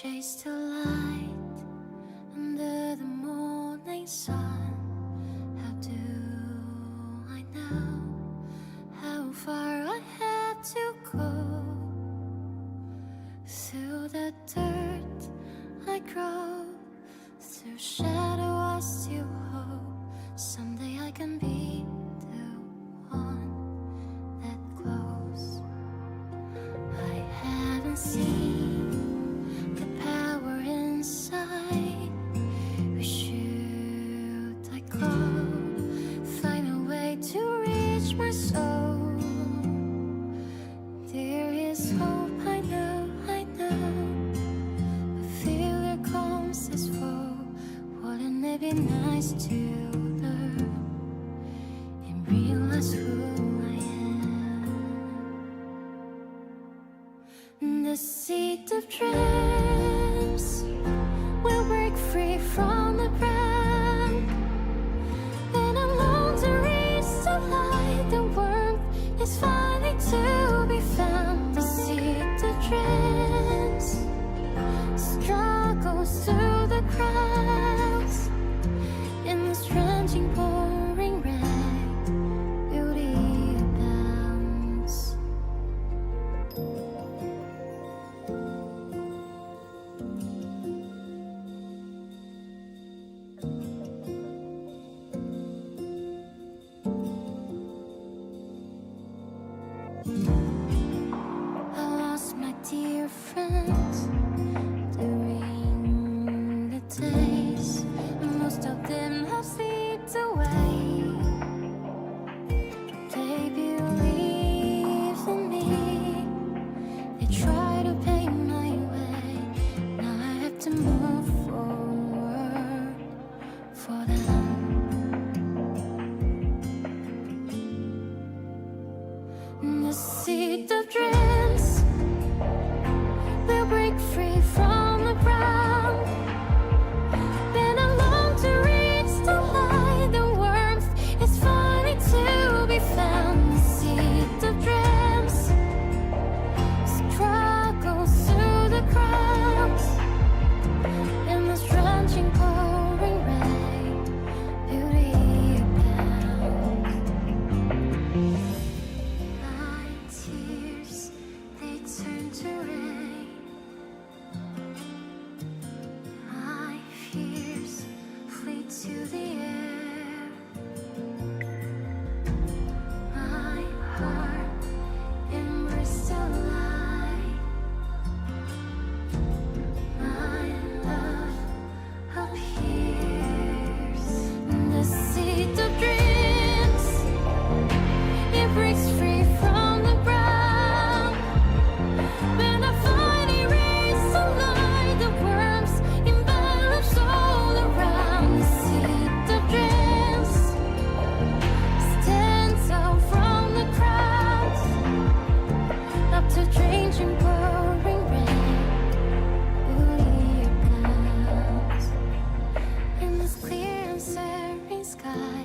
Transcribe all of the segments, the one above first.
chase the light under the morning sun. How do I know how far I have to go? Through the dirt I grow, through shadow I still hope someday I can be the one that glows. I haven't seen the power inside. Where should I go? Find a way to reach my soul. There is hope, I know, but failure comes as foe. Wouldn't it be nice to learn and realize who I am? The seed of dreams will break free from the ground. When I long to reach the light, the warmth is finally to be found. The seed of dreams struggles through the crowds. In this drenching pouring rain, beauty abounds. I lost my dear friends during the days. Most of them have slipped away. They believed in me. They try to pay my way. Now I have to move forward for them. The seed of dreams will break free from the ground. Then I long to reach the light, the warmth is finally to be found. The seed of dreams struggles through the crowds. In this drenching pouring rain, beauty abounds. My tears, they turn to rain. My fears flee to the air. My heart embraces the light. My love appears. The seed of dreams, it breaks free from the ground. When I finally reach the light, the worms envelop all around. The seed of dreams stands out from the crowds, up to drenching pouring rain. Beauty abounds in this clear and serene sky.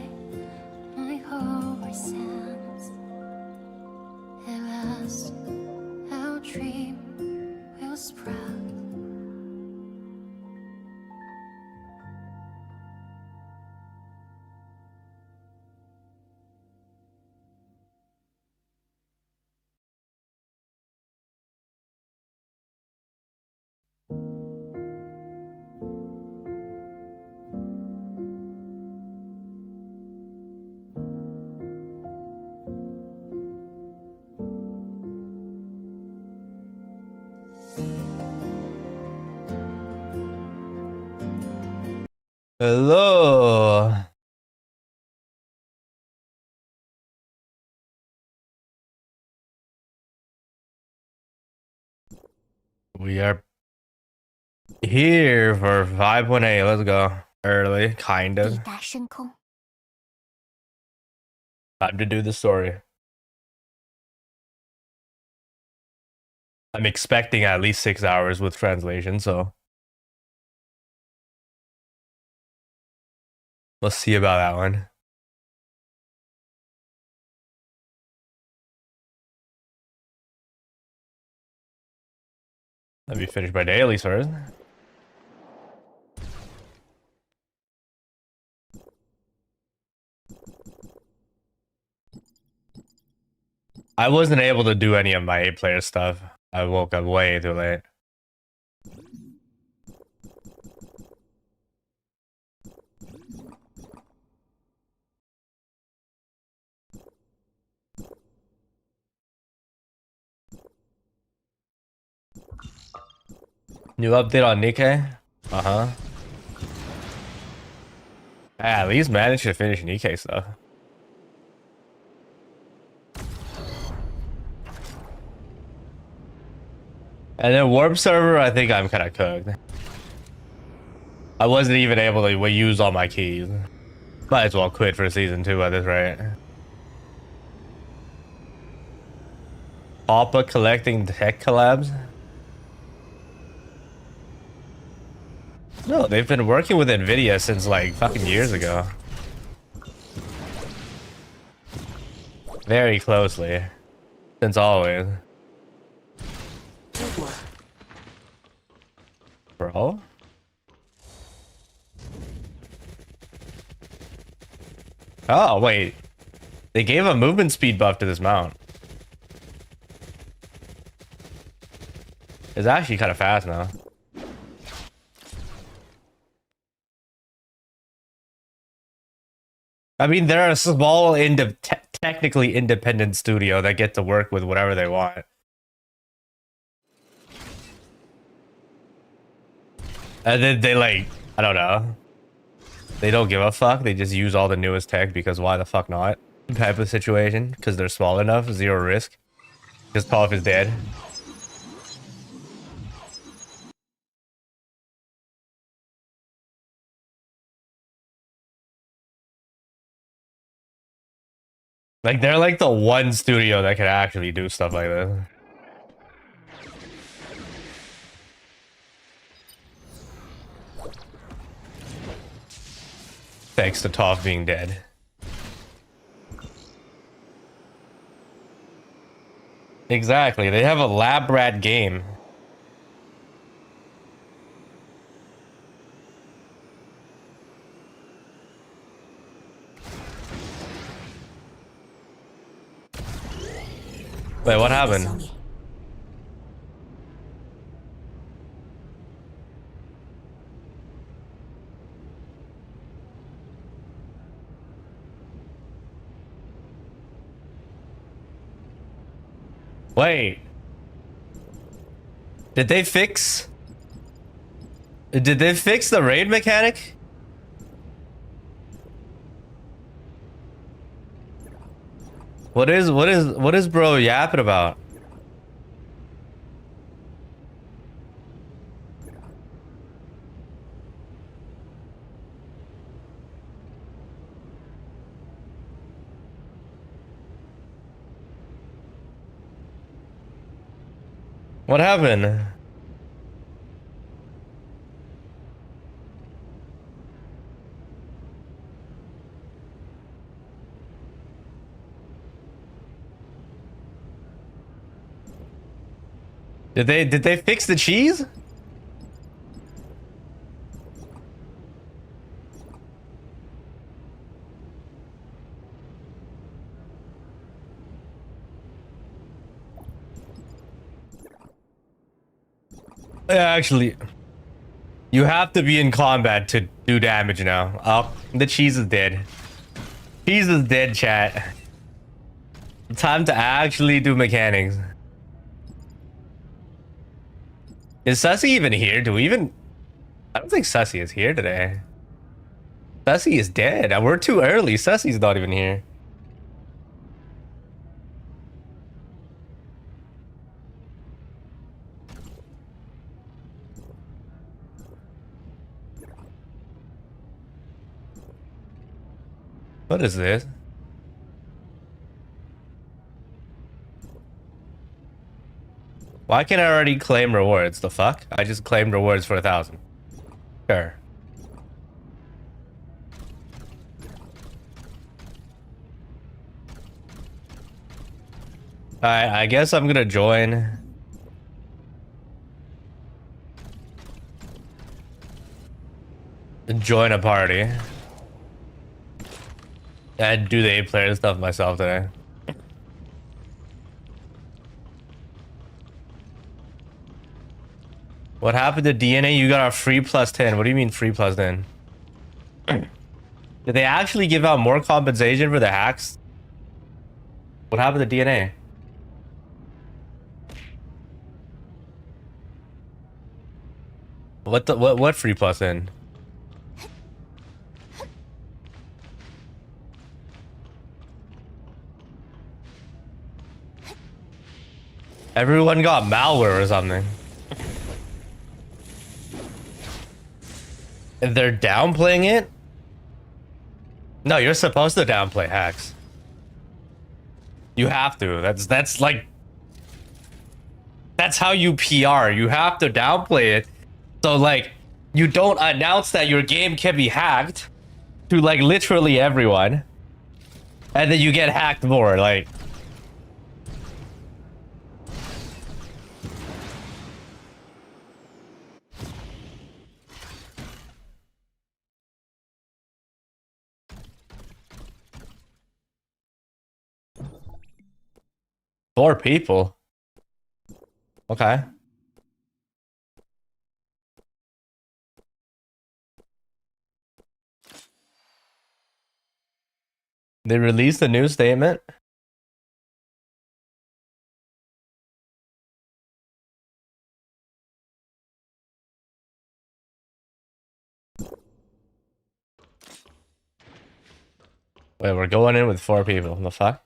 My hope resounds. At last, our dream will sprout. Hello. We are here for 5.8. Let's go. Early, kind 抵 of. 达深空， Time to do the story. I'm expecting at least 6 hours with translation, so let's see about that one. Let me finish my dailies first. I wasn't able to do any of my 8-player stuff. I woke up way too late. New update on Nikkei? Uh-huh. At least managed to finish Nikkei stuff. And then Warp Server, I think I'm kind of cooked. I wasn't even able to use all my keys. Might as well quit for season 2 at this rate. Papa collecting tech collabs? No, they've been working with Nvidia since like fucking years ago. Very closely. Since always. Bro? Oh, wait. They gave a movement speed buff to this mount. It's actually kind of fast now. I mean, they're a small, technically independent studio that get to work with whatever they want. And then they like, I don't know. They don't give a fuck. They just use all the newest tech because why the fuck not? Type of situation. Because they're small enough. Zero risk. Because Toph is dead. Like, they're like the one studio that can actually do stuff like this. Thanks to Toph being dead. Exactly. They have a lab rat game. Wait, what happened? Wait. Did they fix the raid mechanic? What is bro yapping about? What happened? Did they fix the cheese? Actually, you have to be in combat to do damage now. Oh, the cheese is dead. Cheese is dead, chat. Time to actually do mechanics. Is Sussy even here? Do we even... I don't think Sussy is here today. Sussy is dead. We're too early. Sussy's not even here. What is this? Why can't I already claim rewards? The fuck? I just claimed rewards for 1,000. Sure. Alright, I guess I'm gonna join. join a party and do the 8-player stuff myself today. What happened to DNA? You got a free +10. What do you mean free +10? Did they actually give out more compensation for the hacks? What happened to DNA? What free +10? Everyone got malware or something. And they're downplaying it? No, you're supposed to downplay hacks. You have to. That's like... That's how you PR. You have to downplay it. So, like, you don't announce that your game can be hacked to, like, literally everyone. And then you get hacked more, like... Four people? Okay. They released a new statement? Wait, we're going in with 4 people. What the fuck?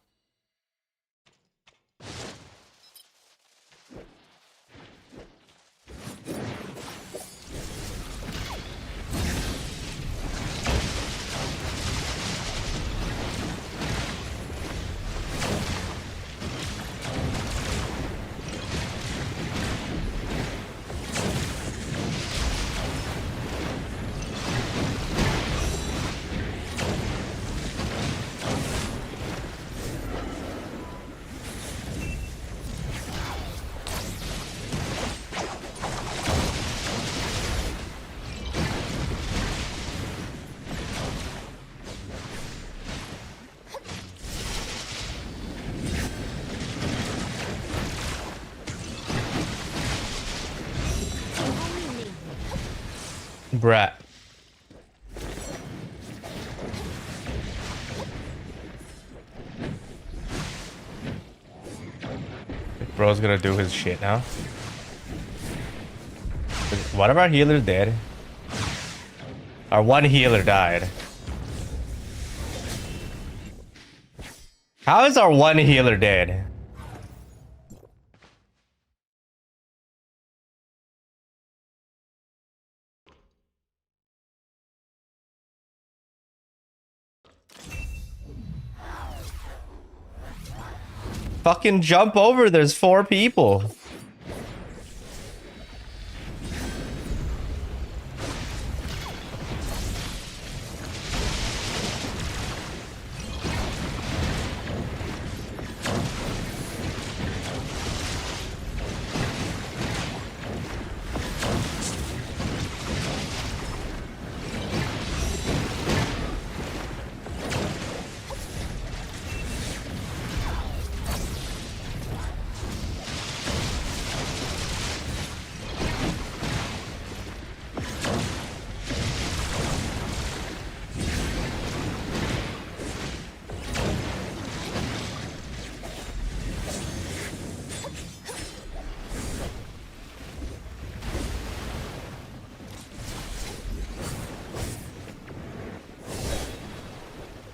Brat. Bro's gonna do his shit now. One of our healers dead. Our one healer died. How is our one healer dead? Fucking jump over, there's 4 people.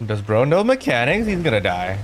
Does bro know mechanics? He's gonna die.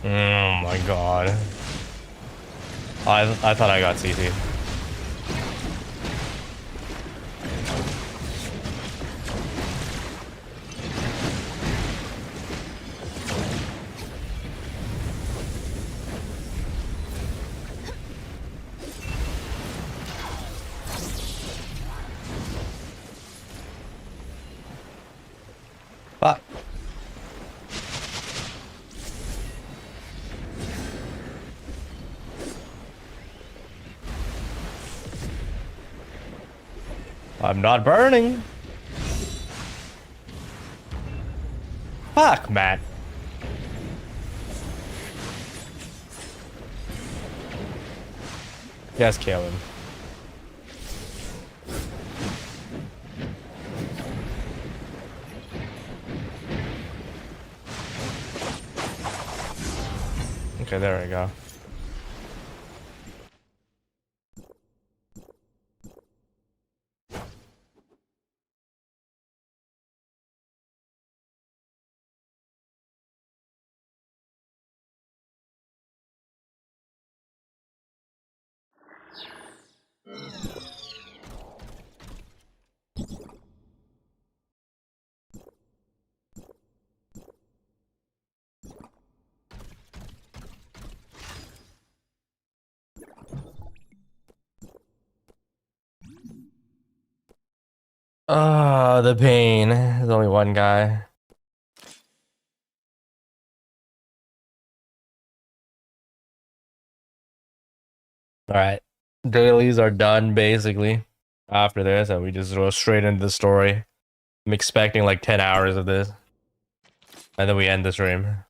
Oh my god. I thought I got CC. Fuck. I'm not burning. Fuck, Matt. Yes, kill him. Okay, there we go. Ah, the pain. There's only one guy. All right. Dailies are done basically after this, and we just go straight into the story. I'm expecting like 10 hours of this, and then we end the stream.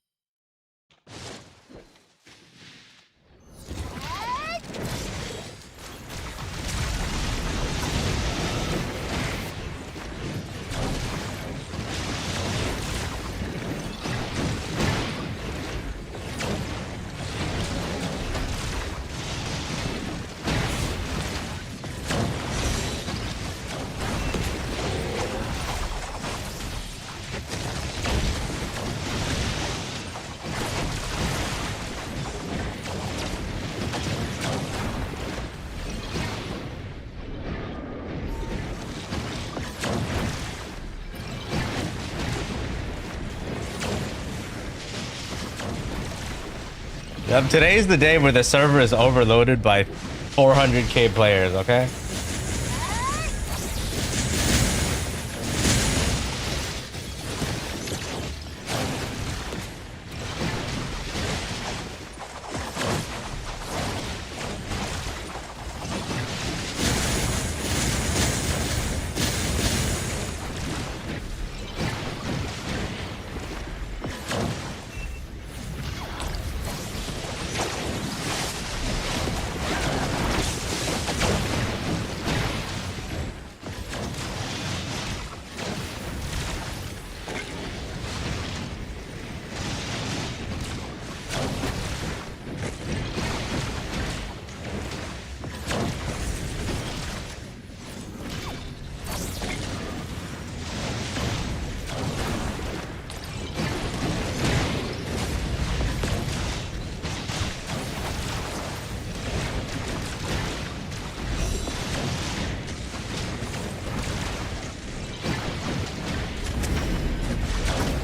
Yep, today's the day where the server is overloaded by 400k players, okay?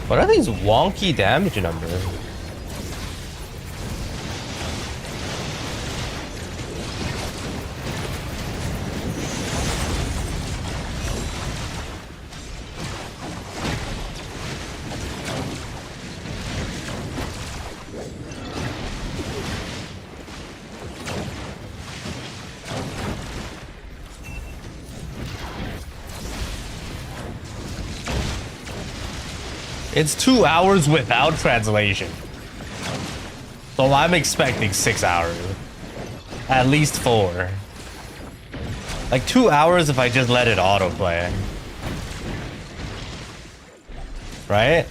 What are these wonky damage numbers? It's 2 hours without translation. So I'm expecting 6 hours. At least 4. Like 2 hours if I just let it autoplay. Right?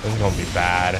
This is gonna be bad.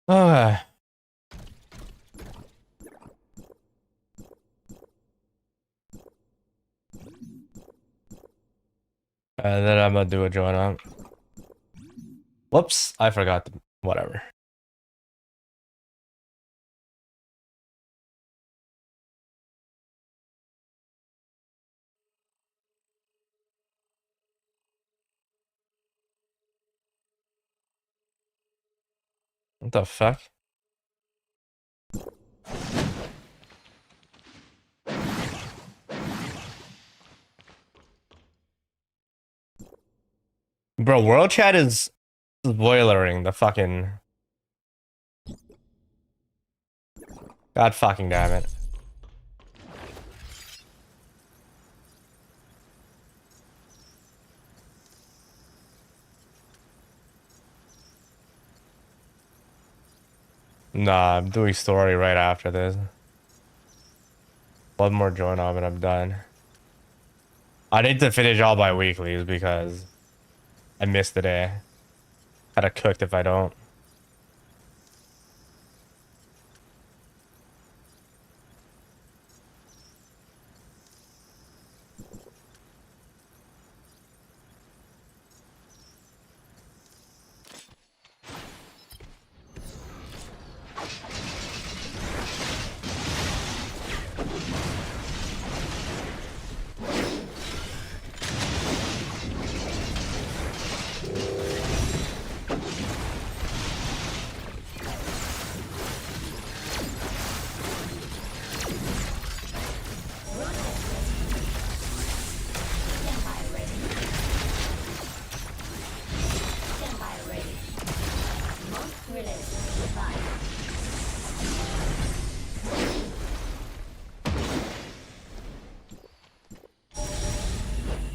Okay. And then I'm gonna do a join up. Whoops, I forgot. Whatever. What the fuck? Bro, world chat is spoilering the fucking. God fucking damn it. Nah, I'm doing story right after this. One more join up and I'm done. I need to finish all my weeklies because I missed the day. Kinda cooked if I don't.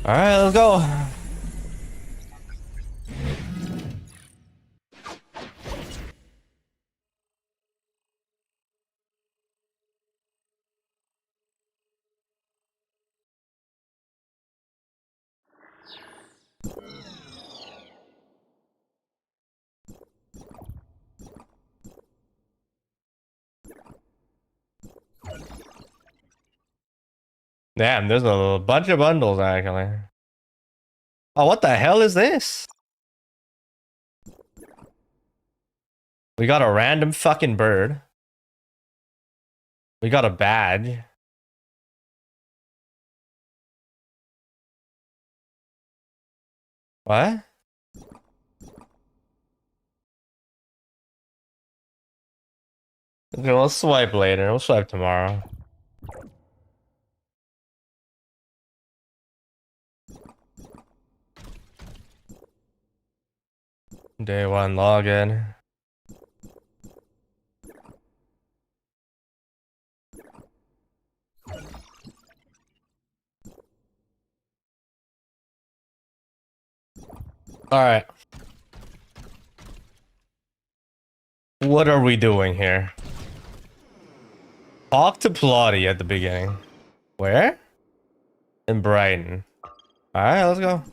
Alright, let's go. Damn, there's a bunch of bundles actually. Oh, what the hell is this? We got a random fucking bird. We got a badge. What? Okay, we'll swipe later. We'll swipe tomorrow. Day one login. Alright. What are we doing here? Talk to Plotty at the beginning. Where? In Brighton. Alright, let's go.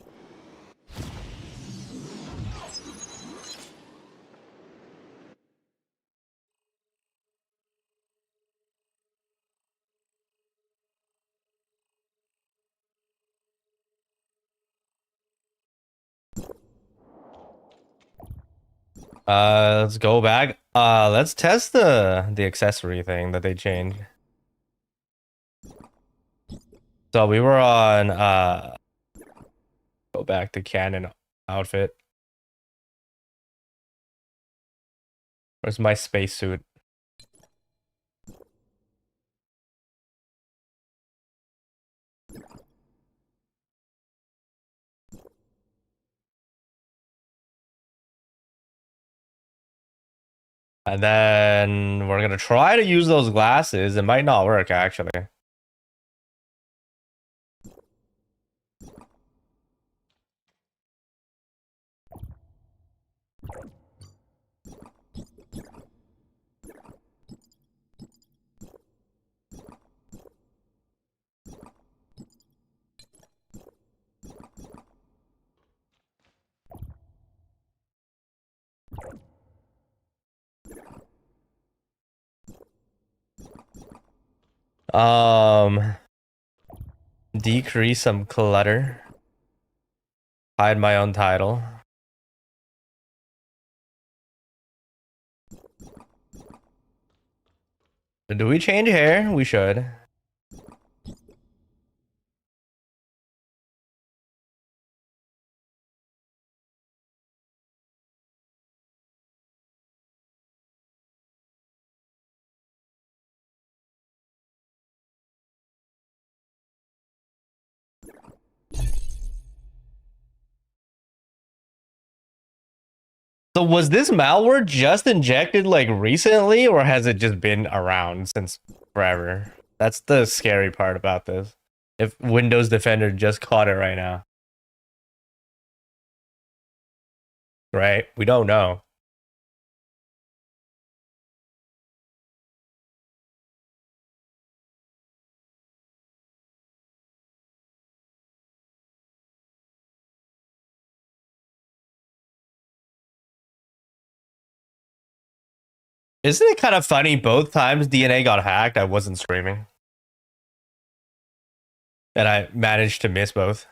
Let's go back. Let's test the accessory thing that they changed. So we were on go back to Canon outfit. Where's my spacesuit? And then we're gonna try to use those glasses. It might not work actually. Decrease some clutter. Hide my own title. Do we change hair? We should. So was this malware just injected like recently, or has it just been around since forever? That's the scary part about this. If Windows Defender just caught it right now. Right? We don't know. Isn't it kind of funny? Both times DNA got hacked, I wasn't streaming. And I managed to miss both.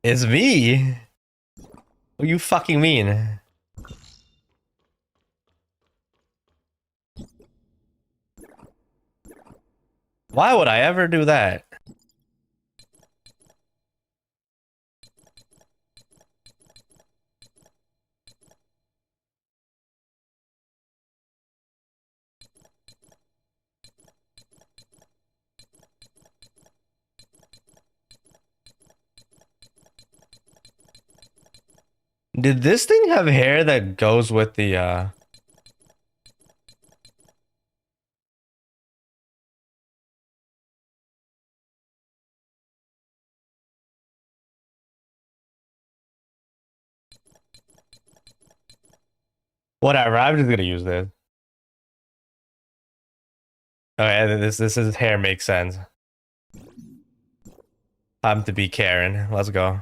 It's me. What do you fucking mean? Why would I ever do that? Did this thing have hair that goes with the whatever, I'm just gonna use this. Okay, this is hair makes sense. Time to be Karen. Let's go.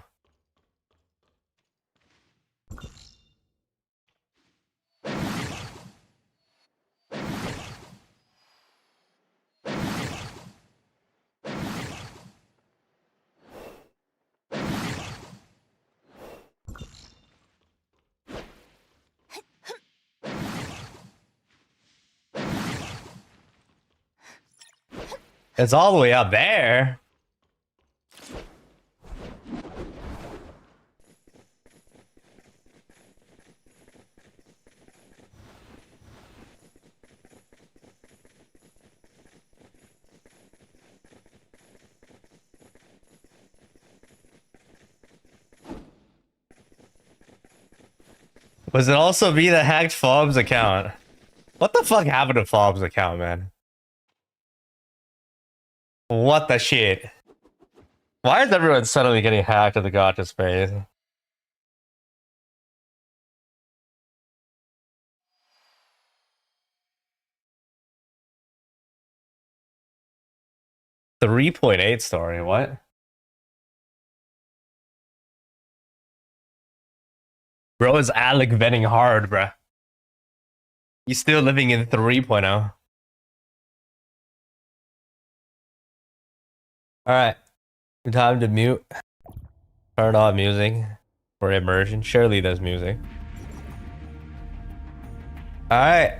It's all the way up there. Was it also me that hacked Fob's account? What the fuck happened to Fob's account, man? What the shit? Why is everyone suddenly getting hacked in the gotcha space? The 3.8 story, what? Bro is Alec venting hard, bruh. He's still living in 3.0. Alright. Time to mute. Turn off music for immersion. Surely there's music. Alright.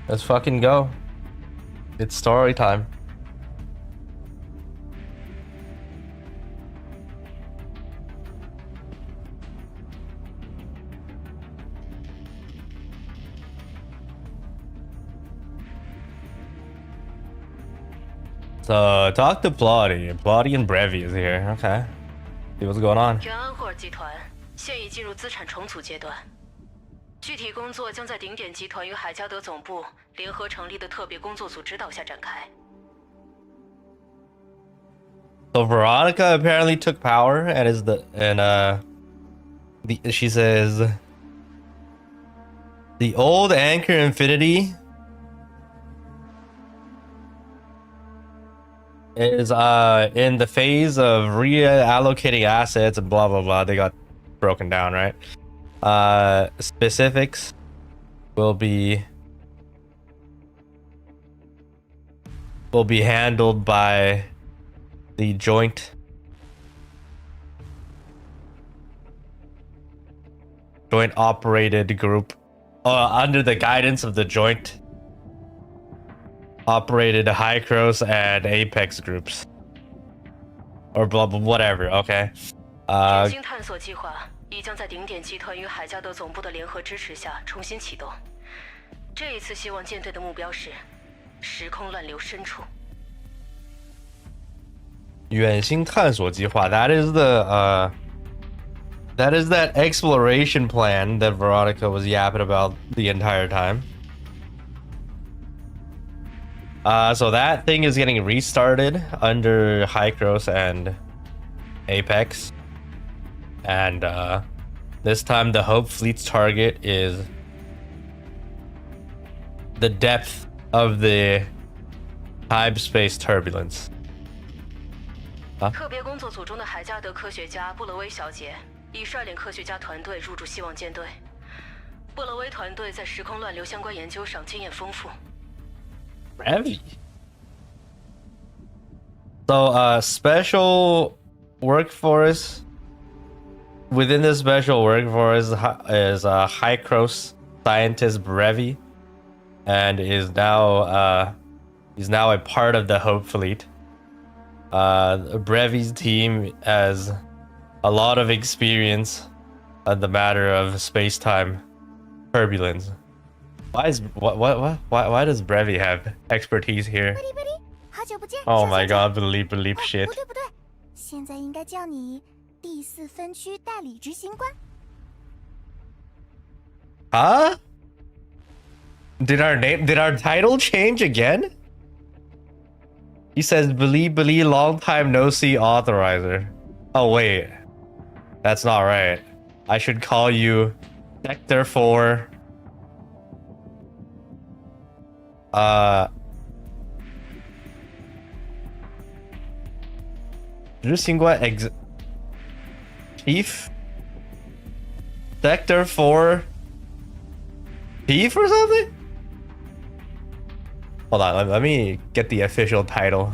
Let's fucking go. It's story time. So talk to Plotty. Plotty and Brevi is here. Okay. See what's going on. 原安霍尔集团现已进入资产重组阶段，具体工作将在顶点集团与海加德总部联合成立的特别工作组指导下展开。So Veronica apparently took power and is she says the old Anchor Infinity is in the phase of reallocating assets and blah blah blah. They got broken down, right? Specifics will be handled by the joint operated group under the guidance of the joint operated Hycros and Apex groups or blah blah whatever. Okay. 远星探索计划已将在顶点集团与海加德总部的联合支持下重新启动。这一次希望舰队的目标是时空乱流深处。远星探索计划 that is that exploration plan that Veronica was yapping about the entire time. So that thing is getting restarted under Hycros and Apex. And this time the Hope Fleet's target is the depth of the time-space turbulence. 特别工作组中的海加德科学家布勒威小姐已率领科学家团队入驻希望舰队。布勒威团队在时空乱流相关研究上经验丰富。Heavy. So, special workforce. Within the special workforce is Hycros scientist Brevi, and is now he's now a part of the Hope Fleet. Brevi's team has a lot of experience on the matter of space-time turbulence. Why does Brevi have expertise here? Oh my god, believe shit. 不对，现在应该叫你第4分区代理执行官。 Huh? Did our title change again? He says believe long time no see authorizer. Oh wait. That's not right. I should call you Sector 4 执行官 Chief? Sector 4 Chief or something? Hold on, let me get the official title.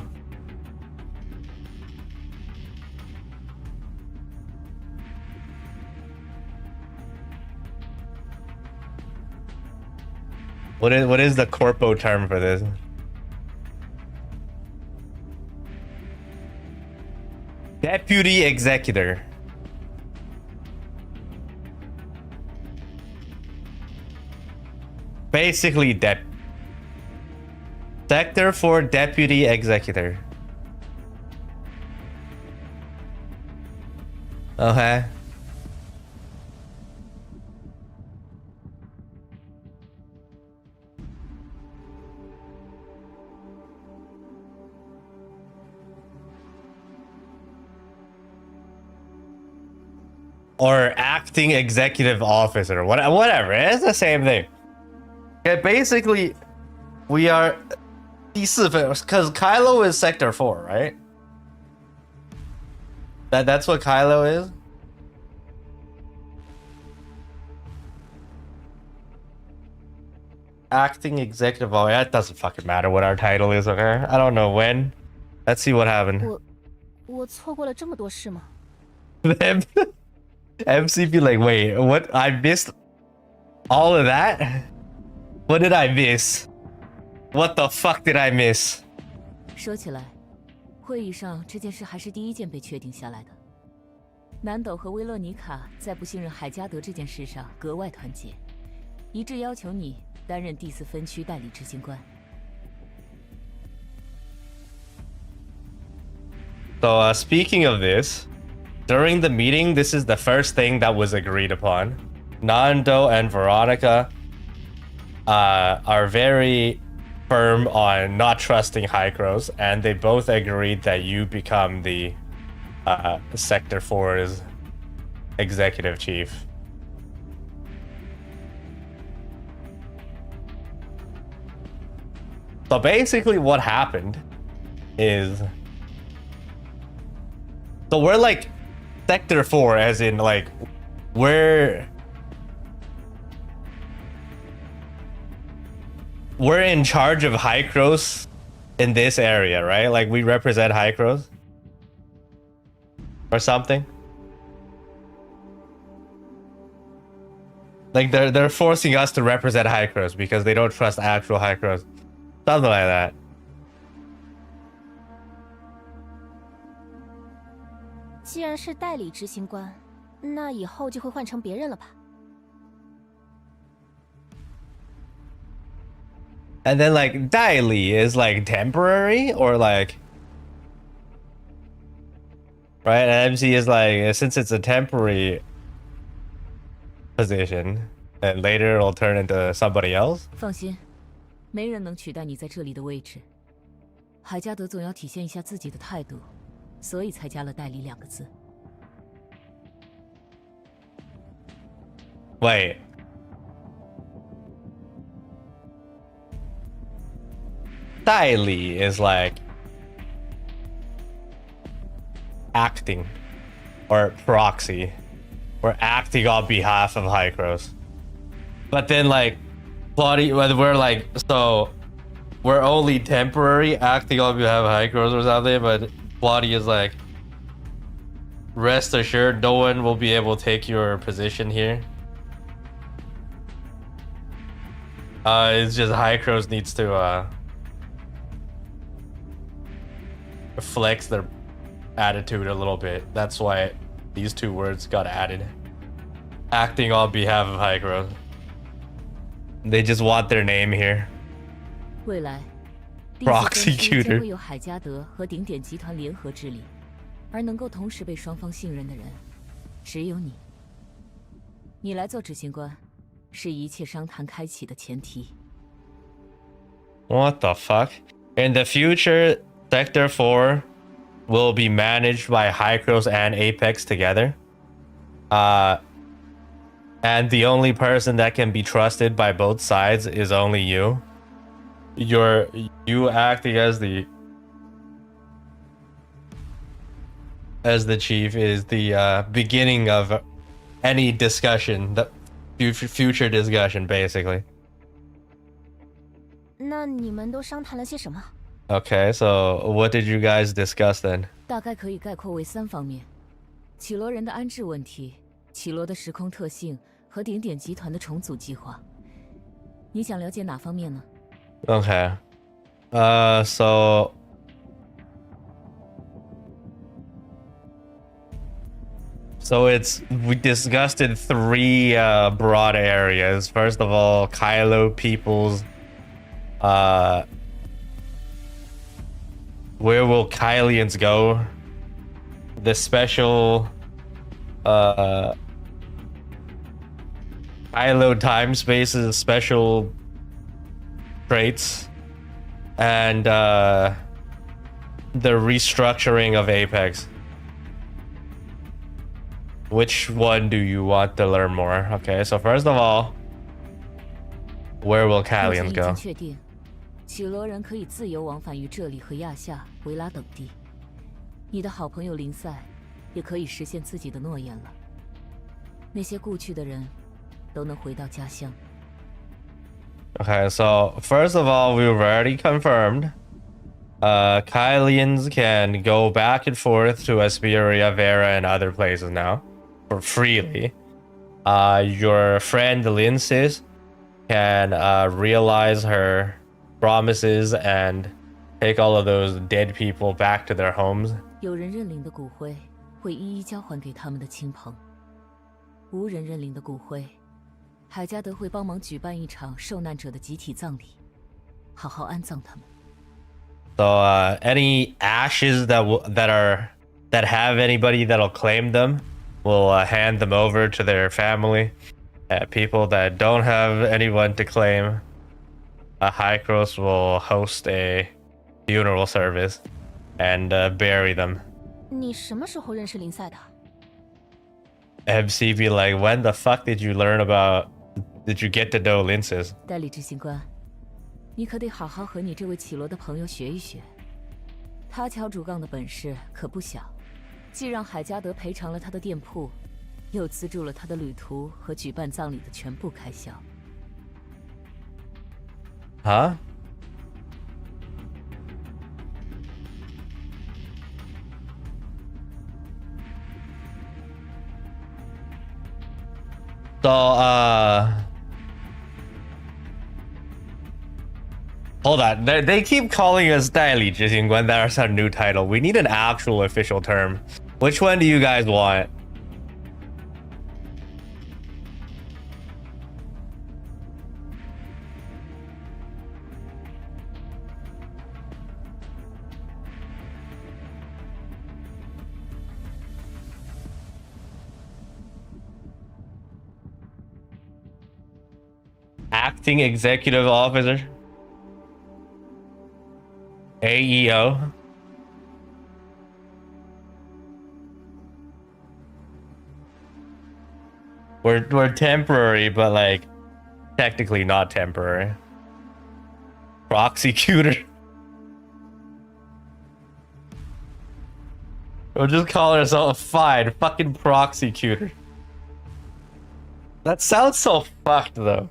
What is the corpo term for this? Deputy Executor. Basically, Sector 4 Deputy Executor. Okay. Or acting executive officer, whatever. It's the same thing. Okay, basically, we are because Kailo is Sector 4, right? That's what Kailo is. Acting executive officer. That doesn't fucking matter what our title is, okay? I don't know when. Let's see what happened. 我错过了这么多事吗？ MC be like, wait, what? I missed all of that? What did I miss? What the fuck did I miss? 说起来，会议上这件事还是第一件被确定下来的。南斗和威洛尼卡在不信任海加德这件事上格外团结，一致要求你担任第4分区代理执行官。So, speaking of this, during the meeting, this is the first thing that was agreed upon. Nando and Veronica are very firm on not trusting Hycros, and they both agreed that you become the Sector 4's executive chief. So basically what happened is So we're like Sector 4, as in like we're in charge of Hykros in this area, right? Like we represent Hykros or something. Like they're forcing us to represent Hykros because they don't trust actual Hykros. Something like that. 既然是代理执行官，那以后就会换成别人了吧？ And then like 代理 is like temporary or like, right? And MC is like, since it's a temporary position, and later it'll turn into somebody else. 放心，没人能取代你在这里的位置。海加德总要体现一下自己的态度，所以才加了代理2个字。Wait. Daili is like acting or proxy or acting on behalf of Hykros. But then like Claudia, we're like, so we're only temporary acting on behalf of Hykros or something, but Claudia's like, rest assured no one will be able to take your position here. It's just Hykros needs to flex their attitude a little bit. That's why these 2 words got added. Acting on behalf of Hykros. They just want their name here. 未来， Prosecutor 将会由海加德和顶点集团联合治理，而能够同时被双方信任的人，只有你。你来做执行官，是一切商谈开启的前提。 What the fuck? In the future, Sector 4 will be managed by Hykros and Apex together. And the only person that can be trusted by both sides is only you. You acting as the chief is the beginning of any discussion, the future discussion, basically. 那你们都商谈了些什么？ Okay, so what did you guys discuss then? 大概可以概括为3方面：绮罗人的安置问题、绮罗的时空特性和顶点集团的重组计划。你想了解哪方面呢？ Okay. So we discussed in 3 broad areas. First of all, Kailo people's where will Kailians go? The special Kailo time spaces, special traits, and the restructuring of Apex. Which one do you want to learn more? Okay, so first of all, where will Kailians 目前已 go? 经确定，绮罗人可以自由往返于这里和亚夏、维拉等地。你的好朋友林赛也可以实现自己的诺言了。那些故去的人都能回到家乡。 Okay, so first of all, we've already confirmed Kailians can go back and forth to Asperia, Vera, and other places now for freely. Your friend Lindsys can realize her promises and take all of those dead people back to their homes. 有人认领的骨灰会一一交还给他们的亲朋，无人认领的骨灰，海加德会帮忙举办一场受难者的集体葬礼，好好安葬他们。 So any ashes that have anybody that'll claim them, we'll hand them over to their family. People that don't have anyone to claim, Hykros will host a funeral service and bury them. 你什么时候认识林赛的？ MC be like, when the fuck did you get to know Lindsys? 代理执行官，你可得好好和你这位绮罗的朋友学一学。他敲竹杠的本事可不小，既让海加德赔偿了他的店铺，又资助了他的旅途和举办葬礼的全部开销。Huh? So, hold on. They keep calling us 代理执行官. That's our new title. We need an actual official term. Which one do you guys want? Acting Executive Officer? AEO? We're temporary, but like technically not temporary. Prosecutor. We'll just call ourselves fine. Fucking prosecutor. That sounds so fucked though.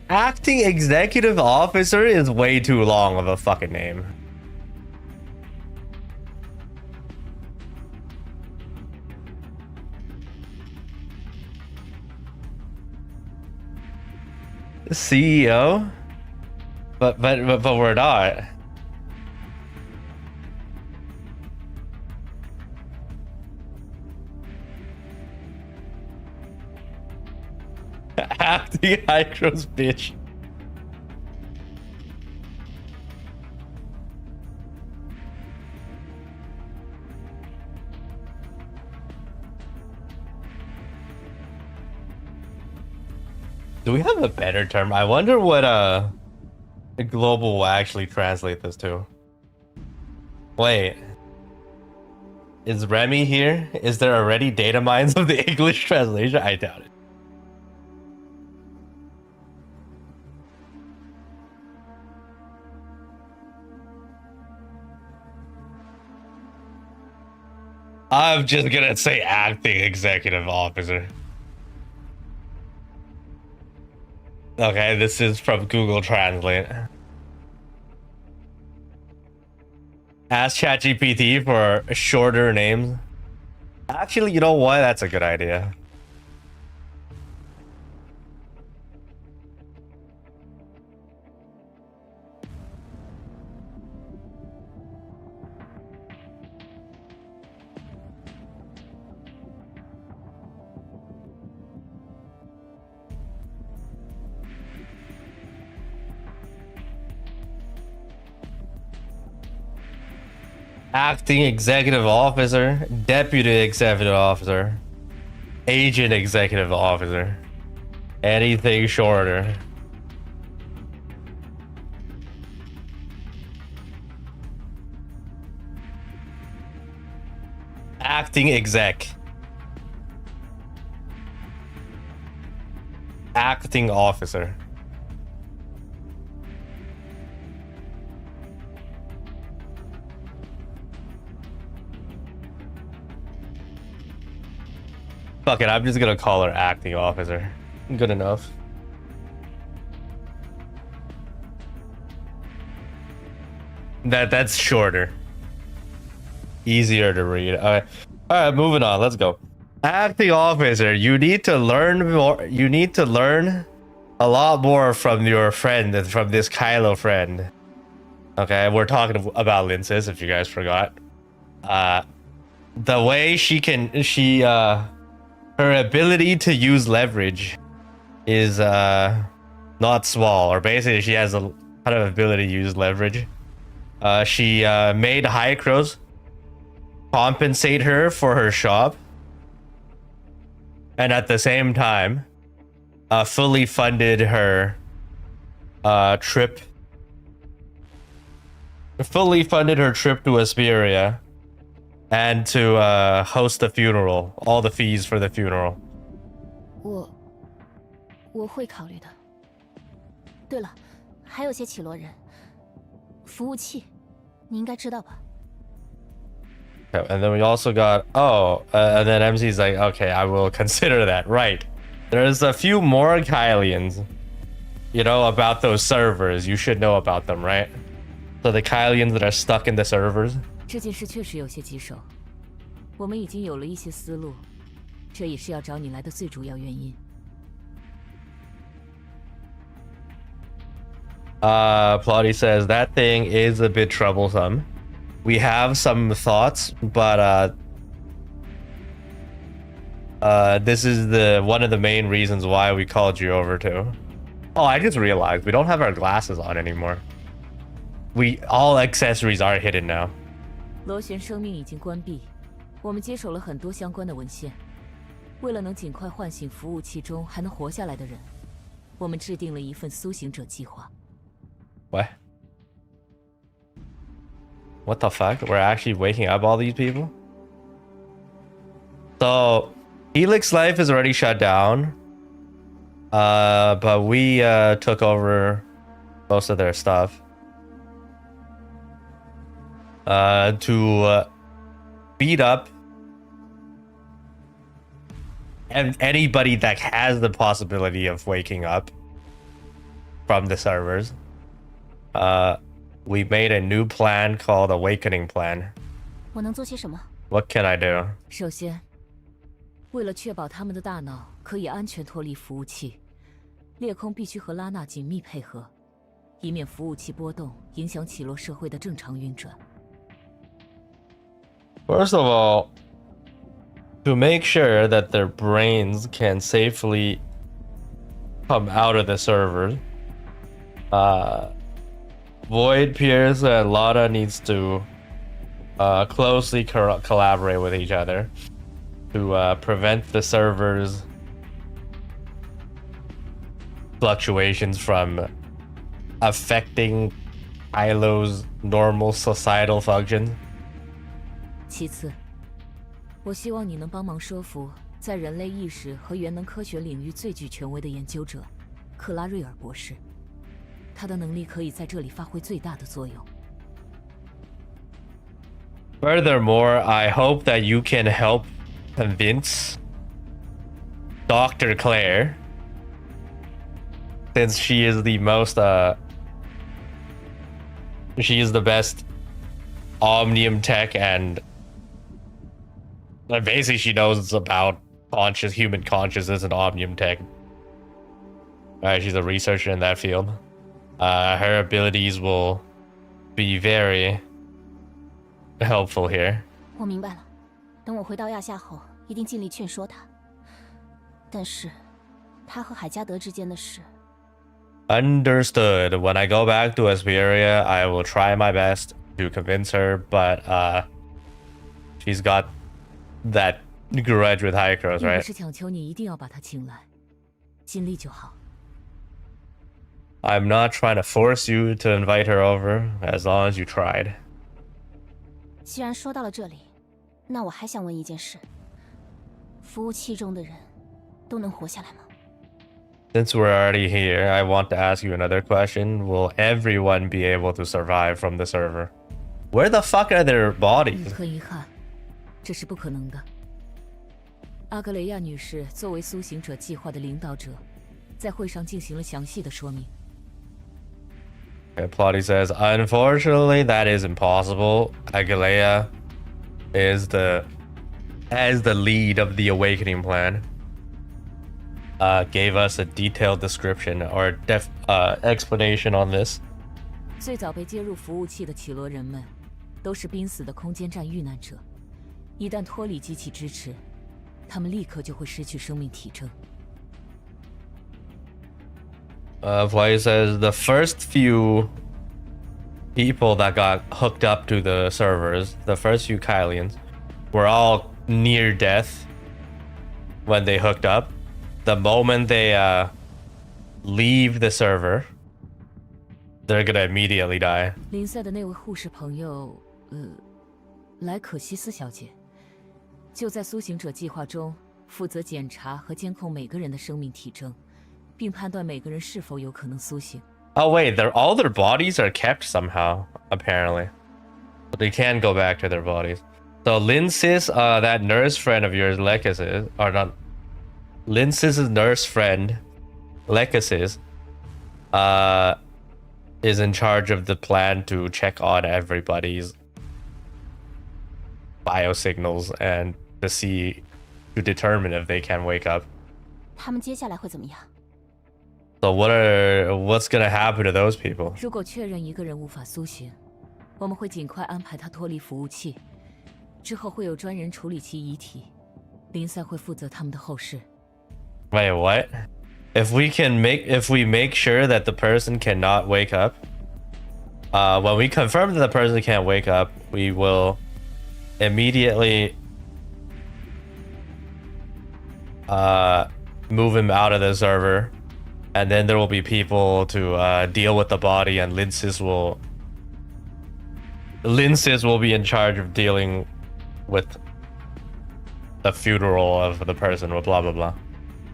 Acting Executive Officer is way too long of a fucking name. CEO? But we're not. Acting Hydros bitch. Do we have a better term? I wonder what global will actually translate this to. Wait. Is Remy here? Is there already data mines of the English translation? I doubt it. I'm just gonna say acting executive officer. Okay, this is from Google Translate. Ask ChatGPT for shorter names. Actually, you know what? That's a good idea. Acting executive officer, deputy executive officer, agent executive officer, anything shorter. Acting exec. Acting officer. Fuck it, I'm just gonna call her acting officer. Good enough. That's shorter. Easier to read. Alright, moving on. Let's go. Acting officer, you need to learn more. You need to learn a lot more from your friend than from this Kailo friend. Okay, we're talking about Linces, if you guys forgot. The way her ability to use leverage is not small, or basically she has a ton of ability to use leverage. She made Hydros compensate her for her shop, and at the same time, fully funded her trip. Fully funded her trip to Asperia, and to host the funeral, all the fees for the funeral. 我会考虑的。对了，还有些绮罗人，服务器，你应该知道吧？ Okay, and then we also got and then MC's like, okay, I will consider that. Right. There's a few more Kailians, you know, about those servers. You should know about them, right? So the Kailians that are stuck in the servers. 这件事确实有些棘手，我们已经有了一些思路，这也是要找你来的最主要原因。Plotty says that thing is a bit troublesome. We have some thoughts, but this is one of the main reasons why we called you over too. Oh, I just realized we don't have our glasses on anymore. All accessories are hidden now. 螺旋生命已经关闭，我们接手了很多相关的文献。为了能尽快唤醒服务器中还能活下来的人，我们制定了一份苏醒者计划。What the fuck? We're actually waking up all these people? So, Helix Life is already shut down. But we took over most of their stuff. To beat up anybody that has the possibility of waking up from the servers. We made a new plan called Awakening Plan. 我能做些什么？ What can I do? 首先，为了确保他们的大脑可以安全脱离服务器，裂空必须和拉娜紧密配合，以免服务器波动影响绮罗社会的正常运转。First of all, to make sure that their brains can safely come out of the servers, Void, Pierce, and Lotta needs to closely collaborate with each other to prevent the servers' fluctuations from affecting Kailo's normal societal functions. 其次，我希望你能帮忙说服在人类意识和元能科学领域最具权威的研究者克拉瑞尔博士。他的能力可以在这里发挥最大的作用。Furthermore, I hope that you can help convince Dr. Claire, since she is the most, she is the best Omnium tech, and basically she knows about human consciousness and Omnium tech. She's a researcher in that field. Her abilities will be very helpful here. 我明白了，等我回到亚夏后，一定尽力劝说他。但是，他和海加德之间的事。Understood. When I go back to Asperia, I will try my best to convince her, but she's got that grudge with Hycros, 并 right? 不是强求你一定要把他请来，尽力就好。I'm not trying to force you to invite her over, as long as you tried. 既然说到了这里，那我还想问一件事：服务器中的人都能活下来吗？ Since we're already here, I want to ask you another question. Will everyone be able to survive from the server? Where the fuck are their bodies? 很遗憾，这是不可能的。阿格雷亚女士作为苏醒者计划的领导者，在会上进行了详细的说明。Okay, Plotty says, unfortunately, that is impossible. Agalea is as the lead of the Awakening Plan. Gave us a detailed description or explanation on this. 最早被接入服务器的绮罗人们，都是濒死的空间站遇难者。一旦脱离机器支持，他们立刻就会失去生命体征。Plotty says the first few people that got hooked up to the servers, the first few Kailians, were all near death when they hooked up. The moment they leave the server, they're gonna immediately die. 林赛的那位护士朋友，莱可西斯小姐，就在苏醒者计划中负责检查和监控每个人的生命体征，并判断每个人是否有可能苏醒。Oh wait, all their bodies are kept somehow, apparently. But they can go back to their bodies. So Lindsay's that nurse friend of yours, Lecasis, or not Lindsay's nurse friend, Lecasis, is in charge of the plan to check on everybody's biosignals and to determine if they can wake up. 他们接下来会怎么样？ So what's gonna happen to those people? 如果确认一个人无法苏醒，我们会尽快安排他脱离服务器，之后会有专人处理其遗体。林赛会负责他们的后事。 Wait, what? If we make sure that the person cannot wake up, when we confirm that the person can't wake up, we will immediately move him out of the server, and then there will be people to deal with the body, and Lindsys will be in charge of dealing with the funeral of the person, blah blah blah.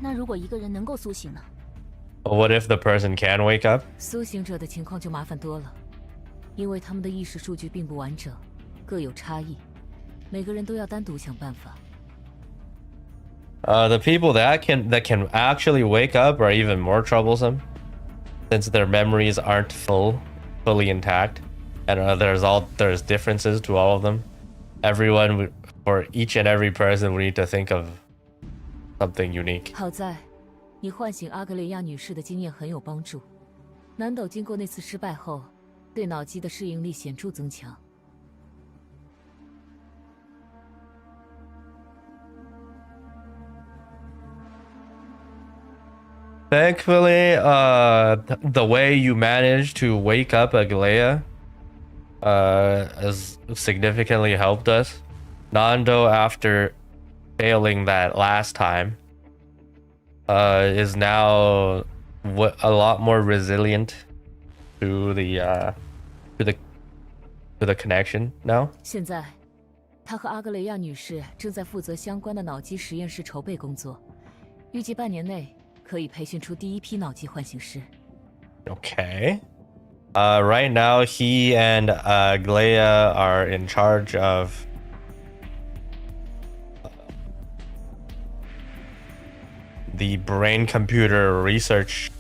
那如果一个人能够苏醒呢？ What if the person can wake up? 苏醒者的情况就麻烦多了，因为他们的意识数据并不完整，各有差异，每个人都要单独想办法。 The people that can actually wake up are even more troublesome, since their memories aren't fully intact, and there's differences to all of them. For each and every person, we need to think of something unique. 好在，你唤醒阿格雷亚女士的经验很有帮助。南斗经过那次失败后，对脑机的适应力显著增强。 Thankfully, the way you managed to wake up Aglaya has significantly helped us. Nando, after failing that last time, is now a lot more resilient to the connection now. 现在，他和阿格雷亚女士正在负责相关的脑机实验室筹备工作，预计半年内。 可以培训出第一批脑机唤醒师。Okay. Right now, he and Glea are in charge of the brain-computer research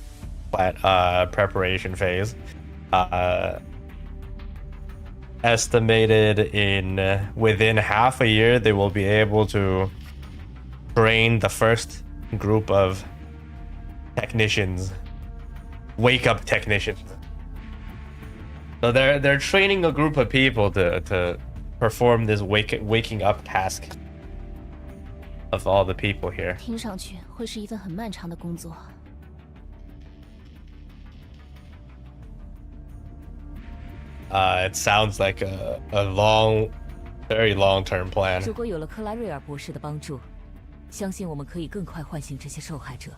preparation phase. Estimated within half a year, they will be able to train the first group of technicians, wake up technicians. So they're training a group of people to perform this waking up task of all the people here. 听上去会是一份很漫长的工作。 It sounds like a very long-term plan. 如果有了克拉瑞尔博士的帮助，相信我们可以更快唤醒这些受害者。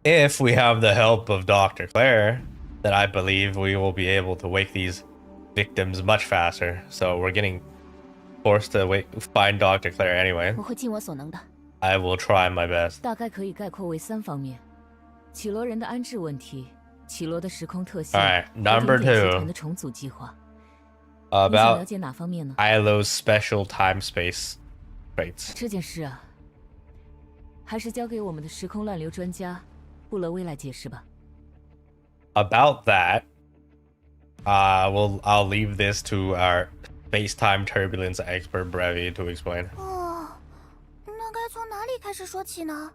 If we have the help of Dr. Claire, then I believe we will be able to wake these victims much faster. So we're getting forced to find Dr. Claire anyway. 我会尽我所能的。 I will try my best. 大概可以概括为3方面：绮罗人的安置问题、绮罗的时空特性、 Alright, number 集团 2. 的重组计划。你想了 About 解哪方面呢？ Ilo's special time-space traits. 这件事啊，还是交给我们的时空乱流专家布勒威来解释吧。 About that, I'll leave this to our space-time turbulence expert Brevi to explain. 哦，那该从哪里开始说起呢？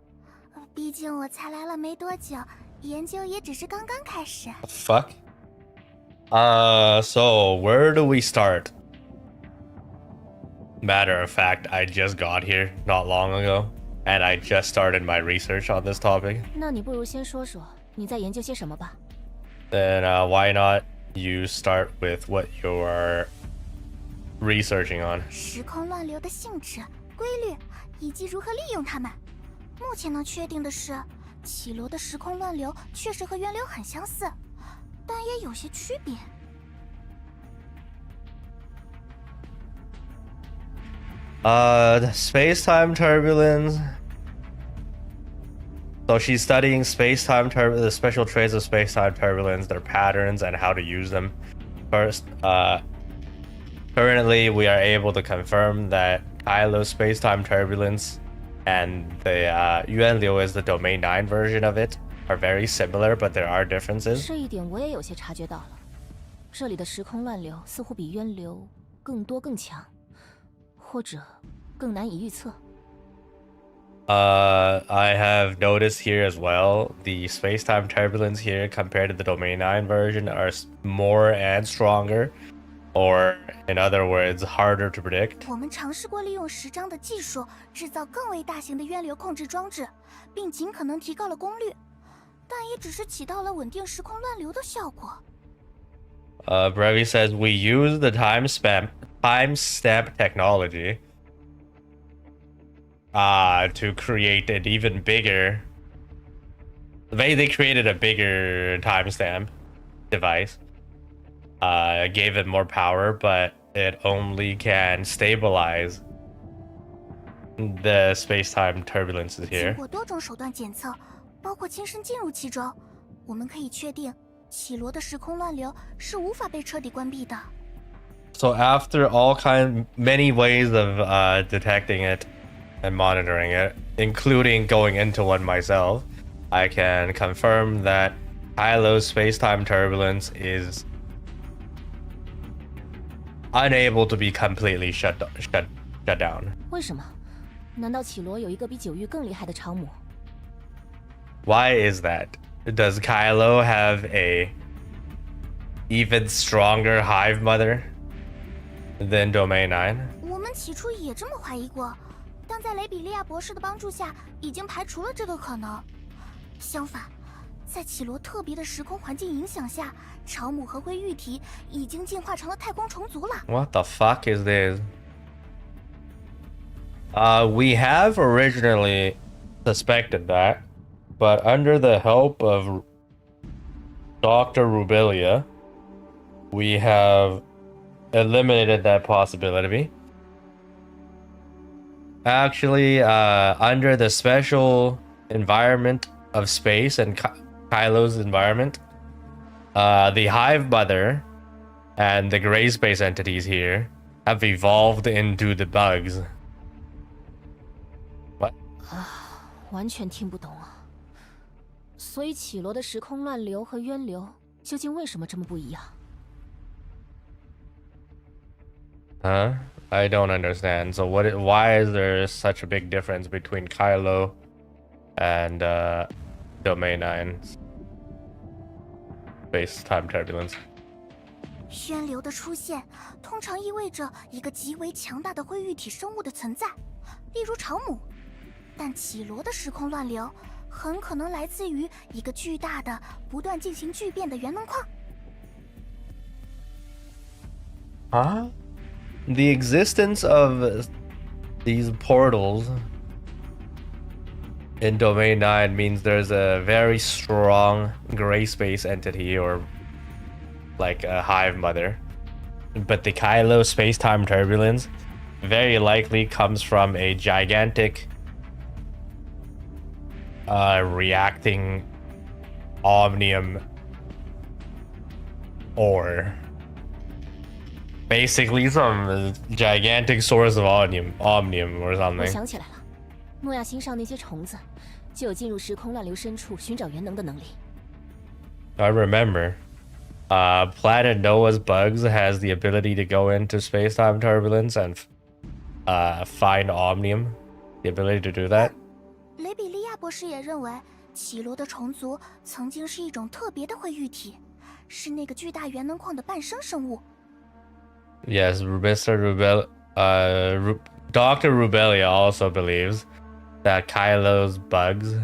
毕竟我才来了没多久，研究也只是刚刚开始。 Fuck. So where do we start? Matter of fact, I just got here not long ago, and I just started my research on this topic. 那你不如先说说你在研究些什么吧。 Then why not you start with what you're researching on. 时空乱流的性质、规律以及如何利用它们。目前能确定的是，绮罗的时空乱流确实和源流很相似，但也有些区别。The space-time turbulence. So she's studying space-time the special traits of space-time turbulence, their patterns, and how to use them. First, currently we are able to confirm that Kailo space-time turbulence and the Yuan Liu is the Domain 9 version of it are very similar, but there are differences. 这一点我也有些察觉到了，这里的时空乱流似乎比渊流更多更强，或者更难以预测。I have noticed here as well, the space-time turbulence here compared to the Domain 9 version are more and stronger, or in other words, harder to predict. 我们尝试过利用10章的技术制造更为大型的渊流控制装置，并尽可能提高了功率，但也只是起到了稳定时空乱流的效果。Brevi says we use the timestamp technology to create an even bigger. They created a bigger timestamp device. Gave it more power, but it only can stabilize the space-time turbulences 经 here. 过多种手段检测，包括亲身进入其中，我们可以确定绮罗的时空乱流是无法被彻底关闭的。So after many ways of detecting it and monitoring it, including going into one myself, I can confirm that Kailo's space-time turbulence is unable to be completely shut down. 为什么？难道绮罗有一个比九域更厉害的长母？ Why is that? Does Kailo have a even stronger hive mother than Domain 9? 我们起初也这么怀疑过，但在雷比利亚博士的帮助下，已经排除了这个可能。相反，在绮罗特别的时空环境影响下，长母和灰玉体已经进化成了太空虫族了。What the fuck is this? We have originally suspected that, but under the help of Dr. Rubelia, we have eliminated that possibility. Actually, under the special environment of space and Kailo's environment, the Hive Mother and the gray space entities here have evolved into the bugs. What? 完全听不懂啊！所以绮罗的时空乱流和渊流究竟为什么这么不一样？ Huh? I don't understand. So why is there such a big difference between Kailo and Domain 9's space-time turbulence? 渊流的出现通常意味着一个极为强大的灰玉体生物的存在，例如长母。但绮罗的时空乱流很可能来自于一个巨大的、不断进行巨变的元能矿。Huh? The existence of these portals in Domain 9 means there's a very strong gray space entity or like a hive mother. But the Kailo space-time turbulence very likely comes from a gigantic reacting omnium ore. Basically some gigantic source of omnium or 我 something. 想起来了，诺亚星上那些虫子就有进入时空乱流深处寻找元能的能力。 I remember. Planet Noah's bugs has the ability to go into space-time turbulence and find omnium. The ability to do that. 雷比利亚博士也认为，绮罗的虫族曾经是一种特别的灰玉体，是那个巨大元能矿的伴生生物。 Yes, Dr. Rubelia also believes that Kailo's bugs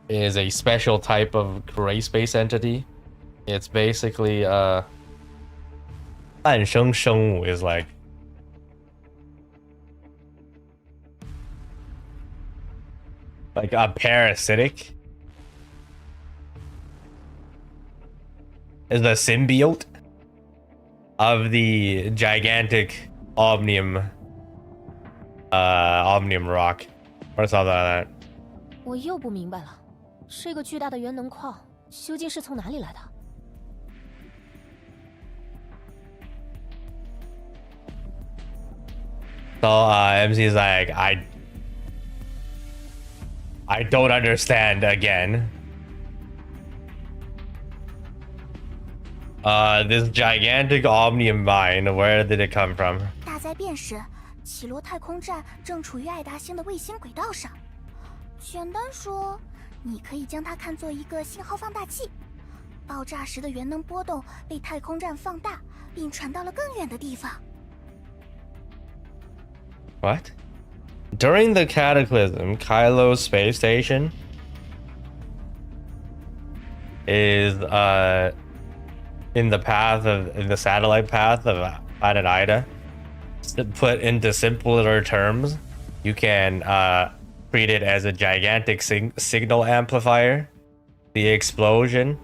is a special type of gray space entity. It's basically 暗生生物 is like Like a parasitic? Is the symbiote of the gigantic omnium rock or something like that. 我又不明白了，这个巨大的元能矿究竟是从哪里来的？ So MC's like, I don't understand again. This gigantic omnium mine, where did it come from? 大灾变时，绮罗太空站正处于爱达星的卫星轨道上。简单说，你可以将它看作一个信号放大器。爆炸时的元能波动被太空站放大，并传到了更远的地方。 What? During the cataclysm, Kailo's space station is in the satellite path of planet Ida. To put into simpler terms, you can treat it as a gigantic signal amplifier. The explosion,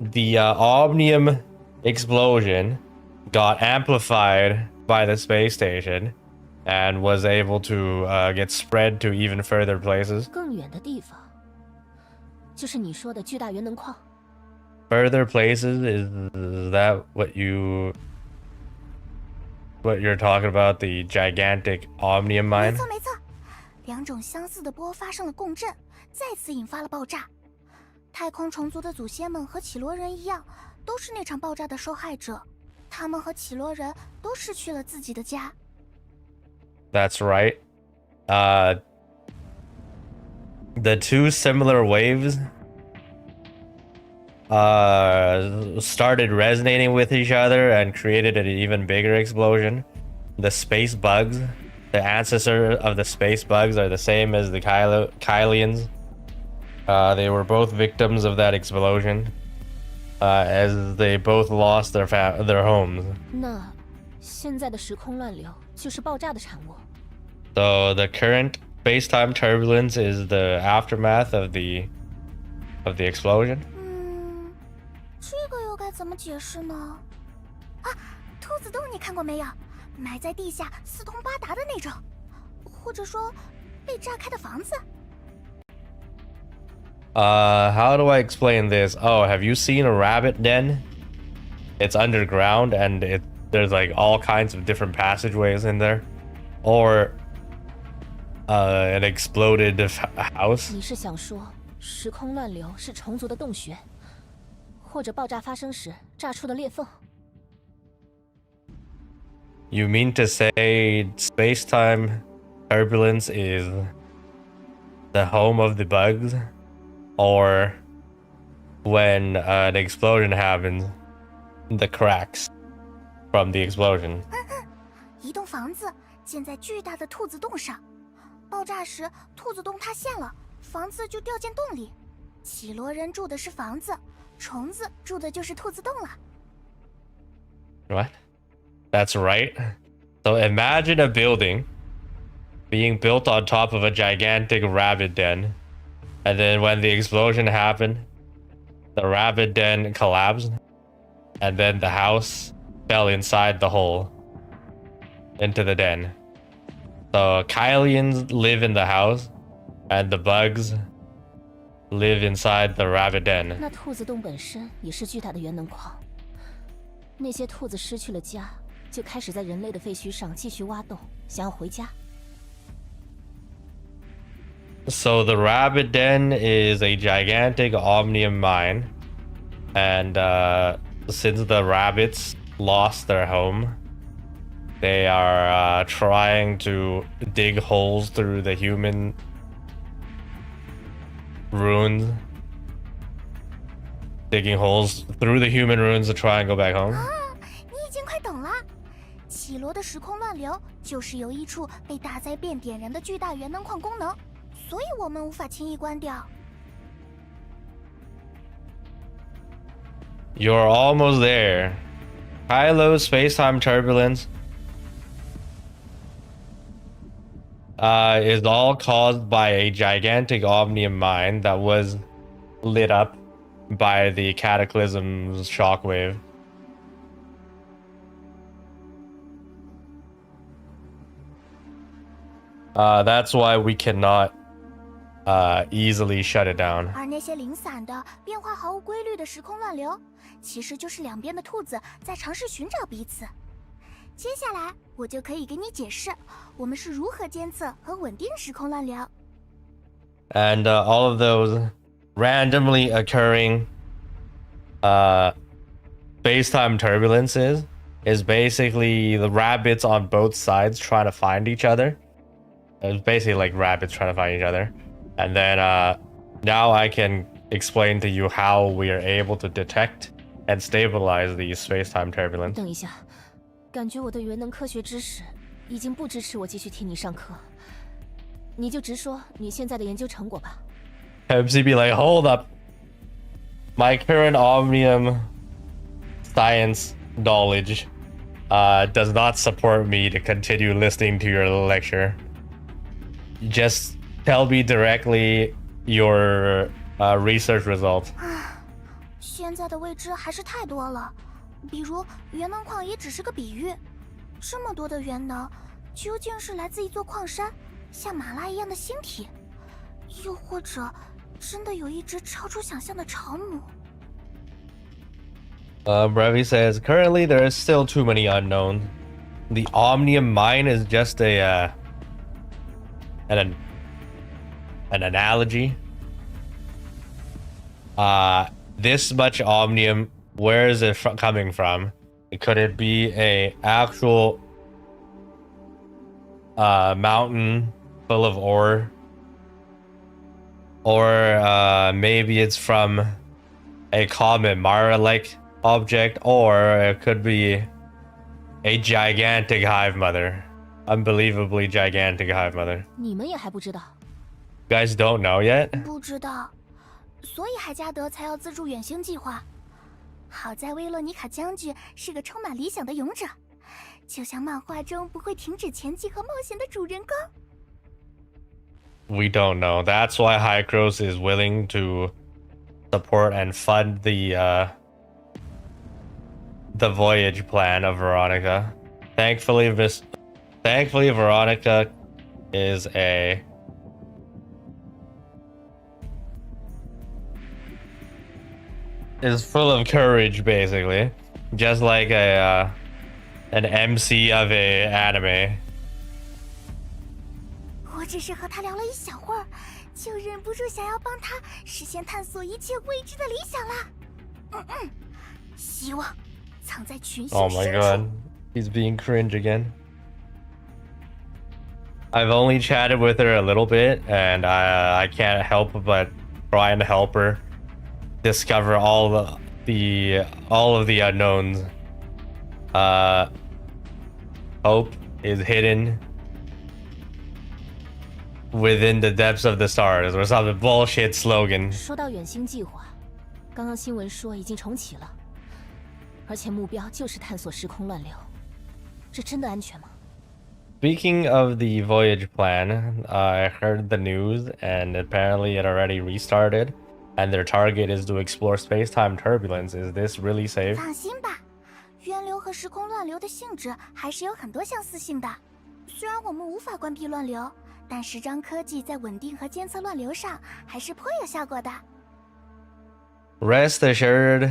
the omnium explosion, got amplified by the space station and was able to get spread to even further places. 更远的地方，就是你说的巨大元能矿。 Further places, is that what you're talking about? The gigantic omnium 没 mine? 错没错，两种相似的波发生了共振，再次引发了爆炸。太空虫族的祖先们和绮罗人一样，都是那场爆炸的受害者。他们和绮罗人都失去了自己的家。 That's right. The two similar waves started resonating with each other and created an even bigger explosion. The space bugs, the ancestor of the space bugs, are the same as the Kailians. They were both victims of that explosion, as they both lost their homes. 那现在的时空乱流就是爆炸的产物。 So the current space-time turbulence is the aftermath of the explosion. 这个又该怎么解释呢？啊，兔子洞你看过没有？埋在地下四通八达的那种，或者说被炸开的房子。 How do I explain this? Oh, have you seen a rabbit den? It's underground and there's like all kinds of different passageways in there. Or an exploded house. 你是想说时空乱流是虫族的洞穴，或者爆炸发生时炸出的裂缝？ You mean to say space-time turbulence is the home of the bugs? Or when an explosion happens, the cracks from the explosion? 一栋房子建在巨大的兔子洞上，爆炸时兔子洞塌陷了，房子就掉进洞里。绮罗人住的是房子，虫子住的就是兔子洞了。 What? That's right. So imagine a building being built on top of a gigantic rabbit den. And then when the explosion happened, the rabbit den collapsed. And then the house fell inside the hole into the den. So Kailians live in the house, and the bugs live inside the rabbit den. 那兔子洞本身也是巨大的元能矿。那些兔子失去了家，就开始在人类的废墟上继续挖洞，想要回家。 So the rabbit den is a gigantic omnium mine. And since the rabbits lost their home, they are trying to dig holes through the human ruins. Digging holes through the human ruins to try and go back home. 你已经快懂了。绮罗的时空乱流就是由一处被大灾变点燃的巨大元能矿功能，所以我们无法轻易关掉。 You're almost there. Kailo space-time turbulence is all caused by a gigantic omnium mine that was lit up by the cataclysm's shockwave. That's why we cannot easily shut it down. 而那些零散的、变化毫无规律的时空乱流，其实就是两边的兔子在尝试寻找彼此。接下来，我就可以给你解释，我们是如何监测和稳定时空乱流。And all of those randomly occurring space-time turbulences is basically the rabbits on both sides trying to find each other. It's basically like rabbits trying to find each other. And then now I can explain to you how we are able to detect and stabilize these space-time turbulence. 等一下，感觉我的元能科学知识已经不支持我继续听你上课，你就直说你现在的研究成果吧。MC be like, hold up. My current Omnium science knowledge does not support me to continue listening to your lecture. Just tell me directly your research results. 现在的未知还是太多了，比如元能矿也只是个比喻，这么多的元能，究竟是来自一座矿山，像马拉一样的星体，又或者真的有一只超出想象的潮母？Brevi says currently there is still too many unknowns. The Omnium mine is just an analogy. This much Omnium, where is it coming from? Could it be a actual mountain full of ore? Or maybe it's from a common Mara-like object, or it could be a gigantic hive mother. Unbelievably gigantic hive mother. 你们也还不知道？ You guys don't know yet? 不知道，所以海加德才要资助远星计划。好在威洛尼卡将军是个充满理想的勇者，就像漫画中不会停止前进和冒险的主人公。We don't know. That's why Hycros is willing to support and fund the voyage plan of Veronica. Thankfully, Veronica is full of courage, basically, just like an MC of a anime. 我只是和他聊了一小会儿，就忍不住想要帮他实现探索一切未知的理想了。希望藏在群星 Oh my 深处。 god, he's being cringe again. I've only chatted with her a little bit, and I can't help but try and help her discover all of the unknowns. Hope is hidden within the depths of the stars, or some bullshit slogan. 说到远星计划，刚刚新闻说已经重启了，而且目标就是探索时空乱流，这真的安全吗？ Speaking of the voyage plan, I heard the news, and apparently it already restarted, and their target is to explore space-time turbulence. Is this really safe? 放心吧，渊流和时空乱流的性质还是有很多相似性的。虽然我们无法关闭乱流，但时张科技在稳定和监测乱流上还是颇有效果的。 Rest assured,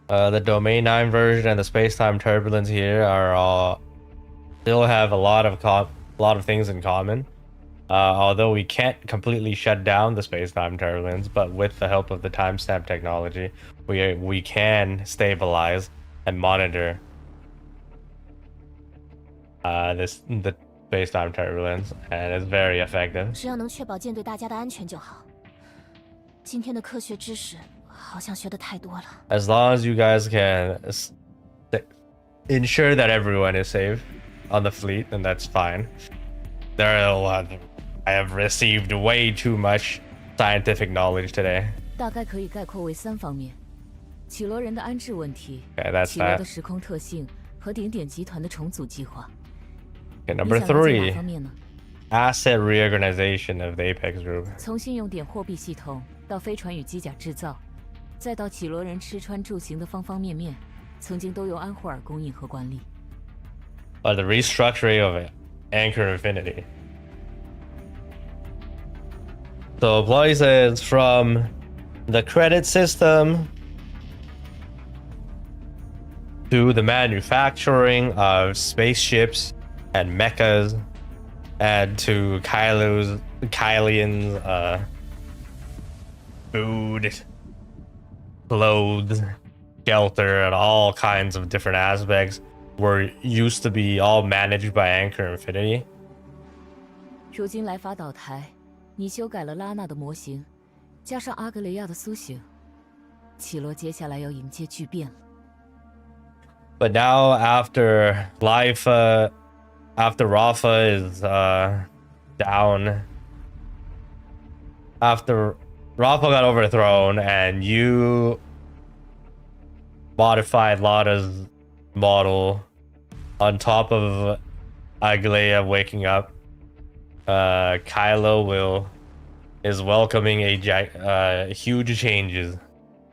the Domain 9 version and the space-time turbulence here are all still have a lot of things in common. Although we can't completely shut down the space-time turbulence, but with the help of the timestamp technology, we can stabilize and monitor the space-time turbulence, and it's very effective. 只要能确保舰队大家的安全就好。今天的科学知识好像学的太多了。 As long as you guys can ensure that everyone is safe on the fleet, then that's fine. There are a lot. I have received way too much scientific knowledge today. 大概可以概括为3方面：绮罗人的安置问题、 Okay, that's 绮罗 that. 的时空特性和点点集团的重组计划。 Okay, number 你想了解哪 3. 方面呢？ asset reorganization of the Apex Group. 从信用点货币系统到飞船与机甲制造，再到绮罗人吃穿住行的方方面面，曾经都由安霍尔供应和管理。The restructuring of Anchor Infinity. So places from the credit system to the manufacturing of spaceships and mechas, and to Kailo's food, clothes, shelter, and all kinds of different aspects were used to be all managed by Anchor Infinity. 如今来法岛台，你修改了拉娜的模型，加上阿格雷亚的苏醒，绮罗接下来要迎接巨变了。But now after Rafa is down, after Rafa got overthrown and you modified Lada's model on top of Aglea waking up, Kailo is welcoming huge changes.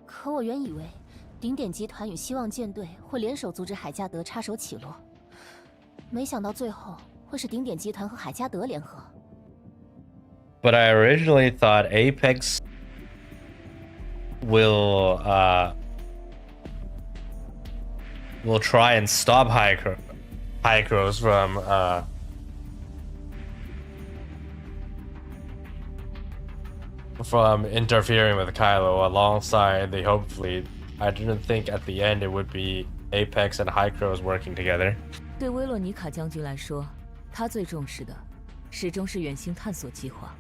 可我原以为顶点集团与希望舰队会联手阻止海加德插手绮罗，没想到最后会是顶点集团和海加德联合。But I originally thought Apex will try and stop Hycros from interfering with Kailo alongside the Hope Fleet. I didn't think at the end it would be Apex and Hycros working together. 对威洛尼卡将军来说，他最重视的始终是远星探索计划。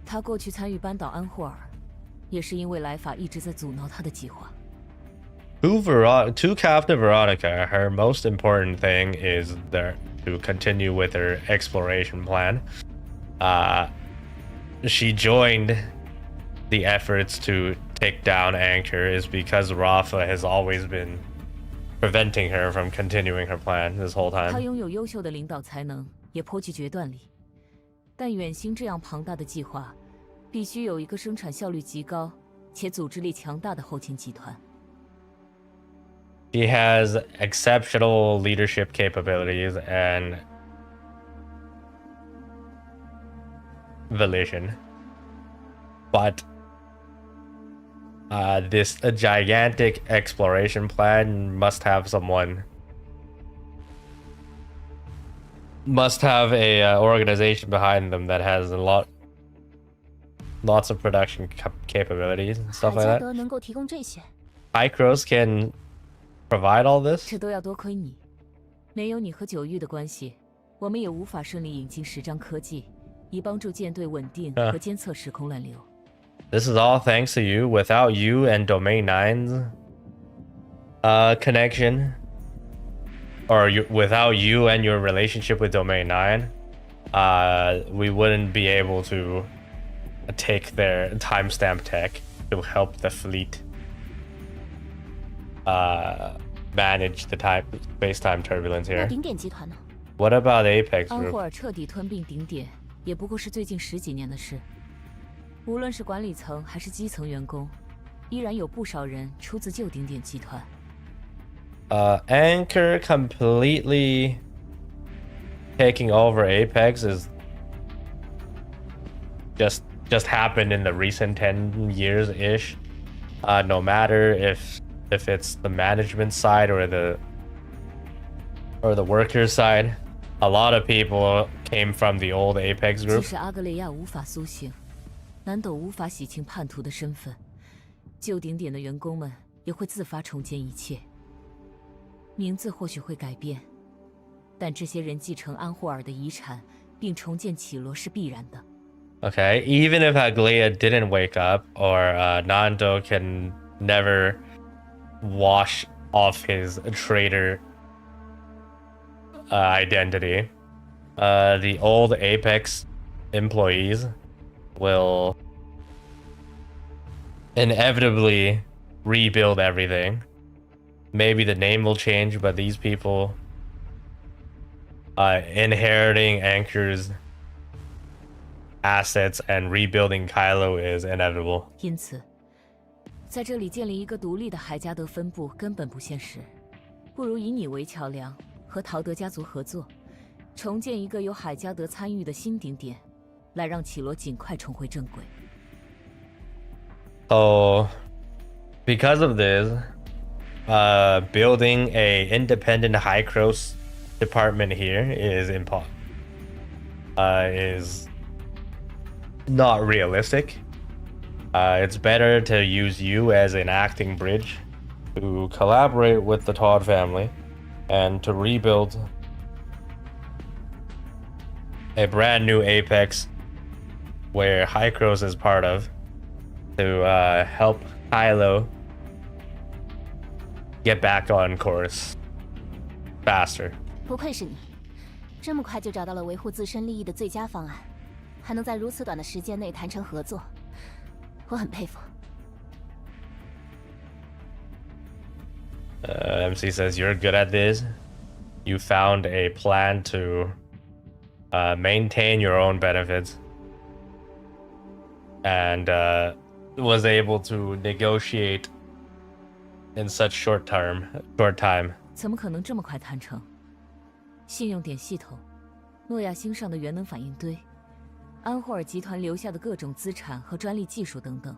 他过去参与扳倒安霍尔，也是因为来法一直在阻挠他的计划。To Captain Veronica, her most important thing is to continue with her exploration plan. She joined the efforts to take down Anchor is because Rafa has always been preventing her from continuing her plan this whole 他 time. 拥有优秀的领导才能，也颇具决断力。但远星这样庞大的计划，必须有一个生产效率极高且组织力强大的后勤集团。She has exceptional leadership capabilities and volition, but a gigantic exploration plan must have a organization behind them that has lots of production capabilities and 海 stuff like 加 that. 德能够提供这些， Hycros can provide all this. 这都要多亏你，没有你和九玉的关系，我们也无法顺利引进10张科技，以帮助舰队稳定和监测时空乱流。This is all thanks to you. Without you and Domain 9's connection, or without you and your relationship with Domain 9, we wouldn't be able to take their timestamp tech to help the fleet manage the space-time turbulence 那 here. 顶点集团呢？ What about the Apex 安 group? 霍尔彻底吞并顶点，也不过是最近10几年的事。无论是管理层还是基层员工，依然有不少人出自旧顶点集团。Anchor completely taking over Apex is just happened in the recent 10 years ish. No matter if it's the management side or the workers side, a lot of people came from the old Apex 即 group. 使阿格雷亚无法苏醒，南斗无法洗清叛徒的身份，旧顶点的员工们也会自发重建一切。名字或许会改变，但这些人继承安霍尔的遗产，并重建绮罗是必然的。Okay, even if Aglea didn't wake up, or Nando can never wash off his traitor identity, the old Apex employees will inevitably rebuild everything. Maybe the name will change, but these people inheriting Anchor's assets and rebuilding Kailo is inevitable. 因此，在这里建立一个独立的海加德分部根本不现实，不如以你为桥梁，和陶德家族合作，重建一个由海加德参与的新顶点，来让绮罗尽快重回正轨。So, because of this, building a independent high cross department here is not realistic. It's better to use you as an acting bridge to collaborate with the Todd family and to rebuild a brand new Apex where High Cross is part of to help Kailo get back on course faster. 不愧是你，这么快就找到了维护自身利益的最佳方案，还能在如此短的时间内谈成合作，我很佩服。MC says you're good at this. You found a plan to maintain your own benefits and was able to negotiate in such short time. 怎么可能这么快谈成？信用点系统，诺亚星上的元能反应堆，安霍尔集团留下的各种资产和专利技术等等，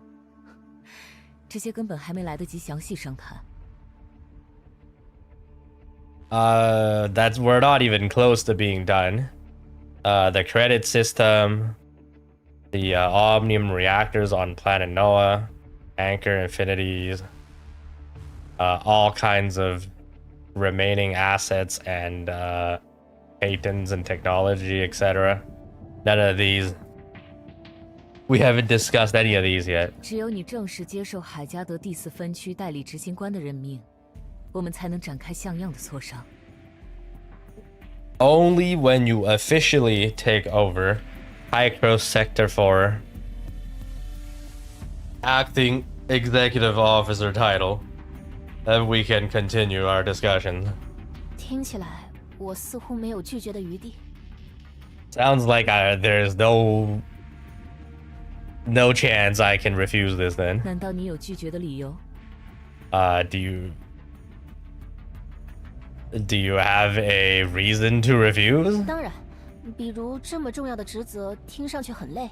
这些根本还没来得及详细商谈。We're not even close to being done. The credit system, the Omnium reactors on planet Noah, Anchor Infinities, all kinds of remaining assets and patents and technology, etc. None of these. We haven't discussed any of these yet. 只有你正式接受海加德第4分区代理执行官的任命，我们才能展开像样的磋商。Only when you officially take over High Cross Sector 4 acting executive officer title, then we can continue our discussions. 听起来我似乎没有拒绝的余地。Sounds like there's no chance I can refuse this then. 难道你有拒绝的理由？ Do you have a reason to refuse? 当然，比如这么重要的职责听上去很累，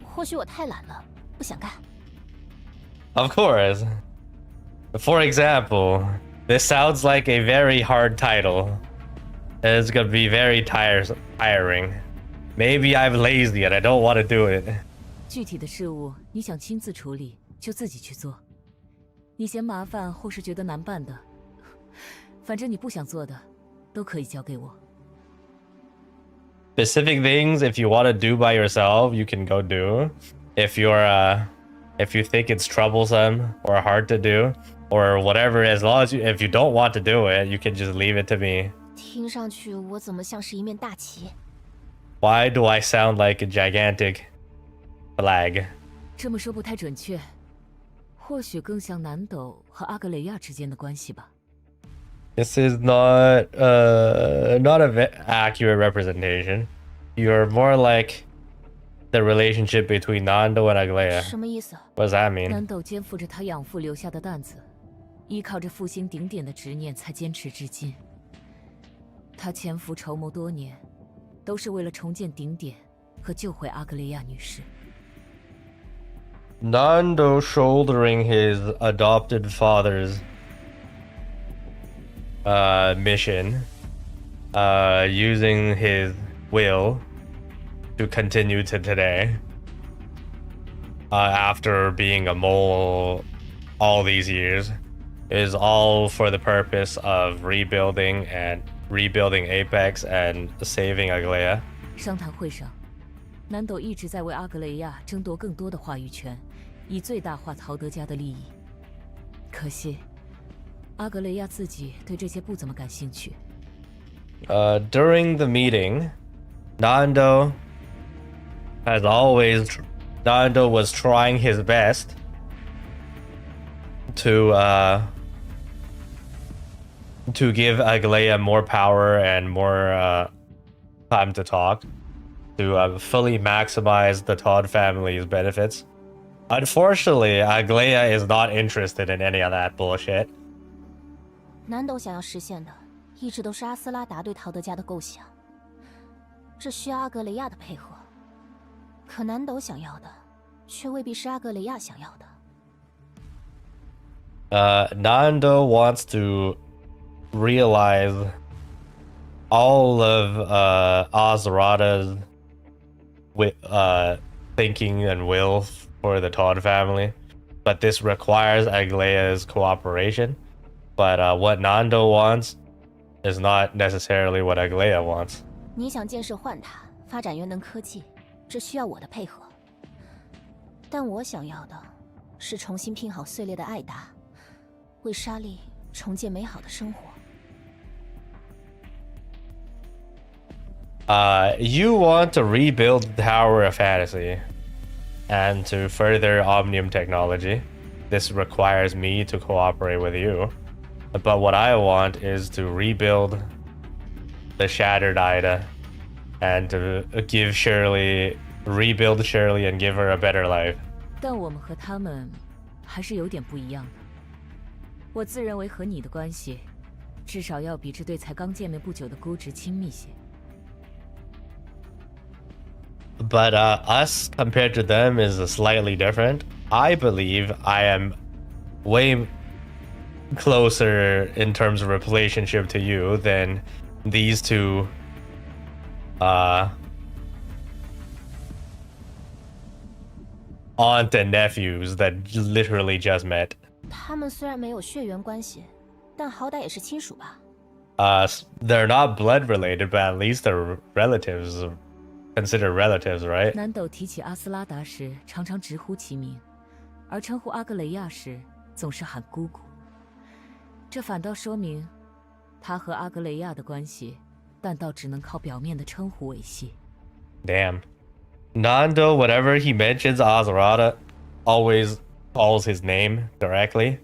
或许我太懒了，不想干。Of course. For example, this sounds like a very hard title. It's gonna be very tiring. Maybe I'm lazy and I don't want to do it. 具体的事务你想亲自处理，就自己去做。你嫌麻烦或是觉得难办的，反正你不想做的，都可以交给我。Specific things, if you want to do by yourself, you can go do. If you think it's troublesome or hard to do, or whatever, as long as if you don't want to do it, you can just leave it to me. 听上去我怎么像是一面大旗？ Why do I sound like a gigantic flag? 这么说不太准确，或许更像南斗和阿格雷亚之间的关系吧。This is not an accurate representation. You're more like the relationship between Nando and Aglaya. 什么意思？ What does that mean? 南斗肩负着他养父留下的担子，依靠着复兴顶点的执念才坚持至今。他潜伏筹谋多年，都是为了重建顶点和救回阿格雷亚女士。Nando shouldering his adopted father's mission, using his will to continue to today, after being a mole all these years, is all for the purpose of rebuilding Apex and saving Aglaya. 商谈会上，南斗一直在为阿格雷亚争夺更多的话语权，以最大化陶德家的利益。可惜，阿格雷亚自己对这些不怎么感兴趣。During the meeting, Nando was trying his best to give Aglaya more power and more time to talk. to fully maximize the Todd family's benefits. Unfortunately, Aglaia is not interested in any of that bullshit. 南斗想要实现的，一直都是阿斯拉达对陶德家的构想，这需要阿格雷亚的配合。可南斗想要的，却未必是阿格雷亚想要的。Nando wants to realize all of Azrada's thinking and will for the Todd family, but this requires Aglaia's cooperation. But what Nando wants is not necessarily what Aglaia wants. 你想建设幻塔，发展元能科技，这需要我的配合。但我想要的是重新拼好碎裂的艾达，为莎莉重建美好的生活。You want to rebuild the Tower of Fantasy and to further Omnium technology. This requires me to cooperate with you. But what I want is to rebuild the Shattered Ida and to rebuild Shirley and give her a better life. 但我们和他们还是有点不一样的。我自认为和你的关系，至少要比这对才刚见面不久的孤直亲密些。But us compared to them is slightly different. I believe I am way closer in terms of a relationship to you than these two aunt and nephews that literally just met. 他们虽然没有血缘关系，但好歹也是亲属吧。They're not blood related, but at least they're relatives, considered relatives, right? 南斗提起阿斯拉达时，常常直呼其名，而称呼阿格雷亚时，总是喊姑姑。这反倒说明，他和阿格雷亚的关系，但倒只能靠表面的称呼维系。Damn. Nando, whatever he mentions Azrada, always calls his name directly.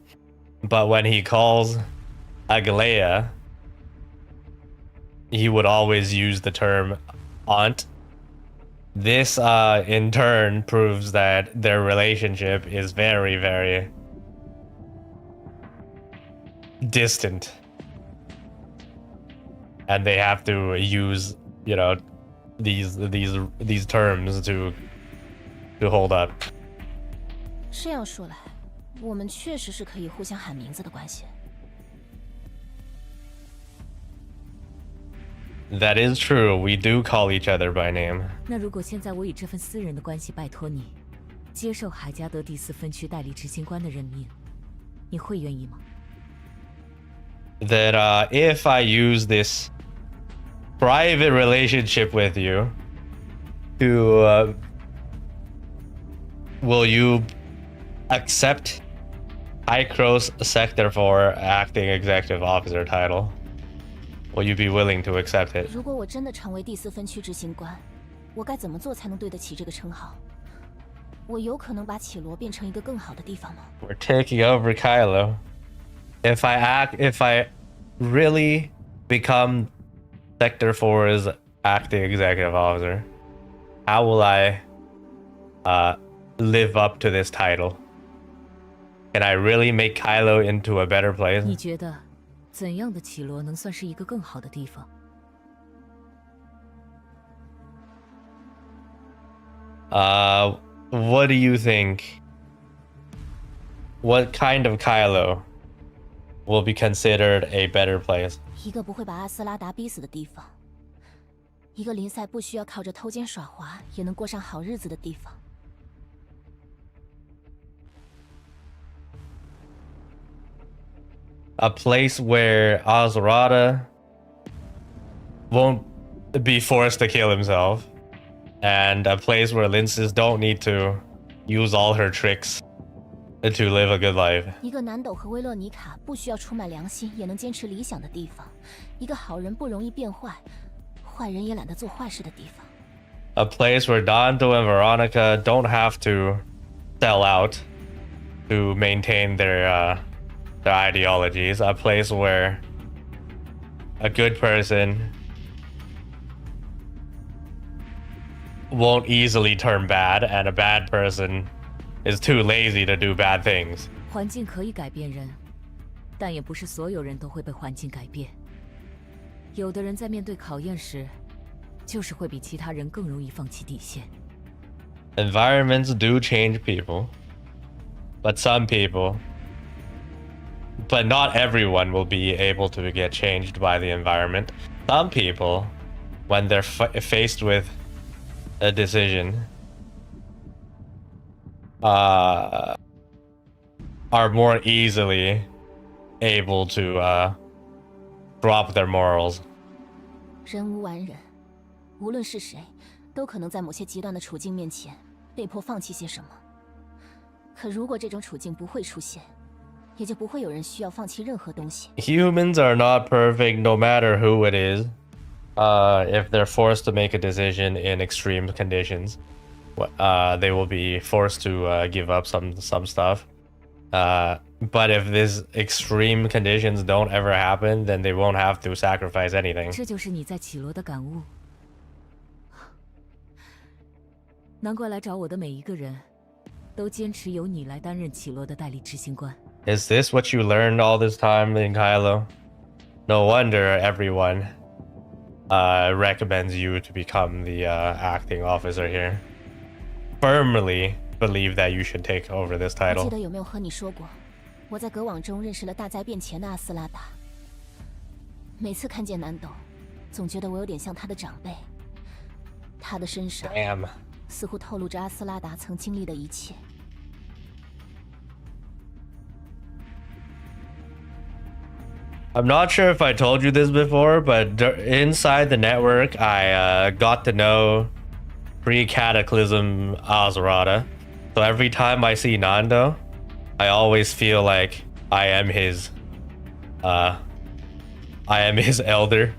But when he calls Aglaia, he would always use the term aunt. This, in turn, proves that their relationship is very, very distant. And they have to use, you know, these terms to hold up. 这样说来，我们确实是可以互相喊名字的关系。That is true. We do call each other by name. 那如果现在我以这份私人的关系拜托你，接受海加德第4分区代理执行官的任命，你会愿意吗？ That if I use this private relationship with you to will you accept Icros Sector 4 Acting Executive Officer title? Will you be willing to accept it? 如果我真的成为第4分区执行官，我该怎么做才能对得起这个称号？我有可能把绮罗变成一个更好的地方吗？ We're taking over Kailo. If I really become Sector 4's acting executive officer, how will I live up to this title? Can I really make Kailo into a better place? 你觉得怎样的绮罗能算是一个更好的地方？ What do you think? What kind of Kailo will be considered a better place? 一个不会把阿斯拉达逼死的地方，一个林赛不需要靠着偷奸耍滑也能过上好日子的地方。 A place where Azrada won't be forced to kill himself, and a place where Linces don't need to use all her tricks to live a good life. 一个南斗和威洛尼卡不需要出卖良心也能坚持理想的地方，一个好人不容易变坏，坏人也懒得做坏事的地方。 A place where Dante and Veronica don't have to sell out to maintain their ideologies. A place where a good person won't easily turn bad, and a bad person is too lazy to do bad things. 环境可以改变人，但也不是所有人都会被环境改变。有的人在面对考验时，就是会比其他人更容易放弃底线。Environments do change people, but some people, but not everyone will be able to get changed by the environment. Some people, when they're faced with a decision, are more easily able to drop their morals. 人无完人，无论是谁，都可能在某些极端的处境面前被迫放弃些什么。可如果这种处境不会出现，也就不会有人需要放弃任何东西。Humans are not perfect, no matter who it is. If they're forced to make a decision in extreme conditions, they will be forced to give up some stuff. But if these extreme conditions don't ever happen, then they won't have to sacrifice anything. 这就是你在绮罗的感悟。难怪来找我的每一个人，都坚持由你来担任绮罗的代理执行官。Is this what you learned all this time in Kailo? No wonder everyone recommends you to become the acting officer here. Firmly believe that you should take over this 记 title. 得有没有和你说过，我在隔网中认识了大灾变前的阿斯拉达。每次看见南斗，总觉得我有点像他的长辈。他的身上 Damn. 似乎透露着阿斯拉达曾经历的一切。I'm not sure if I told you this before, but inside the network, I got to know pre-cataclysm Azarada. So every time I see Nando, I always feel like I am his elder.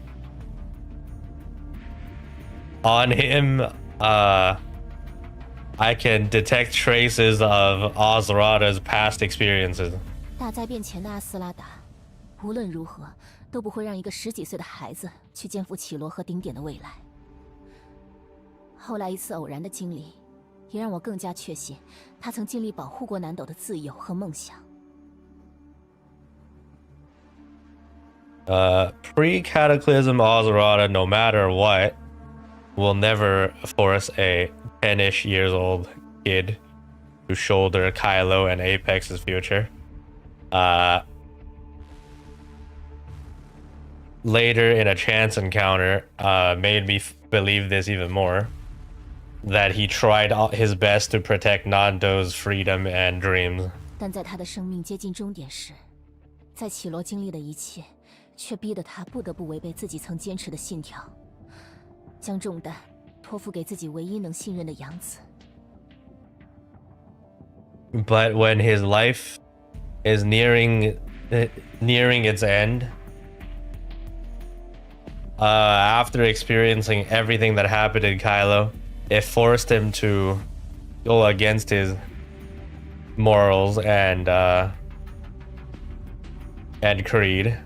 On him, I can detect traces of Azarada's past experiences. 大灾变前的阿斯拉达，无论如何都不会让一个10几岁的孩子去肩负绮罗和顶点的未来。后来一次偶然的经历，也让我更加确信，他曾尽力保护过南斗的自由和梦想。Pre-cataclysm Azarada, no matter what, will never force a 10-ish years old kid to shoulder Kailo and Apex's future. Later in a chance encounter, made me believe this even more. That he tried his best to protect Nando's freedom and dreams. 但在他的生命接近终点时，在绮罗经历的一切，却逼得他不得不违背自己曾坚持的信条，将重担托付给自己唯一能信任的养子。But when his life is nearing its end, after experiencing everything that happened in Kailo, it forced him to go against his morals and creed,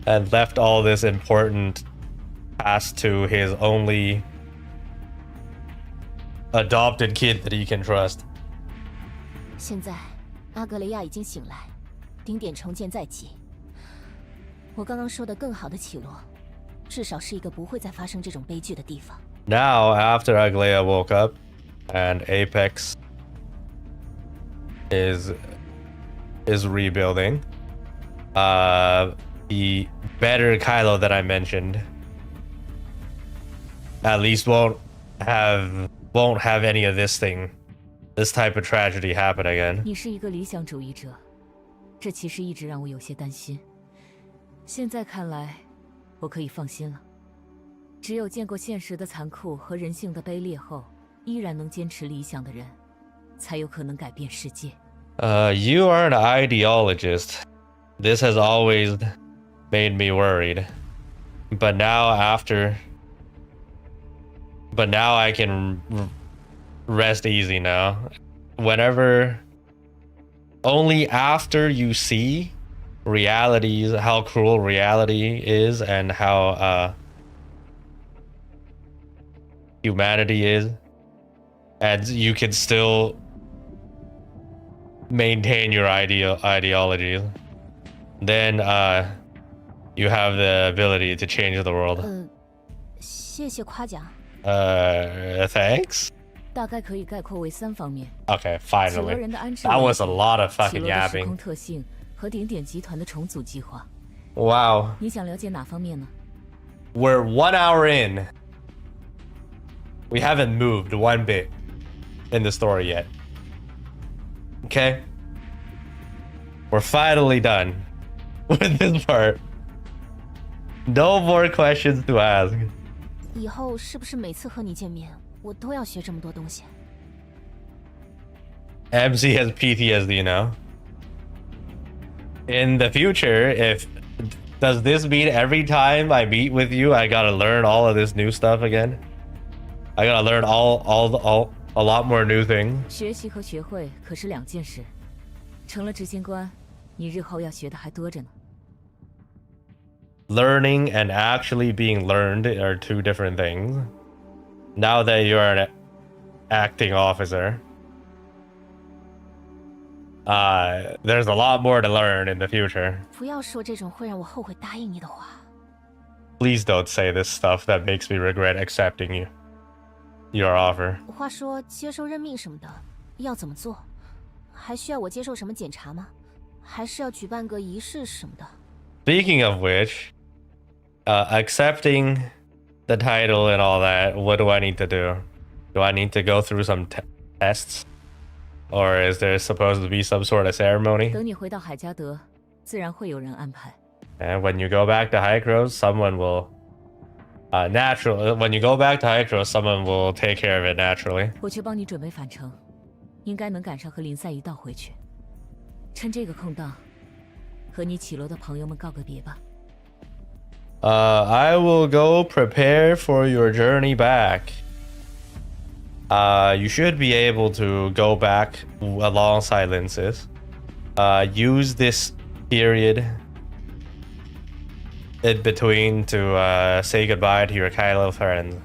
and left all this important task to his only adopted kid that he can trust. 现在，阿格雷亚已经醒来，顶点重建在即。我刚刚说的更好的绮罗，至少是一个不会再发生这种悲剧的地方。Now, after Aglaya woke up, and Apex is rebuilding, the better Kailo that I mentioned at least won't have any of this type of tragedy happen again. 你是一个理想主义者，这其实一直让我有些担心。现在看来，我可以放心了。只有见过现实的残酷和人性的卑劣后，依然能坚持理想的人，才有可能改变世界。You are an ideologist. This has always made me worried. But now I can rest easy now. Only after you see how cruel reality is, and how humanity is, and you can still maintain your ideology, then you have the ability to change the world. 谢谢夸奖。Thanks. 大概可以概括为3方面。 Okay, 企鹅 finally. 人的安置 That 问 was 题 a lot of 企 fucking 鹅的时空 yapping. 特性和顶点集团的重组计划。 Wow. 你想了解哪方面呢？ We're 1 hour in. We haven't moved one bit in the story yet. Okay? We're finally done with this part. No more questions to ask. 以后是不是每次和你见面，我都要学这么多东西？ MC has PTSD now. In the future, does this mean every time I meet with you, I gotta learn all of this new stuff again? I gotta learn a lot more new things. 学习和学会可是2件事。成了执行官，你日后要学的还多着呢。 Learning and actually being learned are 2 different things. Now that you're an acting officer, there's a lot more to learn in the future. 不要说这种会让我后悔答应你的话。 Please don't say this stuff that makes me regret accepting your offer. 话说接受任命什么的，要怎么做？还需要我接受什么检查吗？还是要举办个仪式什么的？ Speaking of which, accepting the title and all that, what do I need to do? Do I need to go through some tests? Or is there supposed to be some sort of ceremony? 等你回到海加德，自然会有人安排。 And when you go back to Hykros, someone will... when you go back to Hykros, someone will take care of it naturally. 我去帮你准备返程，应该能赶上和林赛一道回去。趁这个空档，和你起楼的朋友们告个别吧。 I will go prepare for your journey back. You should be able to go back alongside Linces. Use this period in between to say goodbye to your Kailo friends.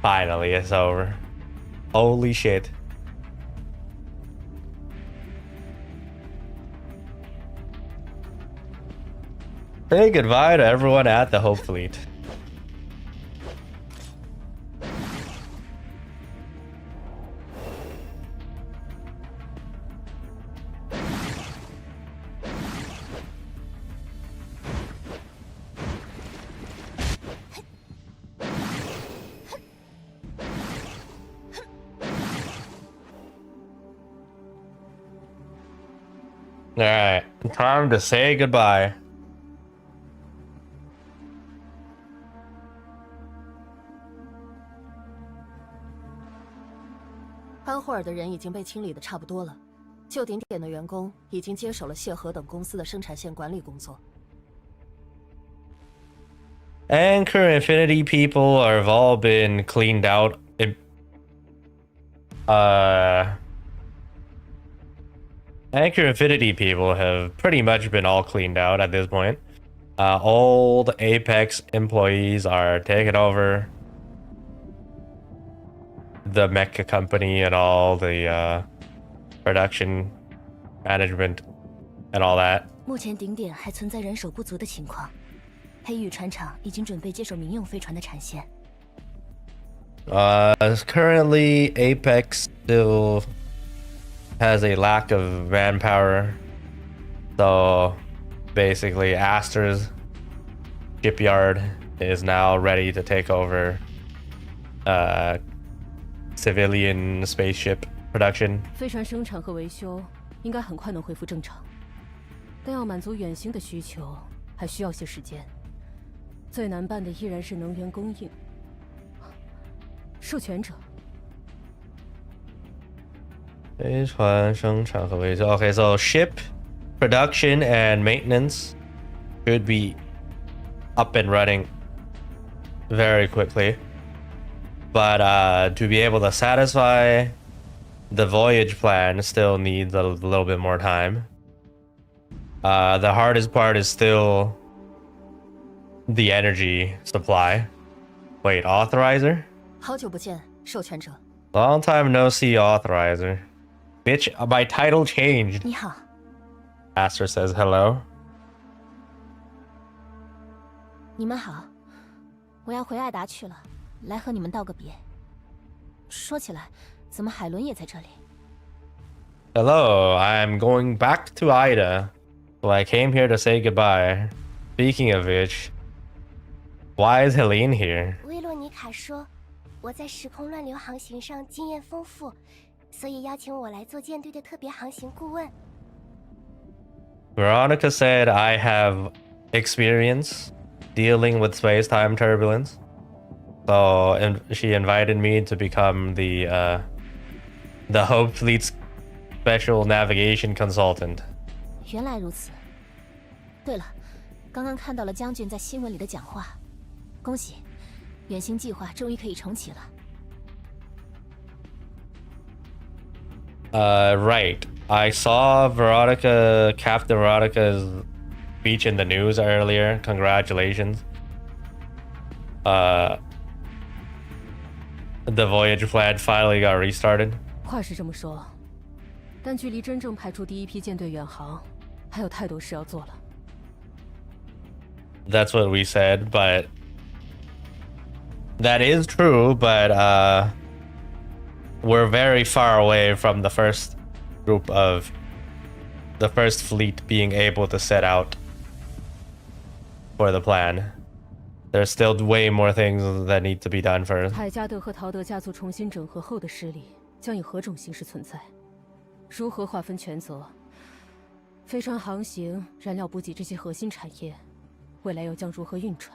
Finally, it's over. Holy shit. Say goodbye to everyone at the Hope Fleet. Alright, time to say goodbye. 安霍尔的人已经被清理的差不多了，旧顶点的员工已经接手了谢和等公司的生产线管理工作。Anchor Infinity people have all been cleaned out. Anchor Infinity people have pretty much been all cleaned out at this point. Old Apex employees are taking over the mecha company and all the production management and all that. 目前顶点还存在人手不足的情况，黑羽船厂已经准备接手民用飞船的产线。Currently Apex still has a lack of manpower, so basically Aster's shipyard is now ready to take over civilian spaceship production. 飞船生产和维修应该很快能恢复正常，但要满足远星的需求，还需要些时间。最难办的依然是能源供应。授权者。 飞船生产和维修 Okay, so ship production and maintenance should be up and running very quickly. But to be able to satisfy the voyage plan still needs a little bit more time. The hardest part is still the energy supply. Wait, authorizer? 好久不见，授权者。 Long time no see, authorizer. Bitch, my title changed. 你好， Master says hello. 你们好，我要回艾达去了，来和你们道个别。说起来，怎么海伦也在这里？ Hello, I'm going back to Ida. So I came here to say goodbye. Speaking of which, why is Helene here? 威洛尼卡说，我在时空乱流航行上经验丰富，所以邀请我来做舰队的特别航行顾问。 Veronica said I have experience dealing with space-time turbulence. So she invited me to become the Hope Fleet's special navigation consultant. 原来如此。对了，刚刚看到了将军在新闻里的讲话，恭喜，远行计划终于可以重启了。 Right. I saw Captain Veronica's speech in the news earlier. Congratulations. The voyage plan finally got restarted. 话是这么说，但距离真正派出第一批舰队远航，还有太多事要做了。 That's what we said, but that is true, but we're very far away from the first group of the first fleet being able to set out for the plan. There's still way more things that need to be done first. 海加德和陶德家族重新整合后的势力将以何种形式存在？如何划分权责？飞船航行、燃料补给这些核心产业，未来又将如何运转？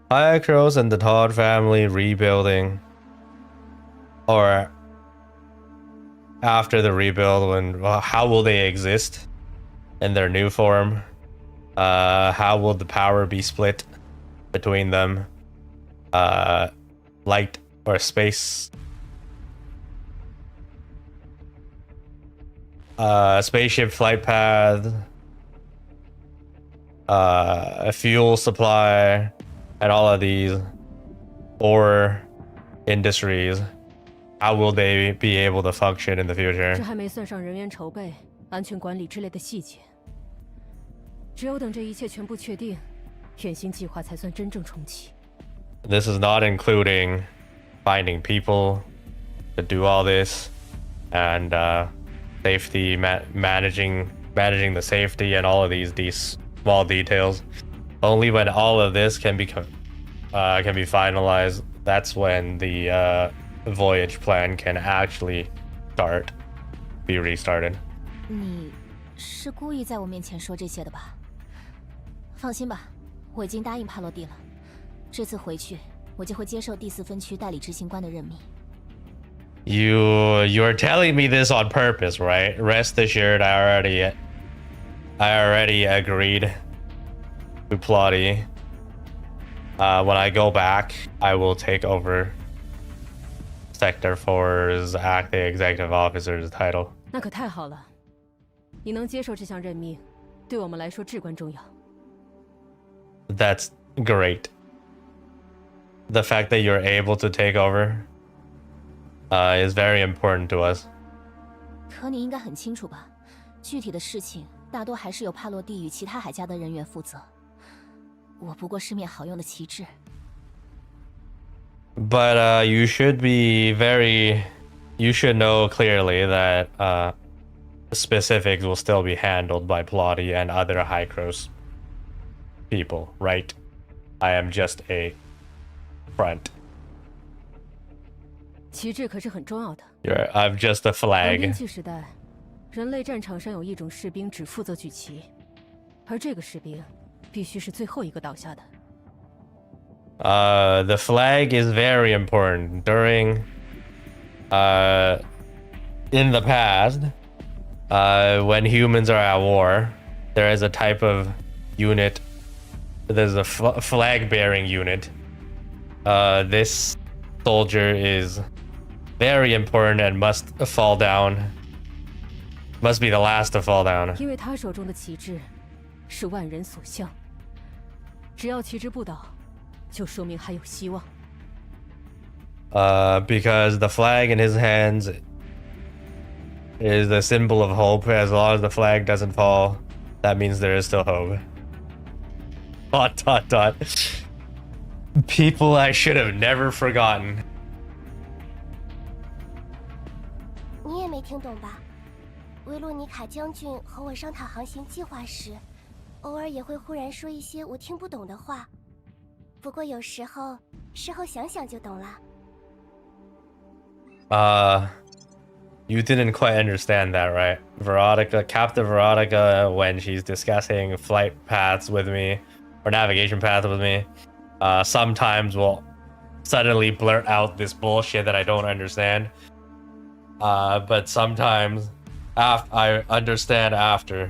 Hyacros and the Todd family rebuilding, or after the rebuild, how will they exist in their new form? How will the power be split between them? Light or space? Spaceship flight path, a fuel supply, and all of these ore industries. How will they be able to function in the future? 这还没算上人员筹备、安全管理之类的细节。只有等这一切全部确定，远行计划才算真正重启。 This is not including finding people to do all this, and safety, managing the safety and all of these small details. Only when all of this can be finalized, that's when the voyage plan can actually be restarted. 你是故意在我面前说这些的吧？放心吧，我已经答应帕洛蒂了。这次回去，我就会接受第4分区代理执行官的任命。 You're telling me this on purpose, right? Rest assured, I already agreed to Plotty. When I go back, I will take over Sector 4's acting executive officer's title. 那可太好了，你能接受这项任命，对我们来说至关重要。 That's great. The fact that you're able to take over is very important to us. 可你应该很清楚吧？具体的事情大多还是由帕洛蒂与其他海家的人员负责。我不过是面好用的旗帜。 But you should know clearly that specifics will still be handled by Plotty and other Hyacros people, right? I am just a front. 旗帜可是很重要的。 I'm just a 黄 flag. 金器时代，人类战场上有一种士兵只负责举旗，而这个士兵必须是最后一个倒下的。 The flag is very important. During in the past, when humans are at war, there is a type of unit. There's a flag-bearing unit. This soldier is very important and must fall down. Must be the last to fall down. 因为他手中的旗帜是万人所向，只要旗帜不倒，就说明还有希望。Because the flag in his hands is the symbol of hope. As long as the flag doesn't fall, that means there is still hope. ... People I should have never forgotten. 你也没听懂吧？维洛妮卡将军和我商讨航行计划时，偶尔也会忽然说一些我听不懂的话。不过有时候，事后想想就懂了。You didn't quite understand that, right? Captain Veronica, when she's discussing flight paths with me, or navigation path with me, sometimes will suddenly blurt out this bullshit that I don't understand. But sometimes I understand after.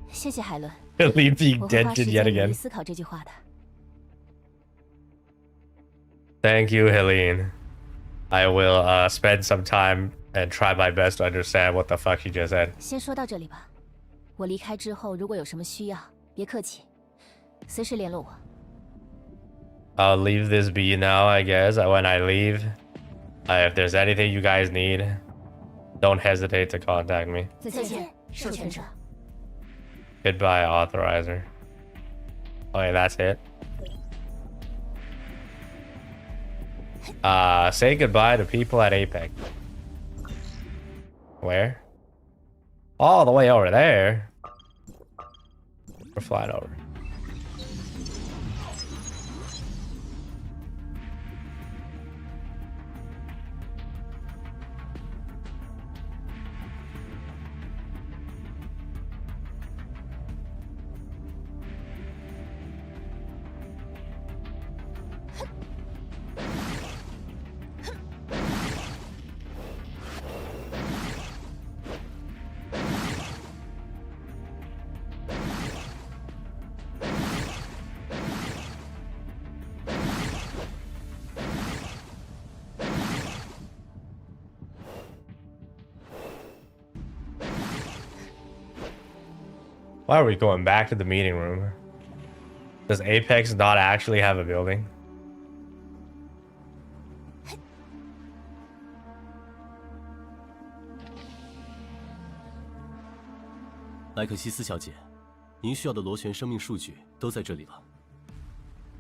谢谢海伦， Really being 我会花时 dented 间 yet 努力 again. 思考这句话的。 Thank you, Helene. I will spend some time and try my best to understand what the fuck she just said. 先说到这里吧。我离开之后，如果有什么需要，别客气，随时联络我。 I'll leave this be now, I guess. When I leave, if there's anything you guys need, don't hesitate to contact me. 再见，授权者。 Goodbye, authorizer. Okay, that's it. Say goodbye to people at Apex. Where? All the way over there. We're flying over. Why are we going back to the meeting room? Does Apex not actually have a building? 莱克西斯小姐，您需要的螺旋生命数据都在这里了。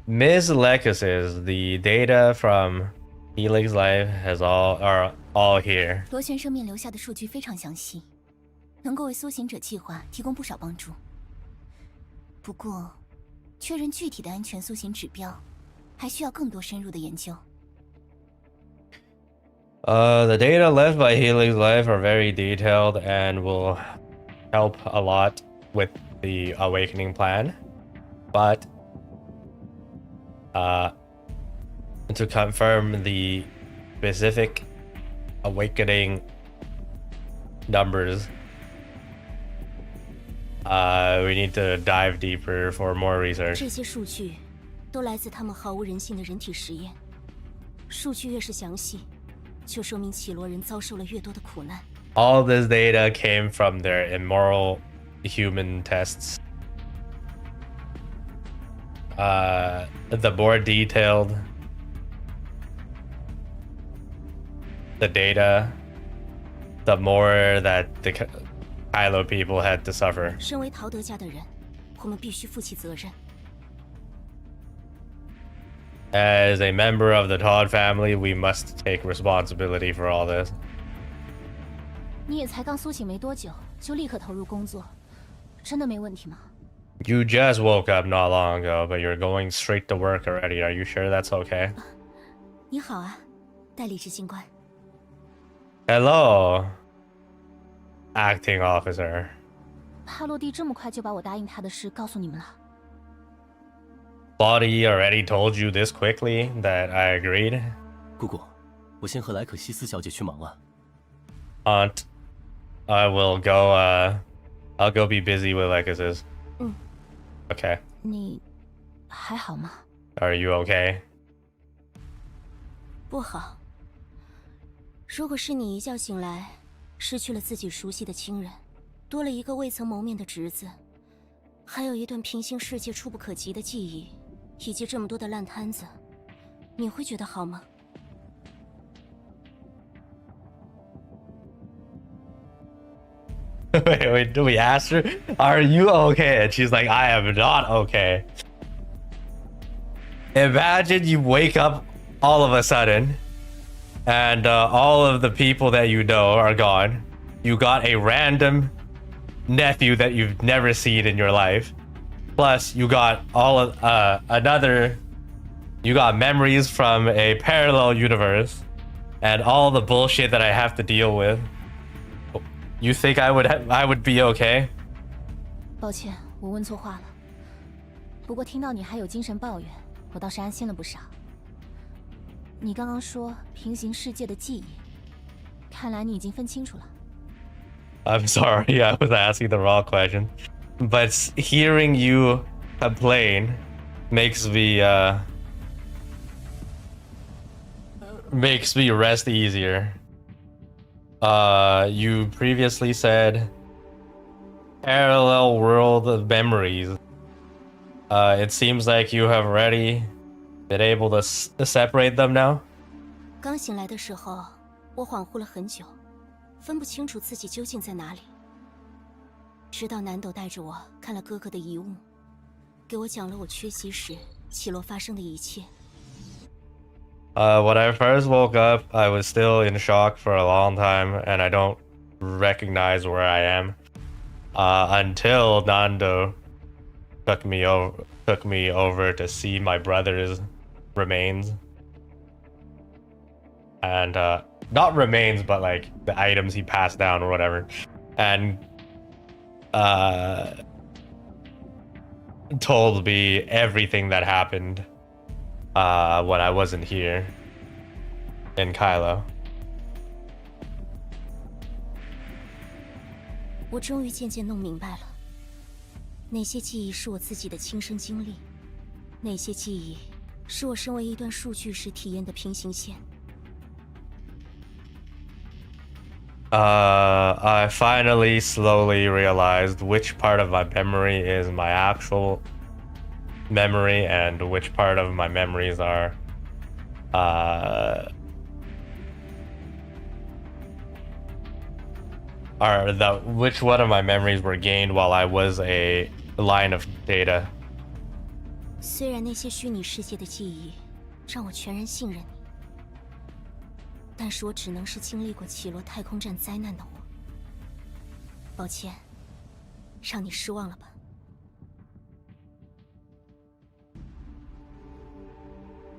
Ms. Lexus, the data from Helix Life are all here. 螺旋生命留下的数据非常详细，能够为苏醒者计划提供不少帮助。不过，确认具体的安全苏醒指标，还需要更多深入的研究。 The data left by Helix Life are very detailed and will help a lot with the awakening plan. But to confirm the specific awakening numbers, we need to dive deeper for more research. 这些数据都来自他们毫无人性的人体实验。数据越是详细，就说明绮罗人遭受了越多的苦难。 All this data came from their immoral human tests. The more detailed the data, the more that the Kailo people had to suffer. 身为陶德家的人，我们必须负起责任。 As a member of the Todd family, we must take responsibility for all this. 你也才刚苏醒没多久，就立刻投入工作，真的没问题吗？ You just woke up not long ago, but you're going straight to work already. Are you sure that's okay? 你好啊，代理执行官。 Hello, acting officer. 帕洛蒂这么快就把我答应他的事告诉你们了？ Claudie already told you this quickly that I agreed? 姑姑，我先和莱可西斯小姐去忙了。 Aunt, I will go, I'll go be busy with Lexus. Okay. 你还好吗？ Are you okay? 不好。如果是你一觉醒来，失去了自己熟悉的亲人，多了一个未曾谋面的侄子，还有一段平行世界触不可及的记忆，以及这么多的烂摊子，你会觉得好吗？ wait, we asked her, "Are you okay?" And she's like, "I am not okay." Imagine you wake up all of a sudden, and all of the people that you know are gone. You got a random nephew that you've never seen in your life. Plus, you got all of you got memories from a parallel universe, and all the bullshit that I have to deal with. You think I would be okay? 抱歉，我问错话了。不过听到你还有精神抱怨，我倒是安心了不少。你刚刚说平行世界的记忆，看来你已经分清楚了。I'm sorry, I was asking the wrong question. But hearing you complain makes me rest easier. You previously said parallel world of memories. It seems like you have already been able to separate them now. 刚醒来的时候，我恍惚了很久，分不清楚自己究竟在哪里。直到南斗带着我看了哥哥的遗物，给我讲了我缺席时起落发生的一切。 When I first woke up, I was still in shock for a long time, and I don't recognize where I am. Until Nando took me over to see my brother's remains. And not remains, but like the items he passed down or whatever. And told me everything that happened when I wasn't here in Kailo. 我终于渐渐弄明白了，哪些记忆是我自己的亲身经历，哪些记忆是我身为一段数据时体验的平行线。I finally slowly realized which part of my memory is my actual memory and which part of my memories are which one of my memories were gained while I was a line of data. 虽然那些虚拟世界的记忆让我全然信任你，但是我只能是经历过起落太空站灾难的我。抱歉，让你失望了吧。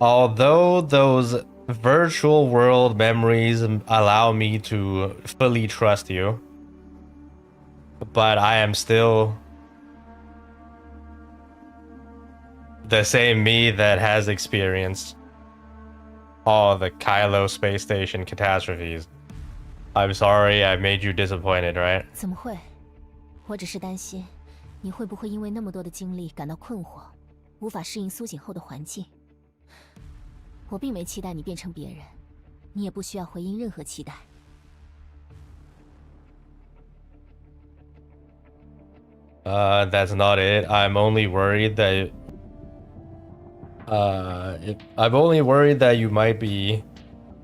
Although those virtual world memories allow me to fully trust you, but I am still the same me that has experienced all the Kailo space station catastrophes. I'm sorry I made you disappointed, right? 怎么会？我只是担心，你会不会因为那么多的经历感到困惑，无法适应苏醒后的环境。 我并没期待你变成别人，你也不需要回应任何期待。That's not it. I'm only worried that you might be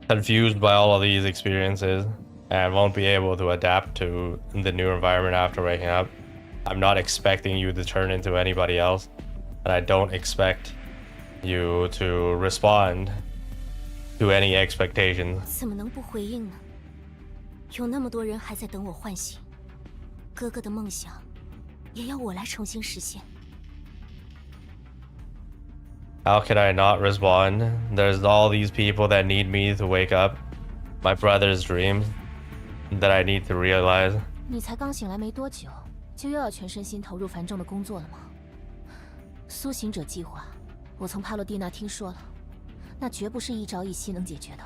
confused by all of these experiences and won't be able to adapt to the new environment after waking up. I'm not expecting you to turn into anybody else, and I don't expect you to respond to any expectations. 怎么能不回应呢？有那么多人还在等我唤醒，哥哥的梦想，也要我来重新实现。 How can I not respond? There's all these people that need me to wake up. My brother's dreams that I need to realize. 你才刚醒来没多久，就又要全身心投入繁重的工作了吗？苏醒者计划，我从帕洛蒂那听说了，那绝不是一朝一夕能解决的。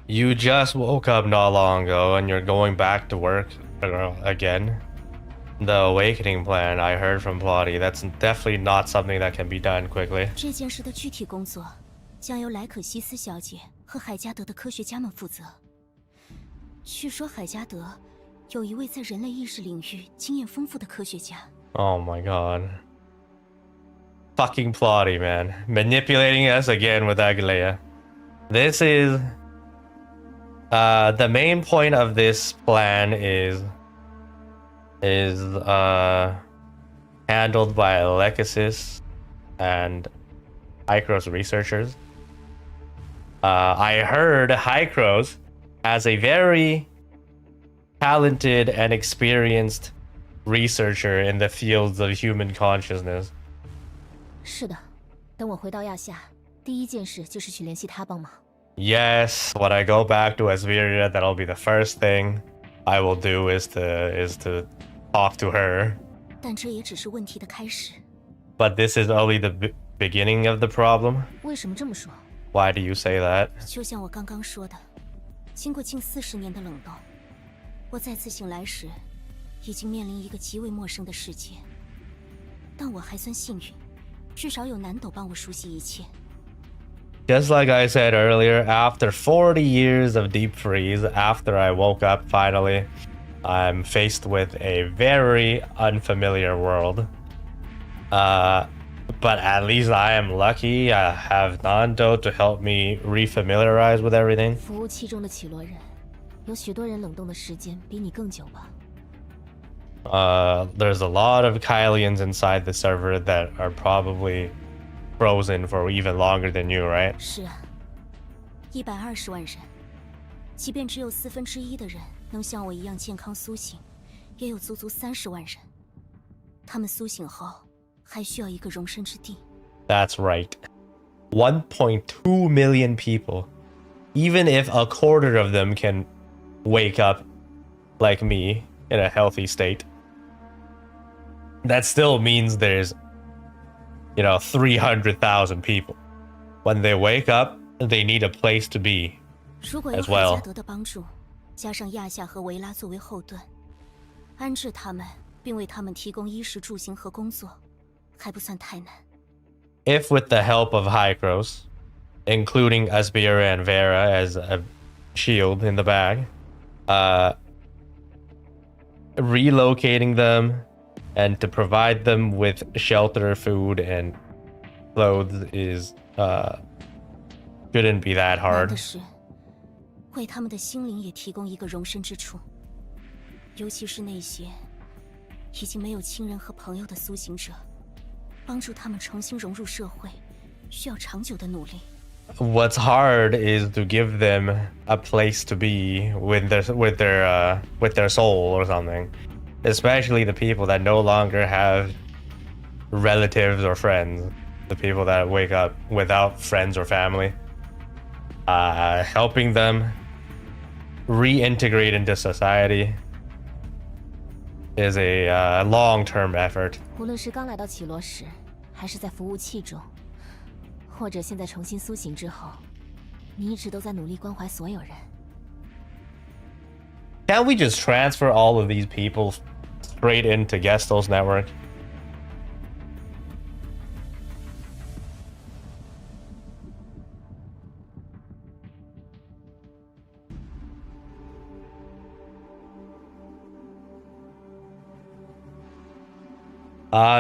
You just woke up not long ago and you're going back to work again. The awakening plan I heard from Plotty, that's definitely not something that can be done quickly. 这件事的具体工作将由莱可西斯小姐和海加德的科学家们负责。据说海加德有一位在人类意识领域经验丰富的科学家， Oh my god. Fucking plotty, man. Manipulating us again with Agalea. This is... the main point of this plan is handled by Alexis and Hykros researchers. I heard Hykros has a very talented and experienced researcher in the fields of human consciousness. 是的，等我回到亚夏，第一件事就是去联系他帮忙。Yes, when I go back to Asperia, that'll be the first thing I will do is to talk to her. 但这也只是问题的开始。But this is only the beginning of the problem. 为什么这么说？ Why do you say that? 就像我刚刚说的，经过近40年的冷冻，我再次醒来时，已经面临一个极为陌生的世界。但我还算幸运，至少有南斗帮我熟悉一切。 Just like I said earlier, after 40 years of deep freeze, after I woke up finally, I'm faced with a very unfamiliar world. But at least I am lucky I have Nando to help me refamiliarize with everything. 服务器中的绮罗人，有许多人冷冻的时间比你更久吧？ There's a lot of Kailians inside the server that are probably frozen for even longer than you, right? 是啊，120万人，即便只有1/4的人能像我一样健康苏醒，也有足足30万人。他们苏醒后，还需要一个容身之地。 That's right. 1.2 million people. Even if a quarter of them can wake up like me in a healthy state, that still means there's, 300,000 people. When they wake up, they need a place to be 如果有 as 海 well. 加德的帮助，加上亚夏和维拉作为后盾，安置他们，并为他们提供衣食住行和工作，还不算太难。 If with the help of Hykros, including Asbira and Vera as a shield in the bag, relocating them and to provide them with shelter, food, and clothes is shouldn't be that 难 hard. 的是，为他们的心灵也提供一个容身之处，尤其是那些已经没有亲人和朋友的苏醒者，帮助他们重新融入社会，需要长久的努力。 What's hard is to give them a place to be with their soul or something, especially the people that no longer have relatives or friends, the people that wake up without friends or family. Helping them reintegrate into society is a long-term effort. 无论是刚来到绮罗时，还是在服务器中，或者现在重新苏醒之后，你一直都在努力关怀所有人。 Can't we just transfer all of these people straight into Gestel's network?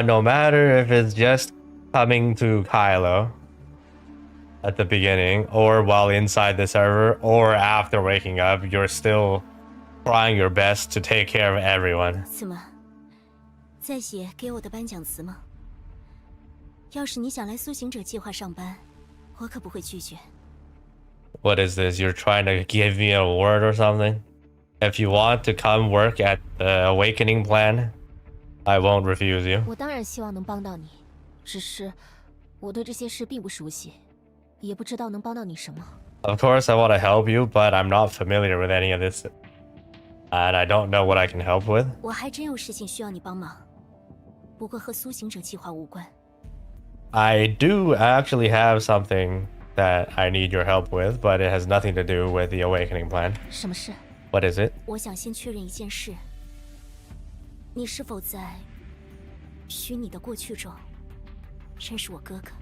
No matter if it's just coming to Kailo at the beginning, or while inside the server, or after waking up, you're still trying your best to take care of everyone. 怎么，在写给我的颁奖词吗？要是你想来苏醒者计划上班，我可不会拒绝。 What is this? You're trying to give me an award or something? If you want to come work at the Awakening Plan, I won't refuse you. 我当然希望能帮到你，只是我对这些事并不熟悉，也不知道能帮到你什么。 Of course, I want to help you, but I'm not familiar with any of this. And I don't know what I can help with. 我还真有事情需要你帮忙，不过和苏醒者计划无关。 I do actually have something that I need your help with, but it has nothing to do with the Awakening Plan. 什么事？ What is it? 我想先确认一件事：你是否在虚拟的过去中认识我哥哥？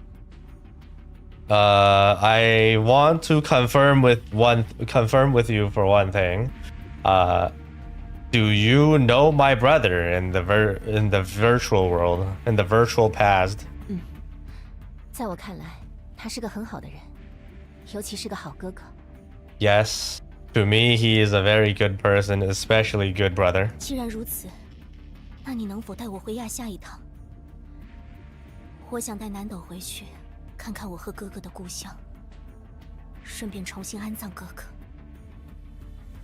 I want to confirm with you for one thing. Do you know my brother in the virtual world, in the virtual past? 在我看来，他是个很好的人，尤其是个好哥哥。 Yes. To me, he is a very good person, especially good brother. 既然如此，那你能否带我回亚夏一趟？我想带南斗回去，看看我和哥哥的故乡，顺便重新安葬哥哥。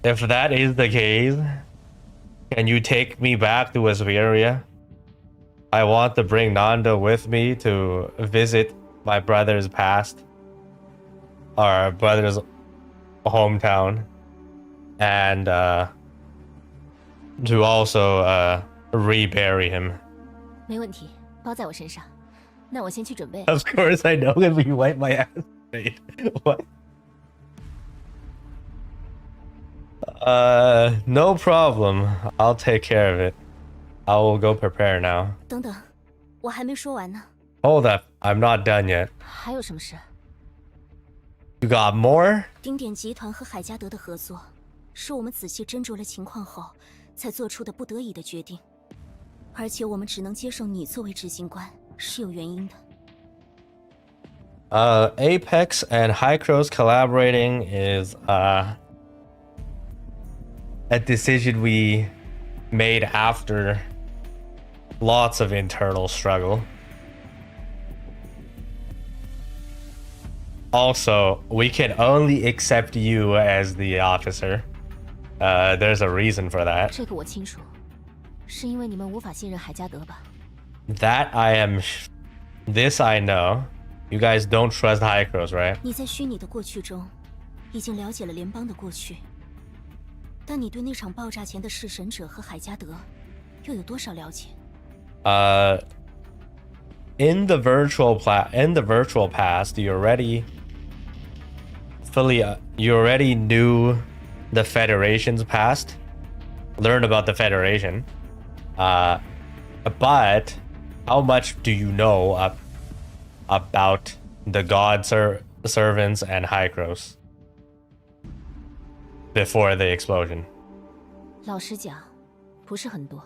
If that is the case, can you take me back to Asperia? I want to bring Nando with me to visit my brother's past, our brother's hometown, and to also rebury him. 没问题，包在我身上。那我先去准备。 Of course, I know if you wipe my ass. Wait, what? No problem. I'll take care of it. I will go prepare now. 等等，我还没说完呢。 Hold up, I'm not done yet. 还有什么事？ You got more? 丁点集团和海加德的合作，是我们仔细斟酌了情况后才做出的不得已的决定。而且我们只能接受你作为执行官，是有原因的。 Apex and Hycros collaborating is a decision we made after lots of internal struggle. Also, we can only accept you as the officer. There's a reason for that. 这个我清楚，是因为你们无法信任海加德吧？ That this I know. You guys don't trust Hycros, right? 你在虚拟的过去中，已经了解了联邦的过去，但你对那场爆炸前的弑神者和海加德，又有多少了解？ In the virtual past, you already knew the Federation's past, learned about the Federation. But how much do you know about the servants and Hycros before the explosion? 老实讲，不是很多。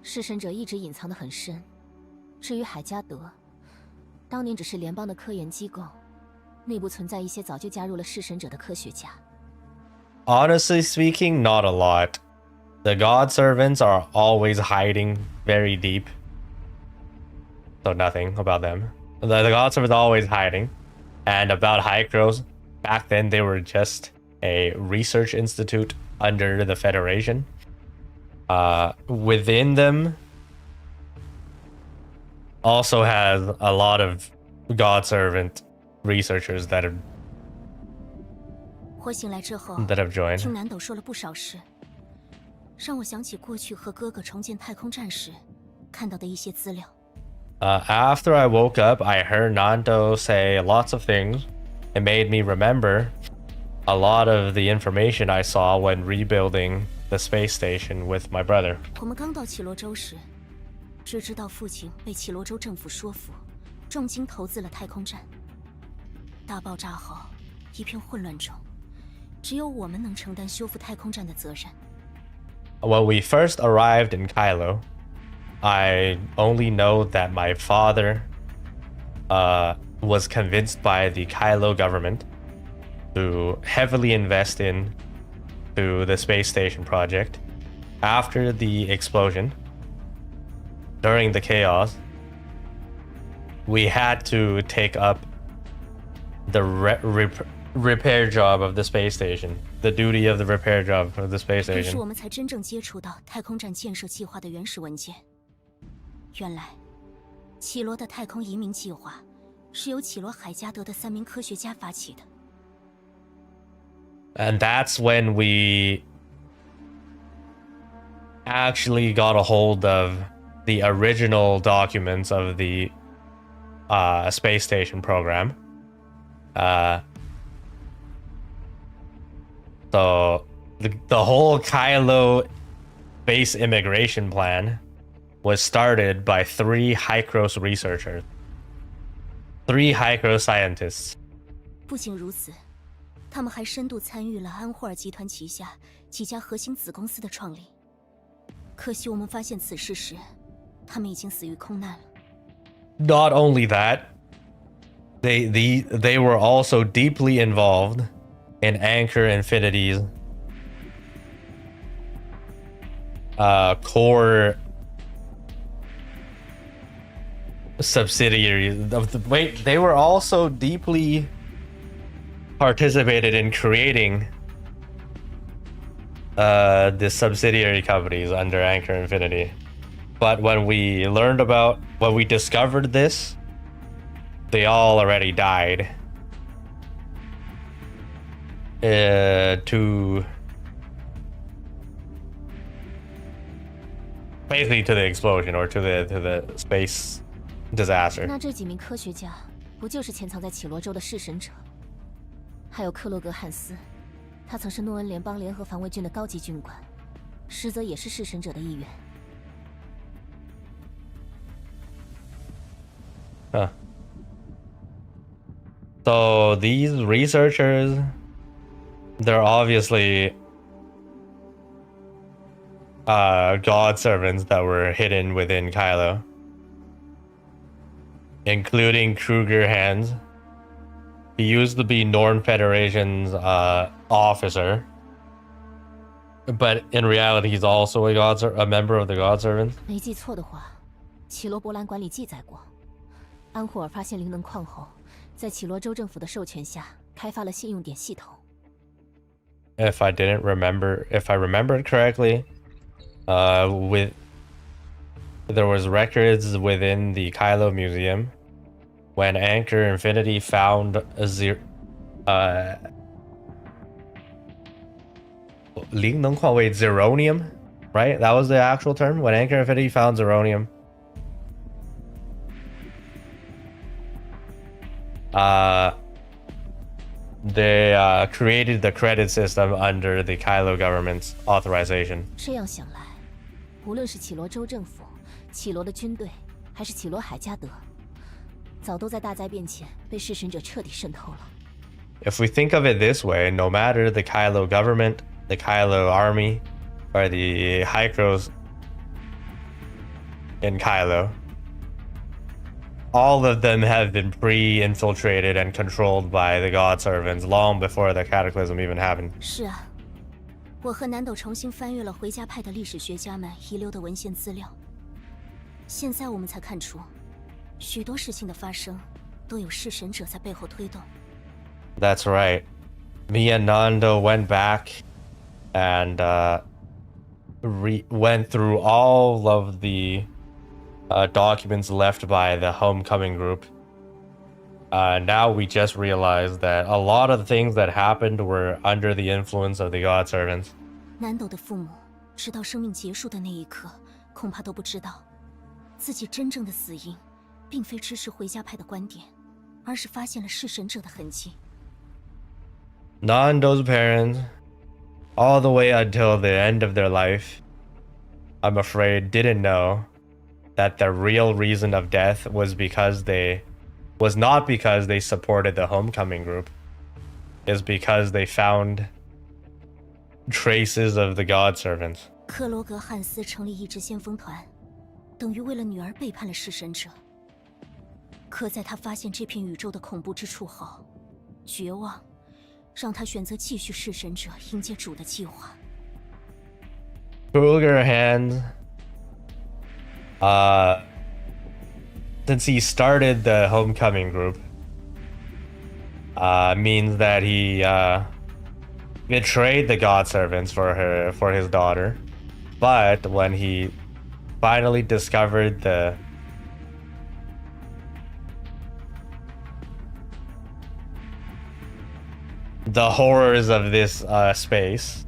弑神者一直隐藏得很深。至于海加德，当年只是联邦的科研机构，内部存在一些早就加入了弑神者的科学家。 Honestly speaking, not a lot. The God servants are always hiding very deep. So nothing about them. The God servants are always hiding. And about Hycros, back then they were just a research institute under the Federation. Within them also has a lot of God servant researchers that have 我醒来之后， joined. 听南斗说了不少事，让我想起过去和哥哥重建太空站时看到的一些资料。 After I woke up, I heard Nando say lots of things. It made me remember a lot of the information I saw when rebuilding the space station with my brother. 我们刚到奇罗州时，只知道父亲被奇罗州政府说服，重金投资了太空站。大爆炸后，一片混乱中，只有我们能承担修复太空站的责任。 When we first arrived in Kailo, I only know that my father was convinced by the Kailo government to heavily invest into the space station project. After the explosion, during the chaos, we had to take up the repair job of the space station, the duty of the repair job of the space 于是 station. 我们才真正接触到太空站建设计划的原始文件。原来，奇罗的太空移民计划是由奇罗海加德的3名科学家发起的。 And that's when we actually got a hold of the original documents of the space station program. So the whole Kailo base immigration plan was started by 3 Hycros researchers, 3 Hycros scientists. 不仅如此，他们还深度参与了安霍尔集团旗下几家核心子公司的创立。可惜我们发现此事时，他们已经死于空难了。Not only that, they were also deeply involved in Anchor Infinity's core subsidiary of the they were also deeply participated in creating the subsidiary companies under Anchor Infinity. But when we discovered this, they all already died. Basically to the explosion or to the space disaster. 那这几名科学家不就是潜藏在绮罗州的弑神者？还有克洛格汉斯，他曾是诺恩联邦联合防卫军的高级军官，实则也是弑神者的一员。Huh. So these researchers, they're obviously god servants that were hidden within Kailo, including Kruger Hands. He used to be Norn Federation's officer, but in reality, he's also a member of the God Servants. 没记错的话，绮罗博览馆里记载过，安霍尔发现灵能矿后，在绮罗州政府的授权下，开发了信用点系统。If I remembered correctly, there was records within the Kailo Museum when Anchor Infinity found zeronium, right? That was the actual term when Anchor Infinity found zeronium. They created the credit system under the Kailo government's authorization. 这样想来，无论是绮罗州政府、绮罗的军队，还是绮罗海加德，早都在大灾变前被弑神者彻底渗透了。If we think of it this way, no matter the Kailo government, the Kailo army, or the Hykros in Kailo, all of them have been pre-infiltrated and controlled by the God Servants long before the cataclysm even happened. 是啊，我和南斗重新翻阅了回家派的历史学家们遗留的文献资料，现在我们才看出，许多事情的发生都有弑神者在背后推动。That's right. Me and Nando went back and went through all of the documents left by the homecoming group. Now we just realized that a lot of the things that happened were under the influence of the God Servants. 南斗的父母直到生命结束的那一刻，恐怕都不知道，自己真正的死因，并非支持回家派的观点，而是发现了弑神者的痕迹。Nando's parents, all the way until the end of their life, I'm afraid didn't know that the real reason of death was not because they supported the homecoming group, is because they found traces of the God Servants. 克罗格汉斯成立一支先锋团，等于为了女儿背叛了弑神者。可在他发现这片宇宙的恐怖之处后，绝望让他选择继续弑神者迎接主的计划。Kruger Hands, since he started the homecoming group, means that he betrayed the God Servants for his daughter. But when he finally discovered the horrors of this space,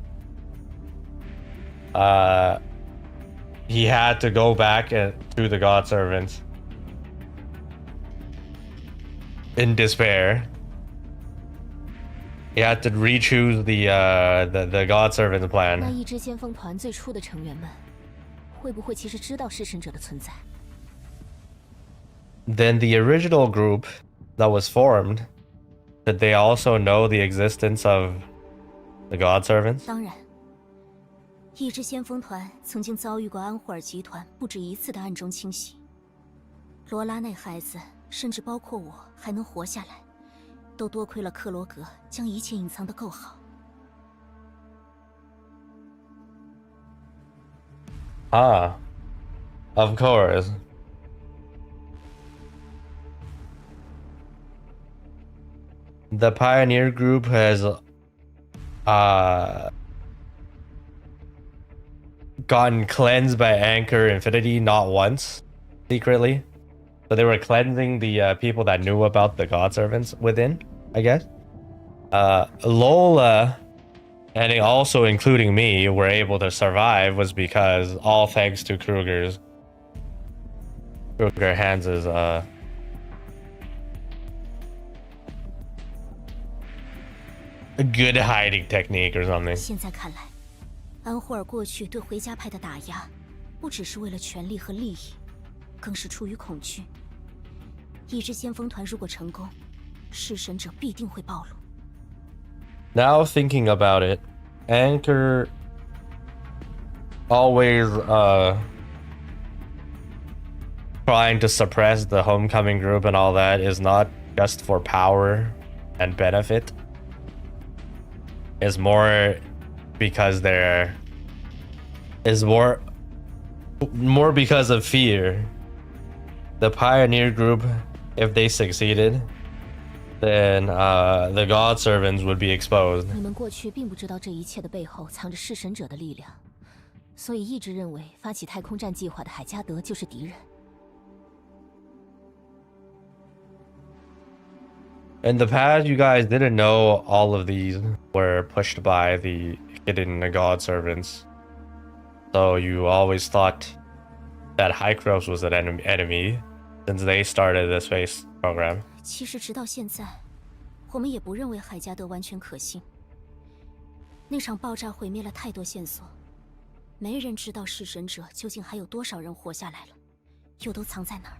he had to go back to the God Servants in despair. He had to re-choose the God Servants 那 plan. 一支先锋团最初的成员们，会不会其实知道弑神者的存在？ Then the original group that was formed Did they also know the existence of the God servants? 当然，一支先锋团曾经遭遇过安霍尔集团不止一次的暗中清洗。罗拉那孩子，甚至包括我，还能活下来，都多亏了克罗格将一切隐藏得够好。Ah, of course. The Pioneer Group has gotten cleansed by Anchor Infinity not once, secretly. So they were cleansing the people that knew about the God servants within, I guess. Lola, and also including me, were able to survive was because all thanks to Kruger Hans' a good hiding technique or something. 现在看来，安霍尔过去对回家派的打压，不只是为了权力和利益，更是出于恐惧。一支先锋团如果成功，弑神者必定会暴露。Now thinking about it, Anchor always trying to suppress the homecoming group and all that is not just for power and benefit. It's more because more because of fear. The Pioneer Group, if they succeeded, then the God servants would be exposed. 你们过去并不知道这一切的背后藏着弑神者的力量，所以一直认为发起太空战计划的海加德就是敌人。In the past, you guys didn't know all of these were pushed by the hidden God servants. So you always thought that Hycrops was an enemy since they started the space program. 其实直到现在，我们也不认为海加德完全可信。那场爆炸毁灭了太多线索，没人知道弑神者究竟还有多少人活下来了，又都藏在哪儿。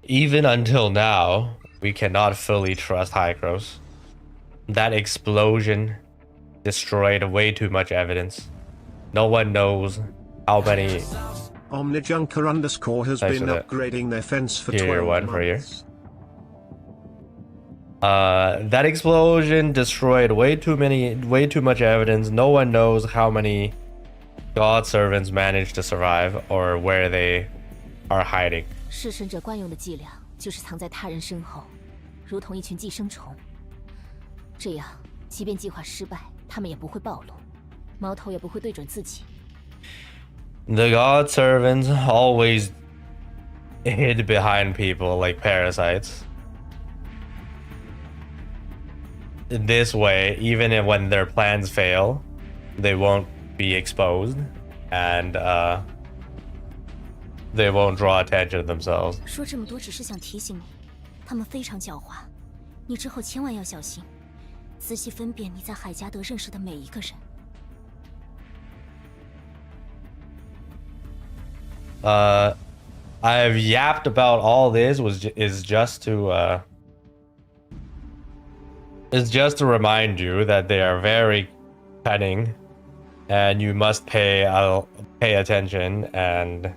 Even until now, we cannot fully trust Hycrops. That explosion destroyed way too much evidence. No one knows how many. Omnijunker_ has been upgrading their fence for 12 months. That explosion destroyed way too much evidence. No one knows how many God servants managed to survive or where they are hiding. 弑神者惯用的伎俩就是藏在他人身后，如同一群寄生虫。这样，即便计划失败，他们也不会暴露，矛头也不会对准自己。The God servants always hid behind people like parasites. In this way, even when their plans fail, they won't be exposed, and they won't draw attention to themselves. 说这么多只是想提醒你，他们非常狡猾，你之后千万要小心，仔细分辨你在海加德认识的每一个人。I've yapped about all this is just to remind you that they are very cunning, and you must pay attention and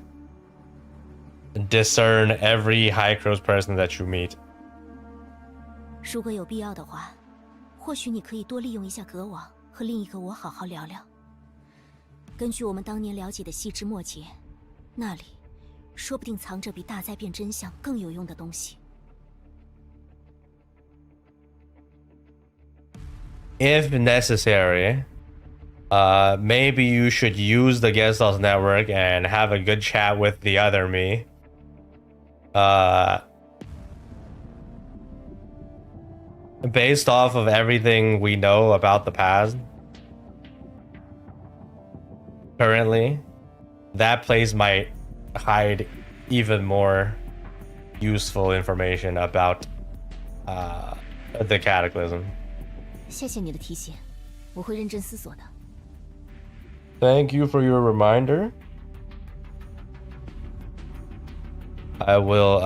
discern every Hycrops person that you meet. 如果有必要的话，或许你可以多利用一下格网，和另一个我好好聊聊。根据我们当年了解的细枝末节，那里说不定藏着比大灾变真相更有用的东西。If necessary, maybe you should use the guest house network and have a good chat with the other me. Based off of everything we know about the past, currently, that place might hide even more useful information about the Cataclysm. 谢谢你的提醒，我会认真思索的。Thank you for your reminder. I will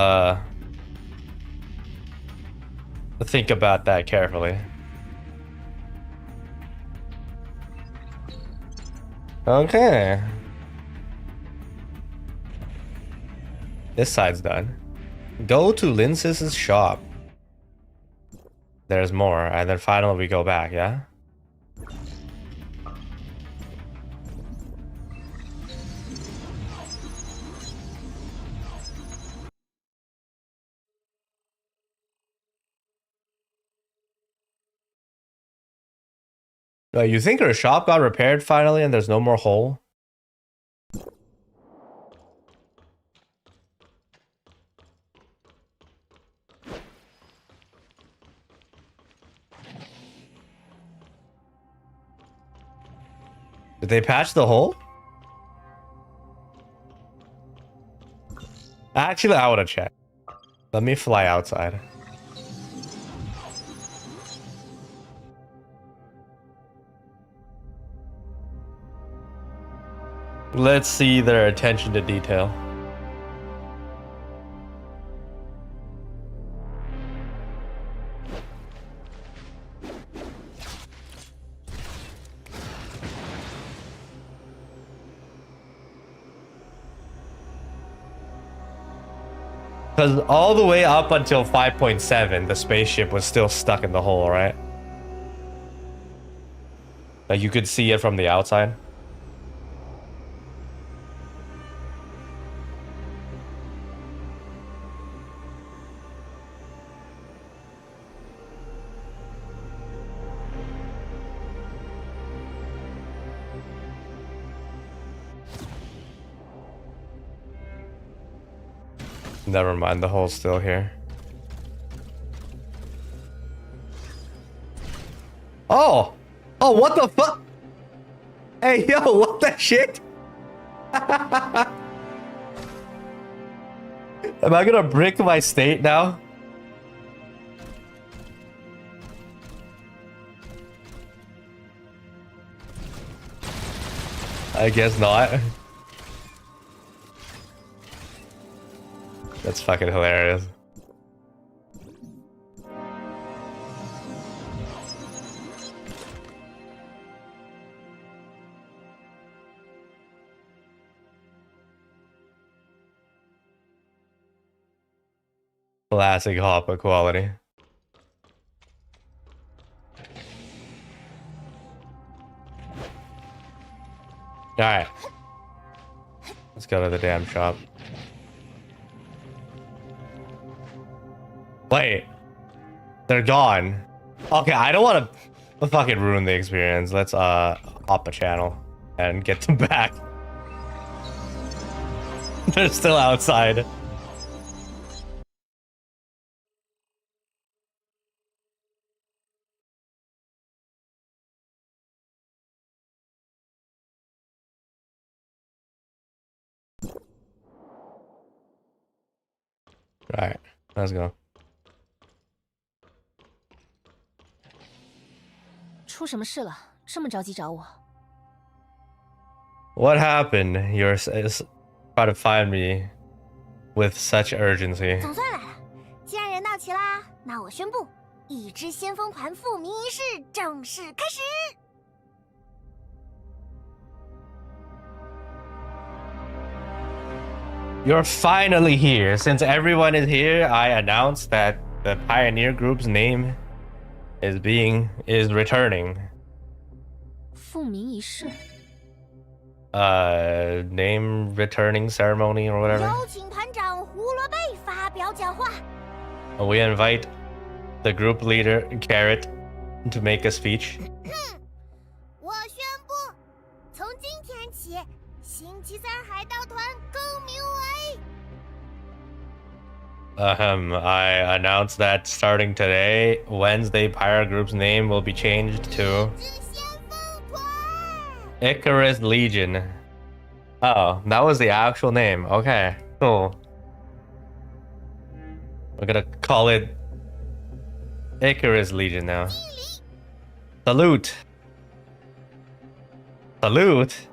think about that carefully. Okay. This side's done. Go to Lince's shop. There's more, and then finally we go back, yeah? You think her shop got repaired finally and there's no more hole? Did they patch the hole? Actually, I wanna check. Let me fly outside. Let's see their attention to detail. Because all the way up until 5.7, the spaceship was still stuck in the hole, right? Like you could see it from the outside. Never mind, the hole's still here. Oh! Oh, what the fuck? Hey, yo, what the shit? Am I gonna brick my state now? I guess not. That's fucking hilarious. Classic Hopper quality. Alright. Let's go to the damn shop. Wait. They're gone. Okay, I don't want to fucking ruin the experience. Let's hop a channel and get them back. They're still outside. Alright, let's go. 出什么事了？这么着急找我？ What happened? You're trying to find me with such urgency. 总算来了，既然人到齐啦，那我宣布，一支先锋团复明仪式正式开始。 You're finally here. Since everyone is here, I announce that the Pioneer Group's name is returning. 复明仪式。 Name returning ceremony or whatever. 有请团长胡萝卜发表讲话。 We invite the group leader Carrot to make a speech. 我宣布，从今天起，星期三海盗团更名为。 I announce that starting today, Wednesday Pyre Group's name will be changed to 先锋团。 Icarus Legion. Oh, that was the actual name. Okay, cool. We're gonna call it Icarus Legion now. Salute. Salute.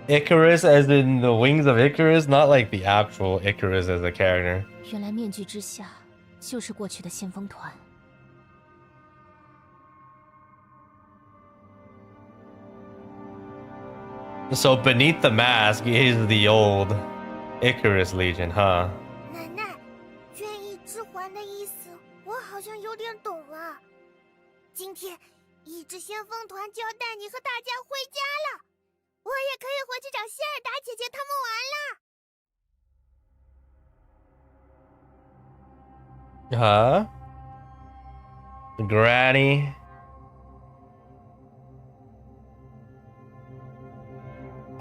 Icarus as in the wings of Icarus, not like the actual Icarus as a character. 原来面具之下就是过去的先锋团。So beneath the mask is the old Icarus Legion, huh? 奶奶，愿意之还的意思，我好像有点懂了。今天，一支先锋团就要带你和大家回家了，我也可以回去找希尔达姐姐他们玩了。Huh? Granny?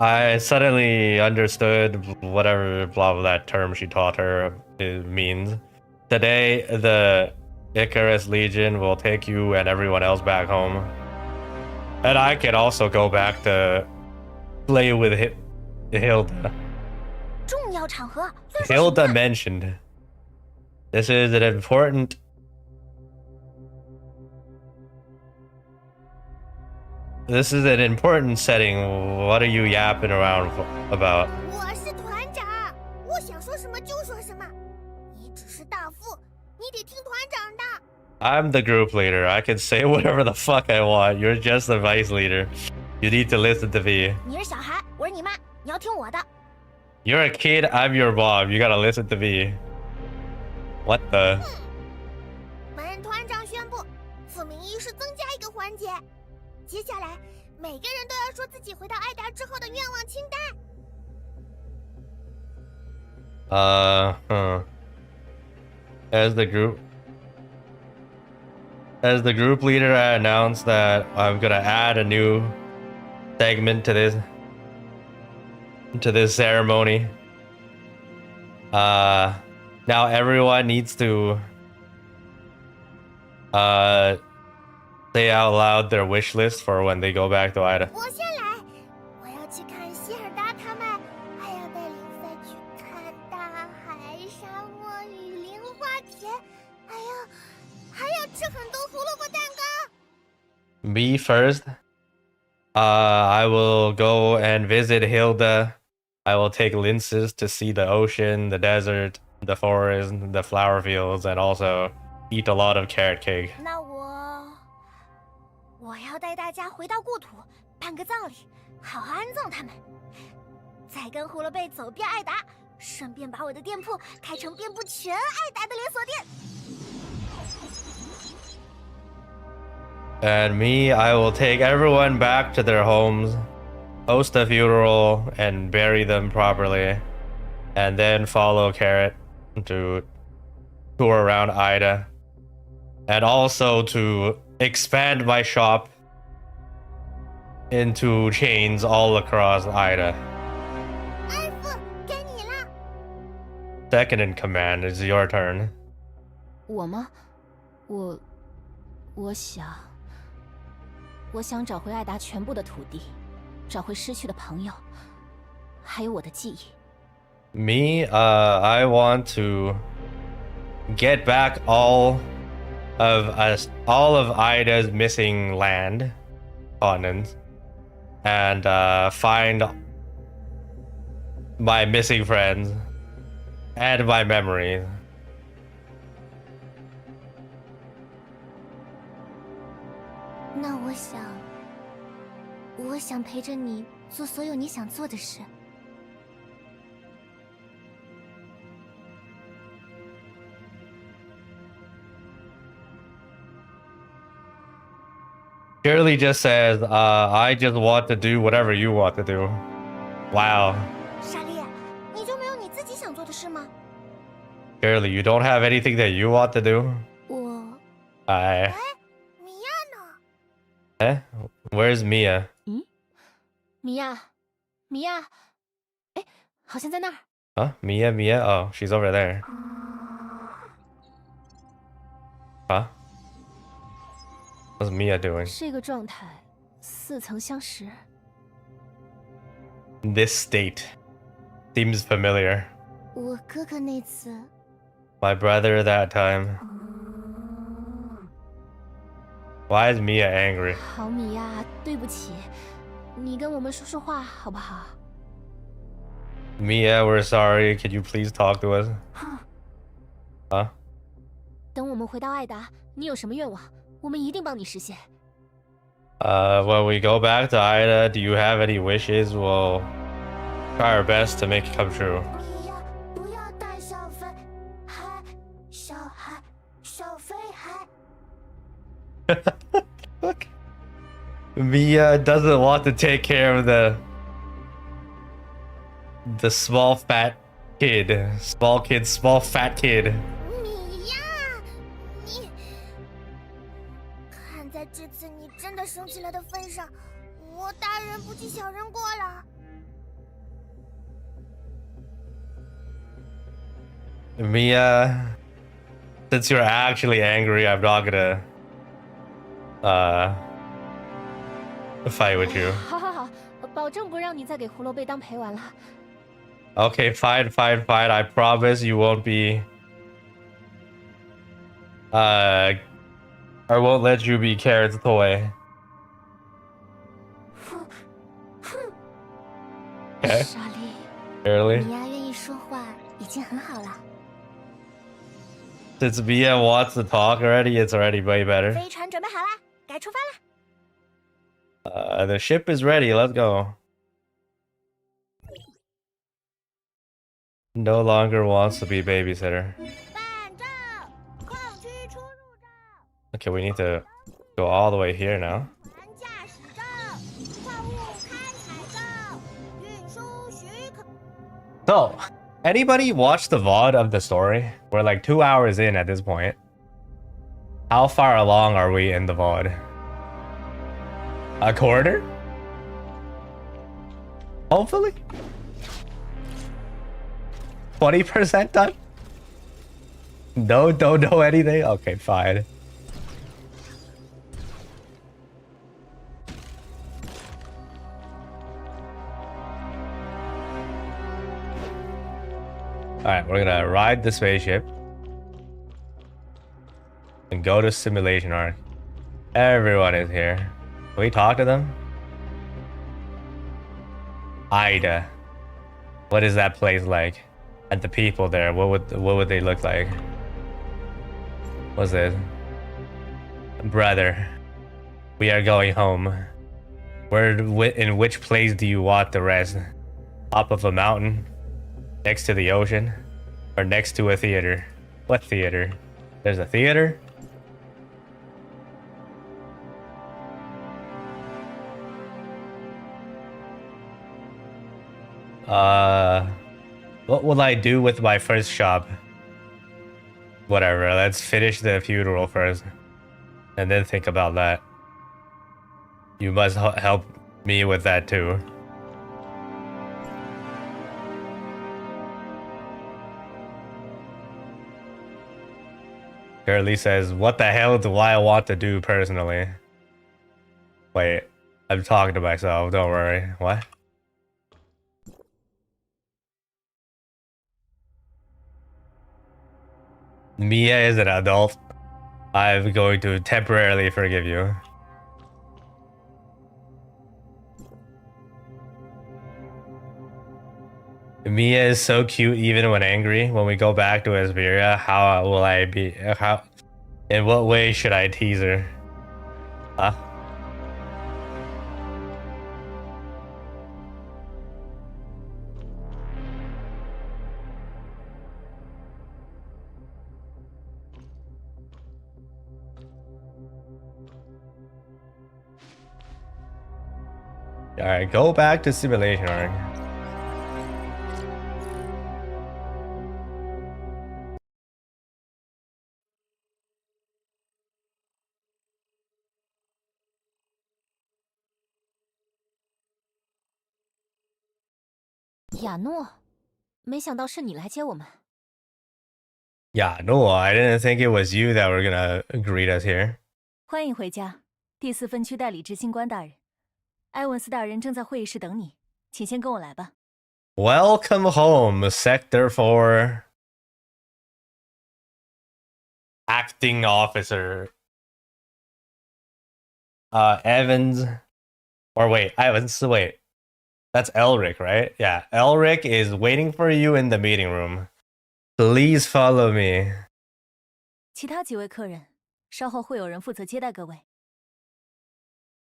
I suddenly understood whatever blah blah that term she taught her means. Today, the Icarus Legion will take you and everyone else back home. And I can also go back to play with Hilda. 重要场合， Hilda mentioned this is an important. This is an important setting. What are you yapping around about? 我是团长，我想说什么就说什么。你只是大副，你得听团长的。 I'm the group leader. I can say whatever the fuck I want. You're just the vice leader. You need to listen to me. 你是小孩，我是你妈，你要听我的。 You're a kid. I'm your mom. You gotta listen to me. What the? 本团长宣布，复明仪式增加一个环节。 接下来，每个人都要说自己回到艾达之后的愿望清单。As the group leader, I announced that I'm gonna add a new segment to this ceremony. Now everyone needs to say out loud their wish list for when they go back to Ida. 我先来，我要去看希尔达他们，还要带林赛去看大海、沙漠、雨林、花田，还要吃很多胡萝卜蛋糕。 Me first. I will go and visit Hilda. I will take Linces to see the ocean, the desert, the forest, the flower fields, and also eat a lot of carrot cake. 那我要带大家回到故土，办个葬礼，好好安葬他们，再跟胡萝卜走遍艾达，顺便把我的店铺开成遍布全艾达的连锁店。 And me, I will take everyone back to their homes, host a funeral, and bury them properly, and then follow Carrot to tour around Ida, and also to expand my shop into chains all across Ida. 二副，该你了。 Second in command is your turn. 我吗？我想找回艾达全部的土地，找回失去的朋友，还有我的记忆。 Me, I want to get back all of Ida's missing land continents and find my missing friends and my memories. 那我想陪着你做所有你想做的事。 Shirley just says, I just want to do whatever you want to do. Wow. 莎莉，你就没有你自己想做的事吗？ Shirley, you don't have anything that you want to do? 哎，米娅呢？ Where's Mia? 米娅，哎，好像在那儿。 Huh? Mia? Oh, she's over there. Huh? What's Mia doing? 这个状态，似曾相识。 This state seems familiar. 我哥哥那次， My brother that time. Why is Mia angry? 好，米娅，对不起，你跟我们说说话好不好？ Mia, we're sorry. Could you please talk to us? Huh? 等我们回到艾达，你有什么愿望，我们一定帮你实现。When we go back to Ida, do you have any wishes? We'll try our best to make it come true. 不要带小飞孩，小孩，小飞孩。 Look. Mia doesn't want to take care of the small fat kid. Small fat kid. 米娅，你看在这次你真的生气了的份上，我大人不计小人过了。 Mia, since you're actually angry, I'm not gonna fight with you. 好好好，保证不让你再给胡萝卜当陪玩了。 Okay, fine. I promise you won't be I won't let you be Carrot's toy. Okay. 莎莉， Barely. 米娅愿意说话已经很好了。 Since Mia wants to talk already, it's already way better. 飞船准备好啦，该出发啦！ The ship is ready. Let's go. No longer wants to be babysitter. 办证，矿区出入证， Okay, we need to go all the way here now. 船驾驶证，矿物开采证，运输许可。 So, anybody watch the VOD of the story? We're like 2 hours in at this point. How far along are we in the VOD? A quarter? Hopefully? 20% done? No, don't know anything? Okay, fine. Alright, we're gonna ride the spaceship and go to simulation arc. Everyone is here. Can we talk to them? Ida. What is that place like? And the people there, what would they look like? What's this? Brother, we are going home. In which place do you want the rest? Top of a mountain? Next to the ocean? Or next to a theater? What theater? There's a theater? What will I do with my first shop? Whatever, let's finish the funeral first. And then think about that. You must help me with that too. Curly says, what the hell do I want to do personally? Wait, I'm talking to myself, don't worry. What? Mia is an adult. I'm going to temporarily forgive you. Mia is so cute even when angry. When we go back to Asperia, how will I be? In what way should I tease her? Huh? Alright, go back to simulation arc.亚诺，没想到是你来接我们。 Yeah, no, I didn't think it was you that were gonna greet us here. 欢迎回家，第4分区代理执行官大人，埃文斯大人正在会议室等你，请先跟我来吧。 Welcome home, Sector 4. Acting Officer. Evans. Or wait, Evans, wait. That's Elric, right? Yeah, Elric is waiting for you in the meeting room. Please follow me. 其他几位客人，稍后会有人负责接待各位。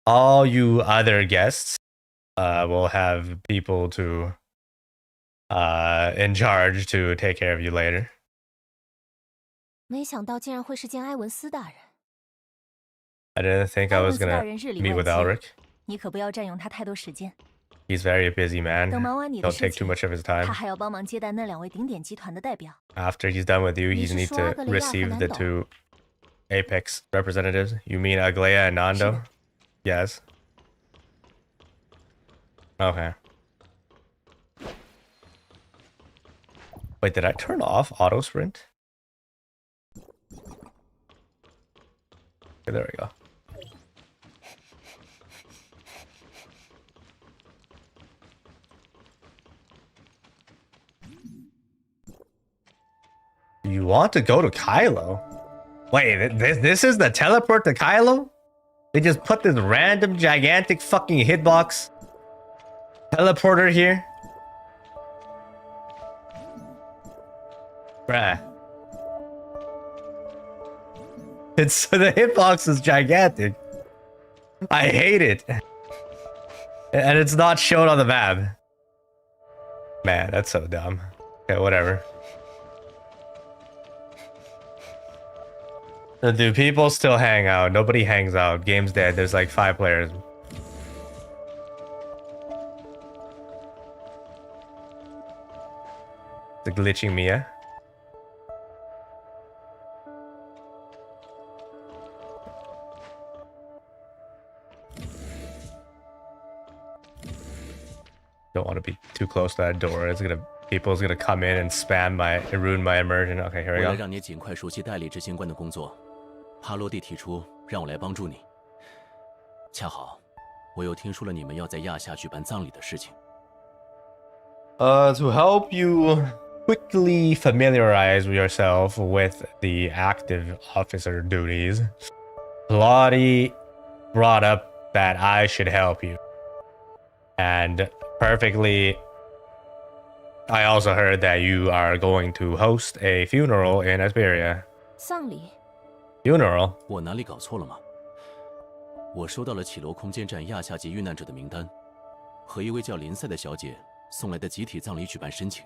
All you other guests, will have people to, in charge to take care of you later. 没想到竟然会是见埃文斯大人。 I didn't think I 埃文 was 斯大 gonna 人日理 meet 万 with 机， Elric. 你可不要占用他太多时间。 He's very busy, man. 等忙完你的 Don't 事 take too 情， much of his 他 time. 还要帮忙接待那2位顶点集团的代表。 After he's done with you, 你 he 是 needs 说 to 阿格雷亚和 receive 南 the 斗？ two Apex representatives. You mean Aglaya and Nando? Yes. Okay. Wait, did I turn off auto sprint? Okay, there we go. You want to go to Kailo? Wait, this is the teleport to Kailo? They just put this random gigantic fucking hitbox teleporter here? Bruh. It's the hitbox is gigantic. I hate it. And it's not shown on the map. Man, that's so dumb. Okay, whatever. Do people still hang out? Nobody hangs out. Game's dead. There's like 5 players. The glitching Mia. Don't want to be too close to that door. People's gonna come in and spam ruin my immersion. Okay, here we 为了 go. 让你尽快熟悉代理执行官的工作，帕洛蒂提出让我来帮助你。恰好，我又听说了你们要在亚夏举办葬礼的事情。To help you quickly familiarize yourself with the active officer duties, Lottie brought up that I should help you. And perfectly, I also heard that you are going to host a funeral in Asperia. 葬礼？ Funeral? 我哪里搞错了吗？我收到了启罗空间站亚夏级遇难者的名单，和一位叫林赛的小姐送来的集体葬礼举办申请。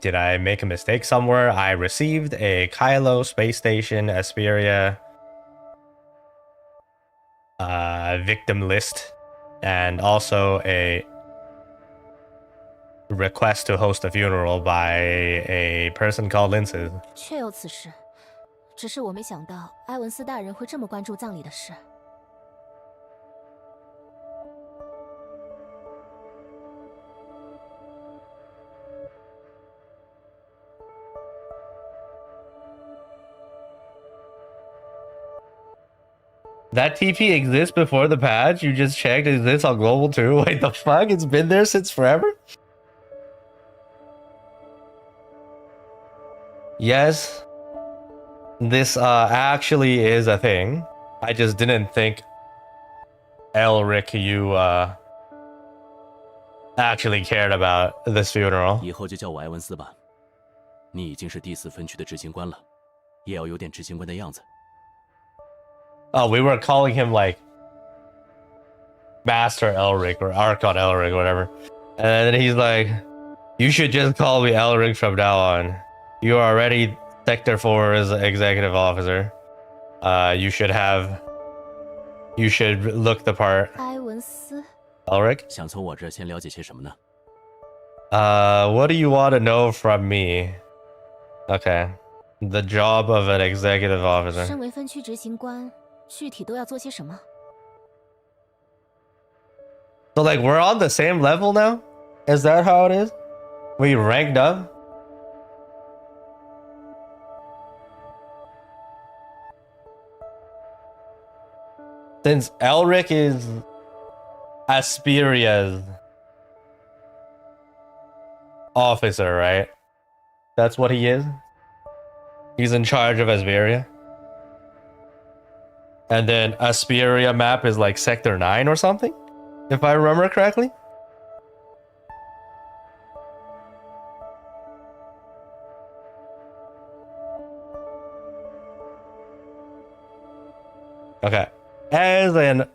Did I make a mistake somewhere? I received a Kailo space station Asperia victim list and also a request to host a funeral by a person called Linces. 确有此事，只是我没想到埃文斯大人会这么关注葬礼的事。 That TP exists before the patch? You just checked, is this on global too? Wait, the fuck? It's been there since forever? Yes. This actually is a thing. I just didn't think Elric, you actually cared about this funeral. 以后就叫我埃文斯吧。你已经是第4分区的执行官了，也要有点执行官的样子。 Oh, we were calling him like Master Elric or Archon Elric, whatever. And then he's like, you should just call me Elric from now on. You are already Sector 4's executive officer. You should look the part. 埃文斯， Elric? 想从我这儿先了解些什么呢？ What do you want to know from me? Okay. The job of an executive officer. 身为分区执行官，具体都要做些什么？ So like we're on the same level now? Is that how it is? We ranked up? Since Elric is Asperia's officer, right? That's what he is? He's in charge of Asperia? And then Asperia map is like Sector 9 or something? if I remember correctly. Okay. As an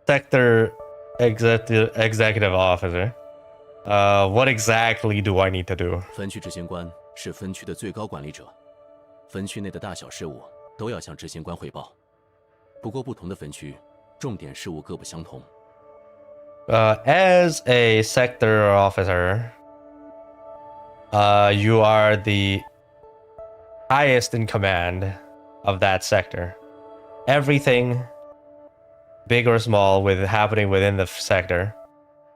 sector executive officer, what exactly do I need to do? 分区执行官是分区的最高管理者，分区内的大小事务都要向执行官汇报。不过不同的分区，重点事务各不相同。As a sector officer, you are the highest in command of that sector. Everything, big or small, happening within the sector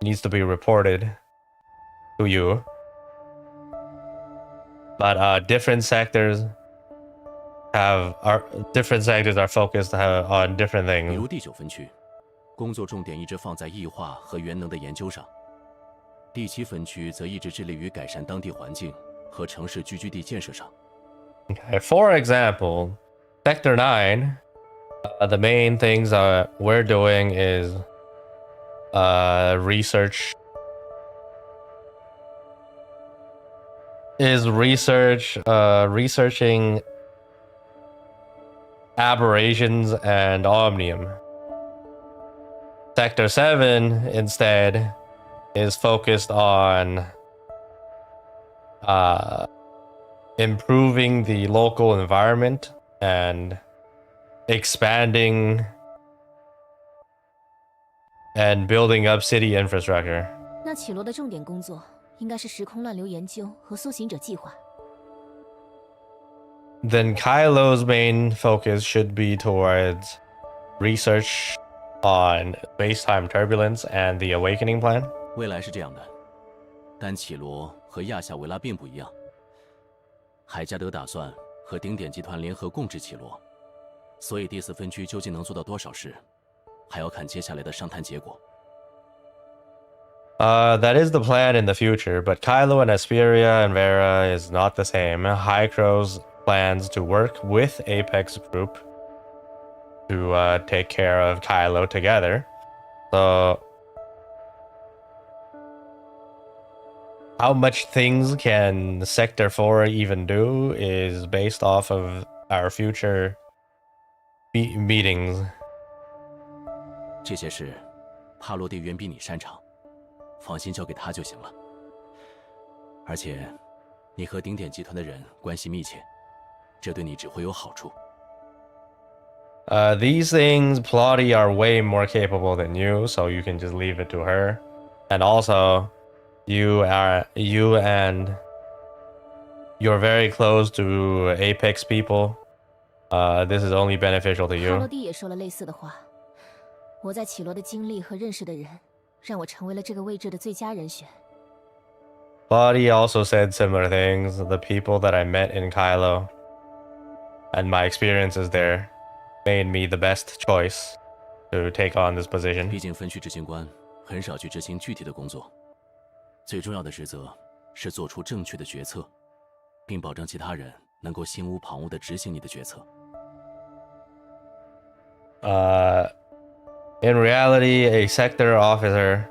needs to be reported to you. But different sectors are focused on different 比 things. 如第9分区，工作重点一直放在异化和原能的研究上；第7分区则一直致力于改善当地环境和城市聚居地建设上。Okay, for example, Sector 9, the main things we're doing is researching aberrations and omnium. Sector 7 instead is focused on improving the local environment and expanding and building up city infrastructure. 那绮罗的重点工作应该是时空乱流研究和苏醒者计划。Then Kailo's main focus should be towards research on space-time turbulence and the awakening plan. 未来是这样的，但绮罗和亚夏维拉并不一样。海加德打算和顶点集团联合共治绮罗，所以第4分区究竟能做到多少事，还要看接下来的商谈结果。That is the plan in the future, but Kailo and Asperia and Vera is not the same. High Crow's plans to work with Apex Group to take care of Kailo together. So, how much things can Sector 4 even do is based off of our future meetings. 这些事，帕洛蒂远比你擅长，放心交给他就行了。而且，你和顶点集团的人关系密切，这对你只会有好处。These things, Plotty are way more capable than you, so you can just leave it to her. And also, you're very close to Apex people. This is only beneficial to 帕 you. 洛蒂也说了类似的话。我在绮罗的经历和认识的人，让我成为了这个位置的最佳人选。Plotty also said similar things. The people that I met in Kailo and my experiences there made me the best choice to take on this position. 毕竟分区执行官很少去执行具体的工作，最重要的职责是做出正确的决策，并保证其他人能够心无旁骛地执行你的决策。In reality, a sector officer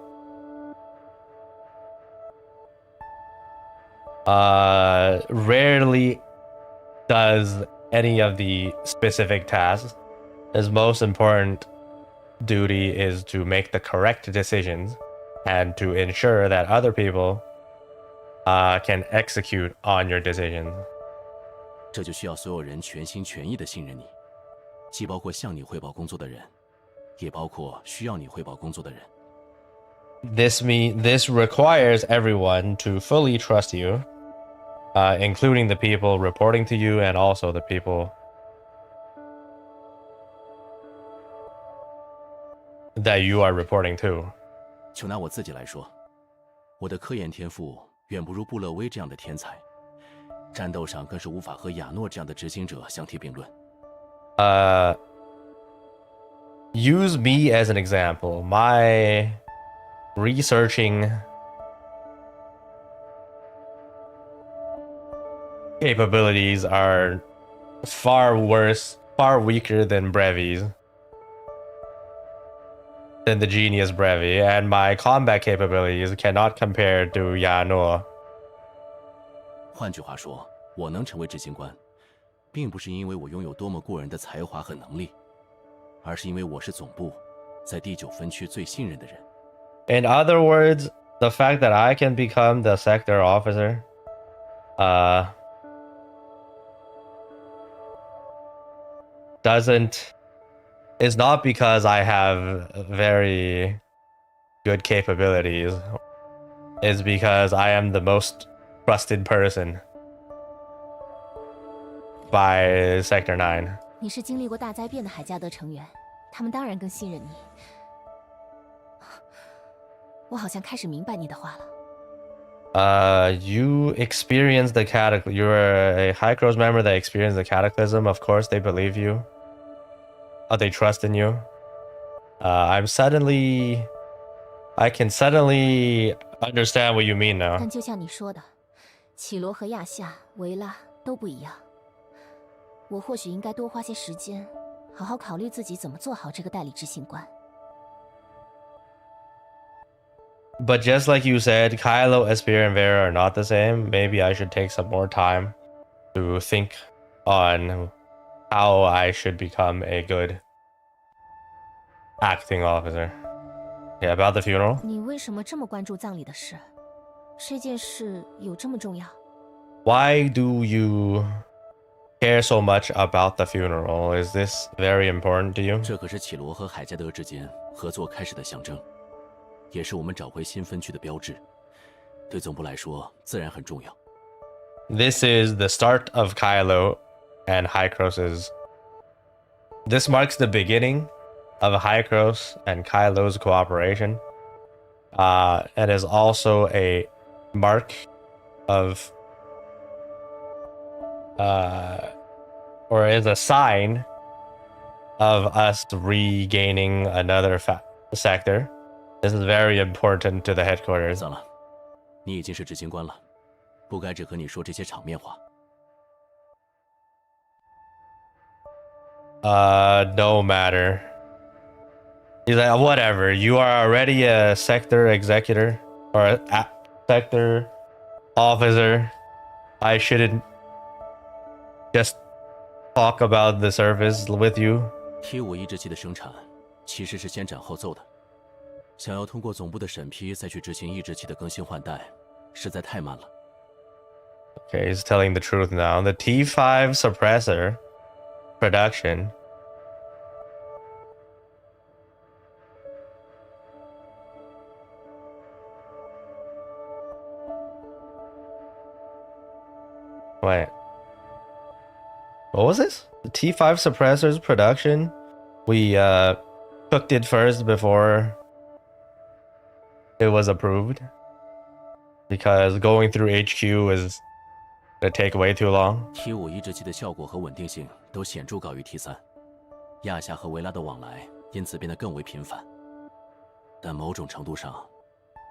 rarely does any of the specific tasks. His most important duty is to make the correct decisions and to ensure that other people can execute on your decisions. 这就需要所有人全心全意地信任你，既包括向你汇报工作的人，也包括需要你汇报工作的人。This requires everyone to fully trust you, including the people reporting to you and also the people that you are reporting to. 就拿我自己来说，我的科研天赋远不如布勒威这样的天才，战斗上更是无法和亚诺这样的执行者相提并论。Use me as an example. My researching capabilities are far weaker than Brevi's. than the Genius Brevi, and my combat capabilities cannot compare to Yano. 换句话说，我能成为执行官，并不是因为我拥有多么过人的才华和能力，而是因为我是总部在第9分区最信任的人。In other words, the fact that I can become the sector officer, is not because I have very good capabilities. It's because I am the most trusted person by Sector 9. 你是经历过大灾变的海加德成员，他们当然更信任你。我好像开始明白你的话了。You experienced the cataclysm. You're a High Crows member that experienced the cataclysm. Of course, they believe you. They trust in you. I can suddenly understand what you mean now. 但就像你说的，绮罗和亚夏、维拉都不一样。我或许应该多花些时间，好好考虑自己怎么做好这个代理执行官。But just like you said, Kailo, Espir, and Vera are not the same. Maybe I should take some more time to think on how I should become a good acting officer. Yeah, about the funeral. 你为什么这么关注葬礼的事？这件事有这么重要？ Why do you care so much about the funeral? Is this very important to you? 这可是绮罗和海加德之间合作开始的象征，也是我们找回新分区的标志。对总部来说，自然很重要。This is the start of Kailo and High Crows'. This marks the beginning of High Crows and Kailo's cooperation. And is also a mark of or is a sign of us regaining another sector. This is very important to the headquarters. 算了，你已经是执行官了，不该只和你说这些场面话。No matter. He's like, whatever. You are already a sector executor or a sector officer. I shouldn't just talk about the service with you. T5抑制器的生产其实是先斩后奏的，想要通过总部的审批再去执行抑制器的更新换代，实在太慢了。Okay, he's telling the truth now. The T5 suppressor production. Wait. What was this? The T5 suppressors production? We cooked it first before it was approved. Because going through HQ is gonna take way too long. T5抑制器的效果和稳定性都显著高于 T3，亚夏和维拉的往来因此变得更为频繁。但某种程度上，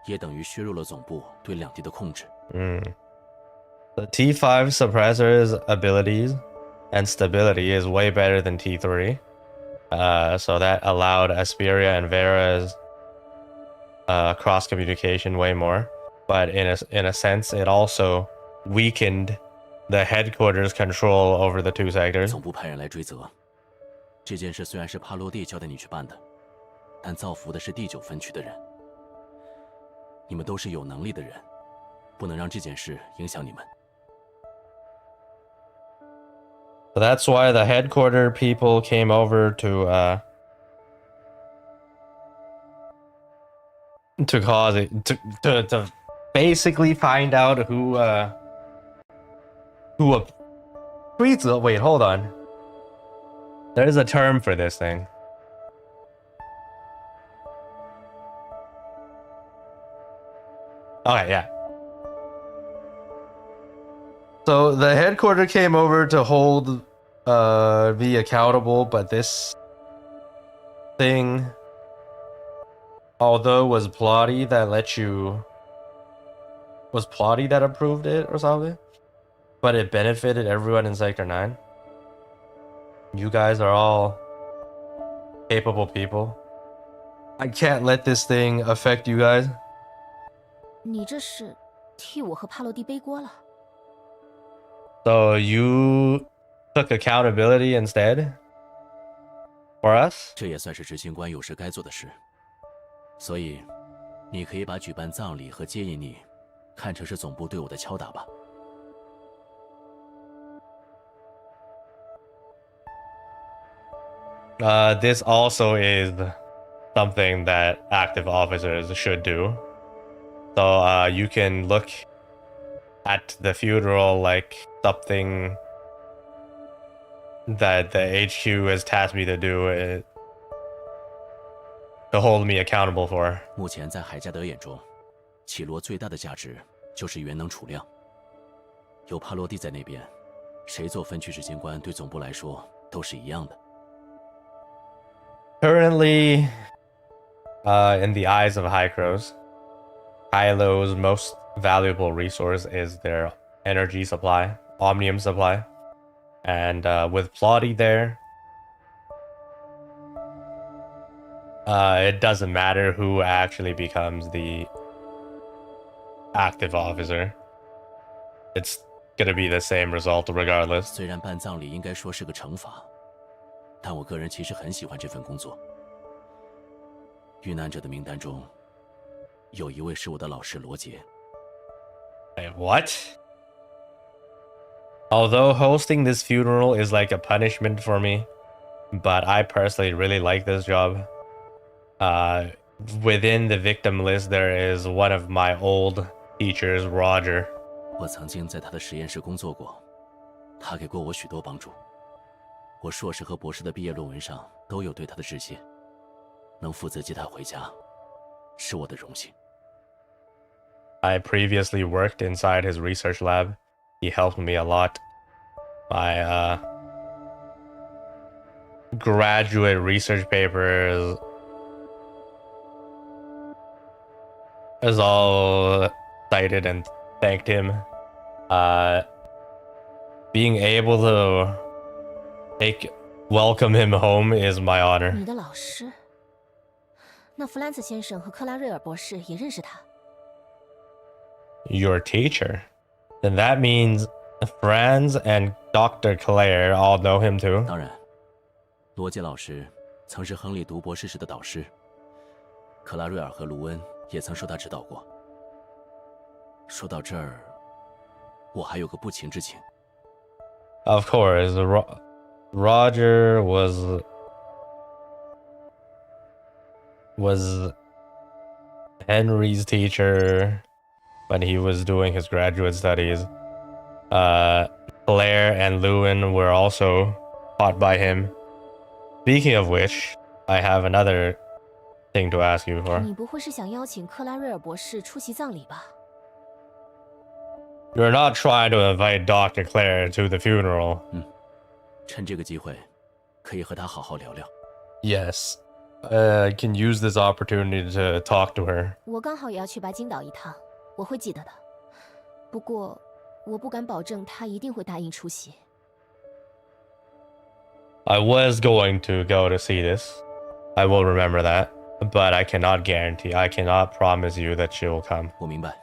也等于削弱了总部对两地的控制。The T5 suppressor's abilities and stability is way better than T3. So that allowed Asperia and Vera's cross communication way more. But in a sense, it also weakened the headquarters' control over the two sectors. 总部派人来追责，这件事虽然是帕洛蒂交代你去办的，但造福的是第9分区的人。你们都是有能力的人，不能让这件事影响你们。So that's why the headquarter people came over to cause it to basically find out who wait, hold on. There's a term for this thing. Okay, yeah. So the headquarter came over to hold be accountable, but this thing, although was Plotty that approved it or something, but it benefited everyone in Sector 9. You guys are all capable people. I can't let this thing affect you guys. 你这是替我和帕洛蒂背锅了。So you took accountability instead for us? 这也算是执行官有时该做的事。所以，你可以把举办葬礼和接引你，看成是总部对我的敲打吧。This also is something that active officers should do. So you can look at the funeral like something that the HQ has tasked me to do, to hold me accountable for. 目前在海加德眼中，绮罗最大的价值就是元能储量。有帕洛蒂在那边，谁做分区执行官对总部来说都是一样的。Currently, in the eyes of High Crows, Kailo's most valuable resource is their energy supply, omnium supply. And with Plotty there, it doesn't matter who actually becomes the active officer. It's gonna be the same result regardless. 虽然办葬礼应该说是个惩罚，但我个人其实很喜欢这份工作。遇难者的名单中，有一位是我的老师罗杰。Wait, what? Although hosting this funeral is like a punishment for me, but I personally really like this job. Within the victim list, there is one of my old teachers, Roger. 我曾经在他的实验室工作过，他给过我许多帮助。我硕士和博士的毕业论文上都有对他的致谢。能负责接他回家，是我的荣幸。I previously worked inside his research lab. He helped me a lot. My graduate research paper is all cited and thanked him. Being able to welcome him home is my honor. 你的老师？那弗兰茨先生和克拉瑞尔博士也认识他。Your teacher? Then that means Franz and Dr. Claire all know him too? 当然，罗杰老师曾是亨利读博士时的导师，克拉瑞尔和卢恩也曾受他指导过。说到这儿，我还有个不情之请。Of course, Roger was Henry's teacher when he was doing his graduate studies. Claire and Lewin were also taught by him. Speaking of which, I have another thing to ask you for. 你不会是想邀请克拉瑞尔博士出席葬礼吧？ You're not trying to invite Dr. Claire to the funeral. 趁这个机会，可以和他好好聊聊。 Yes. I can use this opportunity to talk to her. 我刚好也要去白金岛一趟，我会记得的。不过，我不敢保证他一定会答应出席。I was going to go to see this. I will remember that. But I cannot guarantee, I cannot promise you that she will come. 我明白，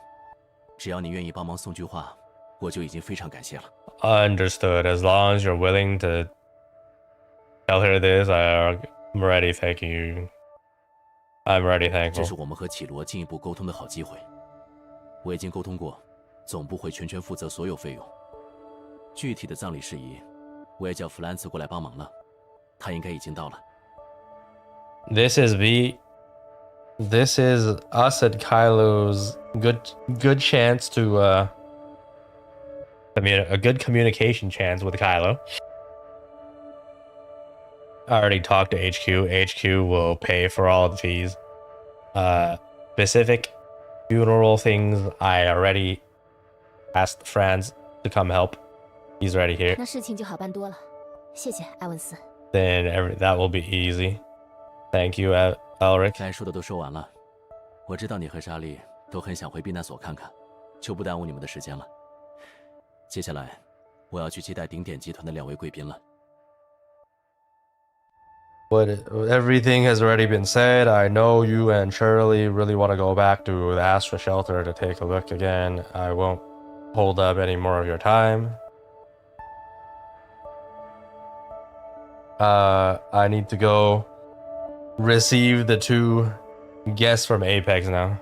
只要你愿意帮忙送句话，我就已经非常感谢了。 Understood. As long as you're willing to tell her this, I'm ready. Thank you. I'm ready. 这 Thankful. 是我们和绮罗进一步沟通的好机会。我已经沟通过，总部会全权负责所有费用。具体的葬礼事宜，我也叫弗兰茨过来帮忙了，他应该已经到了。 This is us at Kailo's good chance to a good communication chance with Kailo. I already talked to HQ. HQ will pay for all the fees. Specific funeral things, I already asked Franz to come help. He's already here. 那事情就好办多了。谢谢，艾文斯。 Then that will be easy. Thank you, Elric. 该说的都说完了。我知道你和莎莉都很想回避难所看看，就不耽误你们的时间了。接下来，我要去接待顶点集团的2位贵宾了。But everything has already been said. I know you and Shirley really want to go back to the Astra shelter to take a look again. I won't hold up any more of your time. I need to go receive the 2 guests from Apex now.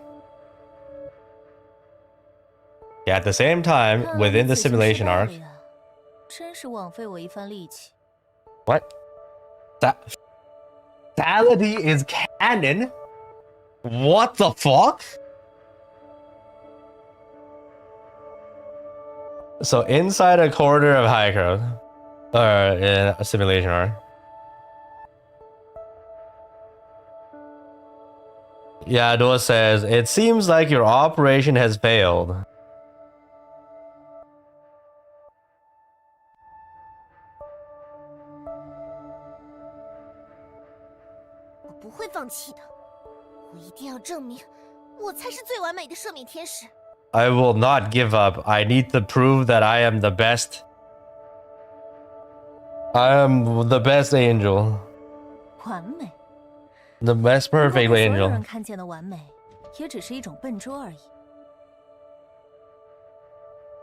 Yeah, at the same time, within the simulation arc. 真是枉费我一番力气。 What? Salady is canon? What the fuck? So inside a corner of Hydro, or in a simulation arc. Yeah, Noah says, it seems like your operation has failed. 不会放弃的，我一定要证明，我才是最完美的赦免天使。 I will not give up. I need to prove that I am the best. I am the best angel. 完美。 The best perfect 所有 angel. 人看见的完美，也只是一种笨拙而已。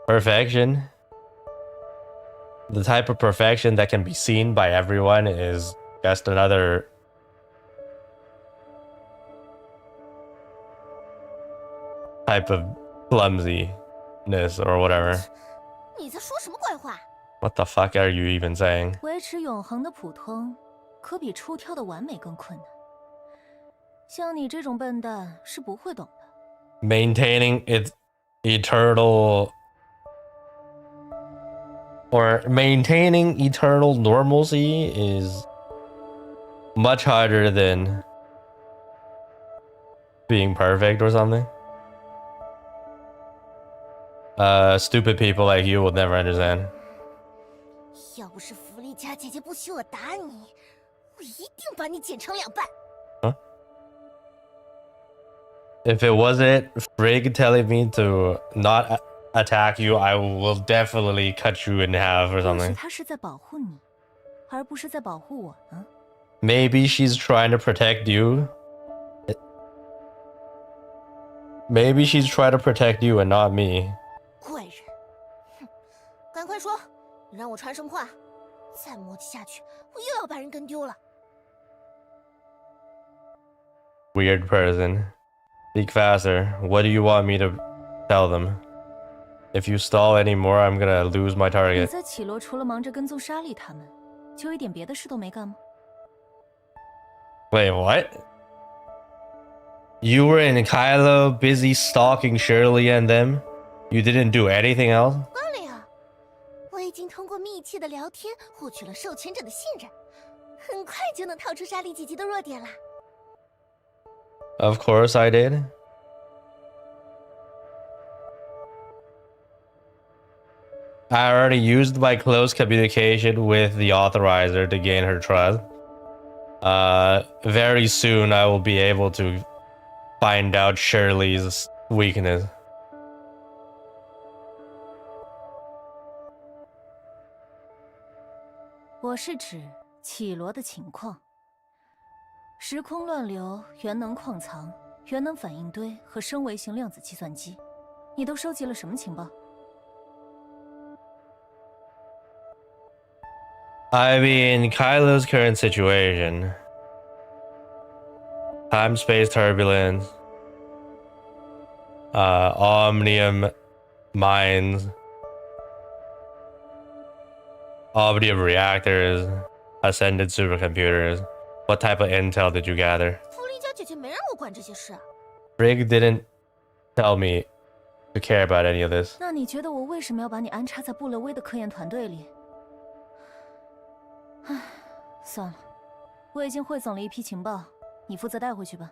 Perfection. The type of perfection that can be seen by everyone is just another type of clumsiness or whatever. 你在说什么怪话？ What the fuck are you even saying? 维持永恒的普通，可比出挑的完美更困难。像你这种笨蛋是不会懂的。 Maintaining its eternal or maintaining eternal normalcy is much harder than being perfect or something. Stupid people like you will never understand. 要不是弗利嘉姐姐不许我打你，我一定把你剪成2半。 Huh? If it wasn't Frigg telling me to not attack you, I will definitely cut you in half or 或许 something. 他是在保护你，而不是在保护我呢？ Maybe she's trying to protect you. Maybe she's trying to protect you and not me. 怪人，哼！赶快说，你让我传什么话？再磨叽下去，我又要把人跟丢了。 Weird person. Speak faster. What do you want me to tell them? If you stall anymore, I'm gonna lose my 你 target. 在绮罗除了忙着跟踪莎莉他们，就一点别的事都没干吗？ Wait, what? You were in Kailo busy stalking Shirley and them? You didn't do anything else? 罢了呀，我已经通过密切的聊天获取了授权者的信任，很快就能套出莎莉姐姐的弱点啦。 Of course I did. I already used my close communication with the authorizer to gain her trust. Very soon I will be able to find out Shirley's weakness. 我是指绮罗的情况。时空乱流、元能矿藏、元能反应堆和升维型量子计算机，你都收集了什么情报？ I mean, Kailo's current situation. Time-space turbulence. Omnium mines. Omnium reactors. Ascended supercomputers. What type of intel did you gather? 弗利嘉姐姐没让我管这些事。 Frigg didn't tell me to care about any of this. 那你觉得我为什么要把你安插在布勒威的科研团队里？唉，算了，我已经汇总了一批情报，你负责带回去吧。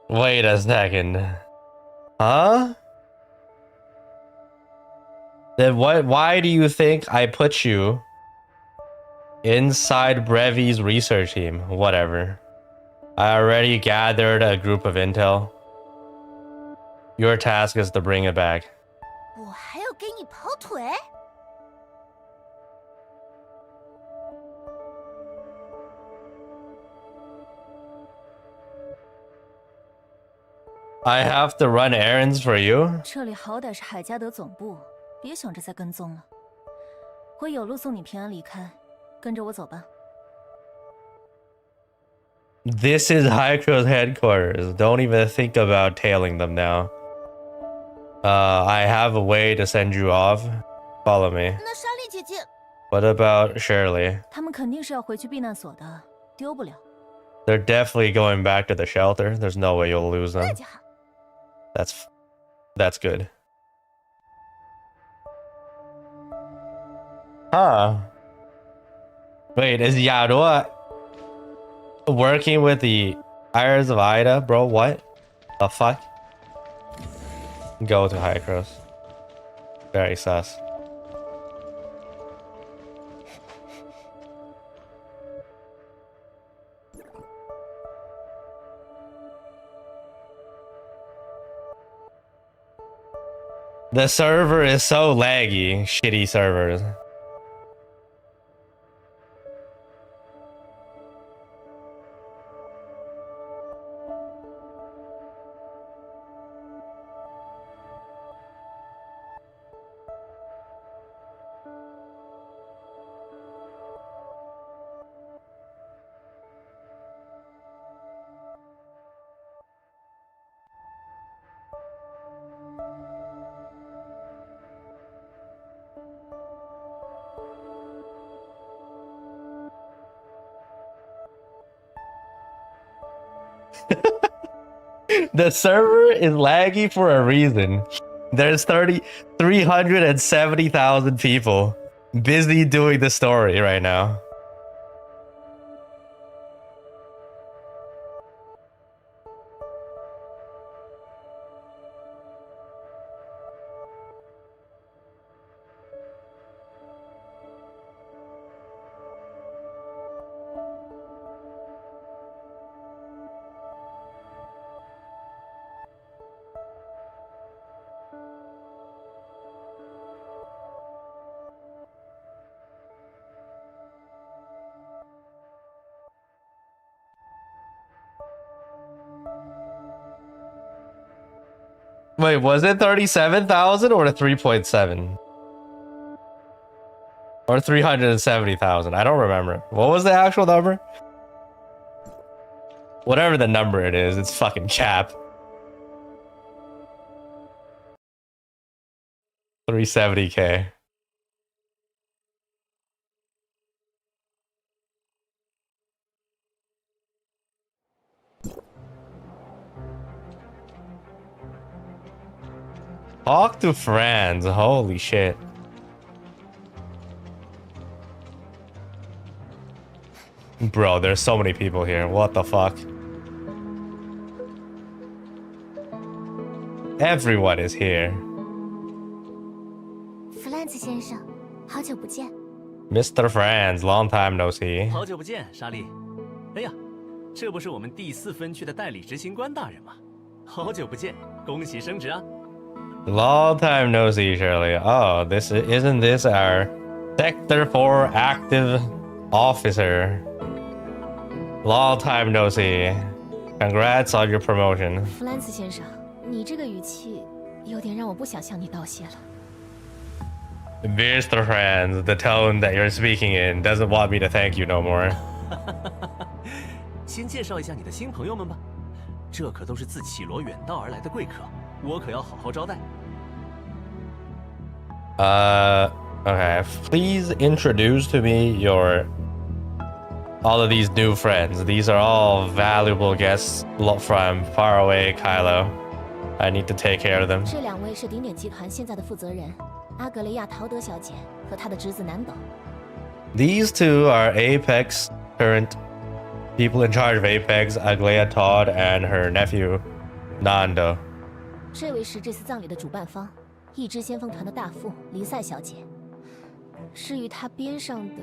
Wait a second. Huh? Then why do you think I put you inside Brevi's research team? Whatever. I already gathered a group of intel. Your task is to bring it back. 我还要给你跑腿？ I have to run errands for you? 这里好歹是海加德总部，别想着再跟踪了。会有路送你平安离开，跟着我走吧。This is Hydro's headquarters. Don't even think about tailing them now. I have a way to send you off. Follow me. 那莎莉姐姐， What about Shirley? 他们肯定是要回去避难所的，丢不了。 They're definitely going back to the shelter. There's no way you'll lose 那 them. 家伙， That's good. Huh. Wait, is Yarua working with the Iris of Ida, bro? What the fuck? Go to High Cross. Very sus. The server is so laggy. Shitty servers. The server is laggy for a reason. There's 370,000 people busy doing the story right now. Wait, was it 37,000 or 3.7? Or 370,000? I don't remember. What was the actual number? Whatever the number it is, it's fucking cap. 370K. Talk to friends. Holy shit. Bro, there's so many people here. What the fuck? Everyone is here. 弗兰茨先生，好久不见。 Mr. Franz, long time no see. 好久不见，莎莉。哎呀，这不是我们第4分区的代理执行官大人吗？好久不见，恭喜升职啊！ Long time no see, Shirley. Oh, isn't this our Sector 4 active officer? Long time no see. Congrats on your promotion. 弗兰茨先生，你这个语气有点让我不想向你道谢了。 Mr. Franz, the tone that you're speaking in doesn't want me to thank you no more. 先介绍一下你的新朋友们吧，这可都是自绮罗远道而来的贵客，我可要好好招待。 Okay. Please introduce to me all of these new friends. These are all valuable guests from far away Kailo. I need to take care of them. 这2位是顶点集团现在的负责人，阿格雷亚·陶德小姐和她的侄子南斗。 These two are Apex current people in charge of Apex, Aglea Todd and her nephew, Nando. 这位是这次葬礼的主办方，一支先锋团的大副黎塞小姐，是与她边上的。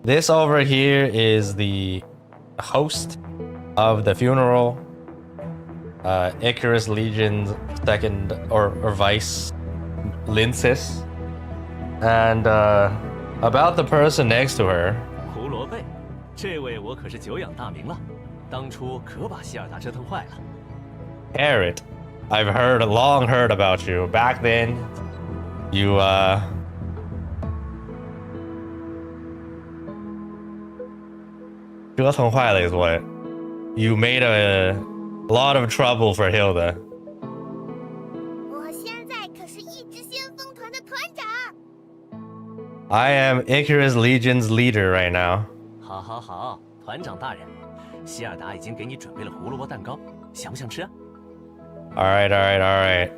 This over here is the host of the funeral. Icarus Legion's second or vice, Linsis. And about the person next to her. 胡罗贝，这位我可是久仰大名了。当初可把希尔达折腾坏了。Carrot, I've long heard about you. Back then, you折腾坏了 is what? You made a lot of trouble for Hilda. 我现在可是一支先锋团的团长。I am Icarus Legion's leader right now. 好，好，好，团长大人，希尔达已经给你准备了胡萝卜蛋糕，想不想吃啊？ All right.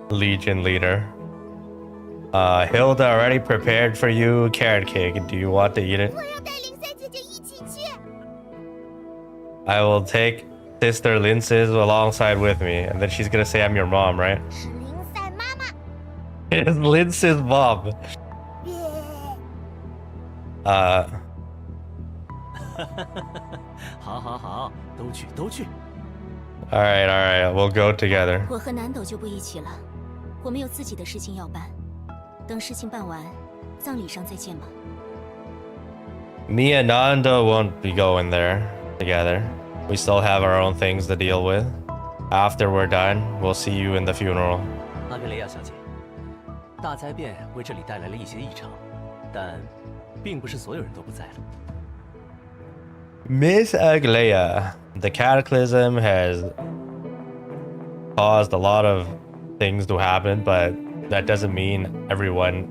Legion leader. Hilda already prepared for you carrot cake. Do you want to eat it? 我要带林赛姐姐一起去。 I will take Sister Lindsay's alongside with me, and then she's gonna say I'm your mom, right? 是林赛妈妈。 It's Lindsay's mom. 好，好，好，都去，都去。 All right. We'll go together. 我和南斗就不一起了，我们有自己的事情要办。等事情办完，葬礼上再见吧。 Me and Nanda won't be going there together. We still have our own things to deal with. After we're done, we'll see you in the funeral. 阿格雷亚小姐，大灾变为这里带来了一些异常，但并不是所有人都不在了。 Miss Aglaya, the cataclysm has caused a lot of things to happen, but that doesn't mean everyone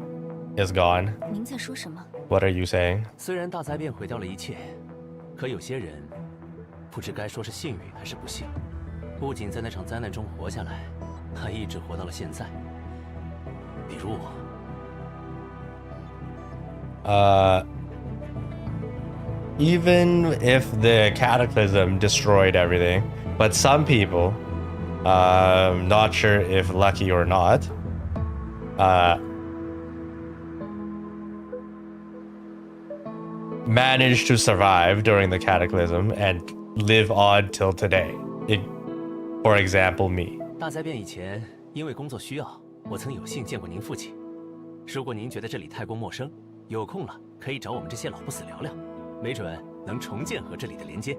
is gone. 您在说什么？ What are you saying? 虽然大灾变毁掉了一切，可有些人不知该说是幸运还是不幸，不仅在那场灾难中活下来，还一直活到了现在。比如我。 Even if the cataclysm destroyed everything, but some people, not sure if lucky or not, managed to survive during the cataclysm and live on till today. For example, me. 大灾变以前，因为工作需要，我曾有幸见过您父亲。如果您觉得这里太过陌生，有空了可以找我们这些老不死聊聊。 没准能重建和这里的连接。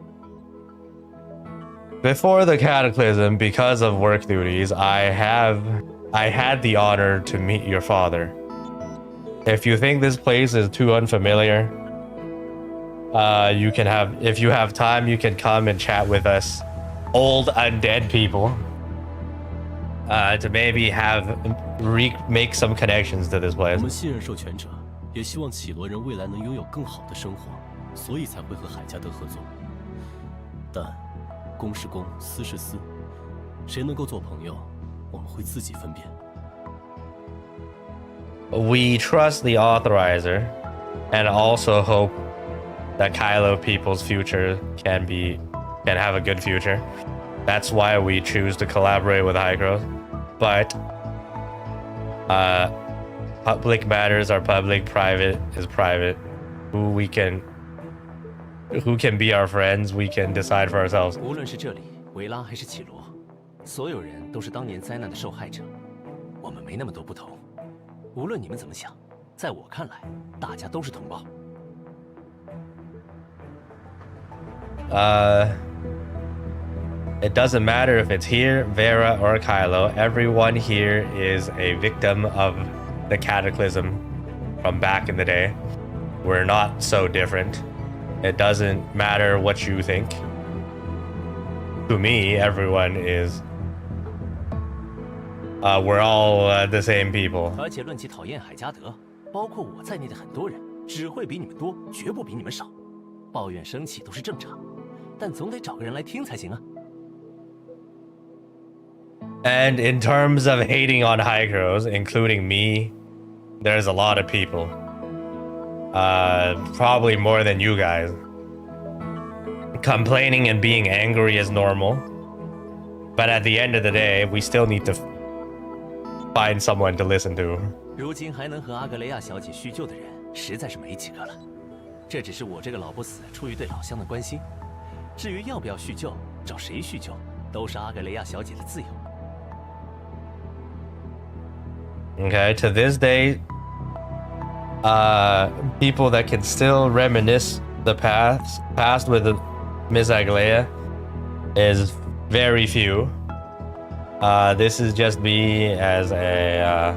Before the cataclysm, because of work duties, I had the honor to meet your father. If you think this place is too unfamiliar, if you have time, you can come and chat with us, old undead people, to maybe make some connections to this 我 place. 们信任授权者，也希望绮罗人未来能拥有更好的生活。 所以才会和海加德合作，但公是公，私是私，谁能够做朋友，我们会自己分辨。We trust the authorizer, and also hope that Kailo people's future can have a good future. That's why we choose to collaborate with Hygros. But public matters are public, private is private. Who can be our friends, we can decide for ourselves. 无论是这里、维拉还是绮罗，所有人都是当年灾难的受害者。我们没那么多不同。无论你们怎么想，在我看来，大家都是同胞。It doesn't matter if it's here, Vera, or Kailo. Everyone here is a victim of the cataclysm from back in the day. We're not so different. It doesn't matter what you think. To me, everyone is. We're all the same people. 而且论起讨厌海加德，包括我在内的很多人，只会比你们多，绝不比你们少。抱怨生气都是正常，但总得找个人来听才行啊。And in terms of hating on Hygros, including me, there's a lot of people. Probably more than you guys. Complaining and being angry is normal. But at the end of the day, we still need to find someone to listen to. 如今还能和阿格雷亚小姐叙旧的人，实在是没几个了。这只是我这个老不死出于对老乡的关心。至于要不要叙旧，找谁叙旧，都是阿格雷亚小姐的自由。Okay, to this day, people that can still reminisce the past with Miss Aglaya is very few. This is just me as a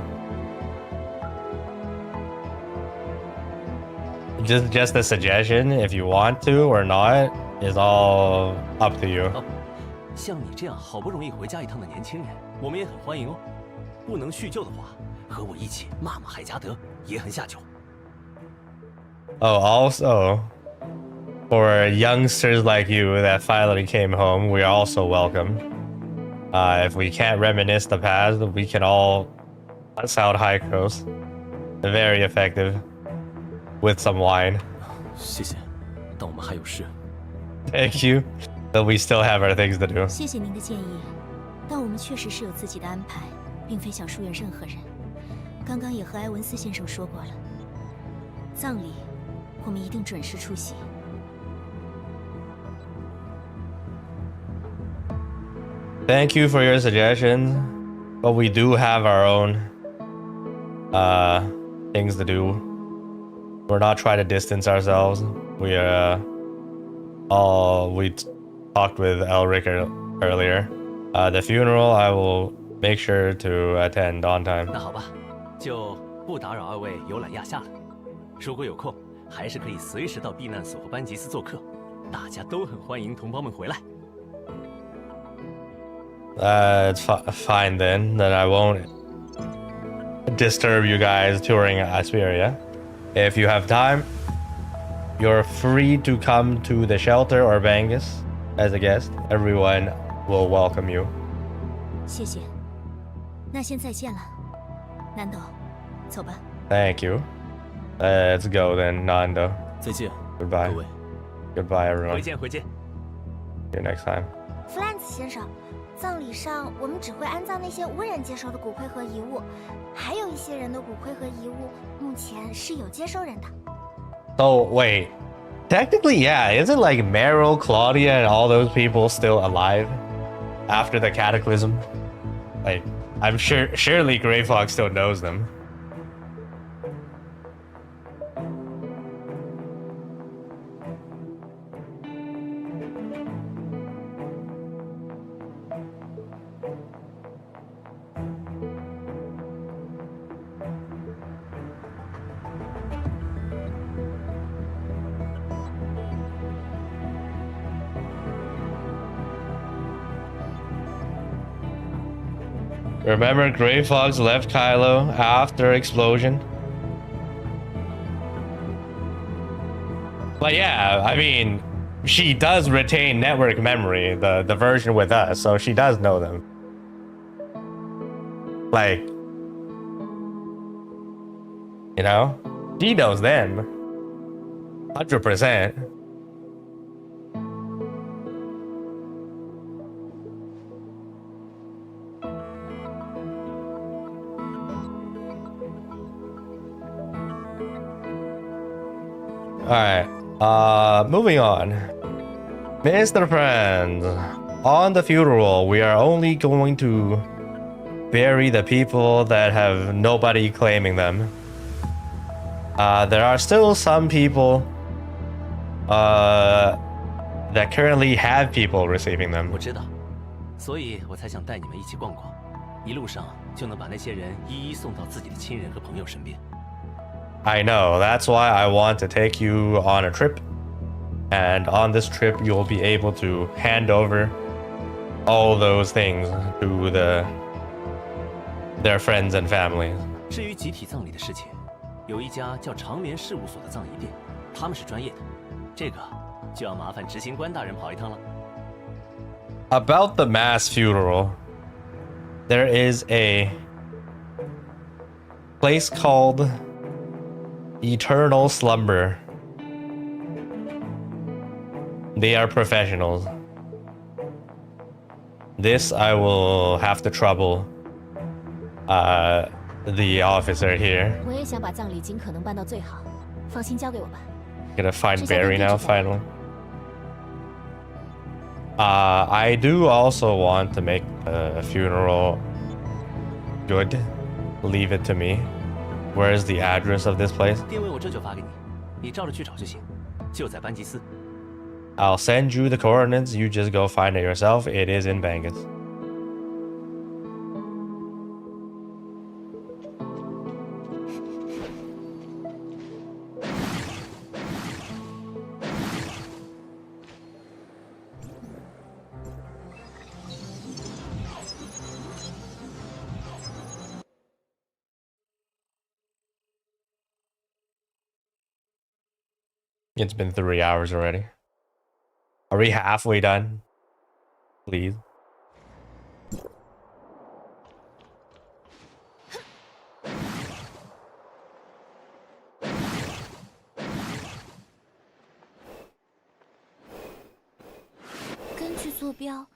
just a suggestion. If you want to or not is all up to you. 像你这样好不容易回家一趟的年轻人，我们也很欢迎哦。不能叙旧的话，和我一起骂骂海加德也很下酒。Oh, also, for youngsters like you that finally came home, we are also welcome. If we can't reminisce the past, we can all sound haikus. Very effective. With some wine. 谢谢，但我们还有事。Thank you. But we still have our things to do. 谢谢您的建议，但我们确实是有自己的安排，并非想疏远任何人。刚刚也和埃文斯先生说过了，葬礼我们一定准时出席。Thank you for your suggestions, but we do have our own things to do. We're not trying to distance ourselves. We talked with Elric earlier. The funeral I will make sure to attend on time. 那好吧，就不打扰二位游览亚夏了。如果有空，还是可以随时到避难所和班吉斯做客，大家都很欢迎同胞们回来。It's fine then. Then I won't disturb you guys touring Asperia. If you have time, you're free to come to the shelter or Bangus as a guest. Everyone will welcome you. 谢谢，那先再见了，南斗，走吧。Thank you. Let's go then, Nando. 再见， Goodbye. 各位。 Goodbye, everyone. 回见，回见。 See you next time. 弗兰茨先生，葬礼上我们只会安葬那些无人接收的骨灰和遗物，还有一些人的骨灰和遗物目前是有接收人的。So wait, technically, yeah, isn't like Meryl, Claudia, and all those people still alive after the cataclysm? Like, I'm surely Grey Fox still knows them. Remember, Grey Fox left Kailo after explosion? But yeah, I mean, she does retain network memory, the version with us, so she does know them. Like, you know, she knows them. 100%. Alright, moving on. Mr. Friends, on the funeral, we are only going to bury the people that have nobody claiming them. There are still some people that currently have people receiving them. 我知道，所以我才想带你们一起逛逛，一路上就能把那些人一一送到自己的亲人和朋友身边。 I know, that's why I want to take you on a trip. And on this trip, you'll be able to hand over all those things to their friends and families. 至于集体葬礼的事情，有一家叫长眠事务所的葬仪店，他们是专业的，这个就要麻烦执行官大人跑一趟了。 About the mass funeral, there is a place called Eternal Slumber. They are professionals. This I will have to trouble the officer here. 我也想把葬礼尽可能办到最好，放心交给我吧。 Gonna find Barry now, finally. I do also want to make a funeral good. Leave it to me. Where is the address of this place? 定位我这就发给你，你照着去找就行，就在班吉斯。I'll send you the coordinates. You just go find it yourself. It is in Bangus. It's been 3 hours already. Are we halfway done? Please.根据坐标，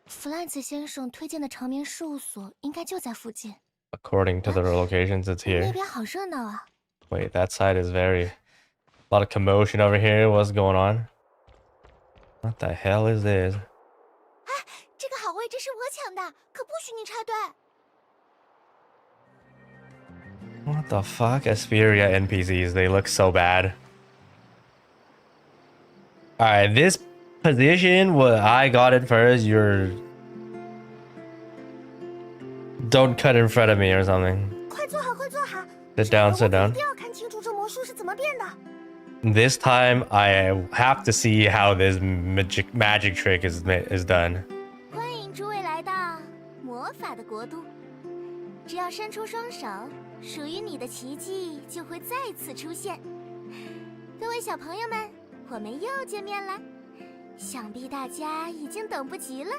弗兰茨先生推荐的长眠事务所应该就在附近。 According to the locations, it's 那 here. 边好热闹啊！ Wait, that side is very... A lot of commotion over here. What's going on? What the hell is this? 这个好位置是我抢的，可不许你插队。 What the fuck? Asperia NPCs, they look so bad. Alright, this position, I got it first. Don't cut in front of me or something. 快坐好，快坐好。 Sit down, sit 我 down. 一定要看清楚这魔术是怎么变的。 This time, I have to see how this magic trick is done. 欢迎诸位来到魔法的国度。只要伸出双手，属于你的奇迹就会再次出现。各位小朋友们，我们又见面了，想必大家已经等不及了。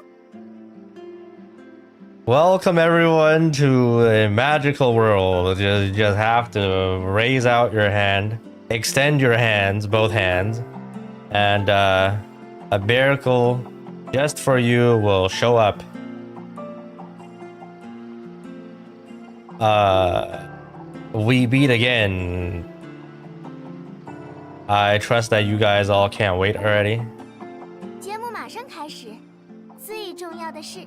Welcome everyone to a magical world. You just have to raise out your hand, extend your hands, both hands, and a miracle just for you will show up. We beat again. I trust that you guys all can't wait already. 节目马上开始，最重要的是，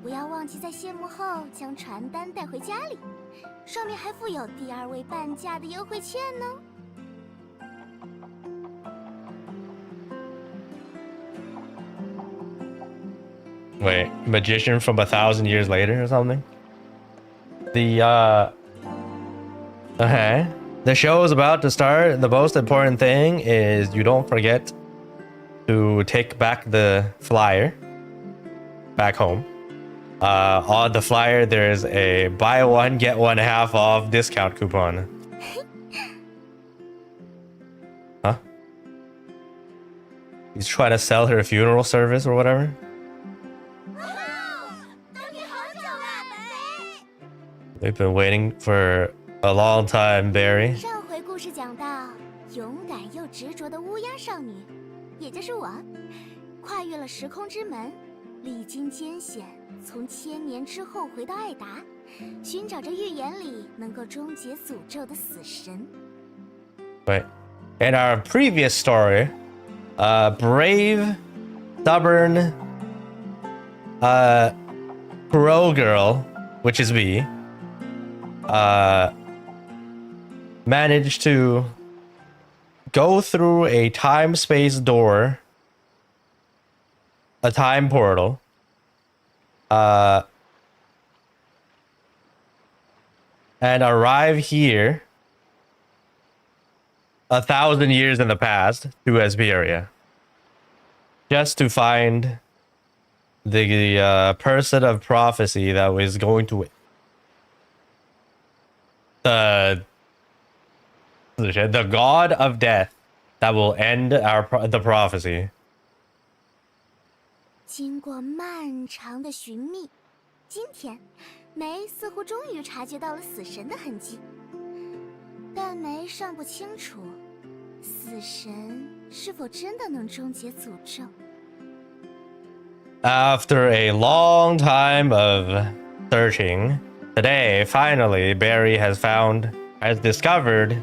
不要忘记在谢幕后将传单带回家里，上面还附有第2位半价的优惠券呢。 Wait, magician from 1,000 years later or something? Okay. The show is about to start. The most important thing is you don't forget to take back the flyer back home. On the flyer, there's a buy one, get one half off discount coupon. Huh? He's trying to sell her a funeral service or whatever. We've been waiting for a long time, Barry. 上回故事讲到，勇敢又执着的乌鸦少女，也就是我，跨越了时空之门，历经艰险，从1000年之后回到艾达，寻找着预言里能够终结诅咒的死神。 Wait. In our previous story, brave, stubborn, pro girl, which is me, managed to go through a time-space door, a time portal, and arrive here 1,000 years in the past to Asperia, just to find the person of prophecy that was going to the god of death that will end the prophecy. 经过漫长的寻觅，今天梅似乎终于察觉到了死神的痕迹，但梅尚不清楚，死神是否真的能终结诅咒。 After a long time of searching, today finally Barry has discovered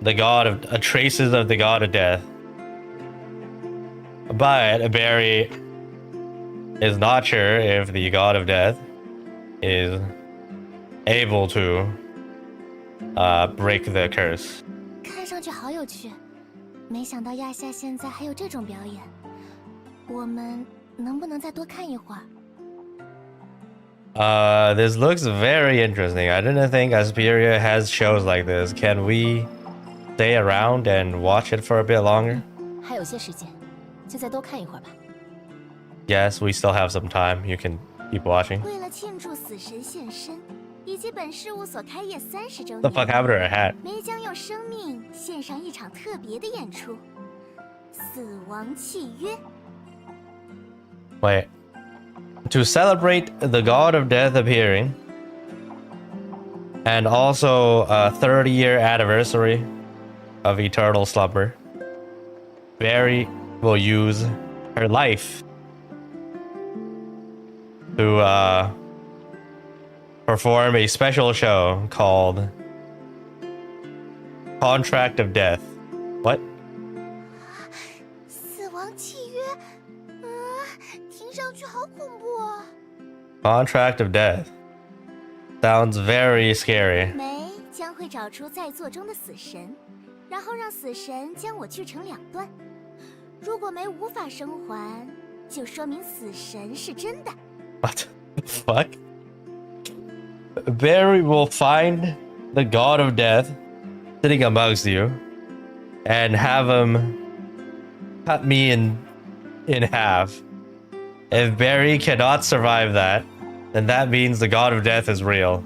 the god of traces of the god of death. But Barry is not sure if the god of death is able to break the curse. 看上去好有趣，没想到亚夏现在还有这种表演，我们能不能再多看一会儿？ This looks very interesting. I didn't think Asperia has shows like this. Can we stay around and watch it for a bit longer? 还有些时间，就再多看一会儿吧。Yes, we still have some time. You can keep watching. 为了庆祝死神现身，以及本事务所开业30周 What the fuck 年， happened to her hat? 梅将用生命献上一场特别的演出——死亡契约。 Wait. To celebrate the god of death appearing, and also a 30-year anniversary of eternal slumber, Barry will use her life to perform a special show called Contract of Death. What? 死亡契约，听上去好恐怖啊！ Contract of Death. Sounds very scary. 梅将会找出在座中的死神，然后让死神将我锯成2段。如果梅无法生还，就说明死神是真的。 What the fuck? Barry will find the god of death sitting amongst you and have him cut me in half. If Barry cannot survive that, then that means the god of death is real.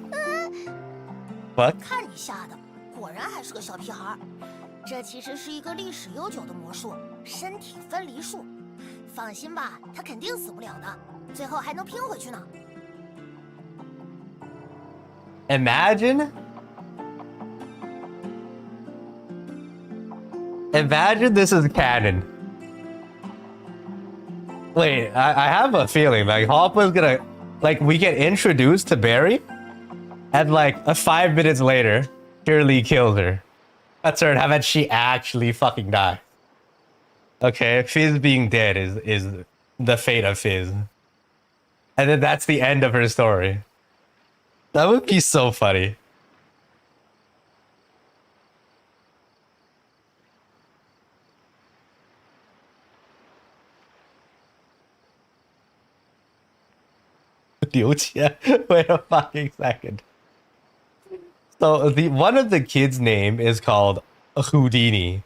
What? 看你吓的，果然还是个小屁孩。这其实是一个历史悠久的魔术——身体分离术。放心吧，他肯定死不了的，最后还能拼回去呢。 Imagine this is canon. Wait, I have a feeling like Hoppa's gonna, like, we get introduced to Barry, and like 5 minutes later, Shirley kills her. That's her, how about she actually fucking die? Okay, Fizz being dead is the fate of Fizz. And then that's the end of her story. That would be so funny. Wait a fucking second. So one of the kids' name is called Houdini,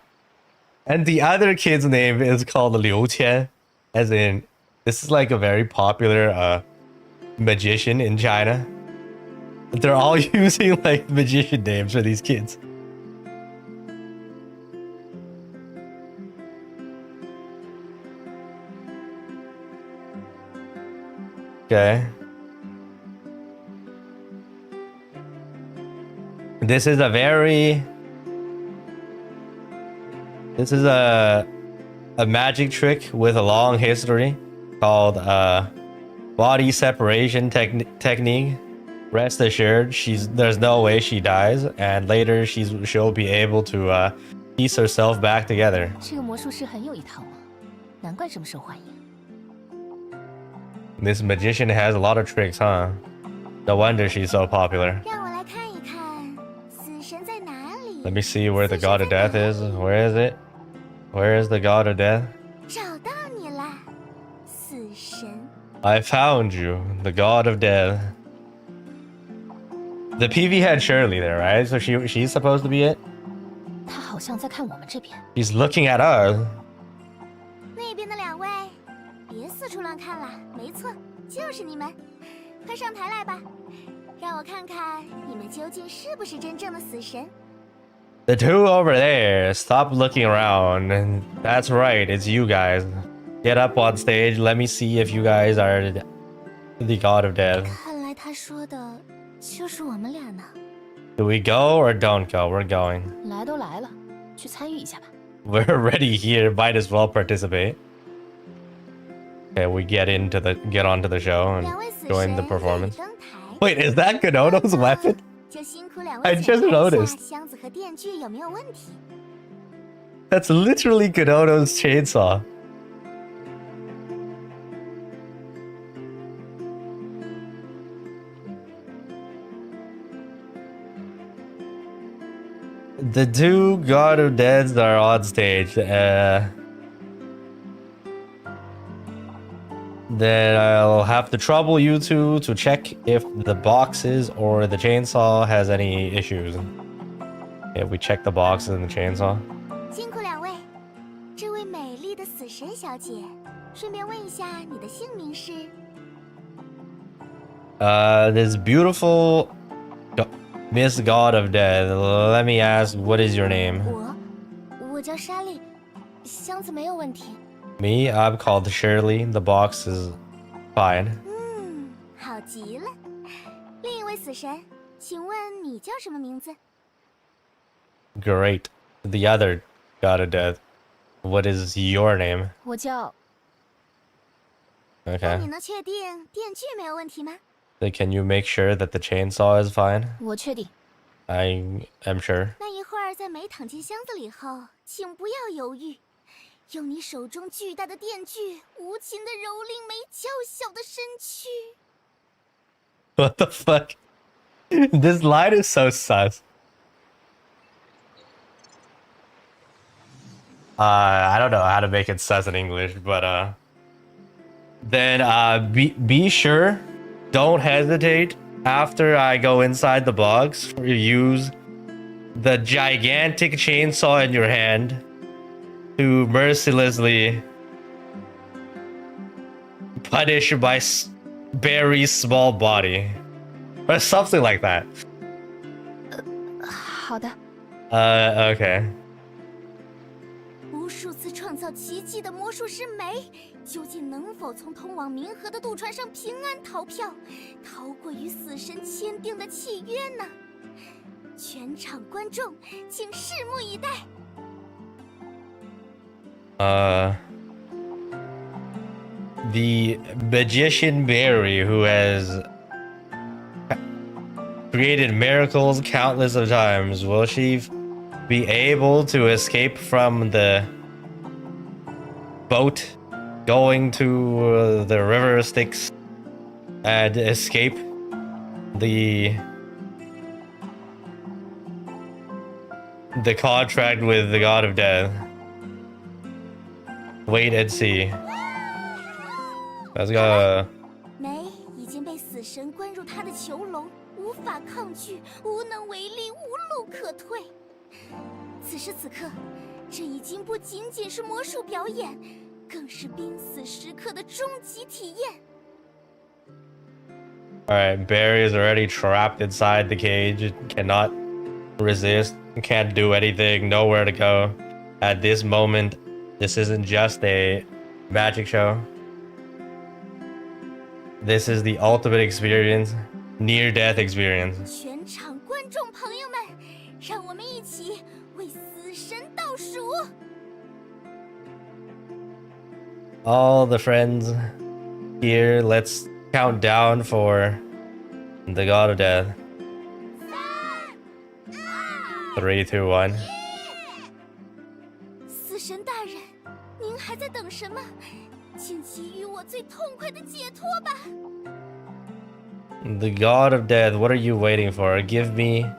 and the other kid's name is called Liu Qian, as in this is like a very popular magician in China. They're all using like magician names for these kids. Okay. This is a magic trick with a long history called body separation technique. Rest assured, there's no way she dies, and later she'll be able to piece herself back together. 这个魔术师很有一套啊，难怪这么受欢迎。 This magician has a lot of tricks, huh? No wonder she's so popular. 让我来看一看，死神在哪里？ Let me see where the god of death is. Where is it? Where is the god of death? 找到你了，死神。 I found you, the god of death. The PV had Shirley there, right? So she's supposed to be it? 他好像在看我们这边。 He's looking at us. 那边的2位，别四处乱看了，没错，就是你们，快上台来吧，让我看看你们究竟是不是真正的死神。 The two over there, stop looking around. That's right, it's you guys. Get up on stage, let me see if you guys are the god of death. 看来他说的就是我们俩呢。 Do we go or don't go? We're going. 来都来了，去参与一下吧。 We're already here, might as well participate. Okay, we get onto the show and 2位死 join 神 the 可以 performance. 登台。 Wait, is that Konono's weapon? 就辛苦2 I 位 just 检查一 noticed. 下箱子和电锯有没有问题。 That's literally Konono's chainsaw. The two God of Deads are on stage. Then I'll have to trouble you two to check if the boxes or the chainsaw has any issues. If we check the boxes and the chainsaw. 辛苦两位，这位美丽的死神小姐，顺便问一下你的姓名是？ This beautiful Miss God of Death. Let me ask, what is your name? 我叫莎莉，箱子没有问题。 Me, I'm called Shirley. The box is fine. 好极了。另一位死神，请问你叫什么名字？ Great. The other God of Death. What is your name? 我叫 Okay. 你能确定电锯没有问题吗？ Then can you make sure that the chainsaw is fine? 我确定。 I am sure. 那一会儿在没躺进箱子里后，请不要犹豫，用你手中巨大的电锯无情地蹂躏没娇小的身躯。 What the fuck? This line is so sus. I don't know how to make it sus in English, but then be sure, don't hesitate after I go inside the box. Use the gigantic chainsaw in your hand to mercilessly punish my very small body, or something like that. 好的。 Okay. 无数次创造奇迹的魔术师梅，究竟能否从通往冥河的渡船上平安逃票，逃过与死神签订的契约呢？全场观众，请拭目以待。 The magician Barry, who has created miracles countless of times, will she be able to escape from the boat going to the river Styx and escape the contract with the God of Death? Wait and see. Let's go. 梅已经被死神关入他的囚笼，无法抗拒，无能为力，无路可退。此时此刻，这已经不仅仅是魔术表演，更是濒死时刻的终极体验。 Alright, Barry is already trapped inside the cage, cannot resist, can't do anything, nowhere to go. At this moment, this isn't just a magic show. This is the ultimate experience, near-death experience. 全场观众朋友们，让我们一起为死神倒数。 All the friends here, let's count down for the God of Death. 3, 2, 1. 死神大人，您还在等什么？请给予我最痛快的解脱吧！ The God of Death, what are you waiting for? Give me...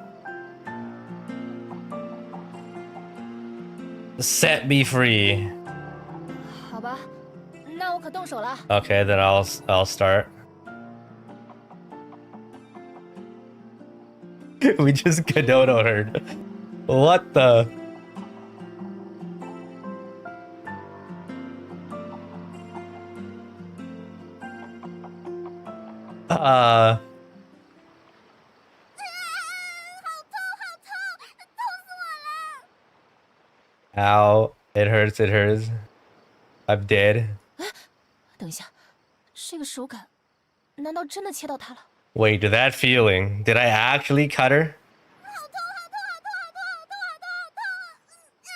Set me free. 好吧，那我可动手了。 Okay, then I'll start. We just Kodono heard. What the? Ow. It hurts, it hurts. I'm dead. 等一下，这个手感，难道真的切到他了？ Wait, that feeling. Did I actually cut her? 好痛！好痛！好痛！好痛！好痛！好痛！好痛！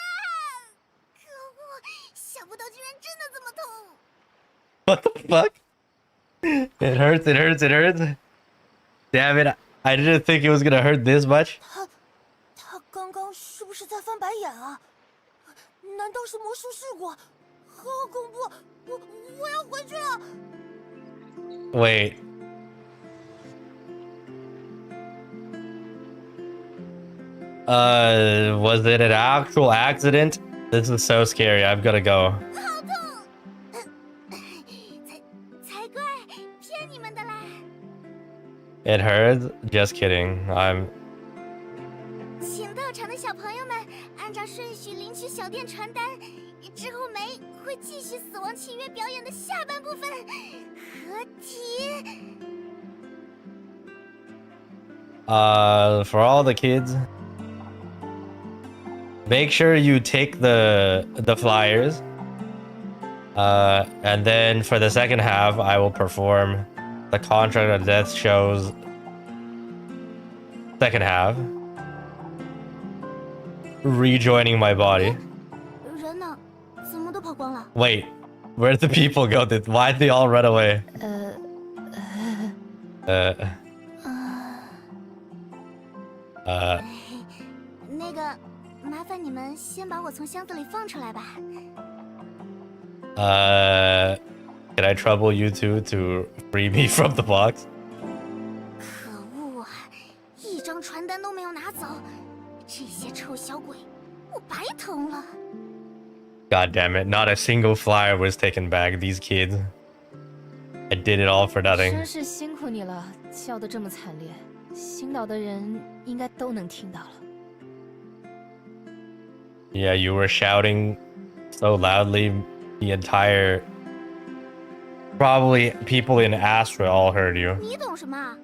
可恶！想不到居然真的这么痛！ What the fuck? It hurts, it hurts, it hurts. Damn it. I didn't think it was gonna hurt this much. 他刚刚是不是在翻白眼啊？难道是魔术事故？好恐怖！我要回去了。 Wait. Was it an actual accident? This is so scary. I've gotta go. 好痛！才怪，骗你们的啦！ It hurts? Just kidding. I'm. 请到场的小朋友们按照顺序领取小店传单，之后梅会继续死亡契约表演的下半部分。合体。For all the kids, make sure you take the flyers. And then for the second half, I will perform the Contract of Death show's second half, rejoining my body. 人呢？怎么都跑光了？ Wait, where'd the people go? Why'd they all run away? 那个，麻烦你们先把我从箱子里放出来吧。 Can I trouble you two to free me from the box? 可恶啊！一张传单都没有拿走，这些臭小鬼，我白疼了。 God damn it, not a single flyer was taken back. These kids. I did it all for nothing. 真是辛苦你了，笑得这么惨烈，星岛的人应该都能听到了。 Yeah, you were shouting so loudly, the entire... Probably people in Astra all heard you. 你懂什么啊？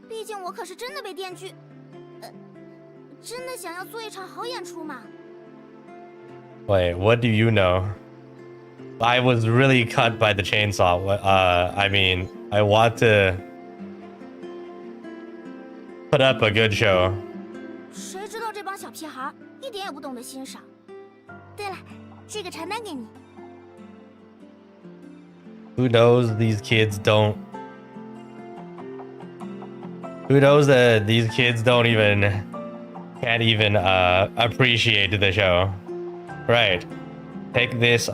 毕竟我可是真的被电锯，真的想要做一场好演出嘛。 Wait, what do you know? I was really cut by the chainsaw. I mean, I want to put up a good show. 谁知道这帮小屁孩一点也不懂得欣赏。对了，这个传单给你。 Who knows these kids don't... Who knows that these kids don't even... Can't even appreciate the show. Right. Take this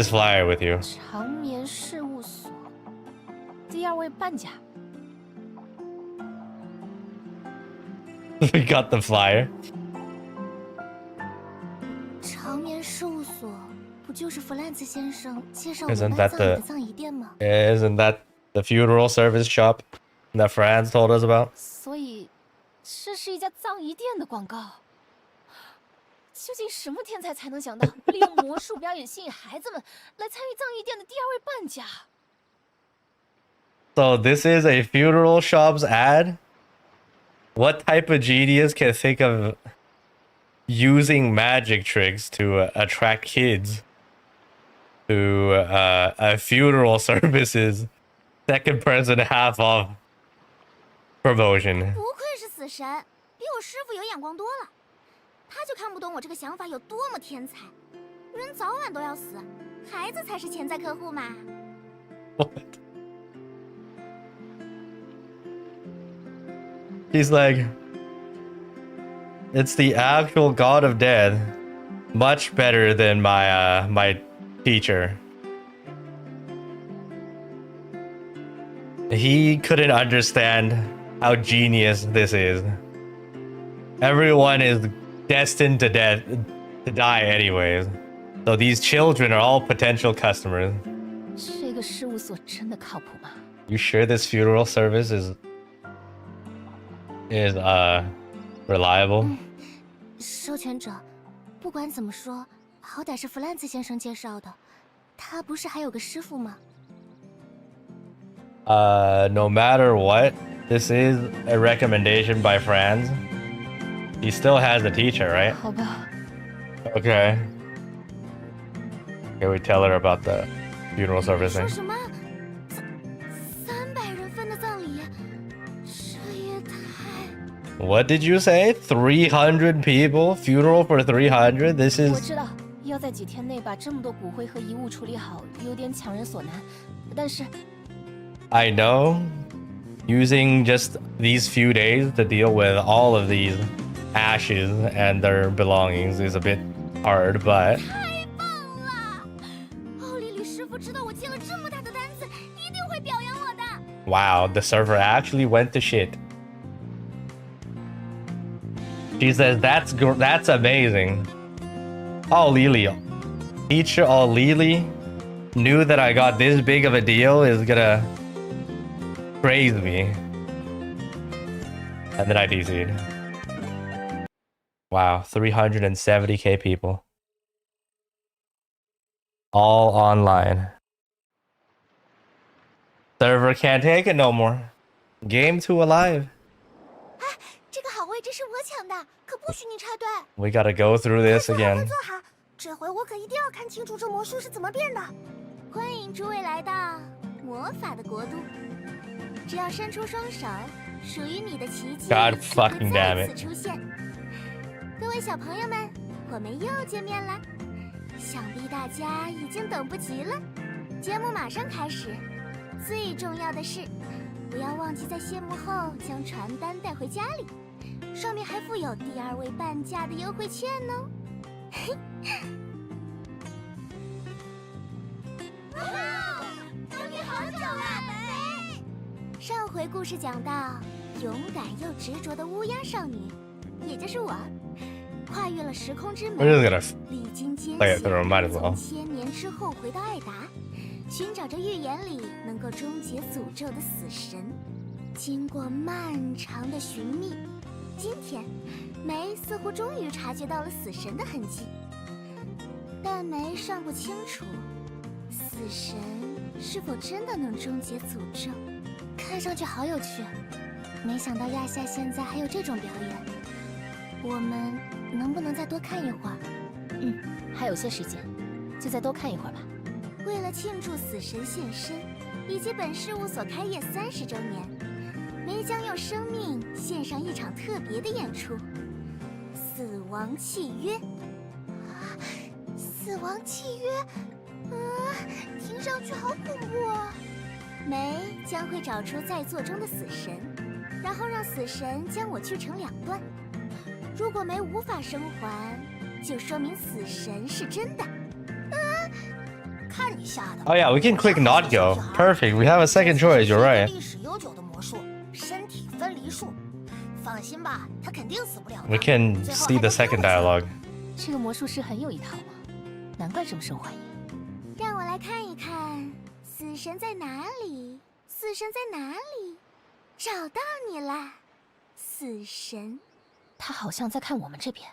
flyer with you. 长眠事务所第二位半甲。 We got the flyer. 长眠事务所不就是弗兰茨先生介绍我 Isn't 们 that 葬礼的 the... 葬仪店吗？ Isn't that the funeral service shop that Franz told us about? 所以，这是一家葬仪店的广告。究竟什么天才才能想到利用魔术表演吸引孩子们来参与葬仪店的第二位半甲？ So this is a funeral shop's ad? What type of genius can think of using magic tricks to attract kids to a funeral service's second person half off promotion? 不愧是死神，比我师傅有眼光多了。他就看不懂我这个想法有多么天才。人早晚都要死，孩子才是潜在客户嘛。 What? He's like, it's the actual god of death, much better than my my teacher. He couldn't understand how genius this is. Everyone is destined to die anyways. So these children are all potential customers. 这个事务所真的靠谱吗？ You sure this funeral service is reliable? 授权者，不管怎么说，好歹是弗兰茨先生介绍的，他不是还有个师傅吗？ No matter what, this is a recommendation by Franz. He still has a teacher, right? 好吧， Okay. Can we tell her about the funeral service 说 thing? 什么？300人份的葬礼，这也太…… What did you say? 300 people? Funeral for 300? This 我 is... 知道要在几天内把这么多骨灰和遗物处理好，有点强人所难。但是 I know. Using just these few days to deal with all of these ashes and their belongings is a bit hard, but... 太棒了！奥利里师傅知道我接了这么大的单子，一定会表扬我的。 Wow, the server actually went to shit. She says that's amazing. Oh, Lily. Teacher, oh, Lily knew that I got this big of a deal is gonna praise me. And then I DC'd. Wow, 370k people. All online. Server can't take it no more. Game 2 alive. 这个好位置是我抢的，可不许你插队。 We gotta go through this 快 again. 坐好，这回我可一定要看清楚这魔术是怎么变的。欢迎诸位来到魔法的国度，只要伸出双手，属于你的奇迹 God 就会 fucking damn 再 it. 次出现。各位小朋友们，我们又见面了，想必大家已经等不及了。节目马上开始，最重要的是，不要忘记在谢幕后将传单带回家里，上面还附有第2位半价的优惠券哦。哇，等你好久了，美！上回故事讲到，勇敢又执着的乌鸦少女，也就是我，跨越了时空之门， We're just gonna 历经艰 play it 险， through, might as well. 从1000年之后回到艾达，寻找着预言里能够终结诅咒的死神。经过漫长的寻觅，今天梅似乎终于察觉到了死神的痕迹，但梅尚不清楚死神是否真的能终结诅咒。看上去好有趣，没想到亚夏现在还有这种表演。我们能不能再多看一会儿？还有些时间，就再多看一会儿吧。为了庆祝死神现身，以及本事务所开业30周年，梅将用生命献上一场特别的演出——死亡契约。死亡契约，听上去好恐怖啊！梅将会找出在座中的死神，然后让死神将我锯成2段。如果梅无法生还，就说明死神是真的。看你吓的。 Oh yeah, we can click not go. Perfect. We have a second choice. You're right. 历史悠久的魔术，身体分离术。放心吧，他肯定死不了的。 We can see the second dialogue. 这个魔术师很有一套嘛，难怪这么受欢迎。让我来看一看，死神在哪里？死神在哪里？找到你了，死神。他好像在看我们这边。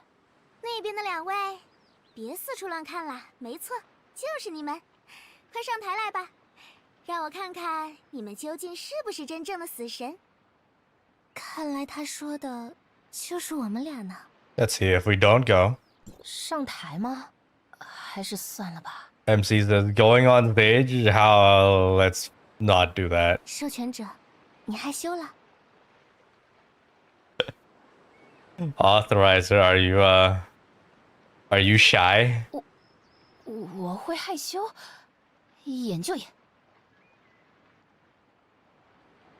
那边的2位，别四处乱看了。没错，就是你们，快上台来吧，让我看看你们究竟是不是真正的死神。看来他说的就是我们俩呢。 Let's see if we don't go. 上台吗？还是算了吧。 MC says going on stage. How? Let's not do that. 授权者，你害羞了。 Authorizer, are you shy? 我会害羞，演就演。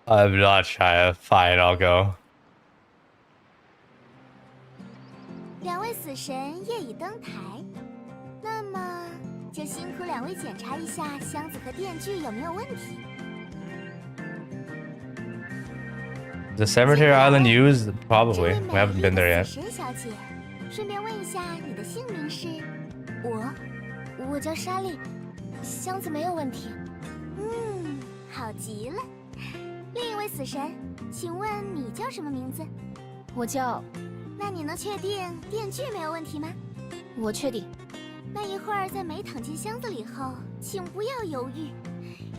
I'm not shy. Fine, I'll go. 2位死神业已登台，那么就辛苦2位检查一下箱子和电锯有没有问题。 The Cemetery Island used? Probably. We haven't been there yet. 死神小姐，顺便问一下你的姓名是？我叫莎莉，箱子没有问题。好极了。另一位死神，请问你叫什么名字？我叫……那你能确定电锯没有问题吗？我确定。那一会儿在梅躺进箱子里后，请不要犹豫，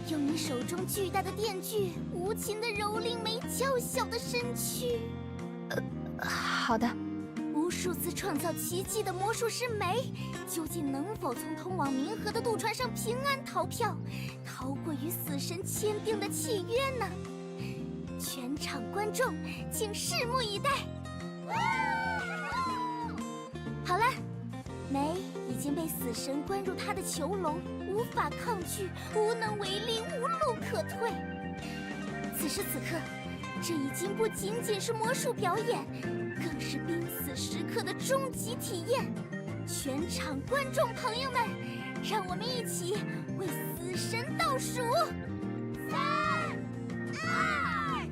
用你手中巨大的电锯无情地蹂躏梅娇小的身躯。好的。无数次创造奇迹的魔术师梅，究竟能否从通往冥河的渡船上平安逃票，逃过与死神签订的契约呢？全场观众，请拭目以待。好了，梅已经被死神关入他的囚笼，无法抗拒，无能为力，无路可退。此时此刻，这已经不仅仅是魔术表演，更是濒死时刻的终极体验。全场观众朋友们，让我们一起为死神倒数！3、2、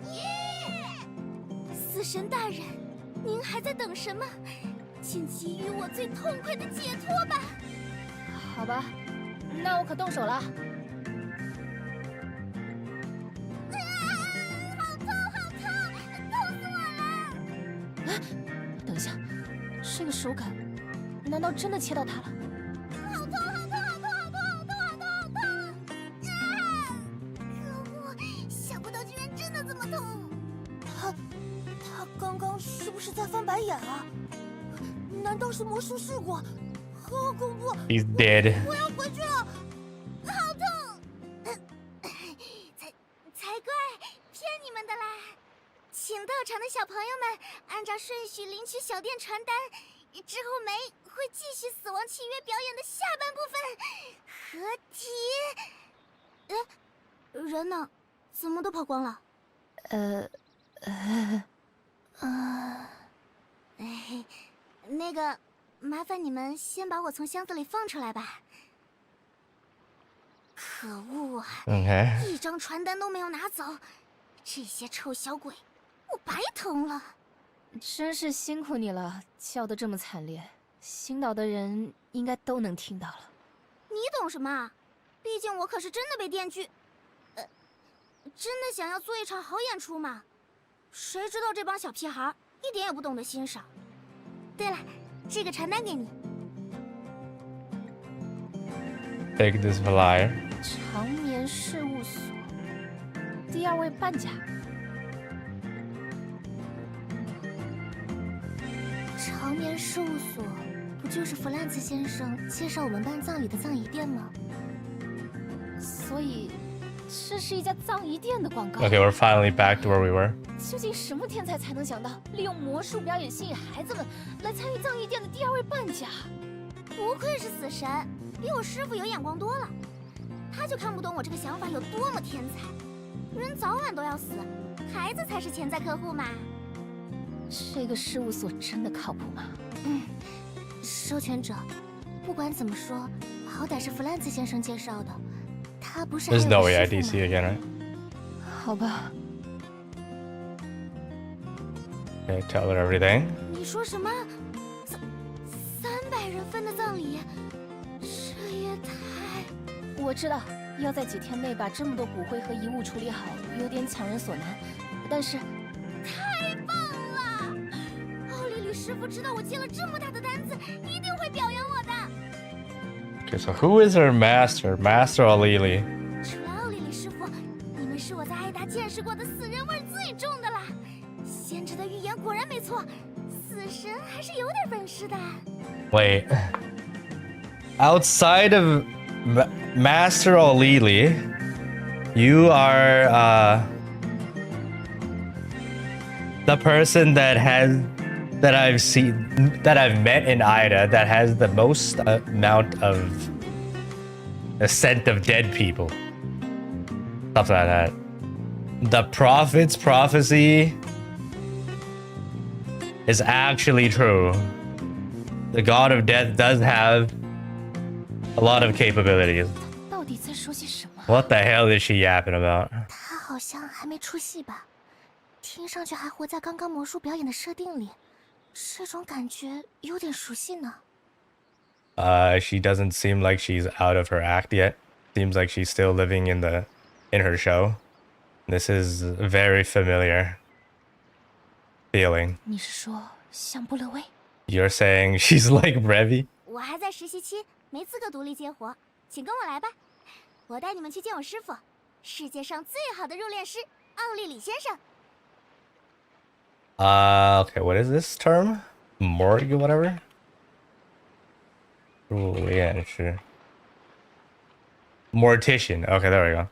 1，死神大人，您还在等什么？请给予我最痛快的解脱吧！好吧，那我可动手了。好痛，好痛，痛死我了！等一下，这个手感，难道真的切到它了？好痛，好痛，好痛，好痛，好痛，好痛，好痛！可恶，想不到居然真的这么痛！他刚刚是不是在翻白眼啊？难道是魔术试过？好恐怖 He's dead. 我要回去了，好痛！才怪，骗你们的啦！请到场的小朋友们按照顺序领取小店传单，之后梅会继续死亡契约表演的下半部分合体。人呢？怎么都跑光了？那个，麻烦你们先把我从箱子里放出来吧。可恶啊！ Okay. 一张传单都没有拿走，这些臭小鬼，我白疼了。真是辛苦你了，叫得这么惨烈，星岛的人应该都能听到了。你懂什么啊？毕竟我可是真的被电锯，真的想要做一场好演出嘛。谁知道这帮小屁孩一点也不懂得欣赏。对了，这个传单给你。 Take this flyer. 长眠事务所第2位半甲。长眠事务所不就是弗兰茨先生介绍我们办葬礼的葬仪店吗？所以，这是一家葬仪店的广告。 Okay, we're finally back to where we were. 究竟什么天才才能想到利用魔术表演吸引孩子们来参与葬仪店的第2位半甲？不愧是死神，比我师傅有眼光多了。他就看不懂我这个想法有多么天才。人早晚都要死，孩子才是潜在客户嘛。这个事务所真的靠谱吗？授权者，不管怎么说，好歹是弗兰茨先生介绍的，他不是还有 There's no 个 way 师傅 IDC 吗？ again, right? 好吧。 Okay, tell her everything. 你说什么？300人分的葬礼，这也太……我知道要在几天内把这么多骨灰和遗物处理好，有点强人所难。但是，太棒了！奥利里师傅知道我接了这么大的单子，一定会表扬我的。 Okay, so who is her master? Master Alili. 除了奥利里师傅，你们是我在艾达见识过的死人味最重的啦。先知的预言果然没错，死神还是有点本事的。 Wait. Outside of Master Alili, you are the person that I've met in Ida that has the most amount of the scent of dead people. Stuff like that. The prophet's prophecy is actually true. The god of death does have a lot of capabilities. 到底在说些什么？ What the hell is she yapping about? 他好像还没出戏吧？听上去还活在刚刚魔术表演的设定里，这种感觉有点熟悉呢。 She doesn't seem like she's out of her act yet. Seems like she's still living in her show. This is very familiar feeling. 你是说像布勒威？ You're saying she's like Brevi? 我还在实习期，没资格独立接活，请跟我来吧。我带你们去见我师傅，世界上最好的入殓师奥利里先生。 Okay, what is this term? Morgue, whatever? Ooh, yeah, sure. Mortician. Okay, there we go.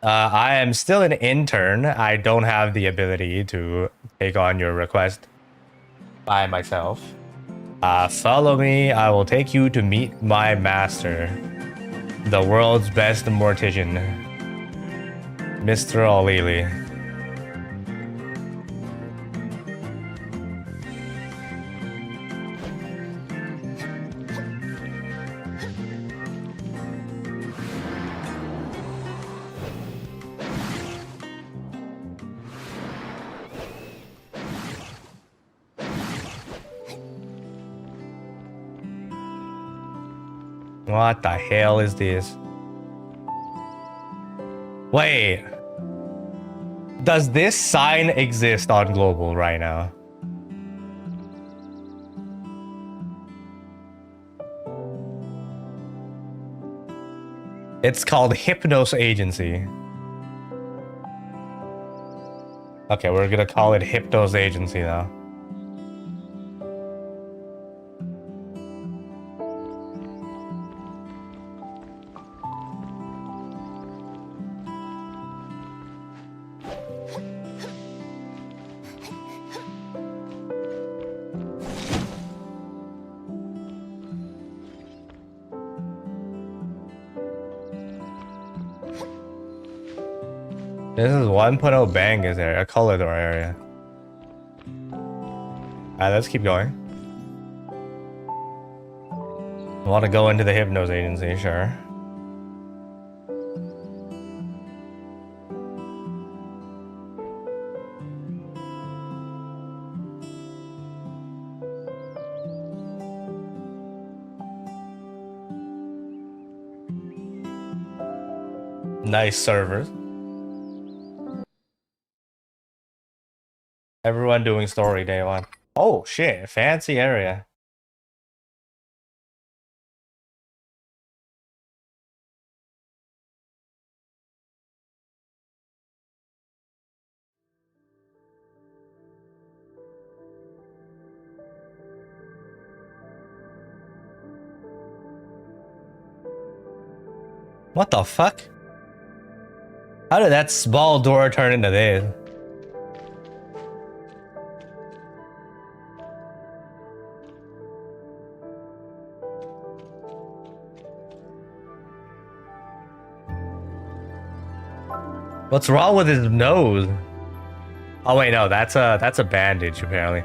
I am still an intern. I don't have the ability to take on your request by myself. Follow me. I will take you to meet my master, the world's best mortician, Mr. Alili. What the hell is this? Wait. Does this sign exist on global right now? It's called Hypnos Agency. Okay, we're gonna call it Hypnos Agency now. This is 1.0 bang is there, a Kailo area. Alright, let's keep going. Want to go into the Hypnos Agency, sure. Nice servers. Everyone doing story day one. Oh shit, fancy area. What the fuck? How did that small door turn into this? What's wrong with his nose? Oh wait, no, that's a bandage apparently.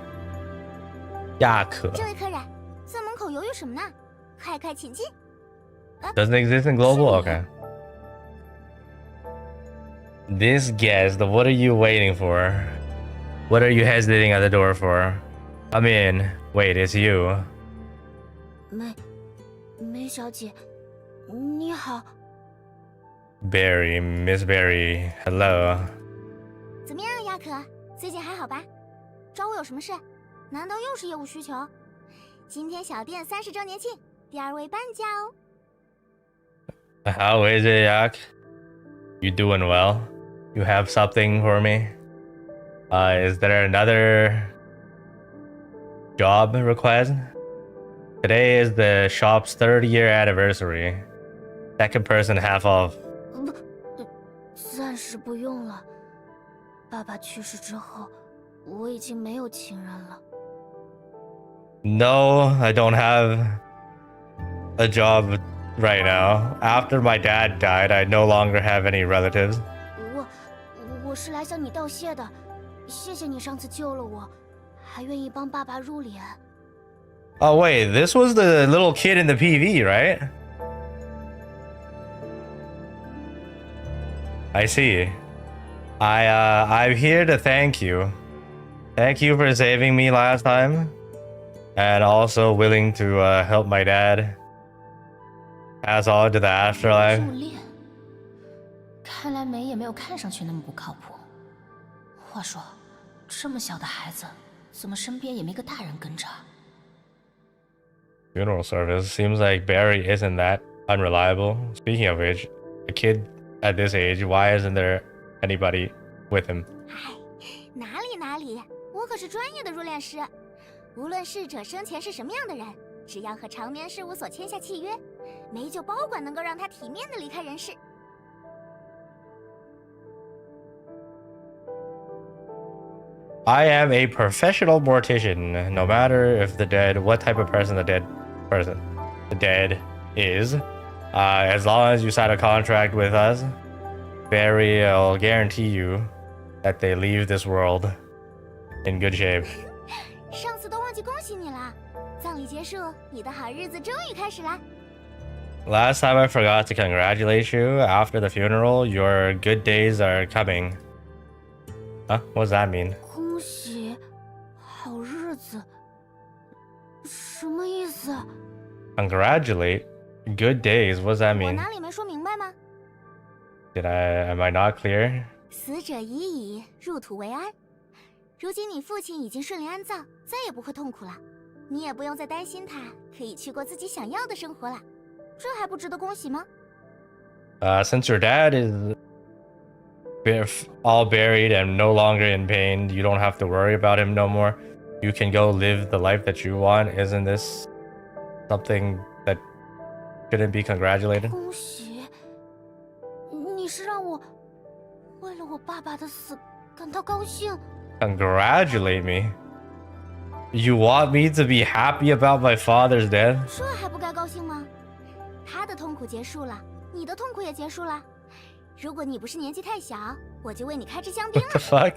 亚可这位客人，在门口犹豫什么呢？快快请进。 Doesn't exist in global? Okay. This guest, what are you waiting for? What are you hesitating at the door for? Come in. Wait, it's you. 梅小姐，你好。 Barry, Miss Barry, hello. 怎么样，亚可？最近还好吧？找我有什么事？难道又是业务需求？今天小店30周年庆，第2位半价哦。 How is it, Yak? You doing well? You have something for me? Is there another job request? Today is the shop's 30-year anniversary. Second person half off. 暂时不用了。爸爸去世之后，我已经没有情人了。 No, I don't have a job right now. After my dad died, I no longer have any relatives. 我是来向你道谢的，谢谢你上次救了我，还愿意帮爸爸入殓。 Oh wait, this was the little kid in the PV, right? I see. I'm here to thank you. Thank you for saving me last time, and also willing to help my dad pass on to the afterlife. 入殓，看来梅也没有看上去那么不靠谱。话说，这么小的孩子，怎么身边也没个大人跟着？ Funeral service seems like Barry isn't that unreliable. Speaking of which, a kid at this age, why isn't there anybody with him? 哪里，我可是专业的入殓师。无论逝者生前是什么样的人，只要和长眠事务所签下契约，梅就保管能够让他体面的离开人世。 I am a professional mortician. No matter if the dead, what type of person the dead is, as long as you sign a contract with us, Barry, I'll guarantee you that they leave this world in good shape. 上次都忘记恭喜你了，葬礼结束，你的好日子终于开始了。 Last time I forgot to congratulate you. After the funeral, your good days are coming. Huh? What does that mean? 恭喜，好日子，什么意思？ Congratulate? Good days. What does that 我 mean? 哪里没说明白吗？ Am I not clear? 死者已矣，入土为安。如今你父亲已经顺利安葬，再也不会痛苦了。你也不用再担心他，可以去过自己想要的生活了。这还不值得恭喜吗？ Since your dad is all buried and no longer in pain, you don't have to worry about him no more. You can go live the life that you want. Isn't this something that shouldn't be congratulated? 恭喜！你是让我为了我爸爸的死感到高兴？ Congratulate me? You want me to be happy about my father's death? 这还不该高兴吗？他的痛苦结束了，你的痛苦也结束了。如果你不是年纪太小，我就为你开支香槟 What the fuck?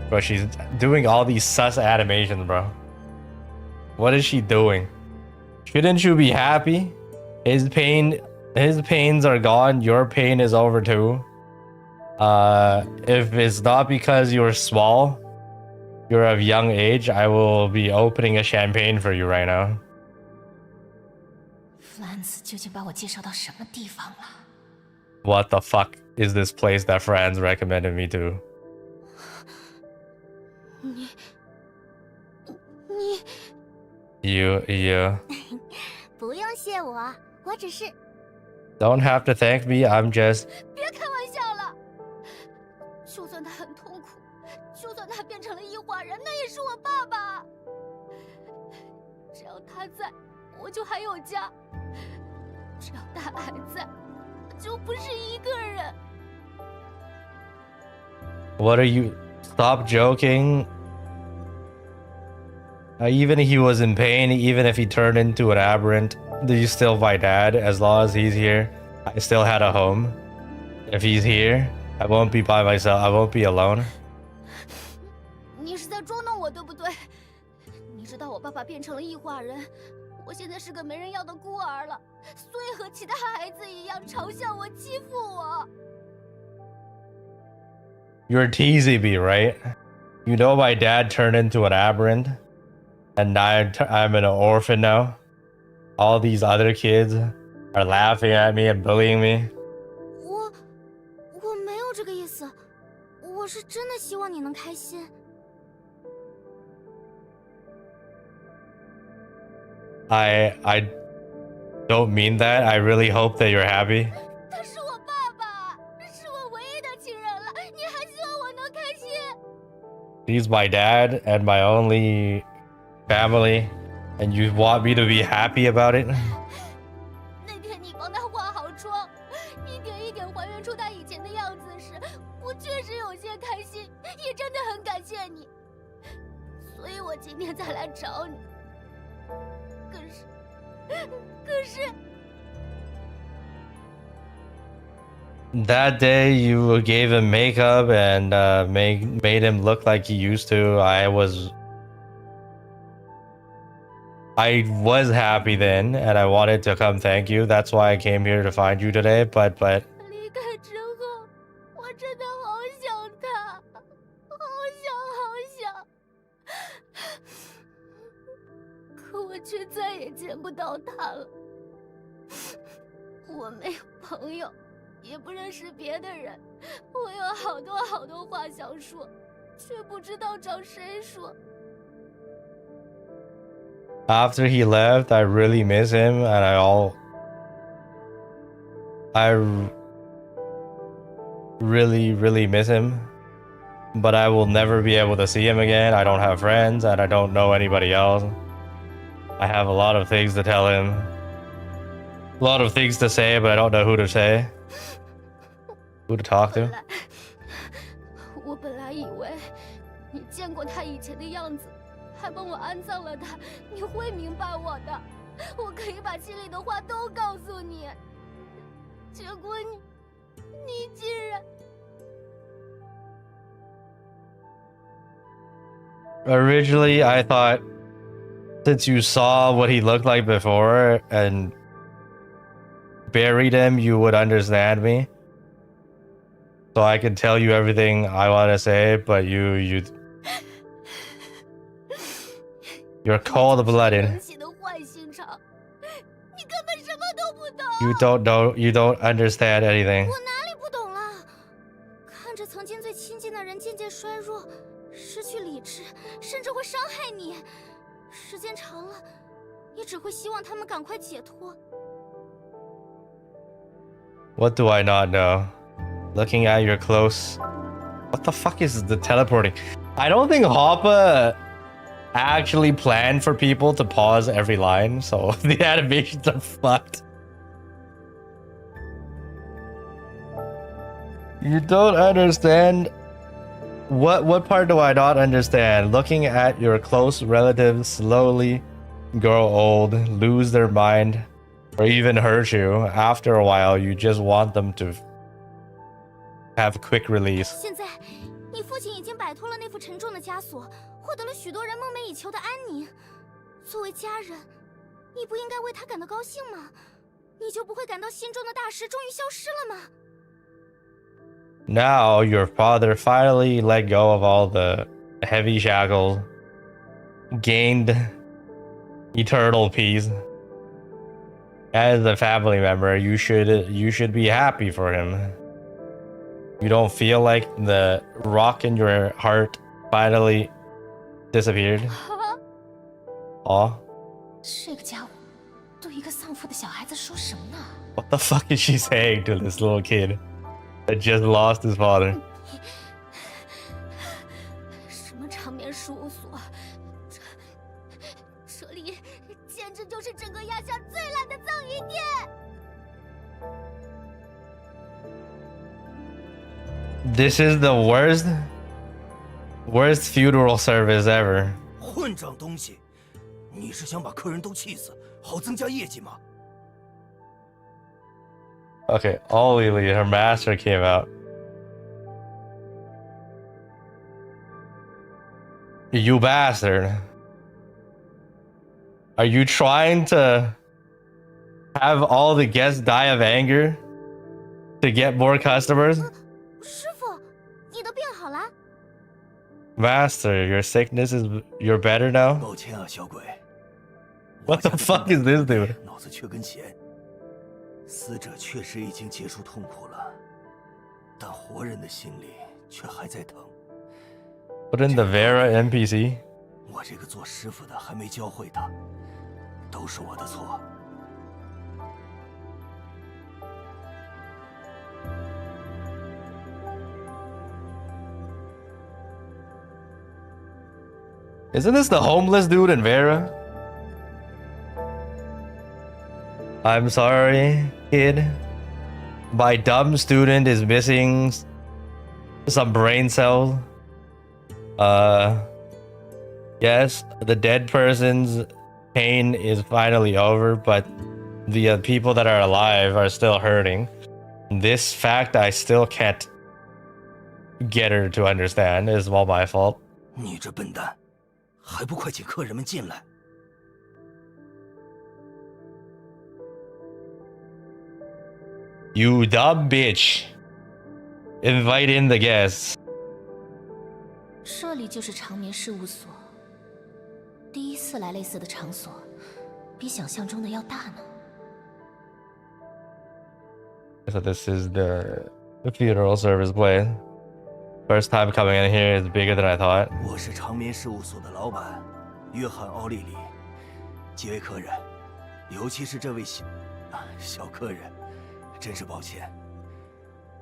Bro, she's doing all these sus animations, bro. What is she doing? Shouldn't you be happy? His pains are gone. Your pain is over too. If it's not because you're small, you're of young age, I will be opening a champagne for you right now. 弗兰茨究竟把我介绍到什么地方了？ What the fuck is this place that Franz recommended me to? 你 You 不用谢我，我只是 don't have to thank me. I'm just 别开玩笑了。就算他很痛苦，就算他变成了异化人，那也是我爸爸。只要他在，我就还有家；只要他还在，就不是一个人。 What are you? Stop joking. Even if he was in pain, even if he turned into an aberrant, he's still my dad. As long as he's here, I still had a home. If he's here, I won't be by myself. I won't be alone. 你是在捉弄我，对不对？你知道我爸爸变成了异化人，我现在是个没人要的孤儿了，所以和其他孩子一样嘲笑我、欺负我。 You're teasing me, right? You know my dad turned into an aberrant, and I'm an orphan now. All these other kids are laughing at me and bullying me. 我没有这个意思，我是真的希望你能开心。 I don't mean that. I really hope that you're happy. 他是我爸爸，是我唯一的亲人了，你还希望我能开心？ He's my dad and my only family, and you want me to be happy about it? 那天你帮他化好妆，一点一点还原出他以前的样子时，我确实有些开心，也真的很感谢你。所以我今天才来找你。可是。 That day you gave him makeup and made him look like he used to. I was happy then, and I wanted to come thank you. That's why I came here to find you today. But 离开之后，我真的好想他，好想。可我却再也见不到他了。我没有朋友。 也不认识别的人，我有好多话想说，却不知道找谁说。 after he left, I really miss him, and I really miss him. But I will never be able to see him again. I don't have friends, and I don't know anybody else. I have a lot of things to tell him. A lot of things to say, but I don't know who to say. Who to talk to? 我本来以为你见过他以前的样子，还帮我安葬了他，你会明白我的。我可以把心里的话都告诉你，结果你竟然…… Originally, I thought since you saw what he looked like before and buried him, you would understand me. So I can tell you everything I want to say, but you You're cold-blooded. You don't know. You don't understand anything. 我哪里不懂了？看着曾经最亲近的人渐渐衰弱，失去理智，甚至会伤害你，时间长了，也只会希望他们赶快解脱。 What do I not know? Looking at your close. What the fuck is the teleporting? I don't think Hoppa actually planned for people to pause every line, so the animations are fucked. You don't understand. What part do I not understand? Looking at your close relatives slowly grow old, lose their mind, or even hurt you. After a while, you just want them to have quick release. 现在，你父亲已经摆脱了那副沉重的枷锁，获得了许多人梦寐以求的安宁。作为家人，你不应该为他感到高兴吗？你就不会感到心中的大石终于消失了吗？ Now your father finally let go of all the heavy shackles, gained eternal peace. As a family member, you should be happy for him. You don't feel like the rock in your heart finally disappeared? 哦， 这个家伙对一个丧父的小孩子说什么呢？ What the fuck is she saying to this little kid that just lost his father? 什么长眠事务所？这里简直就是整个亚夏最烂的葬仪店。 This is the worst funeral service ever. 混账东西！你是想把客人都气死，好增加业绩吗？ Okay, all Lily, her master came out. You bastard. Are you trying to have all the guests die of anger to get more customers? 师傅，你的病好了？ Master, your sickness is you're better now? 抱歉啊，小鬼。 What the fuck is this dude? 脑子缺根弦。死者确实已经结束痛苦了，但活人的心里却还在疼。 Put in the Vera NPC. 我这个做师傅的还没教会他，都是我的错。 Isn't this the homeless dude in Vera? I'm sorry, kid. My dumb student is missing some brain cells. Yes, the dead person's pain is finally over, but the people that are alive are still hurting. This fact I still can't get her to understand is all my fault. 你这笨蛋，还不快请客人们进来！ You dumb bitch. Invite in the guests. 这里就是长眠事务所。第一次来类似的场所，比想象中的要大呢。 So this is the funeral service place. First time coming in here is bigger than I thought. 我是长眠事务所的老板，约翰·奥利里。几位客人，尤其是这位小客人，真是抱歉，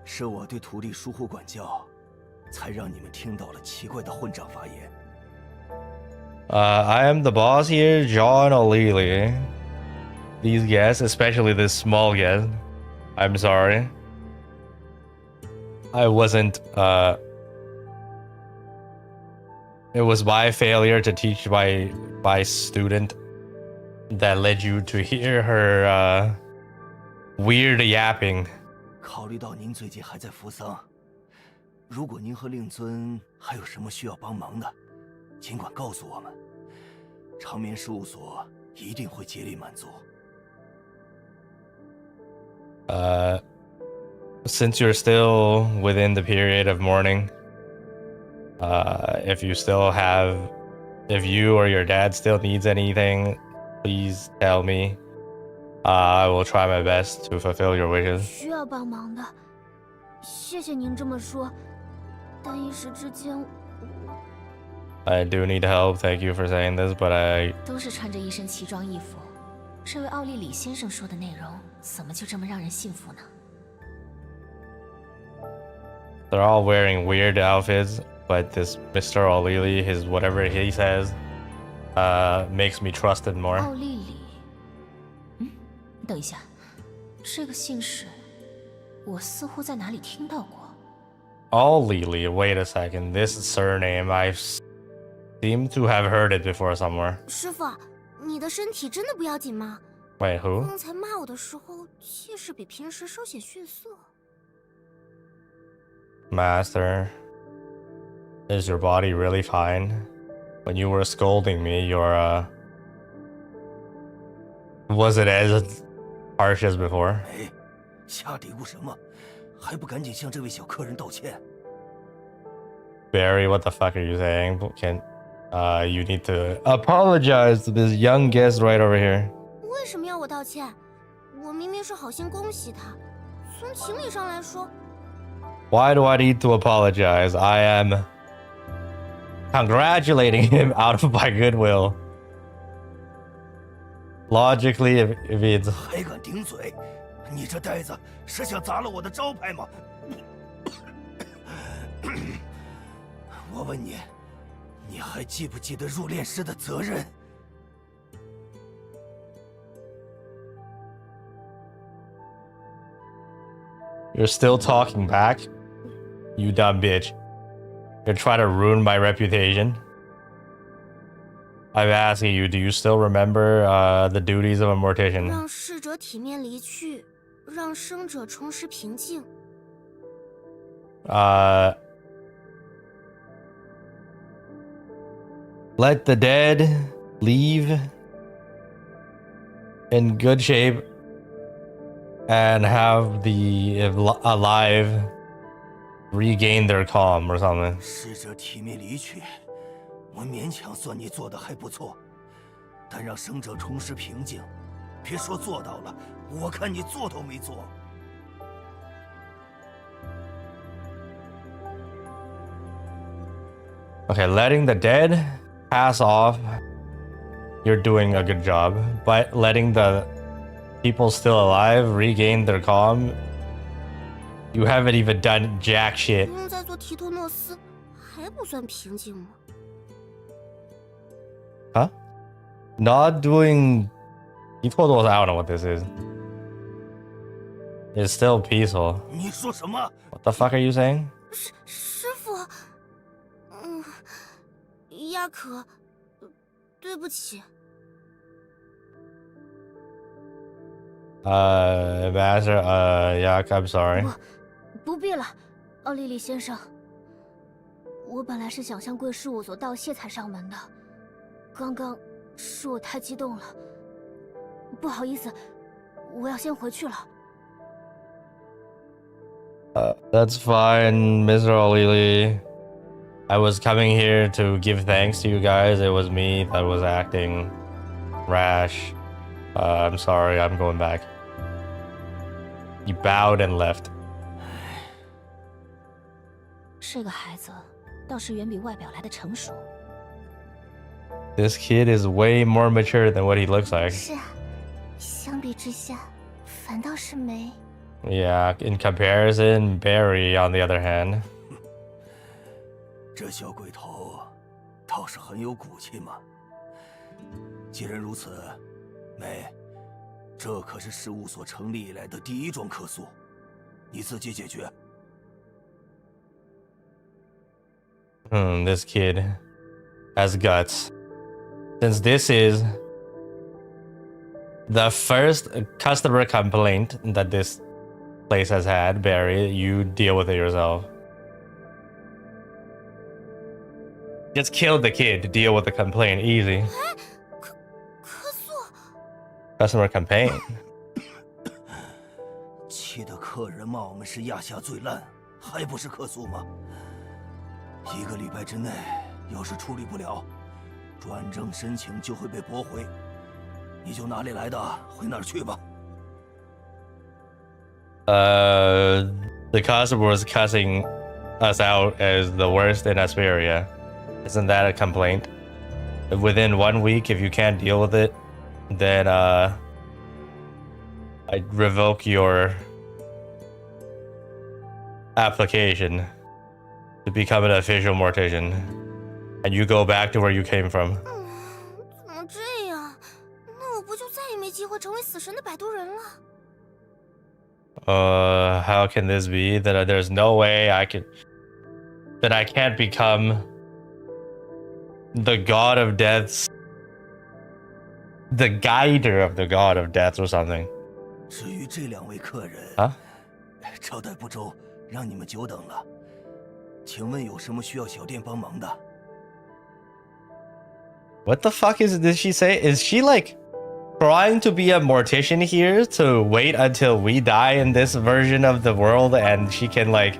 是我对徒弟疏忽管教，才让你们听到了奇怪的混账发言。 I am the boss here, John O'Leary. These guests, especially this small guest, I'm sorry. I wasn't, it was my failure to teach my student that led you to hear her, weird yapping. 考虑到您最近还在服丧，如果您和令尊还有什么需要帮忙的，尽管告诉我们，长眠事务所一定会竭力满足。 Since you're still within the period of mourning, if you still have if you or your dad still needs anything, please tell me. I will try my best to fulfill your wishes. 需要帮忙的，谢谢您这么说，但一时之间， I do need help. Thank you for saying this, but I 都是穿着一身奇装异服，这位奥利里先生说的内容，怎么就这么让人信服呢？ they're all wearing weird outfits, but this Mr. O'Leary, his whatever he says, makes me trust it more. 奥利里，等一下，这个姓氏，我似乎在哪里听到过。O'Leary, wait a second. This surname, I seem to have heard it before somewhere. 师傅，你的身体真的不要紧吗？ Wait, who? 刚才骂我的时候，气势比平时稍显逊色。 Master, is your body really fine? When you were scolding me, your was it as harsh as before? 哎，瞎嘀咕什么？还不赶紧向这位小客人道歉！ Barry, what the fuck are you saying? You need to apologize to this young guest right over here. 为什么要我道歉？我明明是好心恭喜他。从情理上来说， Why do I need to apologize? I am congratulating him out of my goodwill. Logically, if it's 还敢顶嘴？你这呆子是想砸了我的招牌吗？我问你，你还记不记得入殓师的责任？ You're still talking back? You dumb bitch. You're trying to ruin my reputation? I'm asking you, do you still remember the duties of a mortician? 让逝者体面离去，让生者重拾平静。 Let the dead leave in good shape and have the alive regain their calm or something. 逝者体面离去，我勉强算你做的还不错，但让生者重拾平静，别说做到了，我看你做都没做。 Okay, letting the dead pass off, you're doing a good job. But letting the people still alive regain their calm, you haven't even done jack shit. 不用再做提托诺斯，还不算平静吗？ Huh? Not doing... I don't know what this is. It's still peaceful. 你说什么？ What the fuck are you saying? 师傅，亚可，对不起。 Master, Yak, I'm sorry. 不必了，奥利里先生。我本来是想向贵事务所道谢才上门的，刚刚是我太激动了，不好意思，我要先回去了。 That's fine, Mr. O'Leary. I was coming here to give thanks to you guys. It was me that was acting rash. I'm sorry, I'm going back. He bowed and left. 这个孩子倒是远比外表来的成熟。 This kid is way more mature than what he looks like. 是啊，相比之下，反倒是没。 Yeah, in comparison, Barry, on the other hand. 这小鬼头倒是很有骨气嘛。既然如此，梅，这可是事务所成立以来的第一桩客诉，你自己解决。 This kid has guts. Since this is the first customer complaint that this place has had, Barry, you deal with it yourself. Just kill the kid to deal with the complaint. Easy. 客诉。 Customer complaint. 气得客人骂我们是亚夏最烂，还不是客诉吗？1个礼拜之内要是处理不了，转正申请就会被驳回。你就哪里来的，回哪儿去吧。The customer was cussing us out as the worst in Asperia. Isn't that a complaint? Within 1 week, if you can't deal with it, then I'd revoke your application to become an official mortician, and you go back to where you came from. 怎么这样？那我不就再也没机会成为死神的摆渡人了？ How can this be? That there's no way I can't become the god of deaths, the guider of the god of deaths or something. 至于这2位客人，招待不周，让你们久等了。请问有什么需要小店帮忙的？ What the fuck did she say? Is she like trying to be a mortician here to wait until we die in this version of the world and she can like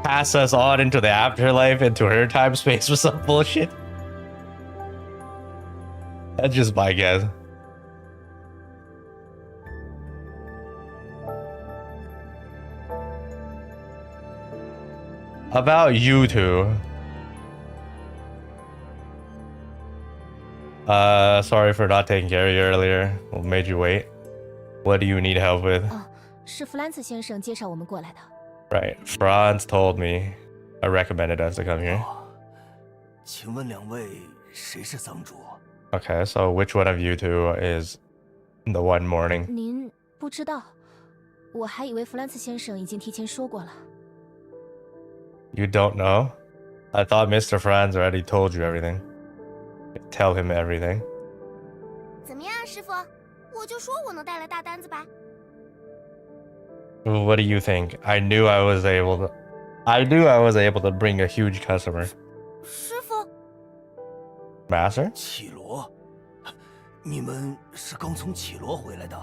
pass us on into the afterlife, into her time space or some bullshit? That's just my guess. About you two. Sorry for not taking care of you earlier. What made you wait? What do you need help with? 是弗兰茨先生介绍我们过来的。 Right. Franz told me. I recommended us to come here. 请问2位谁是桑主？ Okay, so which one of you two is the one mourning? 您不知道？我还以为弗兰茨先生已经提前说过了。 You don't know? I thought Mr. Franz already told you everything. Tell him everything. 怎么样，师傅？我就说我能带来大单子吧。 What do you think? I knew I was able to bring a huge customer. 师傅， Master? 绮罗，你们是刚从绮罗回来的？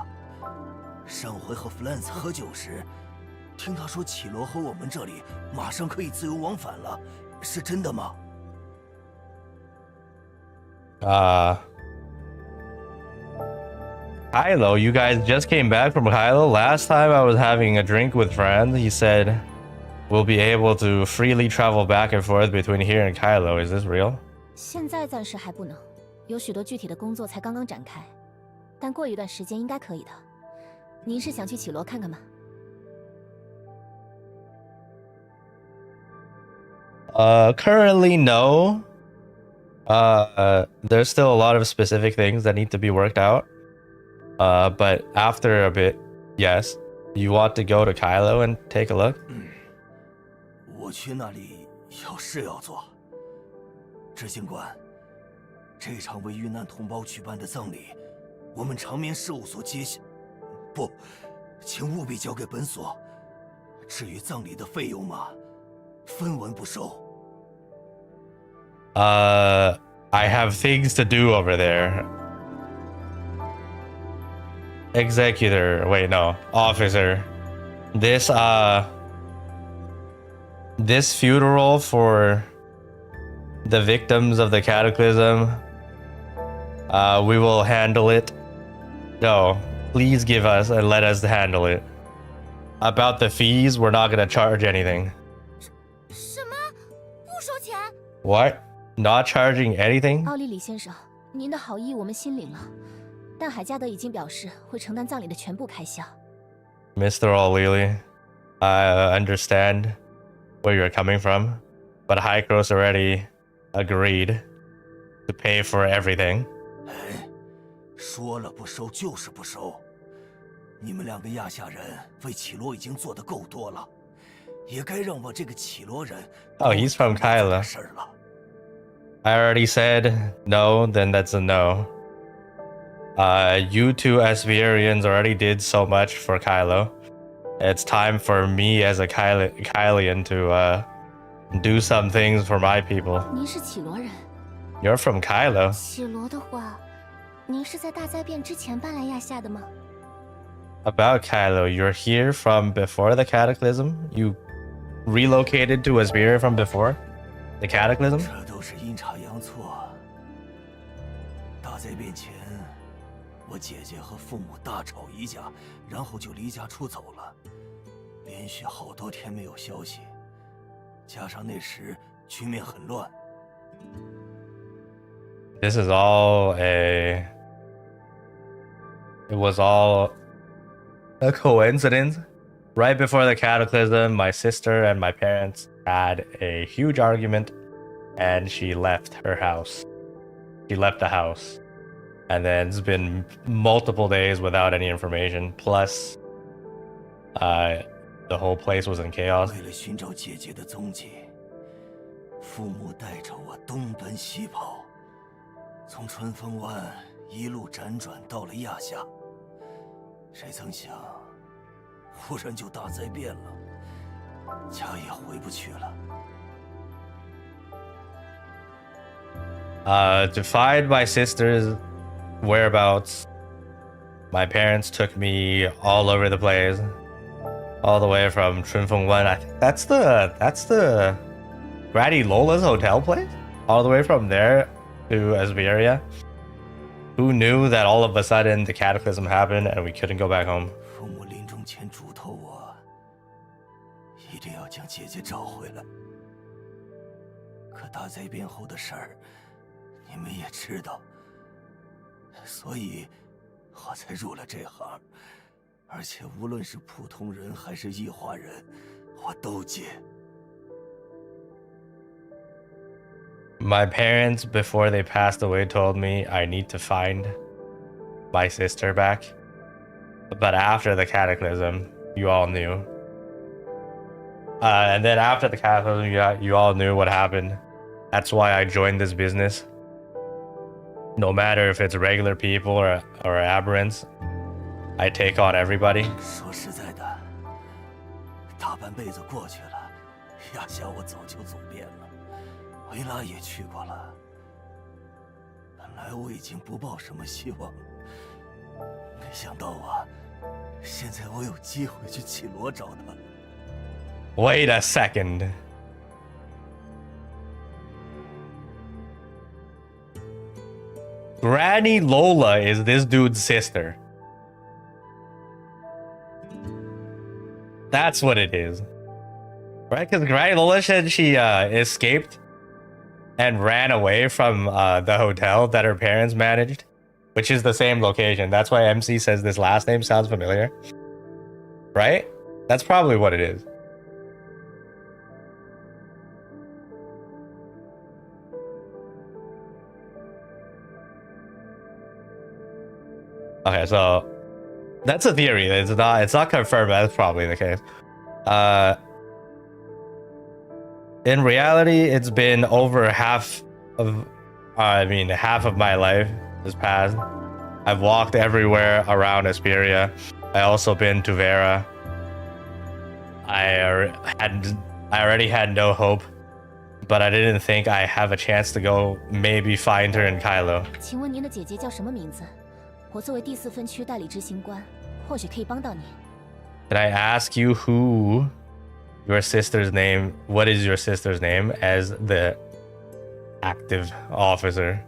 上回和弗兰茨喝酒时，听他说绮罗和我们这里马上可以自由往返了，是真的吗？ Kailo, you guys just came back from Kailo. Last time I was having a drink with friends, he said we'll be able to freely travel back and forth between here and Kailo. Is this real? 现在暂时还不能，有许多具体的工作才刚刚展开，但过一段时间应该可以的。您是想去绮罗看看吗？ Currently, no. There's still a lot of specific things that need to be worked out. But after a bit, yes. You want to go to Kailo and take a look? 我去那里有事要做。执行官，这场为遇难同胞举办的葬礼，我们长眠事务所接下。不，请务必交给本所。至于葬礼的费用嘛，分文不收。 I have things to do over there. Executor, wait, no, officer. This funeral for the victims of the cataclysm, we will handle it. No, please give us and let us handle it. About the fees, we're not gonna charge anything. 什么？不收钱？ What? Not charging anything? 奥利里先生，您的好意我们心领了，但海加德已经表示会承担葬礼的全部开销。 Mr. O'Leary, I understand where you're coming from, but Hykros already agreed to pay for everything. 哎，说了不收就是不收。你们2个亚夏人为绮罗已经做得够多了，也该让我这个绮罗人 Oh, he's from Kailo. 事儿了。 I already said no, then that's a no. You two Asverians already did so much for Kailo. It's time for me as a Kailian to do some things for my people. 您是绮罗人？ You're from Kailo. 绮罗的话，您是在大灾变之前搬来亚夏的吗？ About Kailo, you're here from before the cataclysm? You relocated to Asperia from before the cataclysm? 这都是阴差阳错。大灾变前，我姐姐和父母大吵一架，然后就离家出走了，连续好多天没有消息，加上那时局面很乱。This is all a. It was all a coincidence. Right before the cataclysm, my sister and my parents had a huge argument, and she left her house. She left the house. And then it's been multiple days without any information. Plus, the whole place was in chaos. 为了寻找姐姐的踪迹，父母带着我东奔西跑，从春风湾一路辗转到了亚夏。谁曾想，忽然就大灾变了，家也回不去了。To find my sister's whereabouts, my parents took me all over the place, all the way from Chunfengwen. I think that's the Granny Lola's hotel place, all the way from there to Asperia. Who knew that all of a sudden the cataclysm happened and we couldn't go back home? 父母临终前嘱托我，一定要将姐姐找回来。可大灾变后的事儿，你们也知道，所以我才入了这行。而且无论是普通人还是异化人，我都接。My parents, before they passed away, told me I need to find my sister back. But after the cataclysm, you all knew. And then after the cataclysm, you all knew what happened. That's why I joined this business. No matter if it's regular people or aberrants, I take on everybody. 说实在的，大半辈子过去了，亚夏我早就走遍了。维拉也去过了。本来我已经不抱什么希望了，没想到啊，现在我有机会去绮罗找他。Wait a second. Granny Lola is this dude's sister. That's what it is. Right? Because Granny Lola said she escaped and ran away from the hotel that her parents managed, which is the same location. That's why MC says this last name sounds familiar. Right? That's probably what it is. Okay, so that's a theory. It's not confirmed, but that's probably the case. In reality, it's been over half of my life has passed. I've walked everywhere around Asperia. I also been to Vera. I already had no hope, but I didn't think I have a chance to go maybe find her in Kailo. 请问您的姐姐叫什么名字？我作为第4分区代理执行官，或许可以帮到你。Can I ask you who your sister's name? What is your sister's name as the acting officer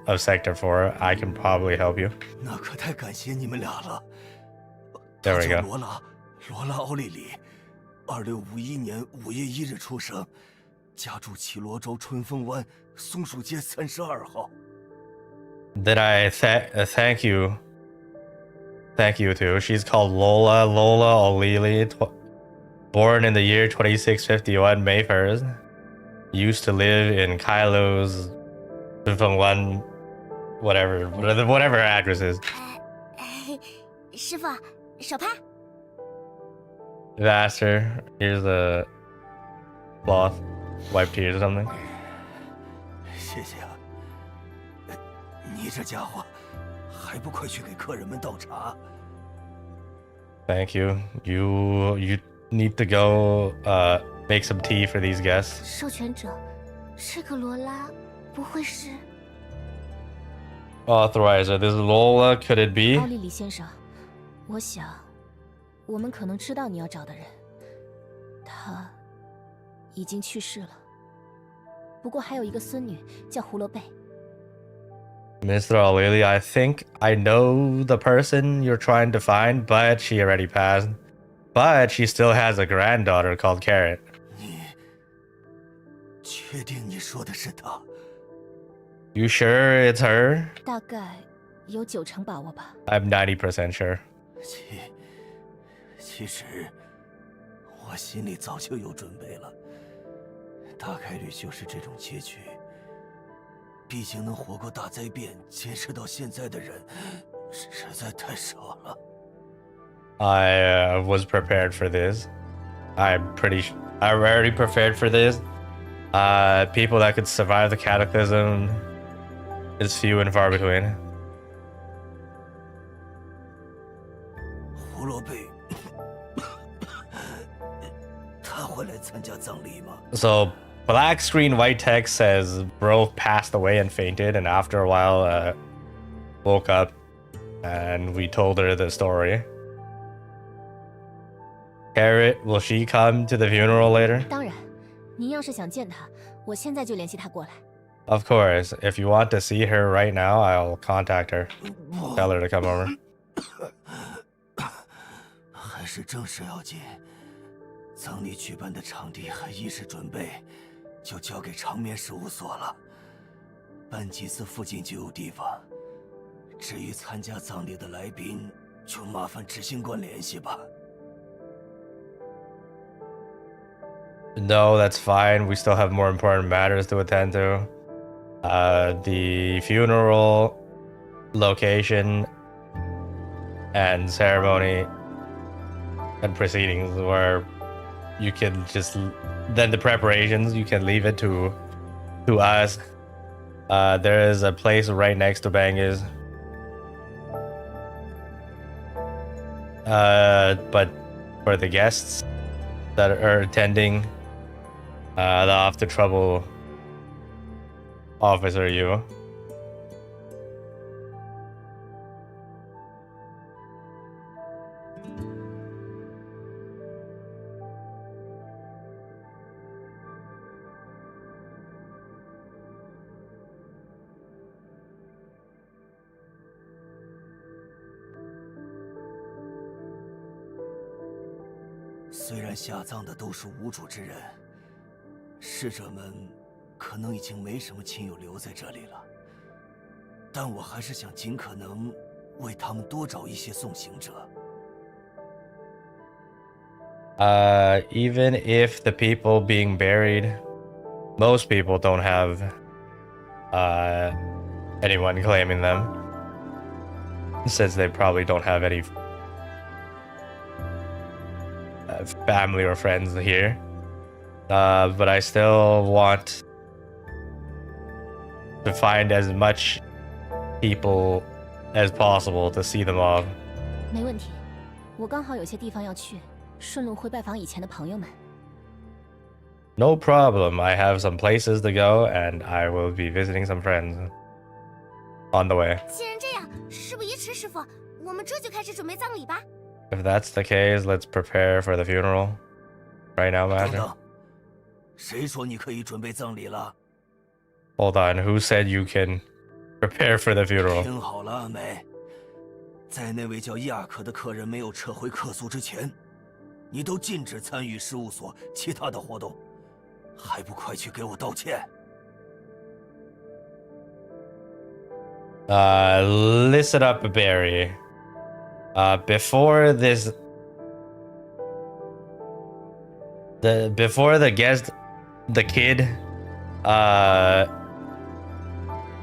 of Sector 4? I can probably help you. 那可太感谢你们俩了。 There we go. 罗拉奥利里，2651年5月1日出生，家住绮罗州春风湾松树街32号。 Did I thank you? Thank you too. She's called Lola O'Leary, born in the year 2651, May 1st. Used to live in Kailo's Fengwan, whatever her address is. 师傅，手帕。 I've asked her. Here's a cloth, wipe tears or something. 谢谢啊。你这家伙，还不快去给客人们倒茶 Thank you. You need to go make some tea for these guests. 授权者，这个罗拉不会是 Authorizer. This Lola, could it be? 奥利里先生，我想，我们可能知道你要找的人，他已经去世了。不过还有一个孙女叫胡萝贝。Mr. O'Leary, I think I know the person you're trying to find, but she already passed. But she still has a granddaughter called Carrot. 你确定你说的是她？ You sure it's her? 大概有90%把握吧。 I'm 90% sure. 其实我心里早就有准备了，大概率就是这种结局。毕竟能活过大灾变、坚持到现在的人实在太少了。 I was prepared for this. I already prepared for this. People that could survive the cataclysm is few and far between. 胡萝卜，他会来参加葬礼吗？ So black screen, white text says bro passed away and fainted, and after a while woke up, and we told her the story. Carrot, will she come to the funeral later? 当然，您要是想见她，我现在就联系她过来。 Of course. If you want to see her right now, I'll contact her. Tell her to come over. 还是正事要紧。葬礼举办的场地和仪式准备，就交给长眠事务所了。办祭司附近就有地方。至于参加葬礼的来宾，就麻烦执行官联系吧。 No, that's fine. We still have more important matters to attend to. The funeral, location, and ceremony and proceedings where you can just then the preparations you can leave it to us. There is a place right next to Bangers. But for the guests that are attending, they'll have to trouble Officer you. "虽然下葬的都是无主之人，逝者们可能已经没什么亲友留在这里了，但我还是想尽可能为他们多找一些送行者。 Even if the people being buried, most people don't have anyone claiming them, since they probably don't have any family or friends here. But I still want to find as much people as possible to see them off. 没问题，我刚好有些地方要去，顺路会拜访以前的朋友们。 No problem. I have some places to go, and I will be visiting some friends on the way. 既然这样，事不宜迟，师傅，我们这就开始准备葬礼吧。 If that's the case, let's prepare for the funeral. Right now, 等 Master. 等，谁说你可以准备葬礼了？ Hold on. Who said you can prepare for the funeral? 听好了，阿美，在那位叫亚可的客人没有撤回客诉之前，你都禁止参与事务所其他的活动，还不快去给我道歉！ Listen up, Barry. Before the guest, the kid,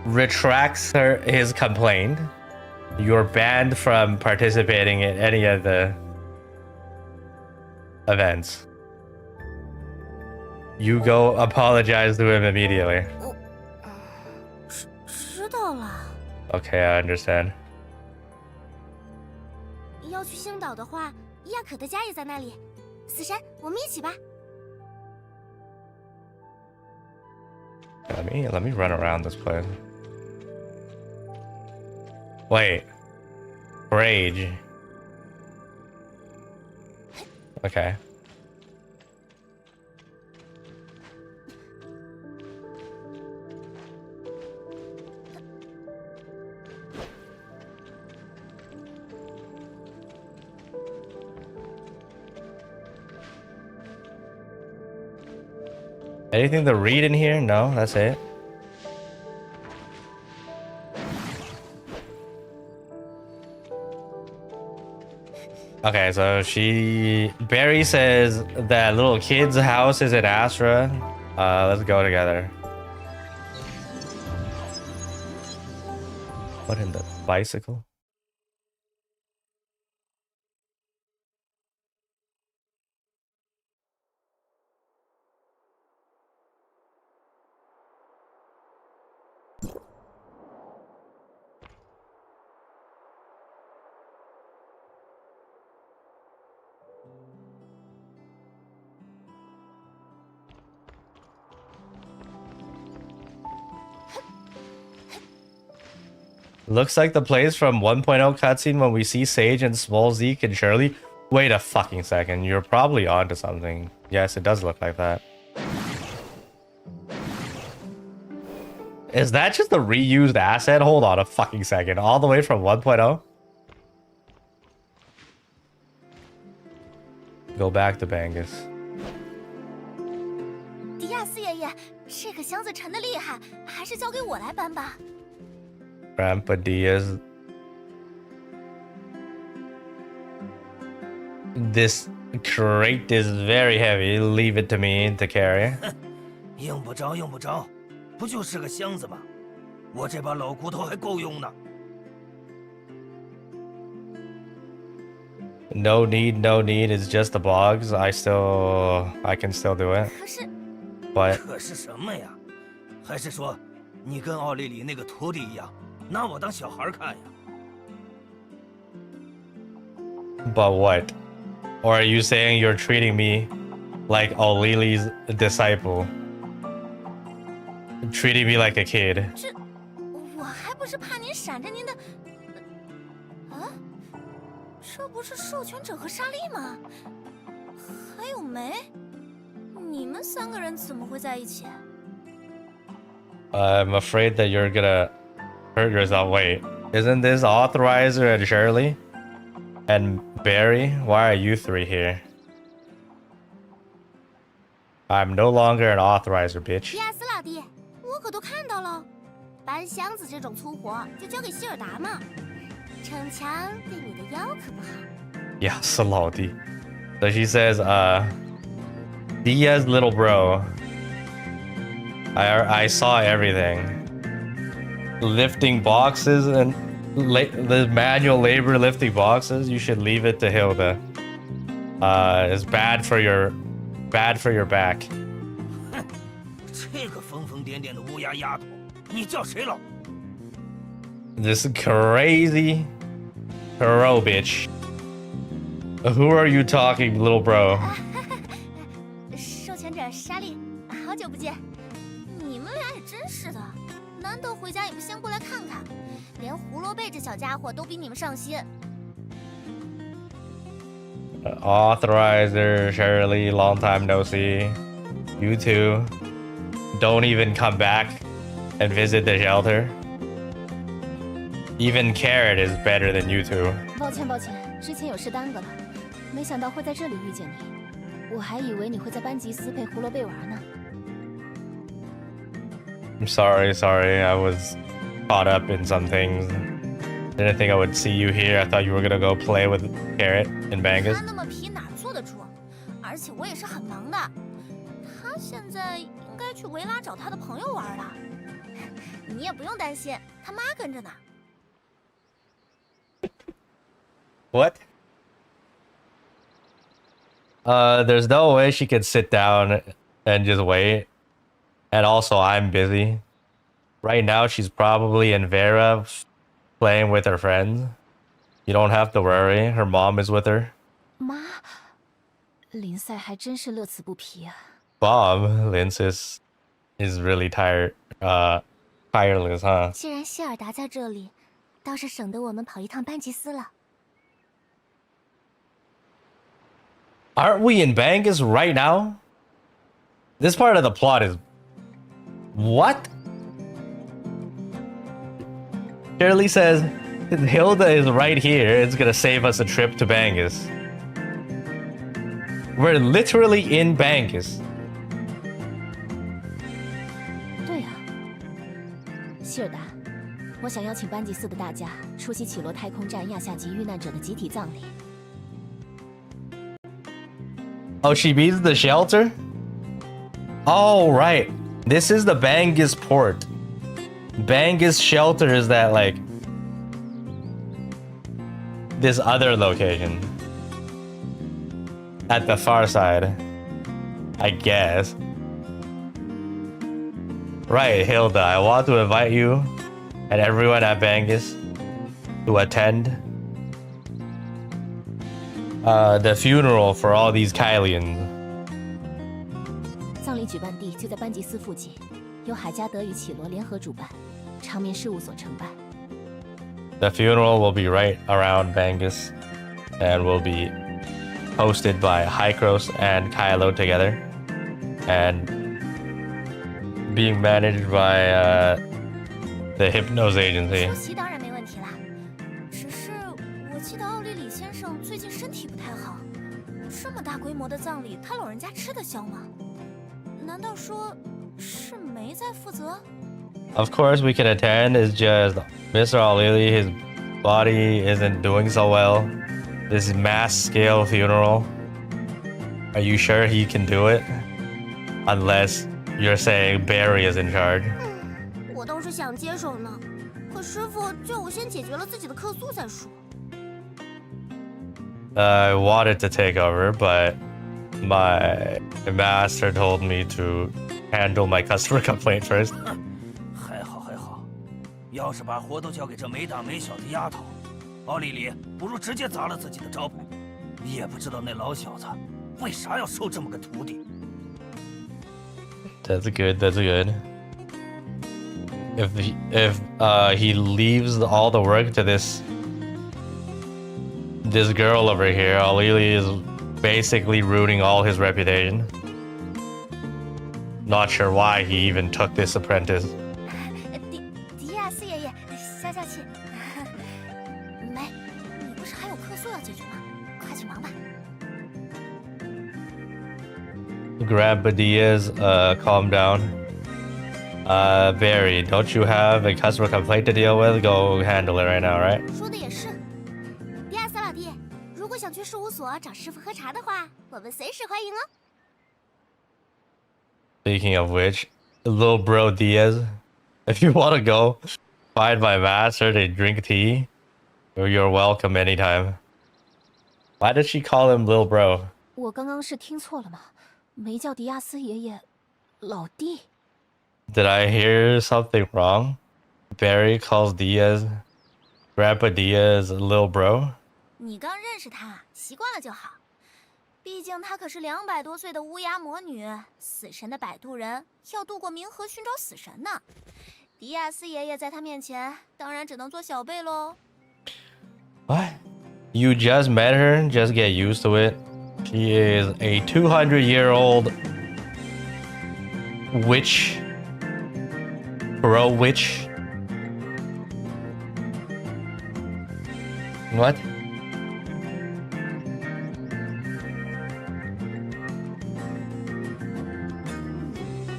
retracts his complaint, you're banned from participating in any of the events. You go apologize to him immediately. 知道了。 Okay, I understand. 要去星岛的话，亚可的家也在那里。死神，我们一起吧。 Let me run around this place. Wait. Rage. Okay. Anything to read in here? No, that's it. Okay, so Barry says that little kid's house is in Astra. Let's go together. What in the bicycle? Looks like the place from 1.0 cutscene when we see Sage and Small Zeke and Shirley. Wait a fucking second. You're probably onto something. Yes, it does look like that. Is that just a reused asset? Hold on a fucking second. All the way from 1.0? Go back to Bangus. 迪亚斯爷爷，这个箱子沉得厉害，还是交给我来搬吧。 Grandpa Diaz. This crate is very heavy. Leave it to me to carry. 用不着，用不着，不就是个箱子吗？我这把老骨头还够用呢。No need, no need. It's just the bogs. I can still do it. 可是， But 可是什么呀？还是说，你跟奥地利那个徒弟一样？ 拿我当小孩看呀 But what? Or are you saying you're treating me like O'Leary's disciple? Treating me like a kid? 这，我还不是怕您闪着您的。啊，这不是授权者和莎莉吗？还有梅，你们三个人怎么会在一起？ I'm afraid that you're gonna hurt yourself. Wait, isn't this Authorizer and Shirley? And Barry? Why are you three here? I'm no longer an Authorizer, bitch. 迪亚斯老弟，我可都看到了，搬箱子这种粗活就交给希尔达嘛，逞强对你的腰可不好。 Yeah, Salodi. So she says, Diaz, little bro. I saw everything. Lifting boxes and the manual labor lifting boxes, you should leave it to Hilda. It's bad for your back. 这个疯疯癫癫的乌鸦丫头，你叫谁老？ This crazy bro bitch. Who are you talking, little bro? 授权者莎莉，好久不见，你们俩也真是的。 难得回家也不先过来看看，连胡萝卜这小家伙都比你们上心。Authorizer, Shirley, long time no see. You two, don't even come back and visit the shelter. Even Carrot is better than you two. 抱歉，抱歉，之前有事耽搁了，没想到会在这里遇见你，我还以为你会在班吉斯陪胡萝卜玩呢。 I'm sorry. I was caught up in some things. Didn't think I would see you here. I thought you were gonna go play with Carrot and Bangus. 他那么皮哪坐得住？而且我也是很忙的。他现在应该去维拉找他的朋友玩了。你也不用担心，他妈跟着呢。 What? There's no way she could sit down and just wait. And also, I'm busy. Right now, she's probably in Vera playing with her friends. You don't have to worry. Her mom is with her. 妈，林赛还真是乐此不疲啊。Bob, Linsis, is really tireless, huh? 既然希尔达在这里，倒是省得我们跑一趟班吉斯了。 Aren't we in Bangus right now? This part of the plot is... What? Shirley says, Hilda is right here. It's gonna save us a trip to Bangus. We're literally in Bangus. 希尔达，我想邀请班级4的大家出席绮罗太空站亚下级遇难者的集体葬礼。Oh, she means the shelter? Oh, right. This is the Bangis port. Bangis shelter is that, like, this other location. At the far side. I guess. Right, Hilda, I want to invite you and everyone at Bangis to attend the funeral for all these Kailians. 葬礼举办地就在班级4附近，由海加德与绮罗联合主办，场面事务所承办。The funeral will be right around Bangis and will be hosted by Hykros and Kailo together and being managed by the Hypnos agency. 出席当然没问题啦，只是我记得奥利里先生最近身体不太好，这么大规模的葬礼，他老人家吃得消吗？难道说是梅在负责？ Of course we can attend, it's just Mr. O'Leary, his body isn't doing so well. This is mass scale funeral. Are you sure he can do it? Unless you're saying Barry is in charge. 我倒是想接手呢，可师傅叫我先解决了自己的客诉再说。I wanted to take over, but my master told me to handle my customer complaint first. 还好还好，要是把活都交给这没大没小的丫头，奥莉莉不如直接砸了自己的招牌。也不知道那老小子为啥要收这么个徒弟。That's good. That's good. If he leaves all the work to this girl over here, Lily is basically ruining all his reputation. Not sure why he even took this apprentice. 迪亚斯爷爷，消消气。梅，你不是还有客诉要解决吗？快去忙吧。 Grandpa Diaz, calm down. Barry, don't you have a customer complaint to deal with? Go handle it right now, right? 说的也是。迪亚斯老弟，如果想去事务所找师傅喝茶的话，我们随时欢迎哦。 Speaking of which, little bro Diaz, if you want to go find my master to drink tea, you're welcome anytime. Why did she call him little bro? 我刚刚是听错了吗？没叫迪亚斯爷爷老弟。 Did I hear something wrong? Barry calls Diaz, Grandpa Diaz, little bro? 你刚认识他，习惯了就好。毕竟她可是200多岁的乌鸦魔女，死神的摆渡人，要渡过冥河寻找死神呢。迪亚斯爷爷在她面前，当然只能做小辈喽。 What? You just met her? Just get used to it. She is a 200-year-old witch. Bro witch. What?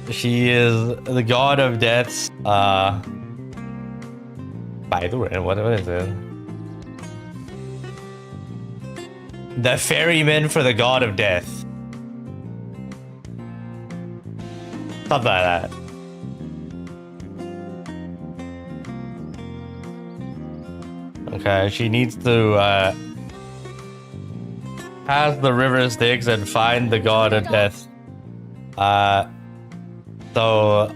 She is the god of deaths. What is it? The ferryman for the god of death. Something like that. Okay, she needs to pass the river Styx and find the god of death. So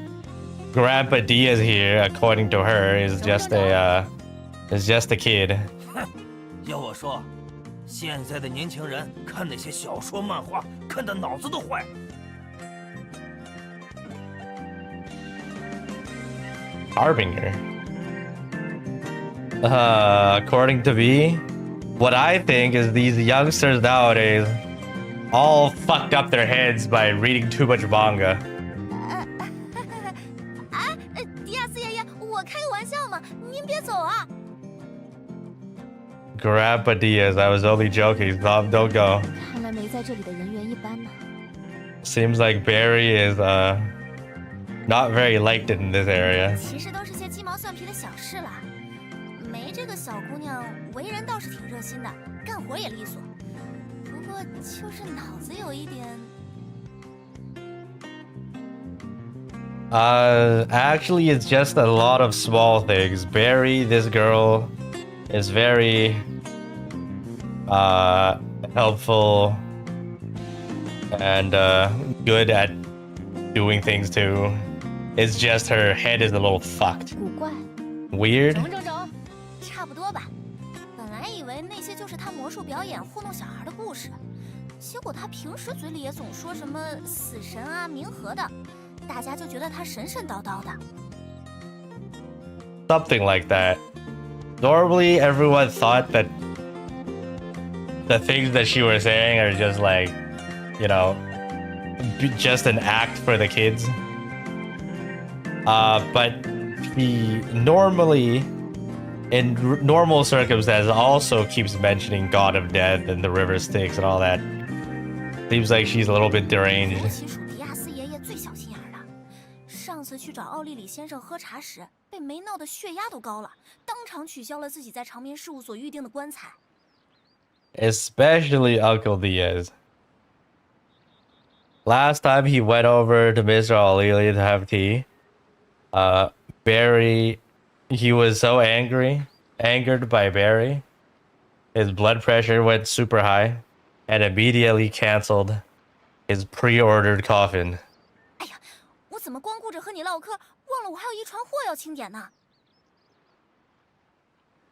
Grandpa Diaz here, according to her, is just a kid. 要我说，现在的年轻人看那些小说漫画，看得脑子都坏。Harbinger. According to me, what I think is these youngsters nowadays all fucked up their heads by reading too much manga. 迪亚斯爷爷，我开个玩笑嘛，您别走啊。 Grandpa Diaz, I was only joking. Stop, don't go. 看来没在这里的人缘一般呢。 Seems like Barry is not very liked in this area. 其实都是些鸡毛蒜皮的小事啦。梅这个小姑娘为人倒是挺热心的，干活也利索，不过就是脑子有一点。Actually, it's just a lot of small things. Barry, this girl, is very helpful and good at doing things too. It's just her head is a little fucked. 古怪。 Weird. 整，差不多吧。本来以为那些就是他魔术表演糊弄小孩的故事，结果他平时嘴里也总说什么死神啊、冥河的，大家就觉得他神神叨叨的。Something like that. Normally, everyone thought that the things that she was saying are just like, you know, just an act for the kids. But he normally, in normal circumstances, also keeps mentioning God of Death and the River Styx and all that. Seems like she's a little bit deranged. 其属迪亚斯爷爷最小心眼了。上次去找奥利里先生喝茶时，被梅闹得血压都高了，当场取消了自己在长眠事务所预定的棺材。Especially Uncle Diaz. Last time he went over to Mr. O'Leary to have tea, Barry, he was so angered by Barry. His blood pressure went super high and immediately canceled his pre-ordered coffin. 哎呀，我怎么光顾着和你唠嗑，忘了我还有一船货要清点呢。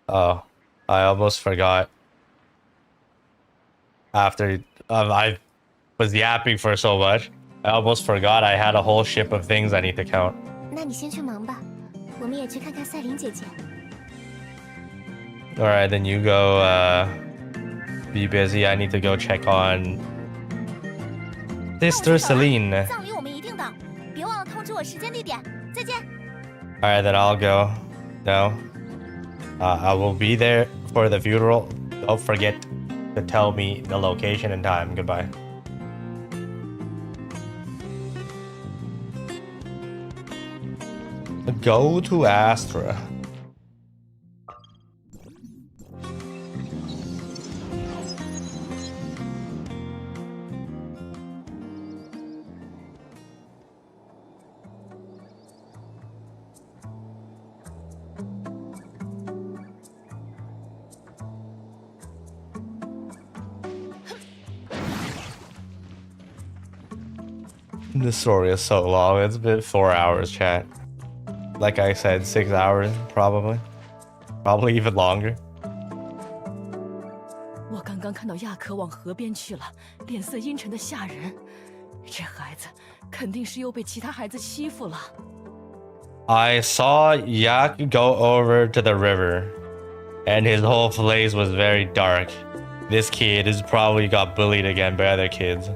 Oh, I almost forgot. After I was yapping for so much, I almost forgot I had a whole ship of things I need to count. 那你先去忙吧，我们也去看看赛琳姐姐。All right, then you go be busy. I need to go check on Sister Celine. 葬礼我们一定到，别忘了通知我时间地点。再见。All right, then I'll go. No, I will be there for the funeral. Don't forget to tell me the location and time. Goodbye. Go to Astra. This story is so long. It's been 4 hours, chat. Like I said, 6 hours, probably even longer. 我刚刚看到亚可往河边去了，脸色阴沉的吓人。这孩子肯定是又被其他孩子欺负了。I saw Yak go over to the river, and his whole face was very dark. This kid has probably got bullied again by other kids.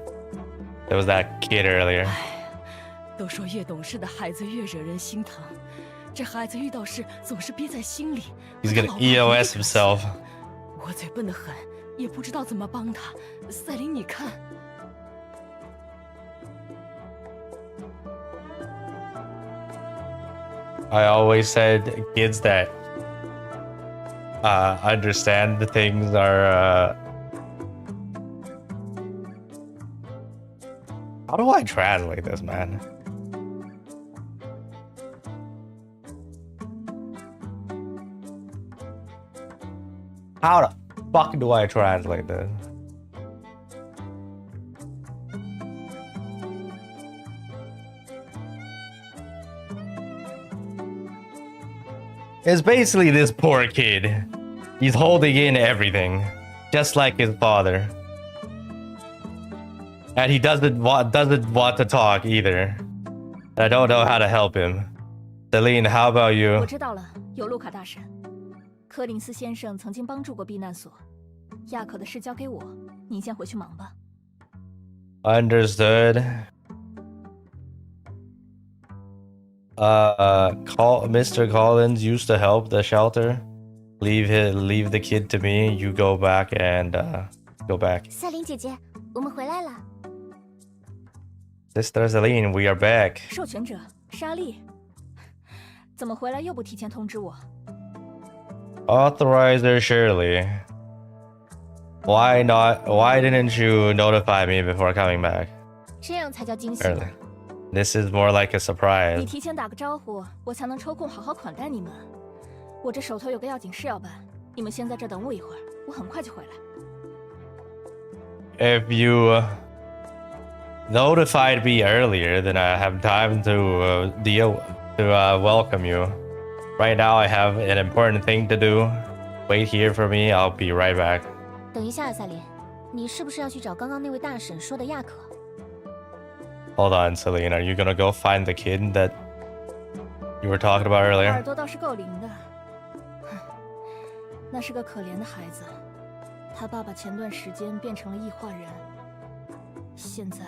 There was that kid earlier. 都说越懂事的孩子越惹人心疼，这孩子遇到事总是憋在心里。 He's gonna EOS himself. 我嘴笨得很，也不知道怎么帮他。赛琳，你看。 I always said kids that understand the things are how do I translate this, man? How the fuck do I translate this? It's basically this poor kid. He's holding in everything, just like his father. And he doesn't want to talk either. I don't know how to help him. Celine, how about you? 我知道了，有路卡大神。柯林斯先生曾经帮助过避难所，亚可的事交给我，您先回去忙吧。Understood. Mr. Collins used to help the shelter. Leave the kid to me. You go back and go back. 赛琳姐姐，我们回来了。 Sister Celine, we are back. 授权者，莎莉，怎么回来又不提前通知我？ Authorizer Shirley. Why not? Why didn't you notify me before coming back? 这样才叫惊喜。 Shirley. This is more like a 你 surprise. 提前打个招呼，我才能抽空好好款待你们。我这手头有个要紧事要办，你们先在这等我一会儿，我很快就回来。 If you notified me earlier, then I have time to welcome you. Right now, I have an important thing to do. Wait here for me. I'll be right back. 等一下，赛琳，你是不是要去找刚刚那位大婶说的亚可？ Hold on, Celine. Are you gonna go find the kid that you were talking about 耳 earlier? 朵倒是够灵的，那是个可怜的孩子，他爸爸前段时间变成了异化人，现在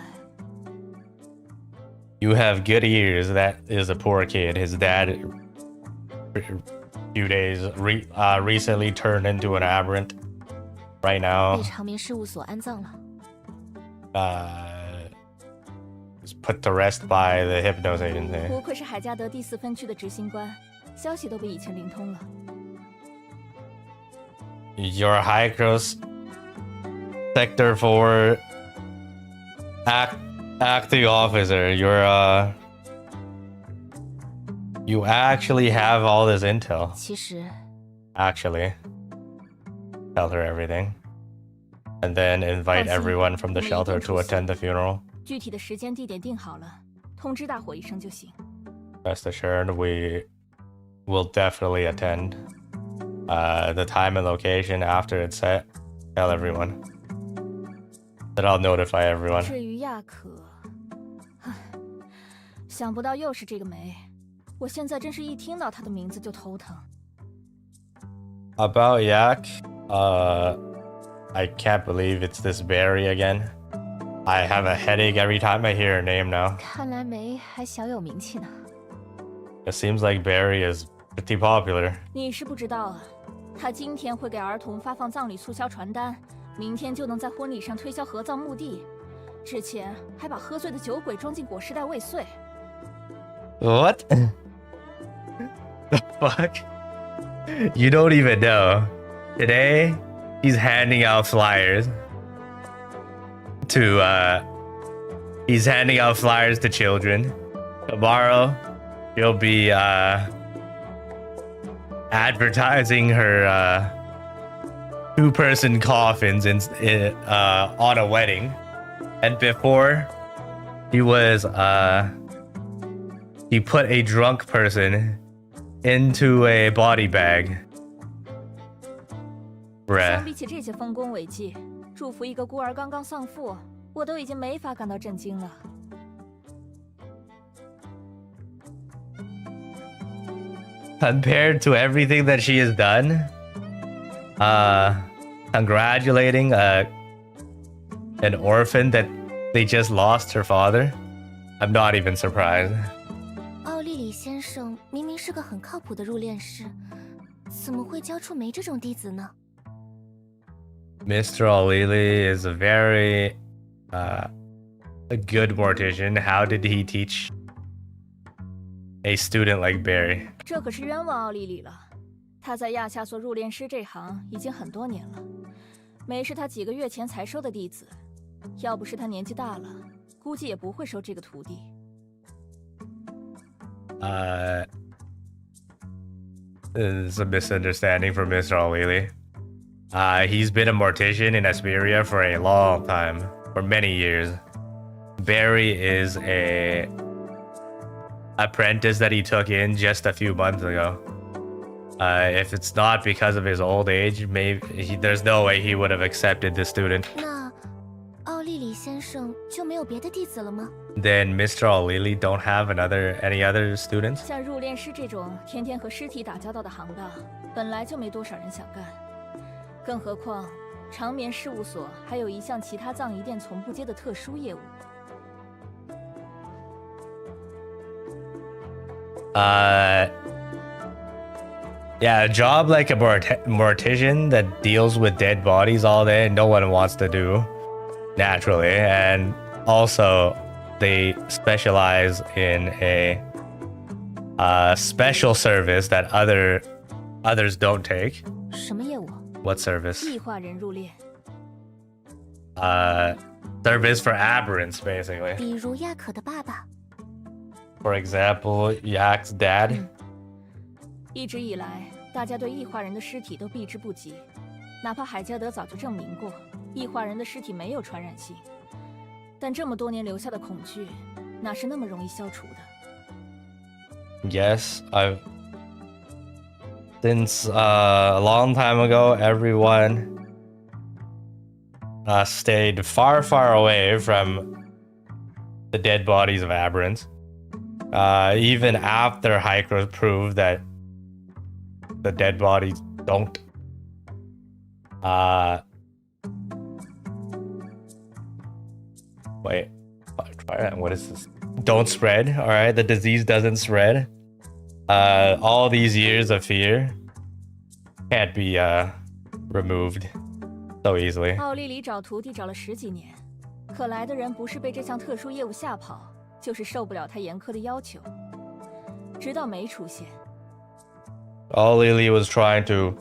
You have good ears. That is a poor kid. His dad, few days recently turned into an aberrant. Right 被 now, 长眠事务所安葬了。 was put to rest by the hypnos agency. 不愧是海加德第4分区的执行官，消息都比以前灵通了。 Your High Cross Sector 4 acting officer. You actually have all this intel. 其实 Actually, tell her everything, and then invite 放心， everyone from the 我一定 shelter 出 to 席。 attend the funeral. 具体的时间地点定好了，通知大伙一声就行。 Rest assured, we will definitely attend. The time and location after it's set, tell everyone. Then I'll notify everyone. 至于亚可，唉，想不到又是这个梅，我现在真是一听到他的名字就头疼。 About Yak, I can't believe it's this Barry again. I have a headache every time I hear her name now. 看来梅还小有名气呢。 It seems like Barry is pretty popular. 你是不知道啊，他今天会给儿童发放葬礼促销传单，明天就能在婚礼上推销合葬墓地，之前还把喝醉的酒鬼装进裹尸袋未遂。 What? The fuck? You don't even know. Today, he's handing out flyers to children. Tomorrow, he'll be advertising her 2-person coffins on a wedding. And before, he put a drunk person into a body bag. 相 Bruh. 比起这些丰功伟绩，祝福一个孤儿刚刚丧父，我都已经没法感到震惊了。 Compared to everything that she has done, congratulating an orphan that they just lost her father, I'm not even surprised. 奥利里先生明明是个很靠谱的入殓师，怎么会教出梅这种弟子呢？ Mr. O'Leary is a very a good mortician. How did he teach a student like Barry? 这可是冤枉奥莉莉了。他在亚夏做入殓师这行已经很多年了，梅是他几个月前才收的弟子，要不是他年纪大了，估计也不会收这个徒弟。It's a misunderstanding from Mr. O'Leary. He's been a mortician in Asperia for a long time, for many years. Barry is a apprentice that he took in just a few months ago. If it's not because of his old age, there's no way he would have accepted the student. 那奥利里先生就没有别的弟子了吗？ Then Mr. O'Leary don't have any other students? 像入殓师这种天天和尸体打交道的行当，本来就没多少人想干，更何况长眠事务所还有一项其他葬仪店从不接的特殊业务。 Yeah, a job like a mortician that deals with dead bodies all day, no one wants to do, naturally. And also, they specialize in special service that others don't take. 什么业务？ What service? 异化人入殓。Service for aberrants, basically. 比如亚可的爸爸。 For example, Yak's dad. 一直以来，大家对异化人的尸体都避之不及，哪怕海加德早就证明过，异化人的尸体没有传染性，但这么多年留下的恐惧，哪是那么容易消除的？ Yes, since a long time ago, everyone stayed far, far away from the dead bodies of aberrants. Even after Hykros proved that the dead bodies don't wait, what is this? Don't spread. All right, the disease doesn't spread. All these years of fear can't be removed so easily. 奥利里找徒弟找了10几年，可来的人不是被这项特殊业务吓跑，就是受不了他严苛的要求。直到梅出现。All Lily was trying to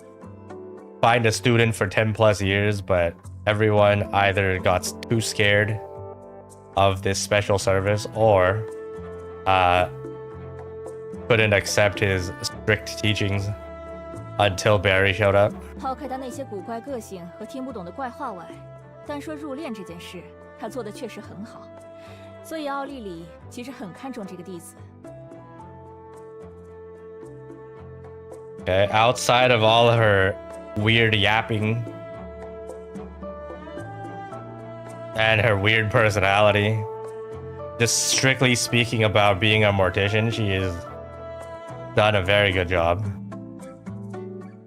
find a student for 10 plus years, but everyone either got too scared of this special service or couldn't accept his strict teachings until Barry showed up. 抛开他那些古怪个性和听不懂的怪话外，单说入殓这件事，他做的确实很好，所以奥利里其实很看重这个弟子。 Okay, outside of all her weird yapping and her weird personality, just strictly speaking about being a mortician, she has done a very good job.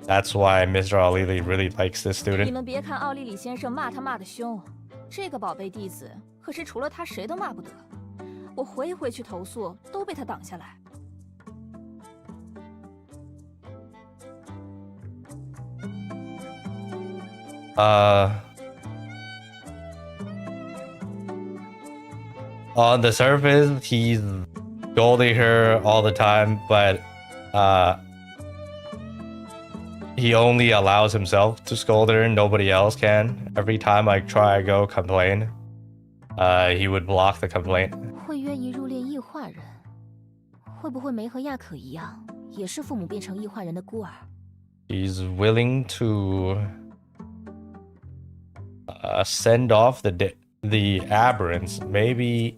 That's why Mr. O'Leary really likes this 你 student. 们别看奥利里先生骂他骂得凶，这个宝贝弟子可是除了他谁都骂不得。我回回去投诉，都被他挡下来。 On the surface, he's scolding her all the time, but he only allows himself to scold her, nobody else can. Every time I try to go complain, he would block the complaint. 会愿意入殓异化人，会不会没和亚可一样，也是父母变成异化人的孤儿？ He's willing to send off the aberrants. Maybe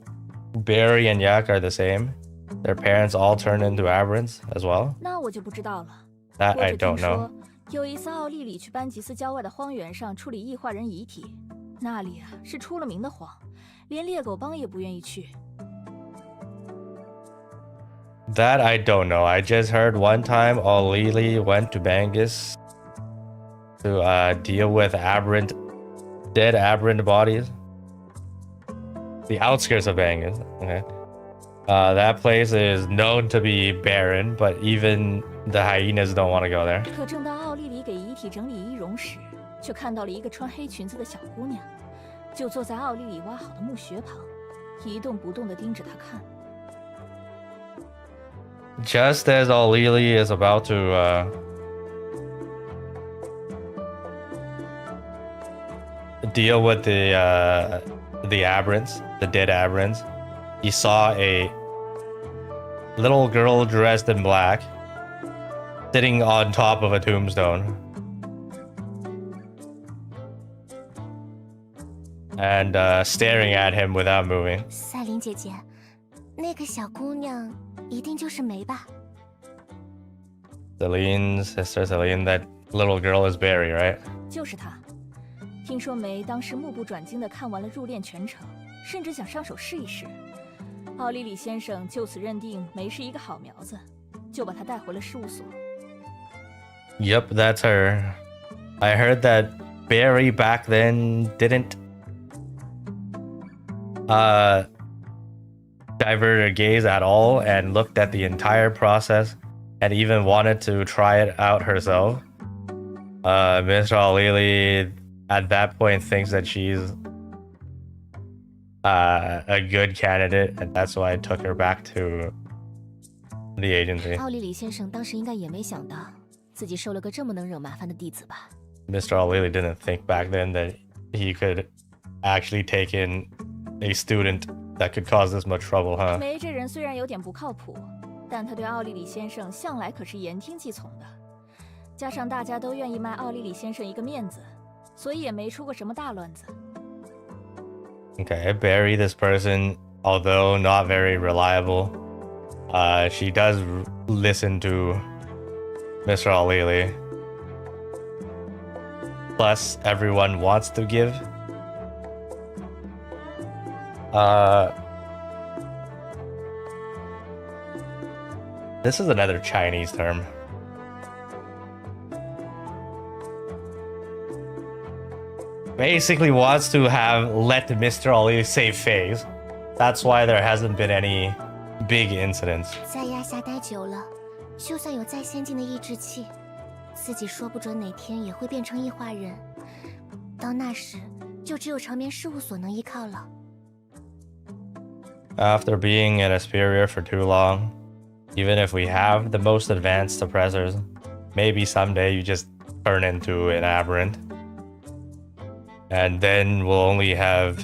Barry and Yak are the same. Their parents all turned into aberrants as well. 那我就不知道了。 That 我 I 只听 don't know. 说有一次奥利里去班吉斯郊外的荒原上处理异化人遗体，那里啊是出了名的荒，连猎狗帮也不愿意去。 That I don't know. I just heard one time O'Leary went to Bangus to deal with dead aberrant bodies. The outskirts of Bangus. Okay. That place is known to be barren, but even the hyenas don't want to go there. 可正当奥利里给遗体整理仪容时，却看到了一个穿黑裙子的小姑娘，就坐在奥利里挖好的墓穴旁，一动不动地盯着他看。 Just as O'Leary is about to deal with the aberrants, the dead aberrants, he saw a little girl dressed in black sitting on top of a tombstone and staring at him without moving. 赛琳姐姐，那个小姑娘一定就是梅吧？ Sister Celine, that little girl is Barry, right? 就是她。听说梅当时目不转睛地看完了入殓全程，甚至想上手试一试。奥利里先生就此认定梅是一个好苗子，就把她带回了事务所。 Yep, that's her. I heard that Barry back then didn't divert her gaze at all and looked at the entire process and even wanted to try it out herself. Mr. O'Leary at that point thinks that she's a good candidate, and that's why I took her back to the agency. 奥利里先生当时应该也没想到自己收了个这么能惹麻烦的弟子吧。 Mr. O'Leary didn't think back then that he could actually take in a student that could cause this much trouble, huh? 梅这人虽然有点不靠谱，但他对奥利里先生向来可是言听计从的。加上大家都愿意卖奥利里先生一个面子，所以也没出过什么大乱子。Okay, Barry, this person, although not very reliable, she does listen to Mr. O'Leary. Plus, everyone wants to give. This is another Chinese term. Basically wants to have let Mr. O'Leary save face. That's why there hasn't been any big incidents. 在亚夏待久了，就算有再先进的抑制器，自己说不准哪天也会变成异化人。到那时，就只有长眠事务所能依靠了。 After being in a superior for too long, even if we have the most advanced suppressors, maybe someday you just turn into an aberrant. And then we'll only have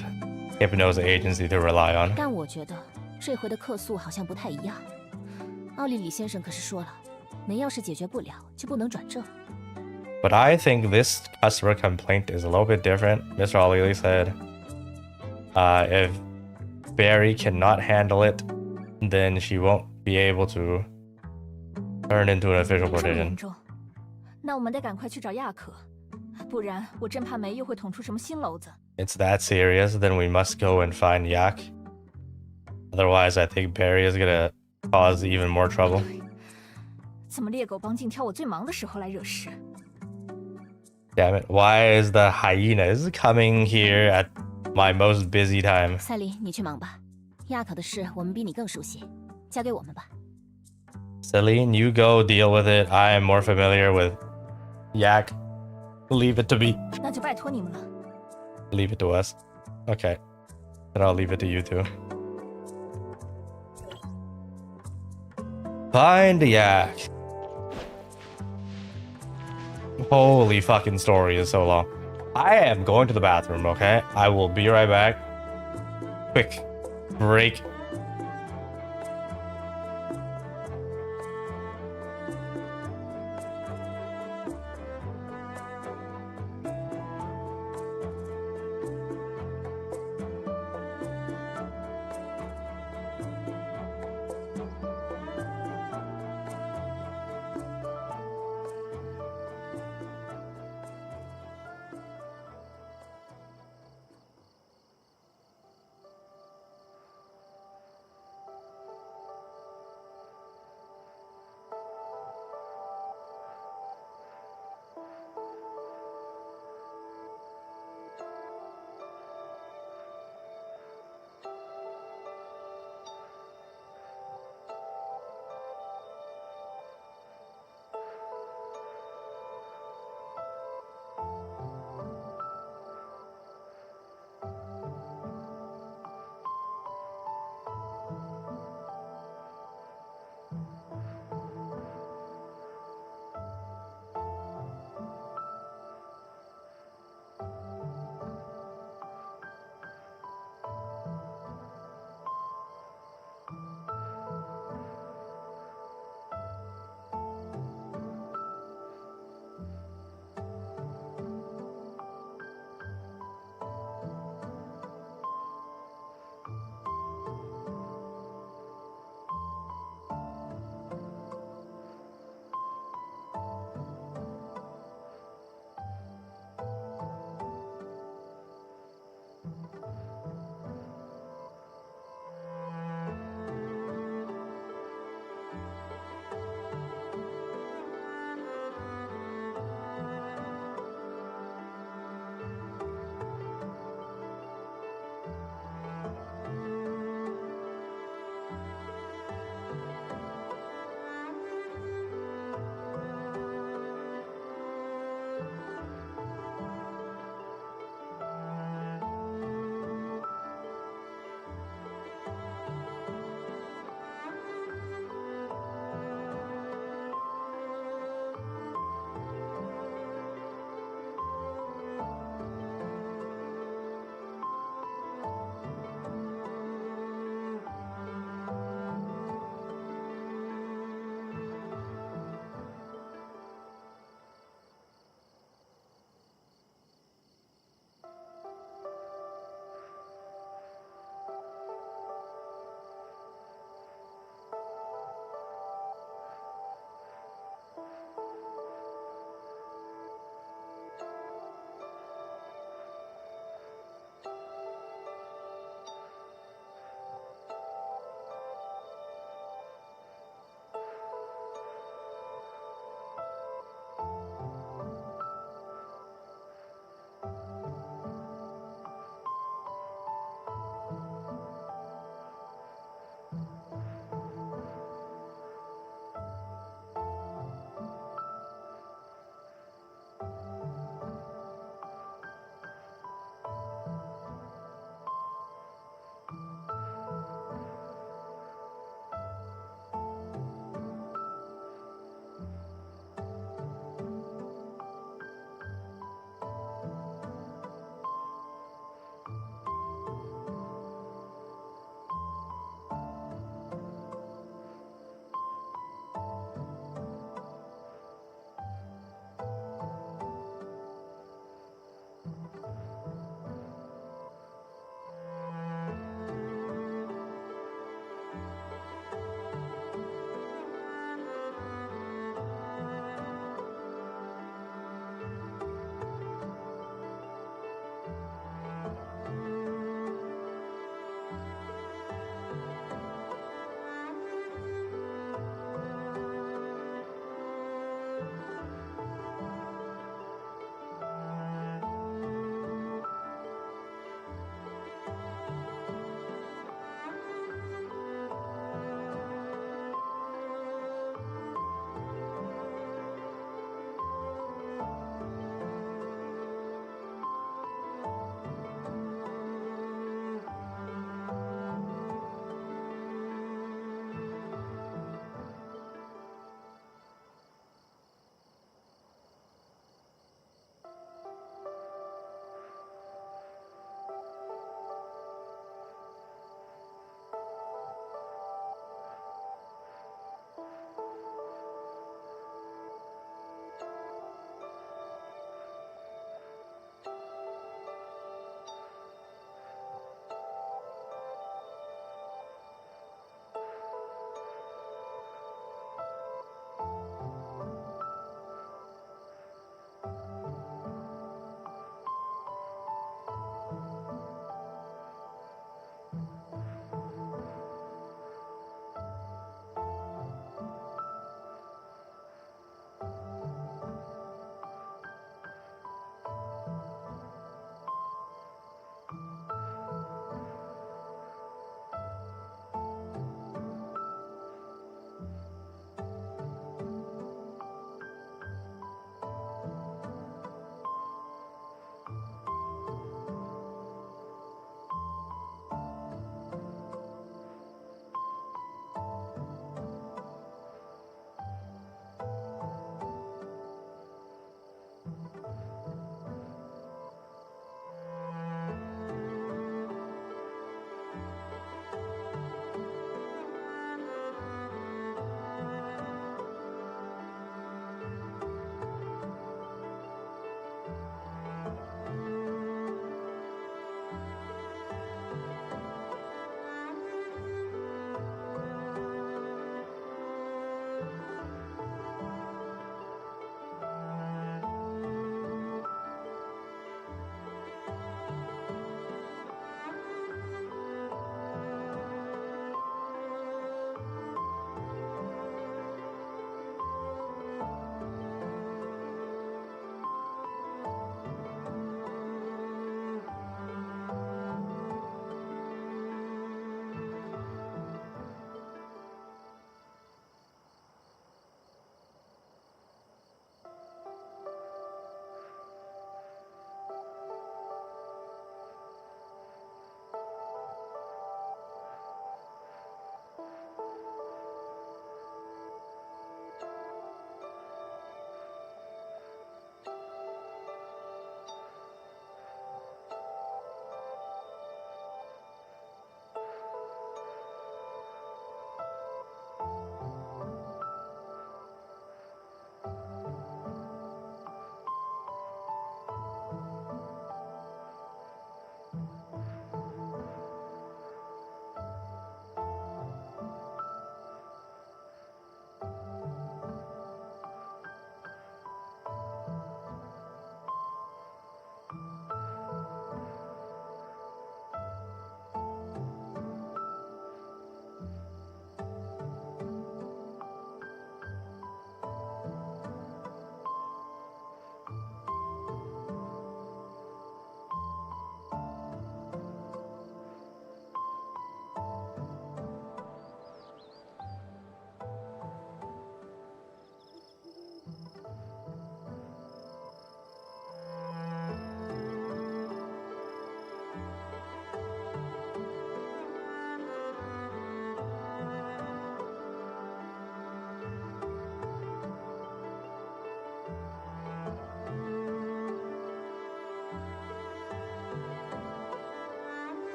Hypno's agency to rely on. 但我觉得这回的客诉好像不太一样。奥利里先生可是说了，没要是解决不了，就不能转正。 But I think this customer complaint is a little bit different. Mr. O'Leary said, if Barry cannot handle it, then she won't be able to turn into an official 这么严 petition. 重，那我们得赶快去找亚可，不然我真怕梅又会捅出什么新篓子。 It's that serious, then we must go and find Yak. Otherwise, I think Barry is gonna cause even more trouble. 怎么猎狗帮竟挑我最忙的时候来惹事？ Damn it, why is the hyenas coming here at my most busy time? 赛琳，你去忙吧。亚可的事我们比你更熟悉，交给我们吧。 Celine, you go deal with it. I am more familiar with Yak. Leave it to me. 那就拜托你们了。 Leave it to us. Okay. Then I'll leave it to you two. Find Yak. Holy fucking story is so long. I am going to the bathroom, okay? I will be right back. Quick break.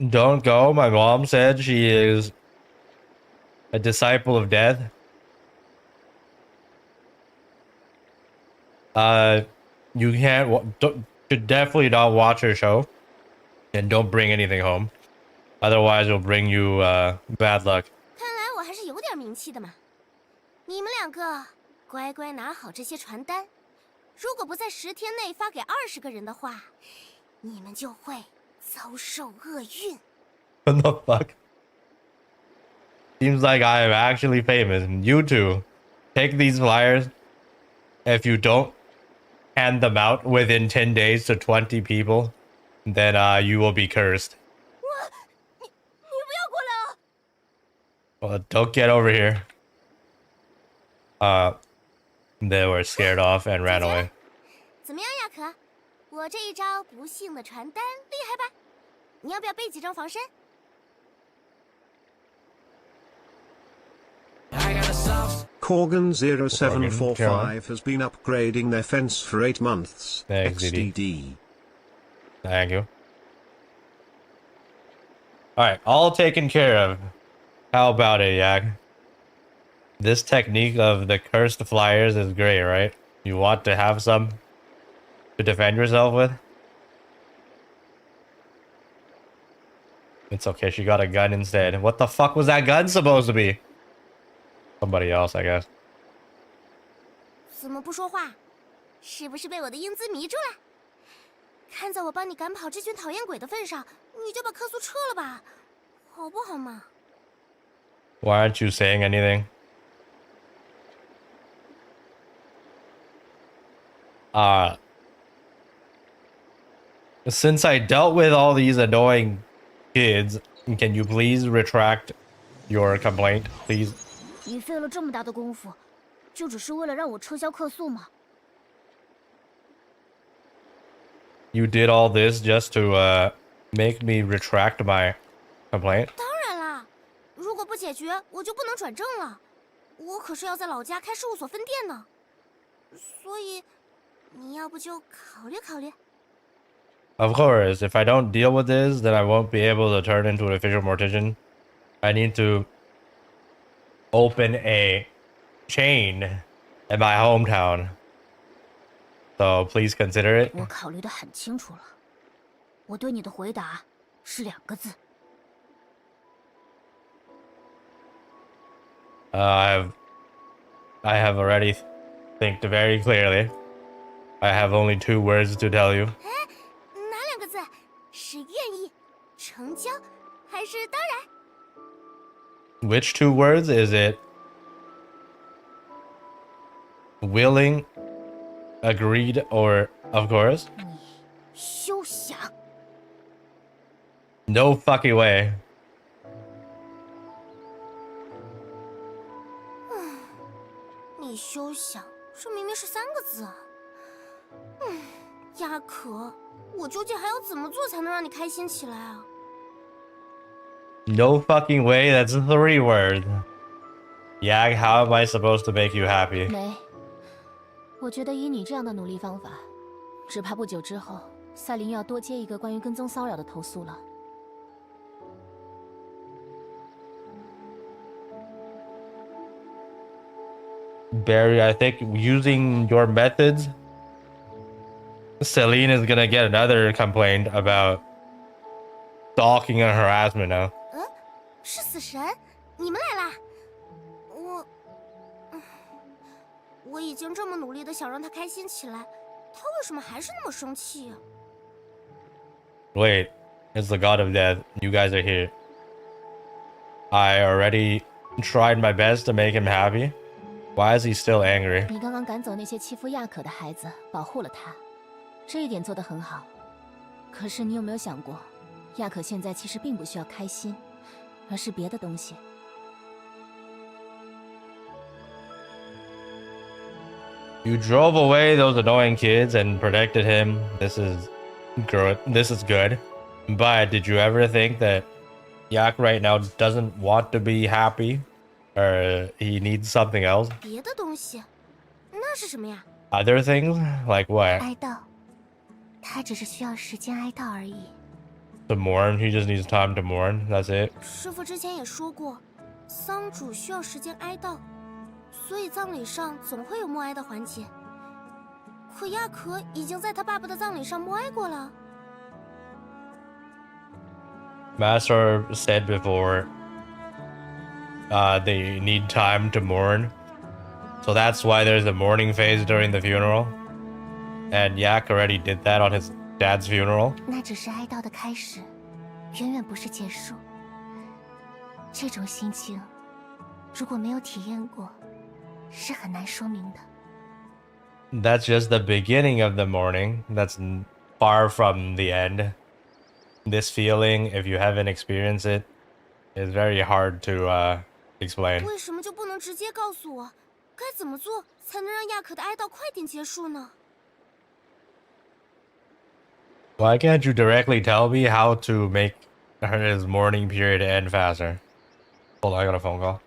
Don't go. My mom said she is a disciple of death. You should definitely not watch her show, and don't bring anything home. Otherwise, it'll bring you bad luck. 看来我还是有点名气的嘛。你们两个乖乖拿好这些传单，如果不在10天内发给20个人的话，你们就会遭受厄运。What the fuck? Seems like I am actually famous. You two, take these flyers. If you don't hand them out within 10 days to 20 people, then you will be cursed. 你不要过来啊！ Well, don't get over here. They were scared off and ran away. 怎么样呀，可？我这一招不幸的传单厉害吧？你要不要备几张防身？ Corgan0745 has been upgrading their fence for 8 months. Thanks, XDD. Thank you. Alright, all taken care of. How about it, Yak? This technique of the cursed flyers is great, right? You want to have some to defend yourself with? It's okay, she got a gun instead. What the fuck was that gun supposed to be? Somebody else, I guess. 怎么不说话？是不是被我的英姿迷住了？看在我帮你赶跑这群讨厌鬼的份上，你就把客诉撤了吧，好不好嘛？ Why aren't you saying anything? Since I dealt with all these annoying kids, can you please retract your complaint, please? 你费了这么大的功夫，就只是为了让我撤销客诉吗？ You did all this just to make me retract my complaint? 当然啦，如果不解决，我就不能转正了。我可是要在老家开事务所分店呢，所以你要不就考虑考虑。 Of course, if I don't deal with this, then I won't be able to turn into an official mortician. I need to open a chain in my hometown. So please consider it. 我考虑得很清楚了，我对你的回答是2个字。 I have already think very clearly. I have only 2 words to tell you. 哪2个字？是愿意、成交，还是当然？ Which 2 words is it? Willing, agreed, or of course? 你休想！ No fucking way. 你休想，这明明是3个字啊！亚可，我究竟还要怎么做才能让你开心起来啊？ No fucking way, that's 3 words. Yag, how am I supposed to make you happy? 没，我觉得以你这样的努力方法，只怕不久之后，赛琳要多接一个关于跟踪骚扰的投诉了。 Barry, I think using your methods, Celine is gonna get another complaint about stalking and harassment now. 是死神，你们来啦！我已经这么努力的想让他开心起来，他为什么还是那么生气啊？ Wait, it's the god of death. You guys are here. I already tried my best to make him happy. Why is he still angry? 你刚刚赶走那些欺负亚可的孩子，保护了他，这一点做得很好。可是你有没有想过，亚可现在其实并不需要开心，而是别的东西。 You drove away those annoying kids and protected him. This is good. This is good. But did you ever think that Yak right now doesn't want to be happy? Or he needs something else? 别的东西，那是什么呀？ Other things? Like what? 哀悼，他只是需要时间哀悼而已。To mourn, he just needs time to mourn. That's it. 师傅之前也说过，丧主需要时间哀悼，所以葬礼上总会有默哀的环节。可亚可已经在他爸爸的葬礼上默哀过了。Master said before, they need time to mourn. So that's why there's a mourning phase during the funeral. And Yak already did that on his dad's funeral. 那只是哀悼的开始，远远不是结束。这种心情，如果没有体验过，是很难说明的。That's just the beginning of the mourning. That's far from the end. This feeling, if you haven't experienced it, is very hard to explain. 为什么就不能直接告诉我，该怎么做才能让亚可的哀悼快点结束呢？ Why can't you directly tell me how to make his mourning period end faster? Hold on, I got a phone call.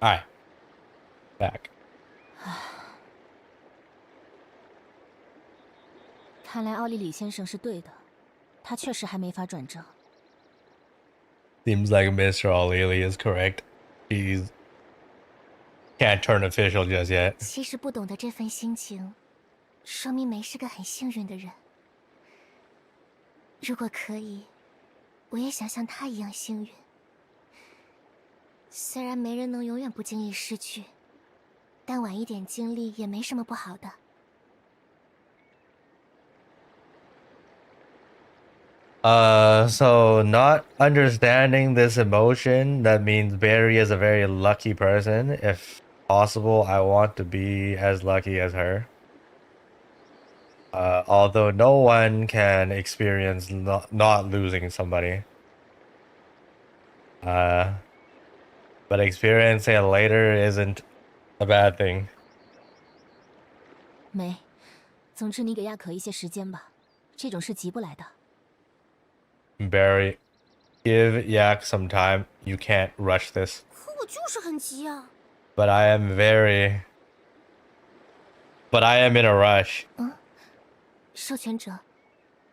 Alright. Back. 看来奥利里先生是对的，他确实还没法转正。Seems like Mr. O'Leary is correct. He's can't turn official just yet. 其实不懂得这份心情，说明梅是个很幸运的人。如果可以，我也想像他一样幸运。虽然没人能永远不经意失去，但晚一点经历也没什么不好的。 So not understanding this emotion, that means Barry is a very lucky person. If possible, I want to be as lucky as her. Although no one can experience not losing somebody. But experiencing it later isn't a bad thing. 梅，总之你给亚可一些时间吧，这种事急不来的。 Barry, give Yak some time. You can't rush this. 可我就是很急啊。But I am in a rush. 授权者，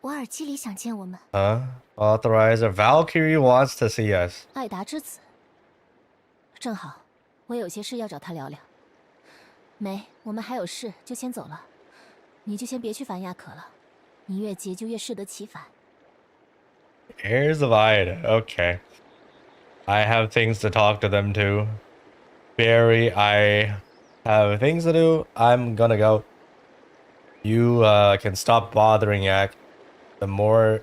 我耳机里想见我们。Authorizer Valkyrie wants to see us. 爱达之子，正好，我有些事要找他聊聊。梅，我们还有事，就先走了。你就先别去烦亚可了，你越急就越适得其反。 Heirs of Ida. Okay. I have things to talk to them too. Barry, I have things to do. I'm gonna go. You can stop bothering Yak. The more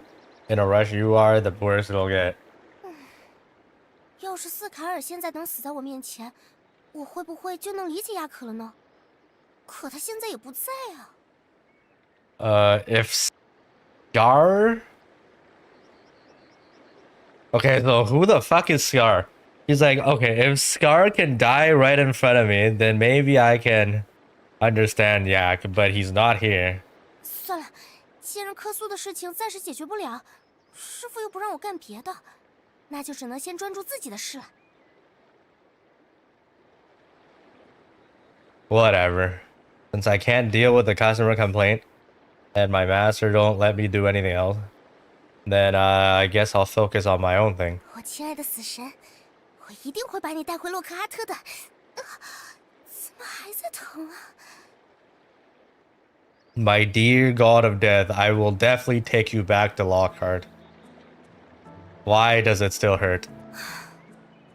in a rush you are, the worse it'll get. 要是斯卡尔现在能死在我面前，我会不会就能理解亚可了呢？可他现在也不在啊。If Scar. Okay, so who the fuck is Scar? He's like, okay, if Scar can die right in front of me, then maybe I can understand Yak, but he's not here. 算了，既然科苏的事情暂时解决不了，师傅又不让我干别的，那就只能先专注自己的事了。Whatever. Since I can't deal with the customer complaint, and my master don't let me do anything else, then I guess I'll focus on my own thing. 我亲爱的死神，我一定会把你带回洛克阿特的。怎么还在疼啊？ My dear god of death, I will definitely take you back to Lockhart. Why does it still hurt?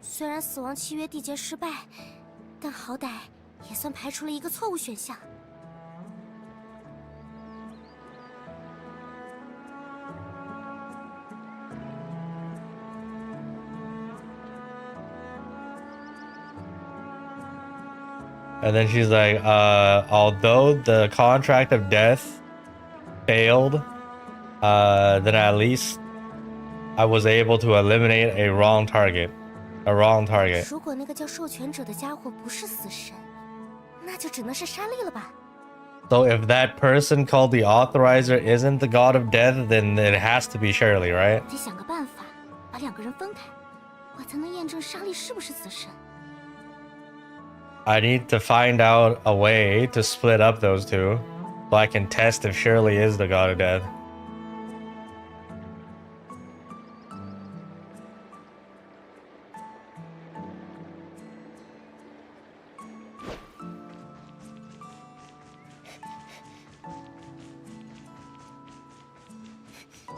虽然死亡契约缔结失败，但好歹也算排除了一个错误选项。 And then she's like, although the contract of death failed, then at least I was able to eliminate a wrong target. A wrong target. 如果那个叫授权者的家伙不是死神，那就只能是莎莉了吧。 So if that person called the Authorizer isn't the god of death, then it has to be Shirley, right? 得想个办法把两个人分开，我才能验证莎莉是不是死神。 I need to find out a way to split up those two, so I can test if Shirley is the god of death.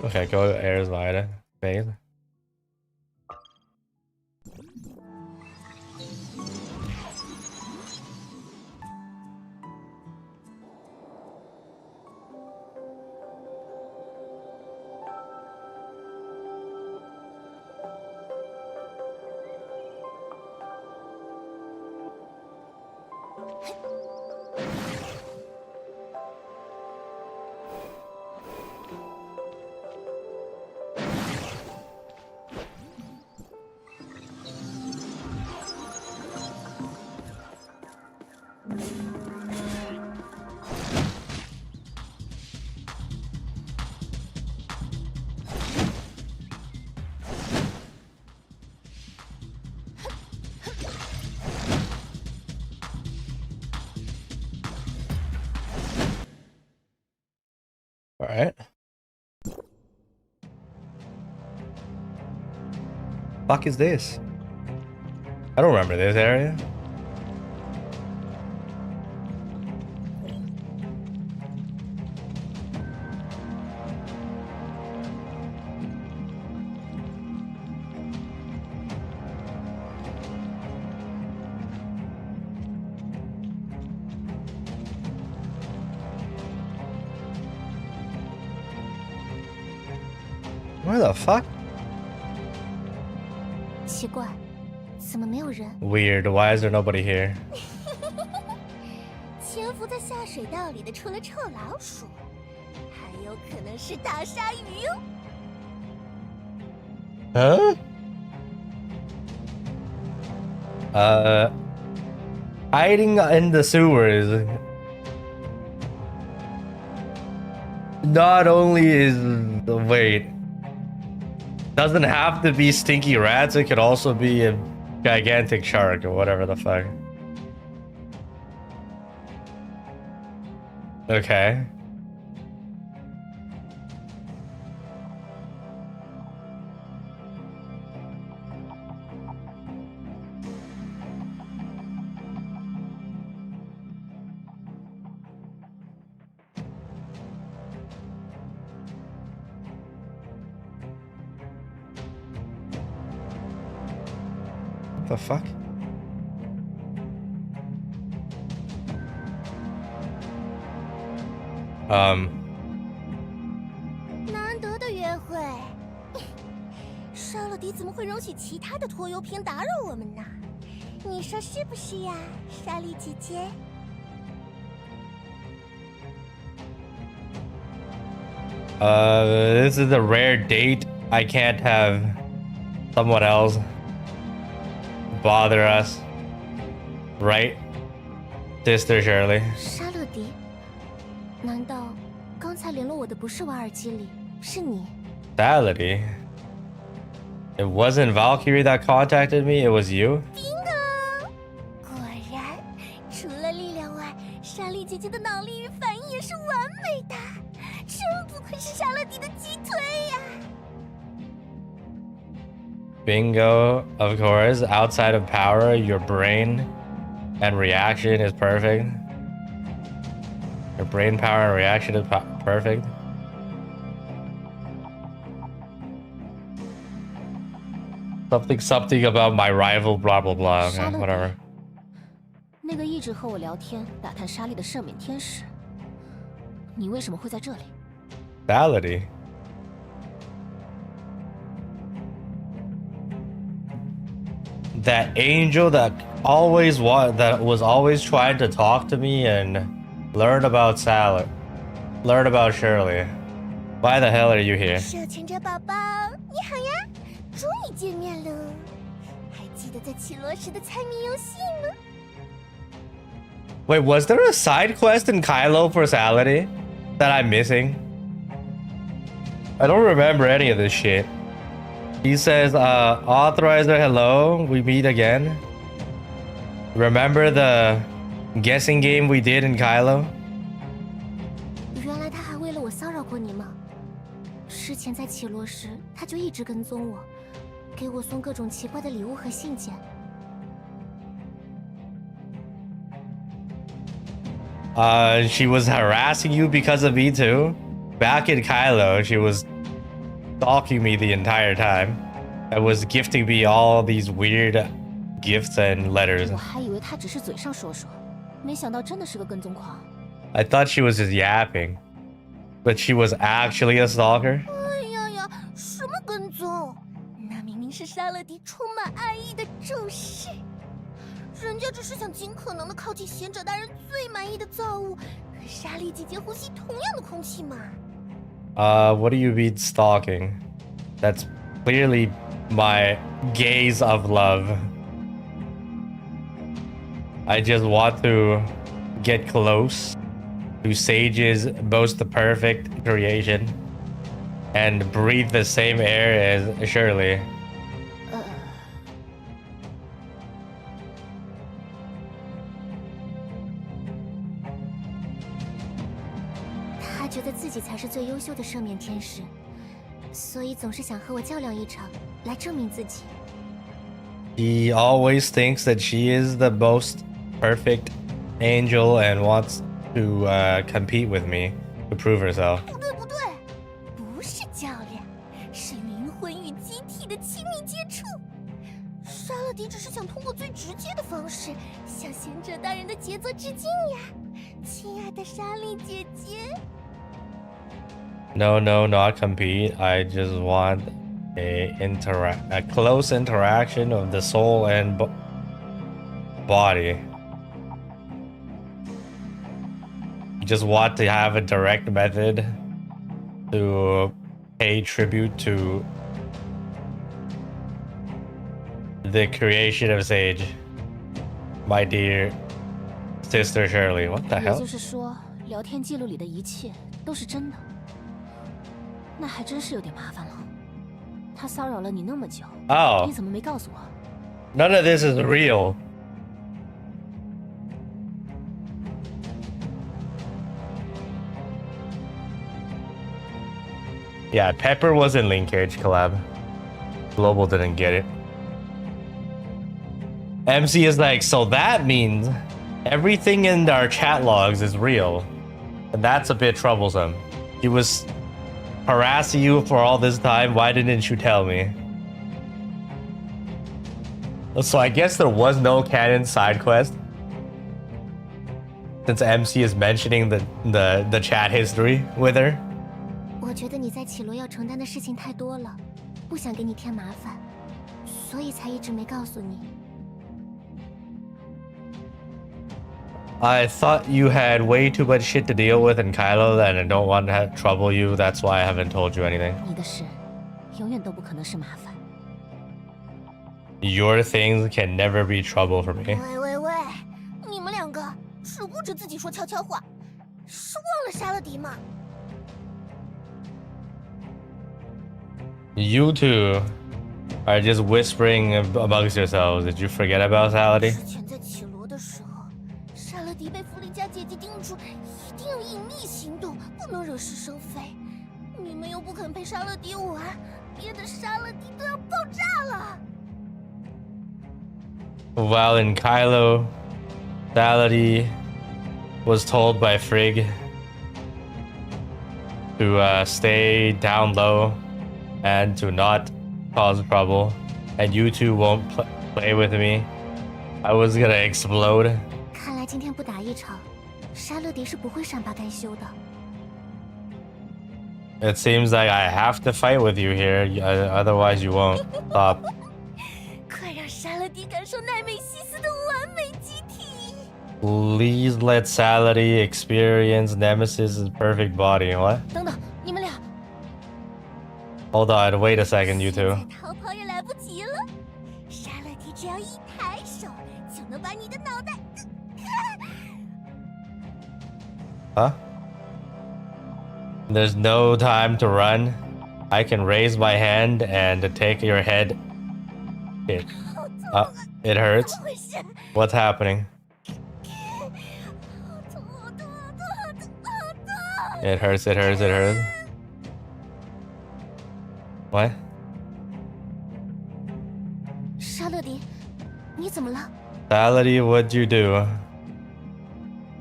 Okay, go to Air's Vita. Bathe. All right. Fuck is this? I don't remember this area. Where the fuck? 奇怪，怎么没有人？ Weird. Why is there nobody here? 潜伏在下水道里的除了臭老鼠，还有可能是大鲨鱼哟。 Huh? Hiding in the sewers. Not only is wait, doesn't have to be stinky rats. It could also be a gigantic shark or whatever the fuck. Okay. The fuck? 难得的约会，莎乐迪怎么会容许其他的拖油瓶打扰我们呢？你说是不是呀，莎莉姐姐？ This is a rare date. I can't have someone else bother us, right, Sister Shirley? 莎乐迪，难道刚才联络我的不是瓦尔基里，是你？ Salady. It wasn't Valkyrie that contacted me. It was you. bingo！ 果然，除了力量外，莎莉姐姐的脑力与反应也是完美的，真不愧是莎乐迪的鸡腿呀！ Bingo, of course. Outside of power, your brain and reaction is perfect. Your brain power and reaction is perfect. Something about my rival, blah blah blah. Okay, whatever. 那个一直和我聊天、打探莎莉的赦免天使，你为什么会在这里？ Salady. That angel that was always trying to talk to me and learn about Shirley. Why the hell are you here? 社群者宝宝，你好呀，终于见面了。还记得在起罗时的猜谜游戏吗？ Wait, was there a side quest in Kailo for Salady that I'm missing? I don't remember any of this shit. He says, authorizer, hello, we meet again. Remember the guessing game we did in Kailo? 原来他还为了我骚扰过你吗？之前在绮罗时，他就一直跟踪我，给我送各种奇怪的礼物和信件。She was harassing you because of me too? Back in Kailo, she was stalking me the entire time. I was gifting me all these weird gifts and letters. 我还以为他只是嘴上说说，没想到真的是个跟踪狂。I thought she was just yapping, but she was actually a stalker. 哎呀呀，什么跟踪？那明明是沙勒迪充满爱意的注视。人家只是想尽可能的靠近贤者大人最满意的造物，和莎莉姐姐呼吸同样的空气嘛。What do you mean stalking? That's clearly my gaze of love. I just want to get close to Sage's most perfect creation and breathe the same air as Shirley. 他觉得自己才是最优秀的赦免天使，所以总是想和我较量一场，来证明自己。He always thinks that she is the most perfect angel and wants to compete with me to prove herself. 不对不对，不是较量，是灵魂与机体的亲密接触。莎乐迪只是想通过最直接的方式向贤者大人的杰作致敬呀，亲爱的莎莉姐姐。No, not compete. I just want a close interaction of the soul and body. Just want to have a direct method to pay tribute to the creation of Sage, my dear sister Shirley. What the 也 hell? 就是说，聊天记录里的一切都是真的，那还真是有点麻烦了。他骚扰了你那么久， Oh, 你怎么没告诉我？ none of this is real. Yeah, Pepper was in Linkage collab. Global didn't get it. MC is like, so that means everything in our chat logs is real. And that's a bit troublesome. He was harassing you for all this time. Why didn't you tell me? So I guess there was no canon side quest. Since MC is mentioning the chat history with her. 我觉得你在绮罗要承担的事情太多了，不想给你添麻烦，所以才一直没告诉你。 I thought you had way too much shit to deal with in Kailo and I don't want to trouble you. That's why I haven't told you anything. 你的事永远都不可能是麻烦。 Your things can never be trouble for me. 喂，你们两个只顾着自己说悄悄话，是忘了莎乐迪吗？ You two are just whispering amongst yourselves. Did you forget about Salady? 之前在绮罗的时候，莎乐迪被弗里加姐姐叮嘱一定要隐秘行动，不能惹是生非。你们又不肯陪莎乐迪玩，憋得莎乐迪都要爆炸了。 While in Kailo, Salady was told by Frigg to stay down low and to not cause trouble, and you two won't play with me. I was gonna explode. 看来今天不打一场，莎乐迪是不会善罢甘休的。 It seems like I have to fight with you here, otherwise you won't stop. 快让莎乐迪感受奈美西斯的完美机体。 Please let Salady experience Nemesis's perfect body. What? 等等，你们俩， Hold on, wait a second, you two. 现在逃跑也来不及了。莎乐迪只要一抬手，就能把你的脑袋。Huh? There's no time to run. I can raise my hand and take your head. It hurts. What's happening? It hurts, it hurts, it hurts. What? 沙乐迪，你怎么了？ Salady, what'd you do?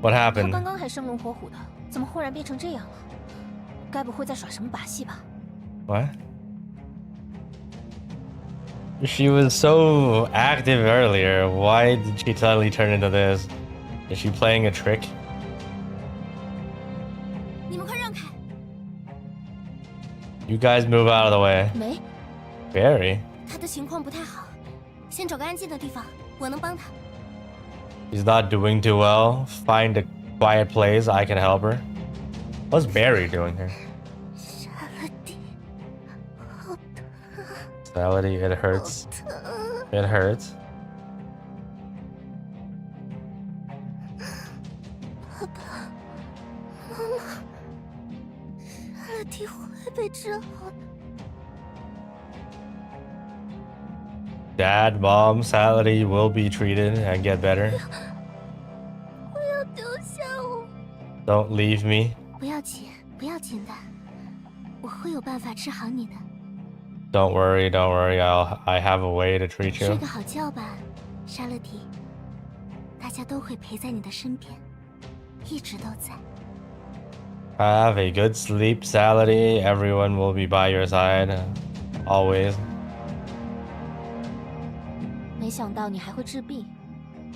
What 他 happened? 刚刚还生龙活虎的，怎么忽然变成这样了？该不会在耍什么把戏吧？ What? She was so active earlier. Why did she suddenly turn into this? Is she playing a trick? 你们快让开！ You guys move out of the way. 没， Barry? 他的情况不太好，先找个安静的地方，我能帮他。 She's not doing too well. Find a quiet place. I can help her. What's Barry doing here? 沙乐迪，好疼， Salady, it 好 hurts. 疼！ It hurts. 爸爸，妈妈，沙乐迪会被治好的。 Dad, Mom, Salady will be treated and get better. 不要丢下我！ Don't leave me. 不要紧，不要紧的，我会有办法治好你的。 Don't worry, don't worry. I have a way to treat 睡 you. 个好觉吧，沙乐迪。大家都会陪在你的身边，一直都在。 Have a good sleep, Salady. Everyone will be by your side. Always. 没想到你还会治病，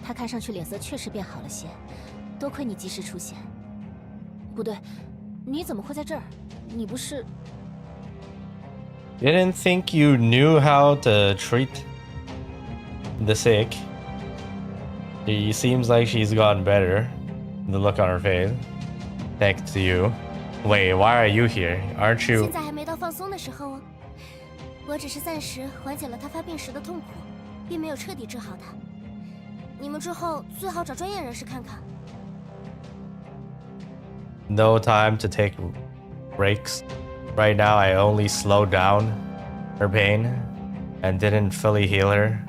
他看上去脸色确实变好了些，多亏你及时出现。不对，你怎么会在这儿？你不是 Didn't think you knew how to treat the sick. She seems like she's gotten better. The look on her face. Thanks to you. Wait, why are you here? Aren't 现 you? 在还没到放松的时候哦，我只是暂时缓解了他发病时的痛苦，并没有彻底治好他。你们之后最好找专业人士看看。 No time to take breaks. Right now, I only slowed down her pain and didn't fully heal her.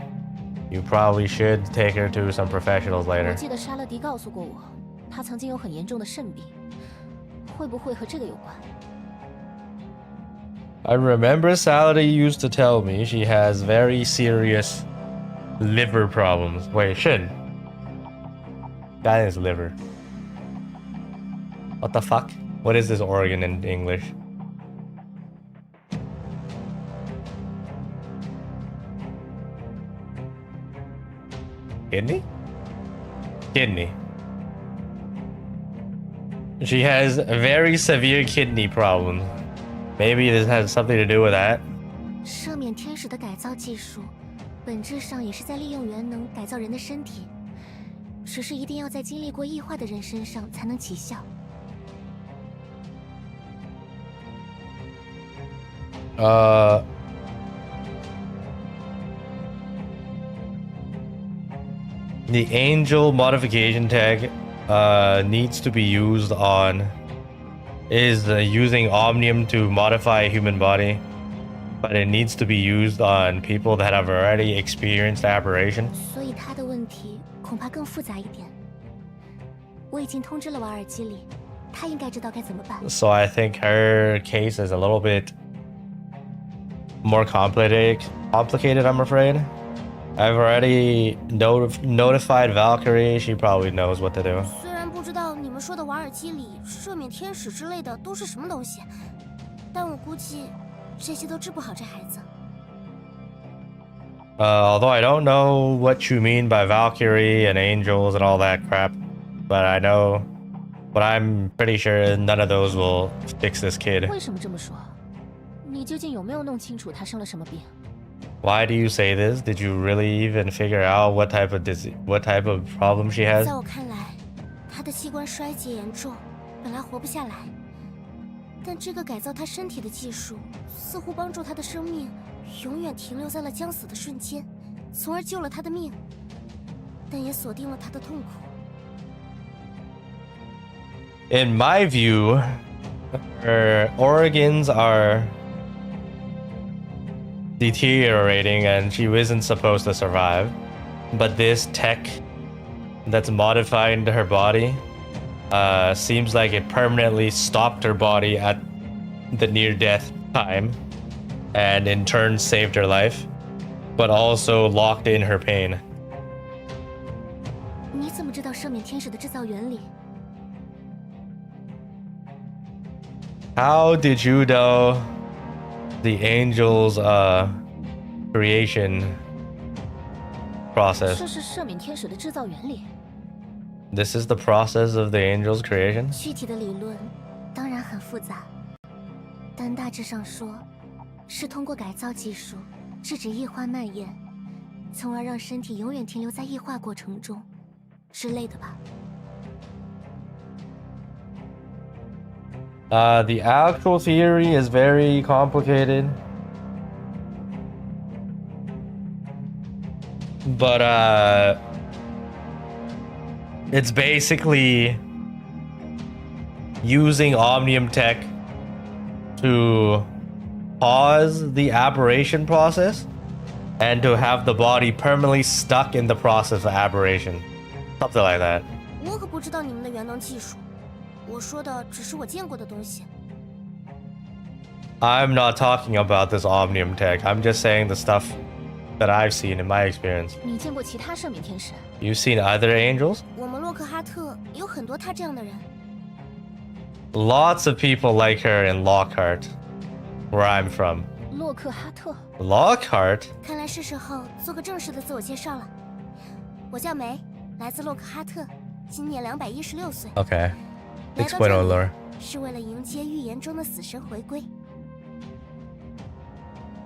You probably should take her to some professionals 我 later. 记得沙乐迪告诉过我，他曾经有很严重的肾病，会不会和这个有关？ I remember Salady used to tell me she has very serious liver problems. Wait, shit. That is liver. What the fuck? What is this organ in English? Kidney? Kidney. She has very severe kidney problems. Maybe this has something to do with that. 赦免天使的改造技术，本质上也是在利用元能改造人的身体，只是一定要在经历过异化的人身上才能起效。 The angel modification tag needs to be used on using Omnium to modify a human body, but it needs to be used on people that have already experienced aberration. 所以他的问题恐怕更复杂一点。我已经通知了瓦尔基里，他应该知道该怎么办。 So I think her case is a little bit more complicated, I'm afraid. I've already notified Valkyrie. She probably knows what to do. 虽然不知道你们说的瓦尔基里、赦免天使之类的都是什么东西，但我估计这些都治不好这孩子。 Although I don't know what you mean by Valkyrie and angels and all that crap, but I know, but I'm pretty sure none of those will fix this kid. 为什么这么说？你究竟有没有弄清楚他生了什么病？ Why do you say this? Did you really even figure out what type of problem she has? 在我看来，他的器官衰竭严重，本来活不下来。但这个改造他身体的技术，似乎帮助他的生命永远停留在了将死的瞬间，从而救了他的命，但也锁定了他的痛苦。In my view, her organs are deteriorating and she isn't supposed to survive. But this tech that's modified her body seems like it permanently stopped her body at the near-death time and in turn saved her life, but also locked in her pain. 你怎么知道赦免天使的制造原理？ How did you know the angel's creation process? 这是赦免天使的制造原理。 This is the process of the angel's creation? 具体的理论当然很复杂，但大致上说，是通过改造技术制止异化蔓延，从而让身体永远停留在异化过程中，之类的吧。 The actual theory is very complicated. But it's basically using Omnium tech to pause the aberration process and to have the body permanently stuck in the process of aberration. Something like that. 我可不知道你们的元能技术，我说的只是我见过的东西。 I'm not talking about this Omnium tech. I'm just saying the stuff that I've seen in my experience. 你见过其他赦免天使？ You've seen other angels? 我们洛克哈特有很多他这样的人。 Lots of people like her in Lockhart, where I'm from. 洛克哈特。 Lockhart? 看来是时候做个正式的自我介绍了。我叫梅，来自洛克哈特，今年216岁。 Okay. 来到 Explain, 这 Olor. 里是为了迎接预言中的死神回归。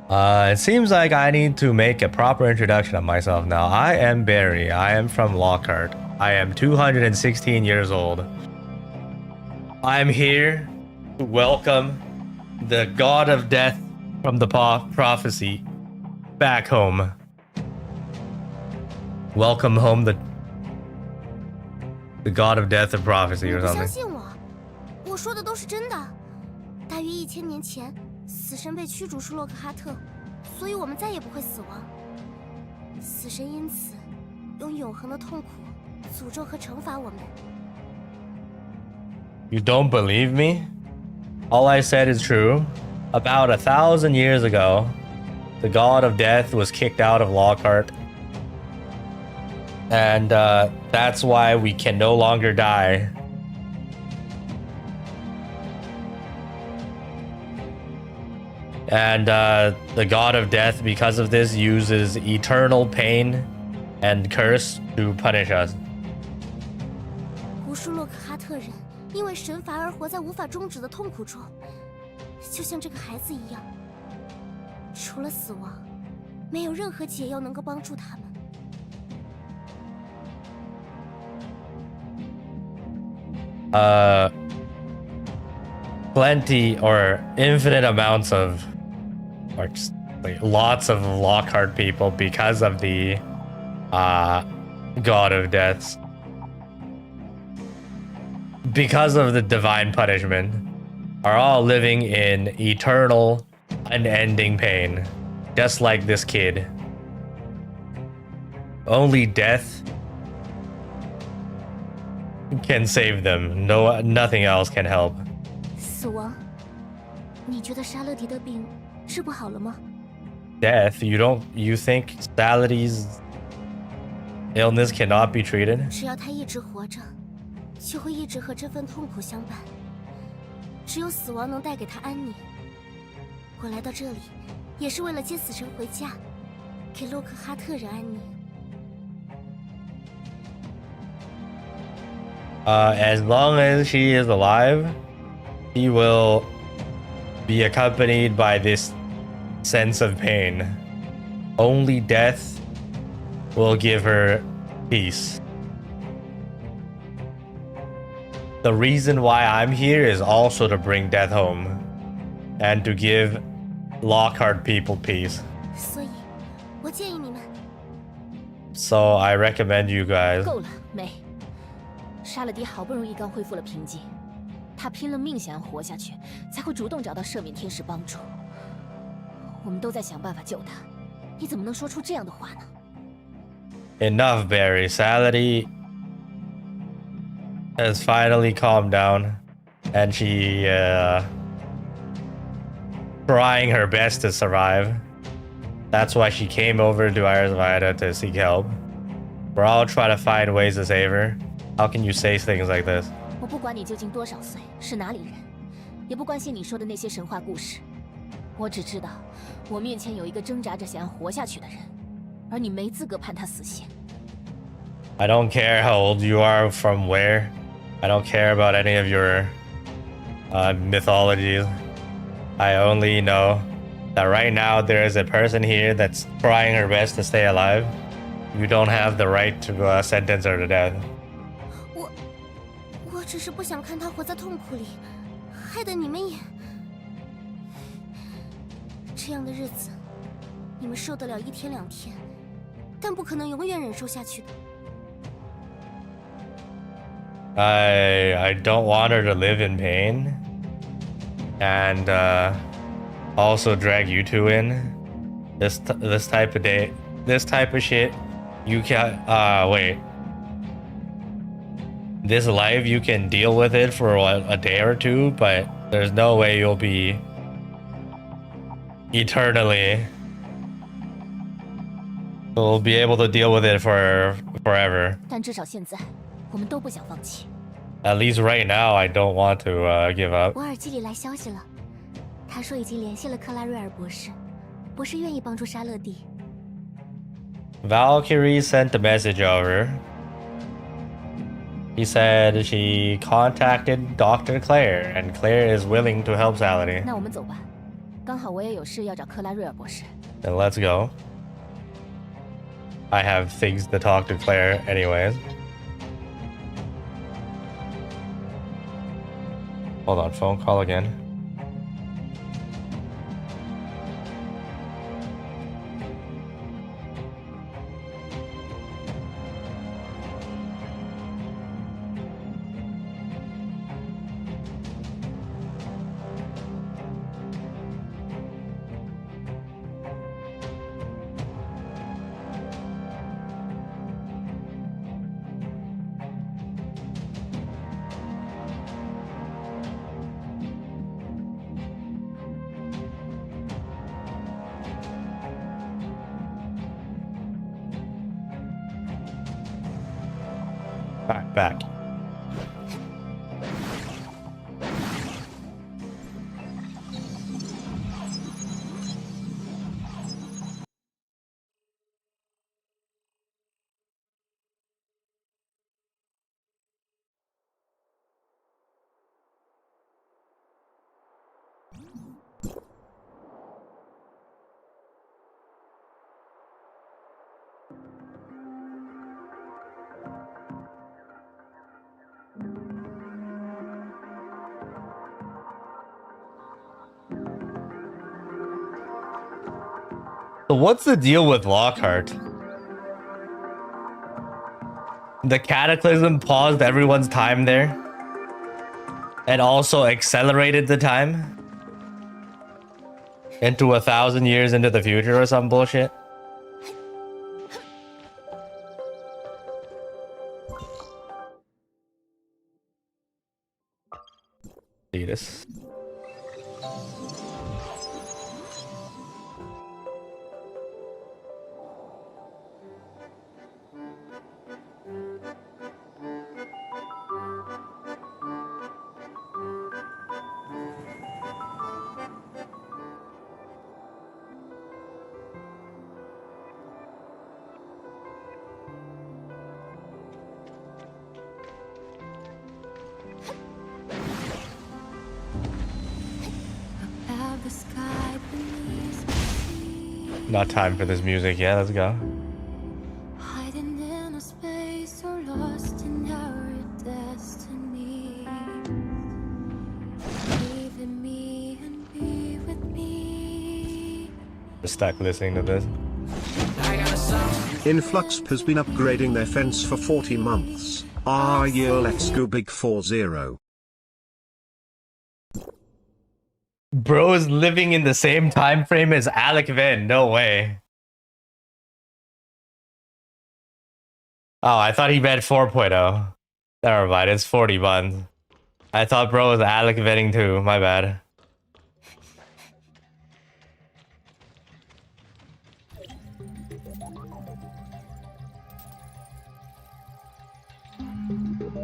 It seems like I need to make a proper introduction of myself now. I am Barry. I am from Lockhart. I am 216 years old. I'm here to welcome the god of death from the prophecy back home. Welcome home the god of death of prophecy 你 or 不相 something. 信我？我说的都是真的。大约1000年前，死神被驱逐出洛克哈特，所以我们再也不会死亡。死神因此用永恒的痛苦诅咒和惩罚我们。 You don't believe me? All I said is true. About 1,000 years ago, the god of death was kicked out of Lockhart. And that's why we can no longer die. And the god of death, because of this, uses eternal pain and curse to punish us. 无数洛克哈特人因为神罚而活在无法终止的痛苦中，就像这个孩子一样。除了死亡，没有任何解药能够帮助他们。 Plenty or infinite amounts of, or just like lots of Lockhart people because of the god of deaths. Because of the divine punishment, are all living in eternal, unending pain, just like this kid. Only death can save them. Nothing else can help. 死亡，你觉得沙勒迪的病治不好了吗？ Death? You think Salady's illness cannot be treated? 只要他一直活着，就会一直和这份痛苦相伴。只有死亡能带给他安宁。我来到这里，也是为了接死神回家，给洛克哈特人安宁。 As long as she is alive, he will be accompanied by this sense of pain. Only death will give her peace. The reason why I'm here is also to bring death home and to give Lockhart people peace. 所以，我建议你们 So I recommend you guys. 够了，梅。沙勒迪好不容易刚恢复了平静，他拼了命想要活下去，才会主动找到赦免天使帮助。我们都在想办法救他，你怎么能说出这样的话呢？ Enough, Barry. Sality has finally calmed down, and she trying her best to survive. That's why she came over to Arzvida to seek help. We're all trying to find ways to save her. How can you say things like this? 我不管你究竟多少岁，是哪里人，也不关心你说的那些神话故事。我只知道，我面前有一个挣扎着想要活下去的人，而你没资格判他死刑。 I don't care how old you are, from where. I don't care about any of your mythologies. I only know that right now there is a person here that's trying her best to stay alive. You don't have the right to sentence her to death. 我只是不想看他活在痛苦里，害得你们也这样的日子，你们受得了1天2天，但不可能永远忍受下去的。 I don't want her to live in pain, and also drag you two in. This type of shit. You can't. Wait. This life you can deal with it for a day or two, but there's no way you'll be eternally. You'll be able to deal with it for forever. 但至少现在，我们都不想放弃。 At least right now, I don't want to give up. 我耳机里来消息了，他说已经联系了克拉瑞尔博士，博士愿意帮助沙勒蒂。 Valkyrie sent a message over. He said she contacted Dr. Claire, and Claire is willing to help Salady. 那我们走吧，刚好我也有事要找克拉瑞尔博士。 Then let's go. I have things to talk to Claire anyways. Hold on, phone call again. Back. So what's the deal with Lockhart? The cataclysm paused everyone's time there and also accelerated the time into 1,000 years into the future or some bullshit. See this. Not time for this music yet. Let's go. Hiding in a space so lost in our destiny. Leaving me and be with me. Just stuck listening to this. Influx has been upgrading their fence for 40 months. Ah, yeah, let's go big 40. Bro is living in the same time frame as Alec Venn. No way. Oh, I thought he meant 4.0. Never mind, it's 40 months. I thought bro was Alec Venning too. My bad.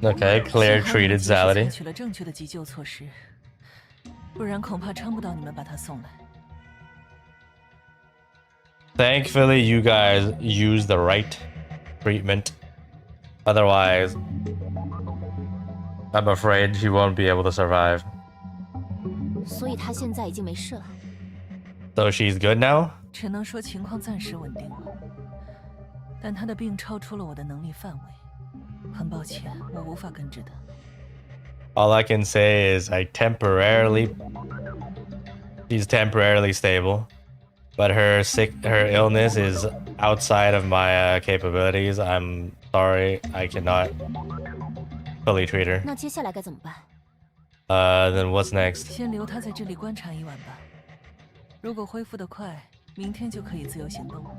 Okay, Claire treated Salady. 采取了正确的急救措施，不然恐怕撑不到你们把他送来。Thankfully, you guys used the right treatment. Otherwise, I'm afraid she won't be able to survive. 所以他现在已经没事了。So she's good now? 只能说情况暂时稳定了，但他的病超出了我的能力范围。很抱歉，我无法根治他。All I can say is she's temporarily stable, but her illness is outside of my capabilities. I'm sorry, I cannot fully treat her. 那接下来该怎么办？ Then what's next? 先留他在这里观察一晚吧。如果恢复得快，明天就可以自由行动了。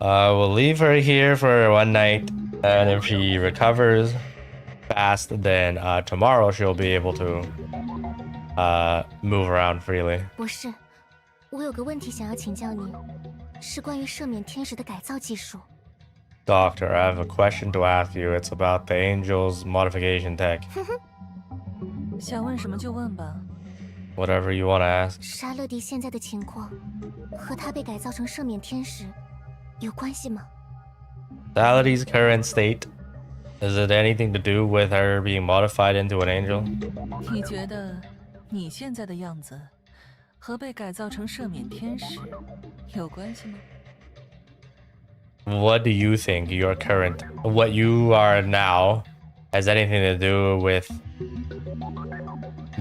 We'll leave her here for one night, and if she recovers fast, then tomorrow she'll be able to move around freely. 博士，我有个问题想要请教您，是关于赦免天使的改造技术。 Doctor, I have a question to ask you. It's about the Angel's modification tech. 想问什么就问吧。 Whatever you want to ask. 沙乐迪现在的情况和他被改造成赦免天使有关系吗？ Salady's current state. Is it anything to do with her being modified into an angel? 你觉得你现在的样子和被改造成赦免天使有关系吗？ What do you think what you are now has anything to do with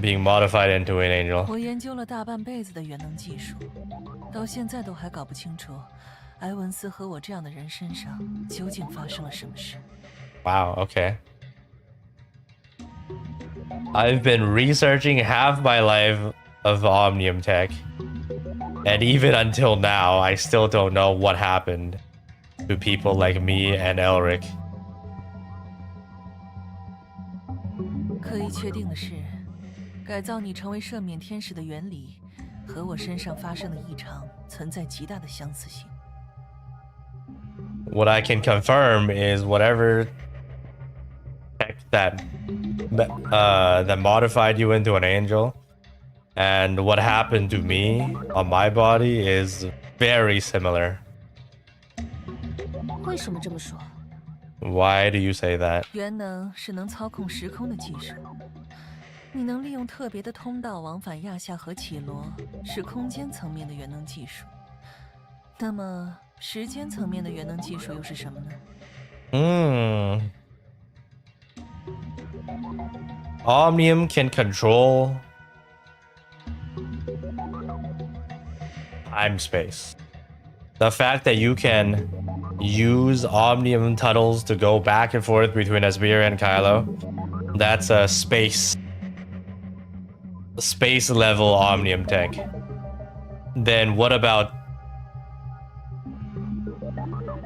being modified into an angel? 我研究了大半辈子的元能技术，到现在都还搞不清楚埃文斯和我这样的人身上究竟发生了什么事。 Wow, okay. I've been researching half my life of Omnium tech, and even until now, I still don't know what happened to people like me and Elric. 可以确定的是，改造你成为赦免天使的原理和我身上发生的异常存在极大的相似性。 What I can confirm is whatever tech that modified you into an angel and what happened to me on my body is very similar. 为什么这么说？ Why do you say that? 元能是能操控时空的技术，你能利用特别的通道往返亚夏和绮罗，是空间层面的元能技术。那么时间层面的元能技术又是什么呢？ Omnium can control time space. The fact that you can use Omnium tunnels to go back and forth between Asmir and Kailo, that's a space level Omnium tech. Then what about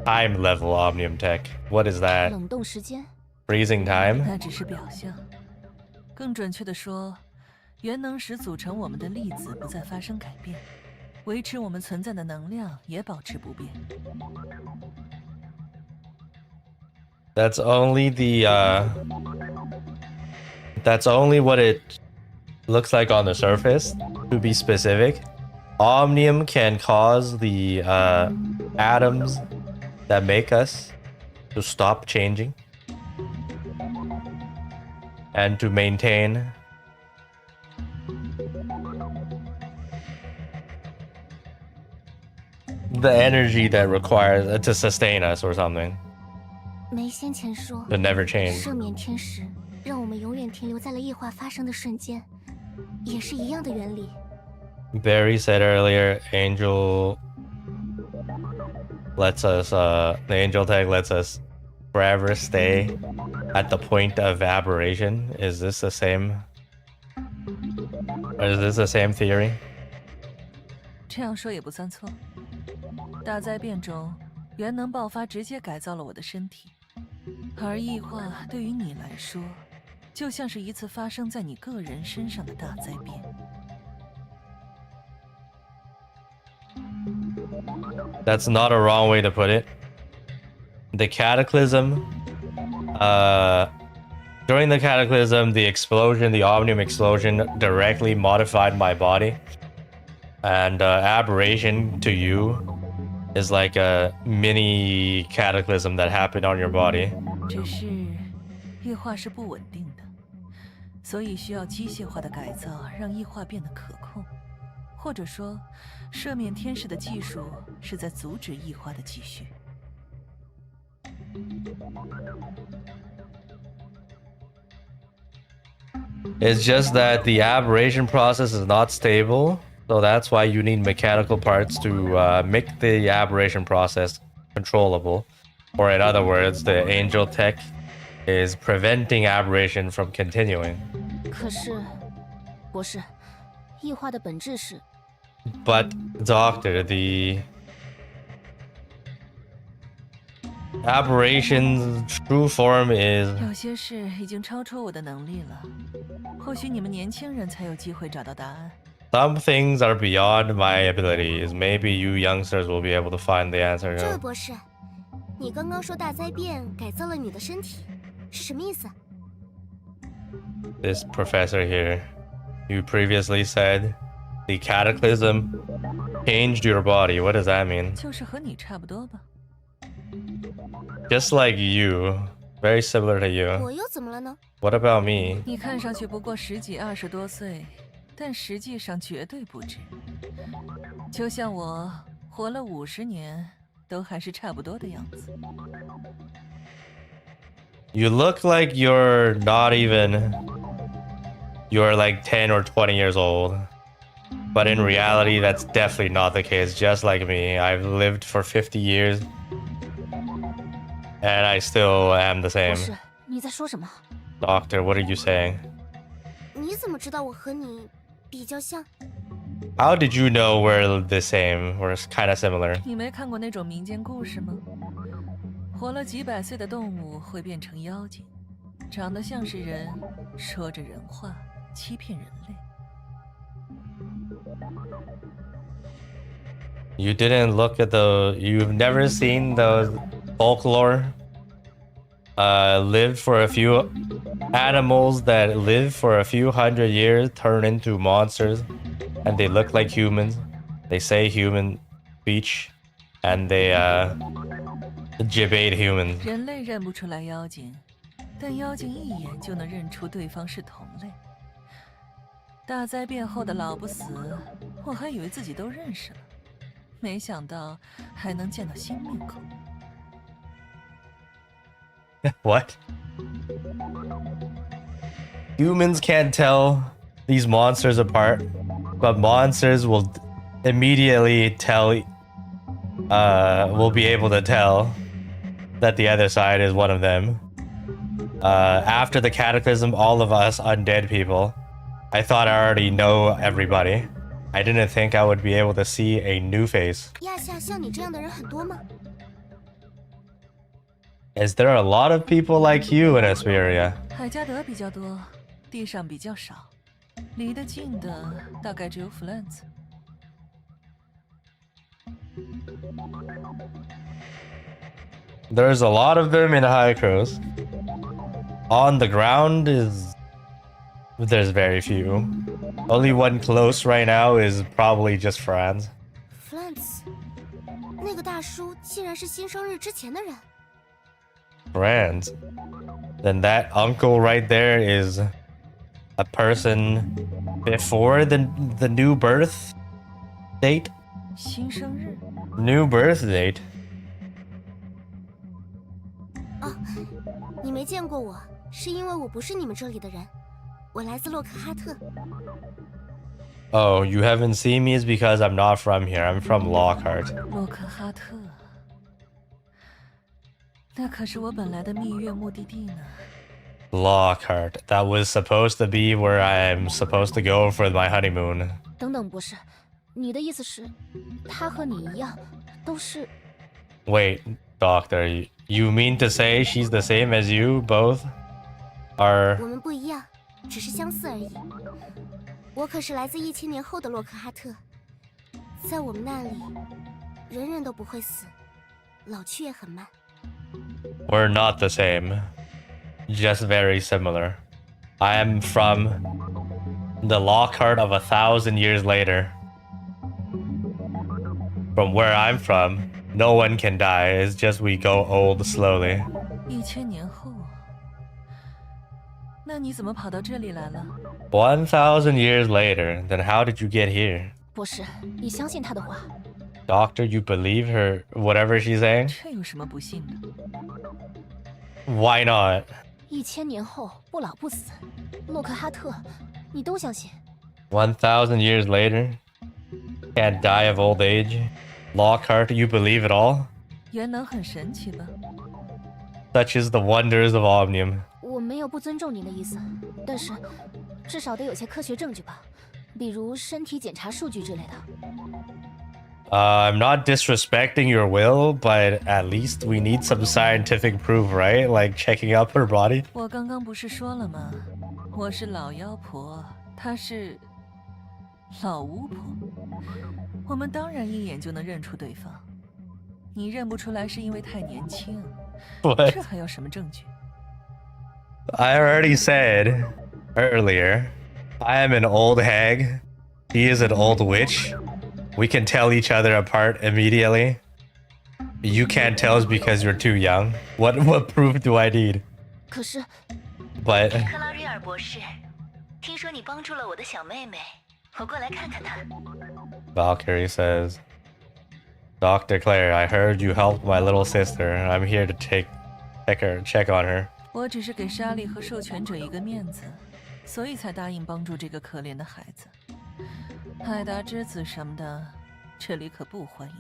time level Omnium tech? What is that? 冷冻时间？ Freezing time? 那只是表象，更准确的说，元能使组成我们的粒子不再发生改变，维持我们存在的能量也保持不变。 That's only that's only what it looks like on the surface. To be specific, Omnium can cause the atoms that make us to stop changing and to maintain the energy that requires to sustain us or something. 梅先前说 To never change. 赦免天使让我们永远停留在了异化发生的瞬间，也是一样的原理。 Barry said earlier, Angel lets us, the Angel tag lets us forever stay at the point of aberration. Is this the same? Or is this the same theory? 这样说也不算错。大灾变中，元能爆发直接改造了我的身体，而异化对于你来说，就像是一次发生在你个人身上的大灾变。That's not a wrong way to put it. The cataclysm, during the cataclysm, the explosion, the omnium explosion directly modified my body. And aberration to you is like a mini cataclysm that happened on your body. 只是异化是不稳定的，所以需要机械化的改造，让异化变得可控。或者说，赦免天使的技术是在阻止异化的继续。It's just that the aberration process is not stable, so that's why you need mechanical parts to make the aberration process controllable. Or in other words, the angel tech is preventing aberration from continuing. 可是，博士，异化的本质是 But, Doctor, the aberration's true form is... 有些事已经超出我的能力了，或许你们年轻人才有机会找到答案。Some things are beyond my abilities. Maybe you youngsters will be able to find the answer. 这位博士，你刚刚说大灾变改造了你的身体，是什么意思？ This professor here, you previously said the cataclysm changed your body. What does that mean? 就是和你差不多吧。Just like you. Very similar to you. 我又怎么了呢？ What about me? 你看上去不过10几20多岁，但实际上绝对不止。就像我活了50年，都还是差不多的样子。You look like you're not even... You're like 10 or 20 years old. But in reality, that's definitely not the case. Just like me, I've lived for 50 years. And I still am the 博 same. 士，你在说什么？ Doctor, what are you saying? 你怎么知道我和你比较像？ How did you know we're the same? We're kind of similar. 你没看过那种民间故事吗？活了几百岁的动物会变成妖精，长得像是人，说着人话，欺骗人类。 You didn't look at the... You've never seen the folklore? Lived for a few... Animals that live for a few hundred years turn into monsters. And they look like humans. They say human speech. And they, debate humans. 人类认不出来妖精，但妖精一眼就能认出对方是同类。大灾变后的老不死，我还以为自己都认识了，没想到还能见到新面孔。What? Humans can't tell these monsters apart, but monsters will immediately tell... will be able to tell that the other side is one of them. After the cataclysm, all of us undead people, I thought I already know everybody. I didn't think I would be able to see a new face. 亚夏像你这样的人很多吗？ Is there a lot of people like you in Asperia? 海加德比较多，地上比较少，离得近的大概只有弗兰茨。 There's a lot of them in Hycros. On the ground is... There's very few. Only one close right now is probably just Franz. Flans，那个大叔竟然是新生日之前的人。 Franz? Then that uncle right there is a person before the new birth date? 新生日？ New birth date? 哦，你没见过我，是因为我不是你们这里的人，我来自洛克哈特。 Oh, you haven't seen me is because I'm not from here. I'm from Lockhart. 洛克哈特，那可是我本来的蜜月目的地呢。Lockhart. That was supposed to be where I'm supposed to go for my honeymoon. 等等，博士，你的意思是，他和你一样，都是 Wait, Doctor, you mean to say she's the same as you both? Are 我们不一样，只是相似而已。我可是来自1000年后的洛克哈特，在我们那里，人人都不会死，老去也很慢。 we're not the same, just very similar. I am from the Lockhart of 1,000 years later. From where I'm from, no one can die. It's just we go old slowly. 1000年后啊，那你怎么跑到这里来了？ 1,000 years later, then how did you get here? 博士，你相信他的话？ Doctor, you believe her, whatever she's saying? 这有什么不信的？ Why not? 1000年后不老不死，洛克哈特，你都相信？ 1,000 years later, can't die of old age. Lockhart, you believe it all? 元能很神奇吧？ Such is the wonders of Omnium. 我没有不尊重您的意思，但是至少得有些科学证据吧，比如身体检查数据之类的。 I'm not disrespecting your will, but at least we need some scientific proof, right? Like checking up her body. 我刚刚不是说了吗？我是老妖婆，她是老巫婆，我们当然一眼就能认出对方。你认不出来是因为太年轻， What? 这还要什么证据？ I already said earlier, I am an old hag. She is an old witch. We can tell each other apart immediately. You can't tell us because you're too young. What proof do I need? 可是 But 克拉瑞尔博士，听说你帮助了我的小妹妹，我过来看看她。 Valkyrie says, Dr. Claire, I heard you helped my little sister. I'm here to check on her. 我只是给莎莉和授权者一个面子，所以才答应帮助这个可怜的孩子。海达之子什么的，这里可不欢迎。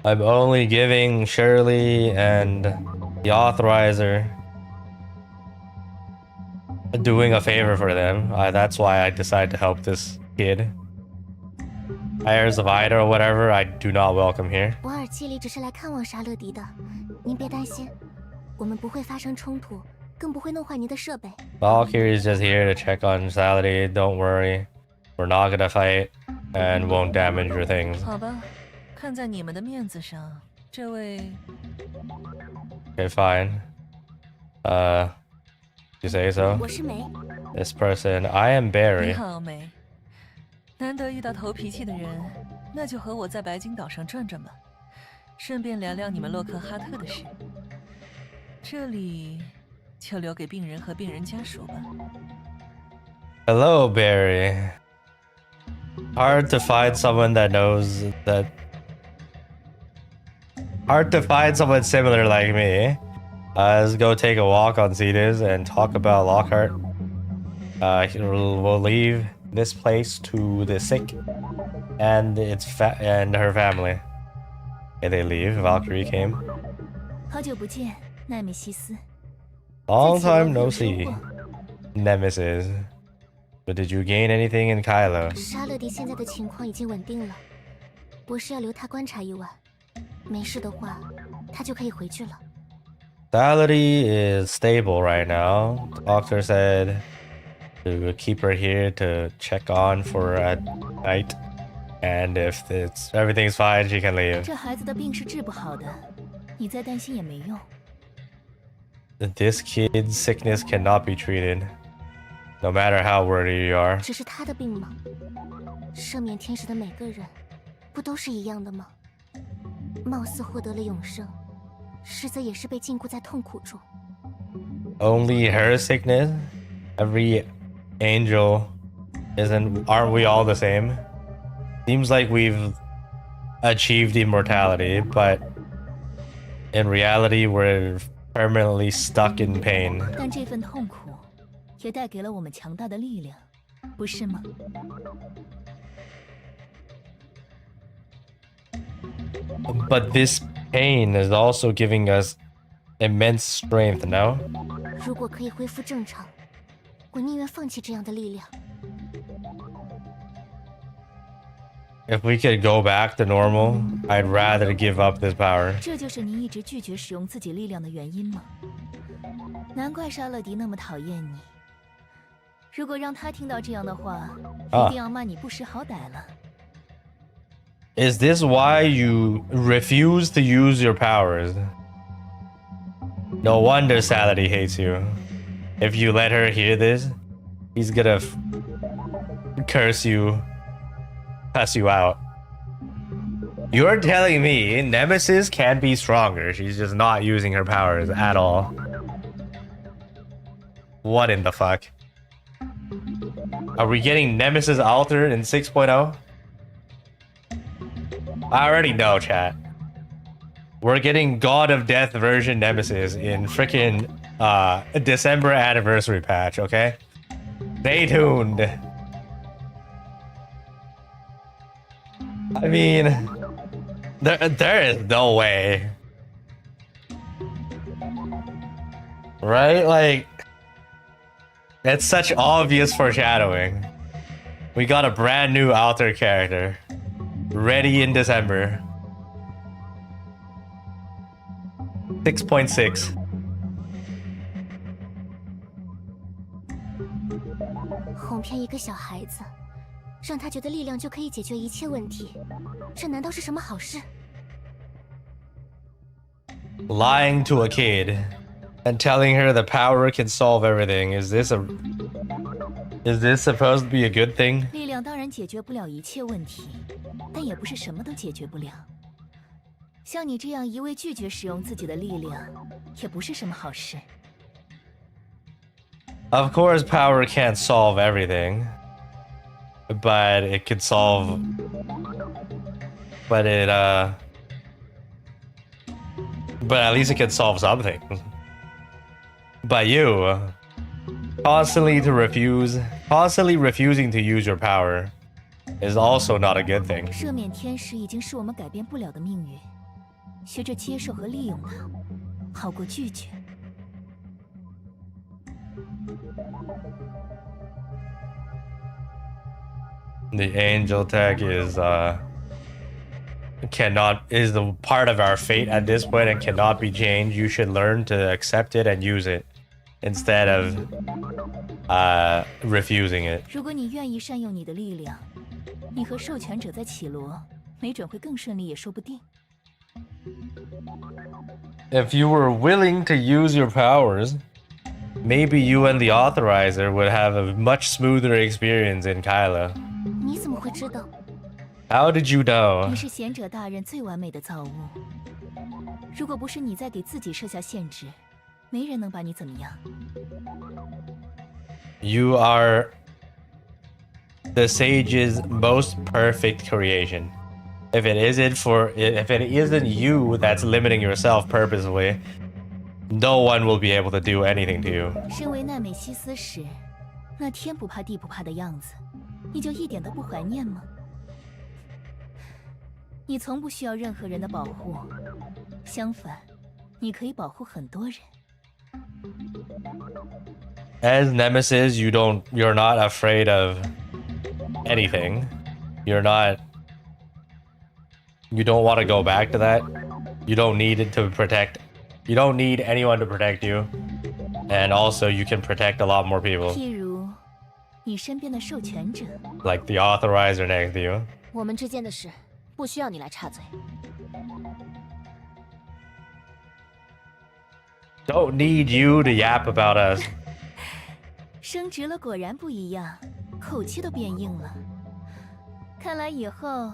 I'm only giving Shirley and the authorizer doing a favor for them. That's why I decided to help this kid. Heirs of Ida or whatever, I do not welcome here. 博尔基里只是来看望沙勒迪的，您别担心，我们不会发生冲突，更不会弄坏您的设备。 Valkyrie is just here to check on Saladin. Don't worry. We're not gonna fight and won't damage your things. 好吧，看在你们的面子上，这位 Okay, fine. You say so? 我是梅， This person, I am 你 Barry. 好，梅。难得遇到头脾气的人，那就和我在白金岛上转转吧，顺便聊聊你们洛克哈特的事。这里就留给病人和病人家属吧。 Hello, Barry. Hard to find someone that knows that. Hard to find someone similar like me. Let's go take a walk on Cetus and talk about Lockhart. We'll leave this place to the sick and and her family. Okay, they leave. Valkyrie came. 好久不见，奈美西斯。 Long time no see. Nemesis. But did you gain anything in Kailo? 沙勒迪现在的情况已经稳定了，博士要留他观察一晚，没事的话，他就可以回去了。 Salady is stable right now. Doctor said to keep her here to check on for her at night. And if everything's fine, she can leave. 这孩子的病是治不好的，你再担心也没用。 This kid's sickness cannot be treated. No matter how worried you are. 只是他的病吗？赦免天使的每个人，不都是一样的吗？貌似获得了永生，实则也是被禁锢在痛苦中。 Only her sickness? Every angel aren't we all the same? Seems like we've achieved immortality, but in reality we're permanently stuck in pain. 但这份痛苦也带给了我们强大的力量，不是吗？ But this pain is also giving us immense strength, no? 如果可以恢复正常，我宁愿放弃这样的力量。 If we could go back to normal, I'd rather give up this power. 这就是您一直拒绝使用自己力量的原因吗？难怪沙勒迪那么讨厌你。如果让他听到这样的话，一定要骂你不识好歹了。Is this why you refuse to use your powers? No wonder Saladin hates you. If you let her hear this, he's gonna curse you, cuss you out. You're telling me Nemesis can be stronger. She's just not using her powers at all. What in the fuck? Are we getting Nemesis altered in 6.0? I already know, chat. We're getting God of Death version Nemesis in freaking December anniversary patch, okay? Stay tuned. I mean, there is no way. Right? Like, it's such obvious foreshadowing. We got a brand new Alter character. Ready in December. 6.6. 哄骗一个小孩子，让他觉得力量就可以解决一切问题，这难道是什么好事？ Lying to a kid and telling her the power can solve everything. Is this supposed to be a good thing? 力量当然解决不了一切问题，但也不是什么都解决不了。像你这样一味拒绝使用自己的力量，也不是什么好事。 Of course, power can't solve everything, but it could solve. But at least it can solve something. But you, constantly refusing to use your power, is also not a good thing. 赦免天使已经是我们改变不了的命运，学着接受和利用它，好过拒绝。 The angel tech is the part of our fate at this point and cannot be changed. You should learn to accept it and use it instead of refusing it. 如果你愿意善用你的力量，你和授权者在绮罗，没准会更顺利也说不定。 If you were willing to use your powers, maybe you and the authorizer would have a much smoother experience in Kailo. 你怎么会知道？ How did you know? 你是贤者大人最完美的造物。如果不是你在给自己设下限制，没人能把你怎么样。 You are the sage's most perfect creation. If it isn't you that's limiting yourself purposefully, no one will be able to do anything to you. 身为奈美西斯时，那天不怕地不怕的样子，你就一点都不怀念吗？你从不需要任何人的保护，相反，你可以保护很多人。 As Nemesis, you're not afraid of anything. You don't want to go back to that. You don't need it to protect. You don't need anyone to protect you. And also you can protect a lot more people. 譬如，你身边的授权者。 Like the authorizer next to you. 我们之间的事，不需要你来插嘴。 Don't need you to yap about us. 升职了果然不一样，口气都变硬了。看来以后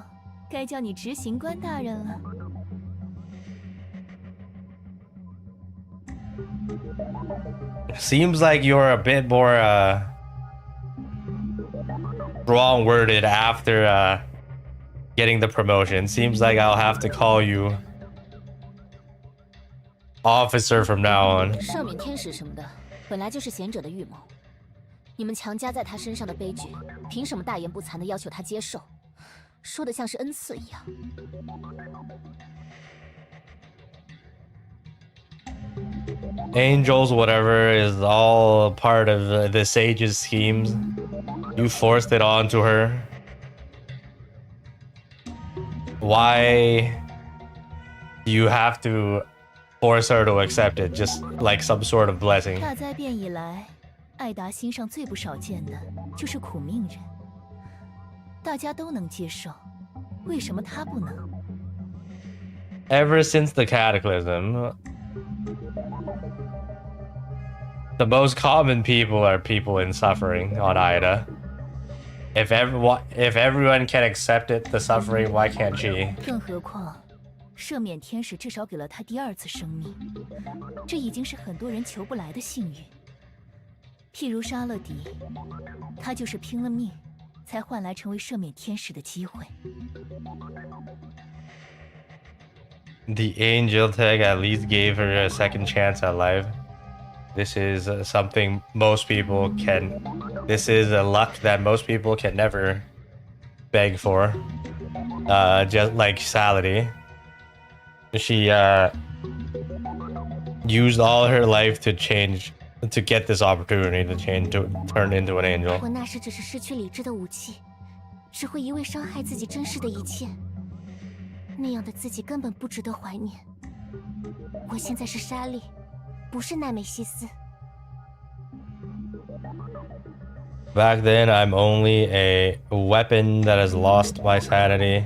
该叫你执行官大人了。 Seems like you're a bit more strong-worded after getting the promotion. Seems like I'll have to call you officer from now on. 赦免天使什么的，本来就是贤者的预谋。你们强加在他身上的悲剧，凭什么大言不惭地要求他接受？说的像是恩赐一样。angels, whatever, is all part of the sage's schemes. You forced it onto her. Why do you have to force her to accept it, just like some sort of blessing? 大灾变以来，艾达心上最不少见的就是苦命人。大家都能接受，为什么他不能？ Ever since the cataclysm, the most common people are people in suffering on Ida. If everyone can accept it, the suffering, why can't she? 更何况，赦免天使至少给了他第二次生命，这已经是很多人求不来的幸运。譬如沙勒迪，他就是拼了命，才换来成为赦免天使的机会。 The angel tag at least gave her a second chance at life. This is something most people can. This is a luck that most people can never beg for. Just like Salady. She used all her life to change, to get this opportunity to change, to turn into an angel. 我那时只是失去理智的武器，只会一味伤害自己珍视的一切。那样的自己根本不值得怀念。我现在是莎莉，不是奈美西斯。 Back then, I'm only a weapon that has lost my sanity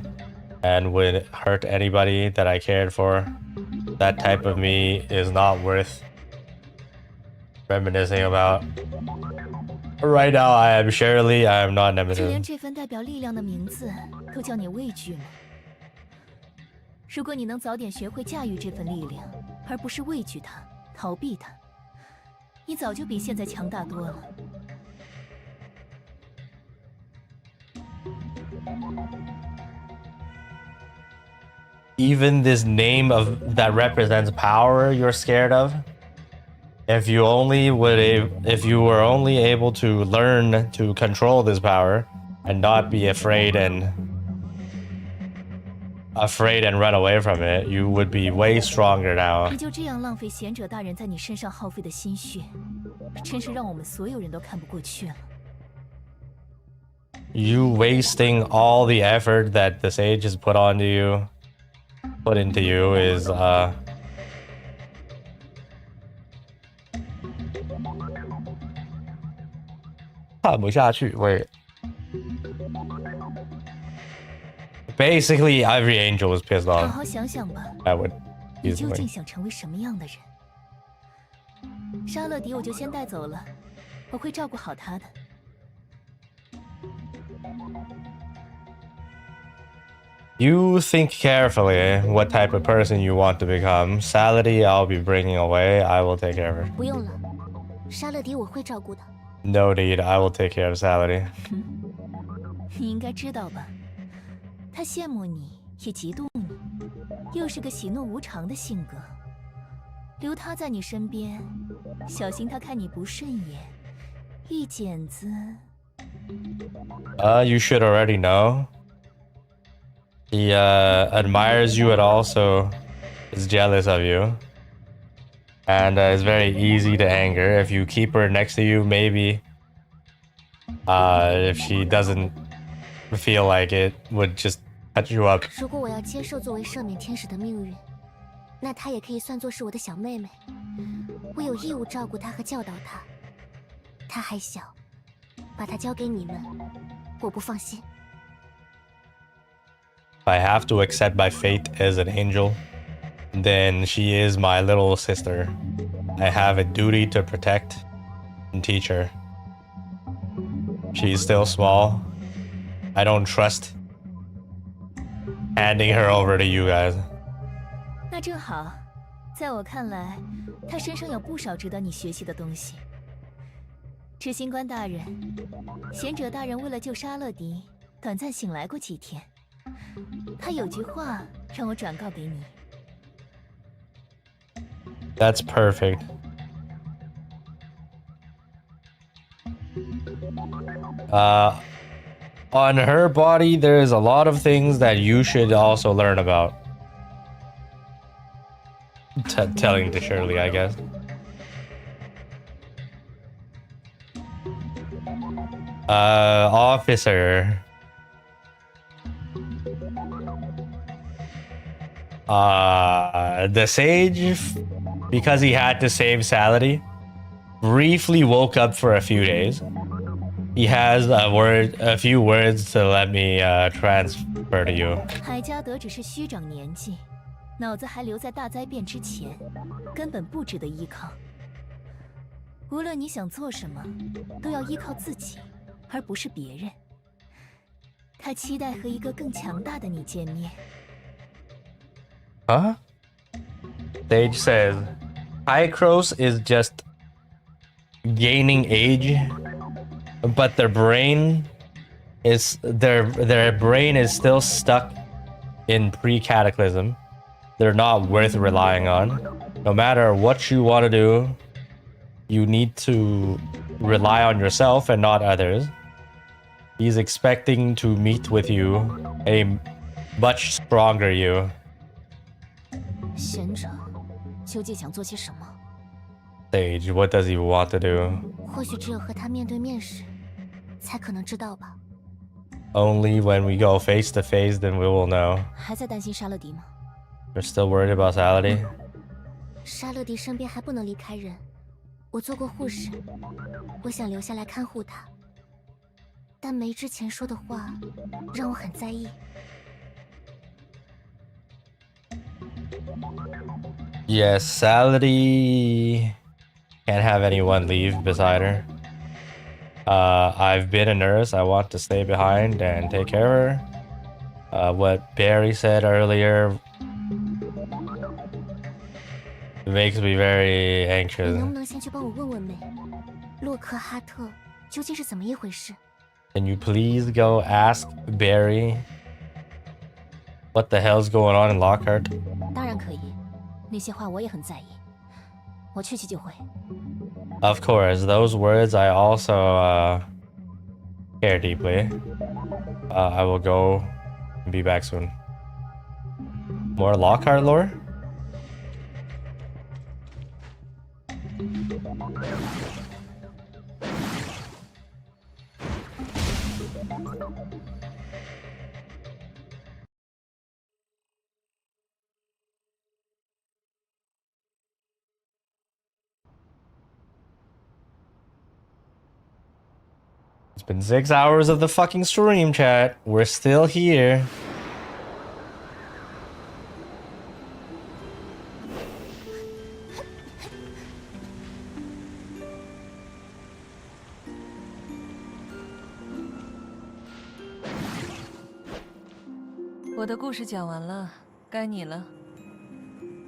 and would hurt anybody that I cared for. That type of me is not worth reminiscing about. Right now, I am Shirley. I am not 就 Nemesis. 连这份代表力量的名字都叫你畏惧吗？如果你能早点学会驾驭这份力量，而不是畏惧它、逃避它，你早就比现在强大多了。 Even this name of that represents power you're scared of. If you were only able to learn to control this power and not be afraid and run away from it, you would be way stronger now. 你就这样浪费贤者大人在你身上耗费的心血，真是让我们所有人都看不过去了。 You wasting all the effort that the sage has put into you is Wait. Basically, every angel was pissed 好 off. 好想想吧， I would 你究竟 easily. 想成为什么样的人？沙勒迪我就先带走了，我会照顾好他的。 You think carefully what type of person you want to become. Salady, I'll be bringing away. I will take care of her. 不用了，莎乐迪我会照顾的。 No need. I will take care of Salady. 你应该知道吧？他羡慕你，也嫉妒你，又是个喜怒无常的性格。留他在你身边，小心他看你不顺眼，一剪子。You should already know. He admires you and also is jealous of you. And is very easy to anger. If you keep her next to you, maybe if she doesn't feel like it, would just cut you up. 如果我要接受作为赦免天使的命运，那她也可以算作是我的小妹妹。我有义务照顾她和教导她。她还小，把她交给你们，我不放心。 If I have to accept my fate as an angel, then she is my little sister. I have a duty to protect and teach her. She's still small. I don't trust handing her over to you guys. 那正好，在我看来，他身上有不少值得你学习的东西。执行官大人，贤者大人为了救沙勒迪，短暂醒来过几天。他有句话让我转告给你。 That's perfect. On her body, there's a lot of things that you should also learn about. Telling to Shirley, I guess. Officer. The sage, because he had to save Salady, briefly woke up for a few days. He has a few words to let me transfer to you. 海加德只是虚长年纪，脑子还留在大灾变之前，根本不值得依靠。无论你想做什么，都要依靠自己，而不是别人。他期待和一个更强大的你见面。Huh? Sage says, Hykros is just gaining age, but their brain is still stuck in pre-cataclysm. They're not worth relying on. No matter what you want to do, you need to rely on yourself and not others. He's expecting to meet with you, a much stronger you. 贤者究竟想做些什么？ Sage, what does he want to do? 或许只有和他面对面时，才可能知道吧。 Only when we go face to face, then we will know. 还在担心沙勒迪吗？ You're still worried about Salady? 沙勒迪身边还不能离开人，我做过护士，我想留下来看护他。但梅之前说的话让我很在意。 Yes, Salady can't have anyone leave beside her. I've been a nurse. I want to stay behind and take care of her. What Barry said earlier makes me very 你 anxious. 能不能先去帮我问问梅，洛克哈特究竟是怎么一回事？ Can you please go ask Barry what the hell's going on in Lockhart? 当然可以，那些话我也很在意。我去就会。 Of course, those words I also care deeply. I will go and be back soon. More Lockhart lore? It's been 6 hours of the fucking stream, chat. We're still here.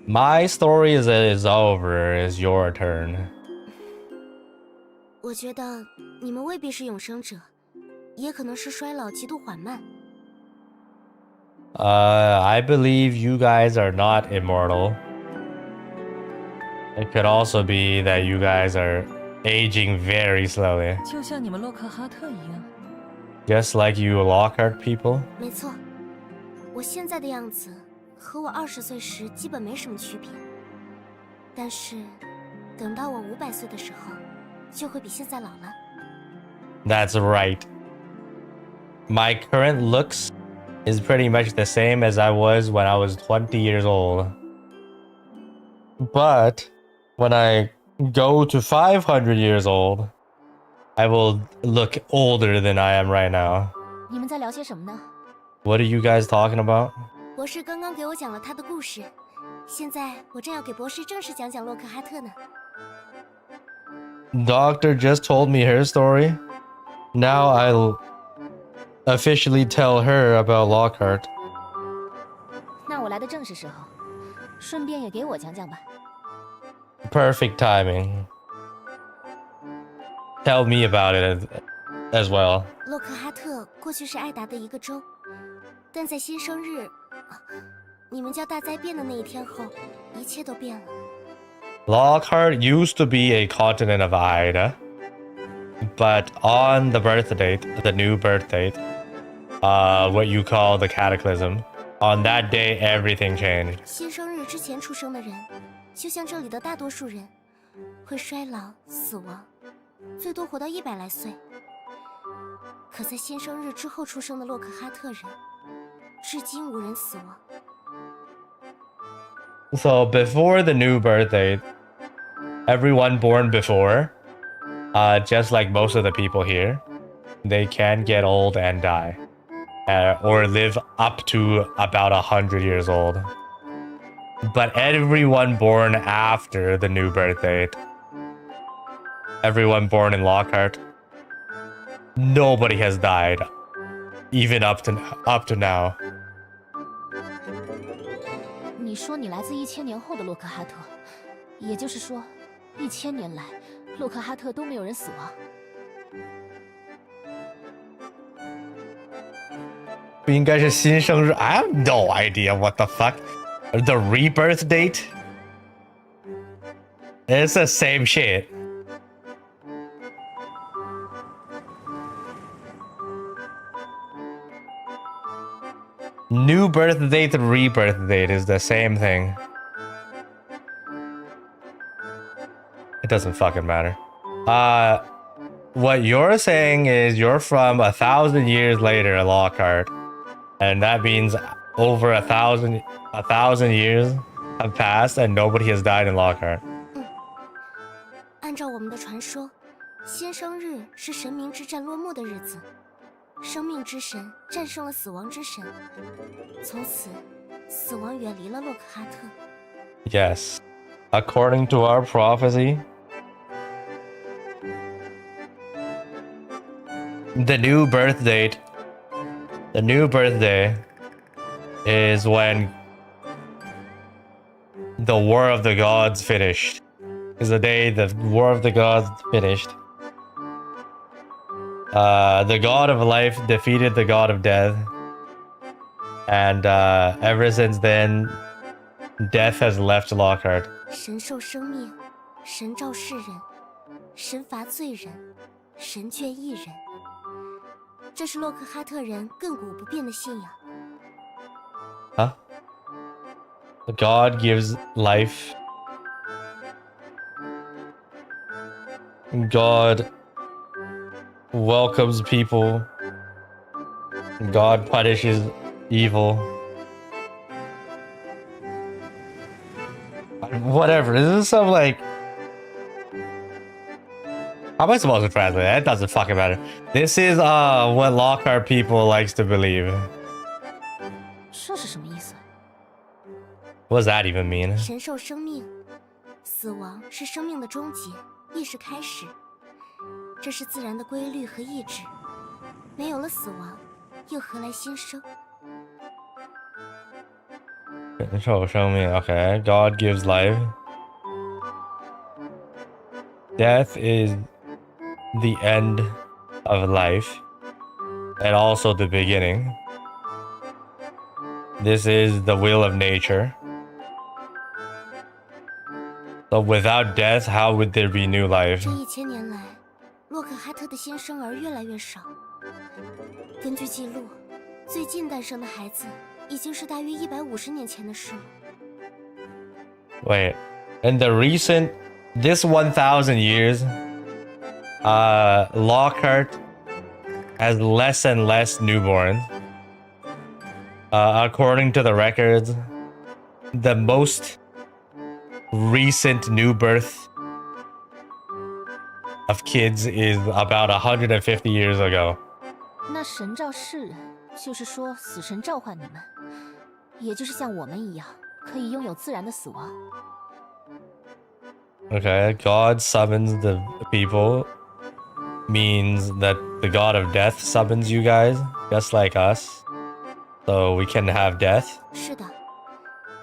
My story is over. It's your turn. 我觉得你们未必是永生者，也可能是衰老极度缓慢。 I believe you guys are not immortal. It could also be that you guys are aging very slowly. 就像你们洛克哈特一样。 Just like you Lockhart people. 没错，我现在的样子和我20岁时基本没什么区别。但是，等到我500岁的时候，就会比现在老了。 That's right. My current looks is pretty much the same as I was when I was 20 years old. But when I go to 500 years old, I will look older than I am right now. 你们在聊些什么呢？ What are you guys talking about? 博士刚刚给我讲了他的故事，现在我正要给博士正式讲讲洛克哈特呢。 Doctor just told me her story. Now I'll officially tell her about Lockhart. 那我来的正是时候，顺便也给我讲讲吧。 Perfect timing. Tell me about it as well. 洛克哈特过去是艾达的一个州，但在新生日，你们叫大灾变的那一天后，一切都变了。 Lockhart used to be a continent of Ida, but on the birth date, the new birth date, what you call the cataclysm, on that day everything changed. 新生日之前出生的人，就像这里的大多数人，会衰老、死亡，最多活到100来岁。可在新生日之后出生的洛克哈特人，至今无人死亡。So before the new birth date, everyone born before, just like most of the people here, they can get old and die, or live up to about 100 years old. But everyone born after the new birth date, everyone born in Lockhart, nobody has died, even up to now. 你说你来自1000年后的洛克哈特，也就是说，1000年来，洛克哈特都没有人死亡。不应该是新生日 I have no idea what the fuck. The rebirth date? It's the same shit. New birth date and rebirth date is the same thing. It doesn't fucking matter. What you're saying is you're from 1,000 years later, Lockhart. And that means over 1,000 years have passed and nobody has died in Lockhart. 按照我们的传说，新生日是神明之战落幕的日子，生命之神战胜了死亡之神，从此，死亡远离了洛克哈特。Yes. According to our prophecy, the new birth date, the new birthday is when the War of the Gods finished. Is the day the War of the Gods finished. The God of Life defeated the God of Death. And ever since then, death has left Lockhart. 神授生命，神照世人，神罚罪人，神眷一人。这是洛克哈特人亘古不变的信仰。Huh? God gives life. God welcomes people. God punishes evil. Whatever. This is some like... How am I supposed to translate that? It doesn't fucking matter. This is what Lockhart people likes to believe. 这是什么意思？ What does that even mean? 神授生命，死亡是生命的终结，亦是开始。这是自然的规律和意志。没有了死亡，又何来新生？ Show me. Okay. God gives life. Death is the end of life and also the beginning. This is the will of nature. So without death, how would there be new life? 这1000年来，洛克哈特的新生儿越来越少。根据记录，最近诞生的孩子已经是大约150年前的事了。 Wait, in the recent, this 1,000 years, Lockhart has less and less newborns. According to the records, the most recent new birth of kids is about 150 years ago. 那神召世人，就是说死神召唤你们，也就是像我们一样，可以拥有自然的死亡。 Okay, God summons the people means that the God of death summons you guys, just like us. So we can have death. 是的，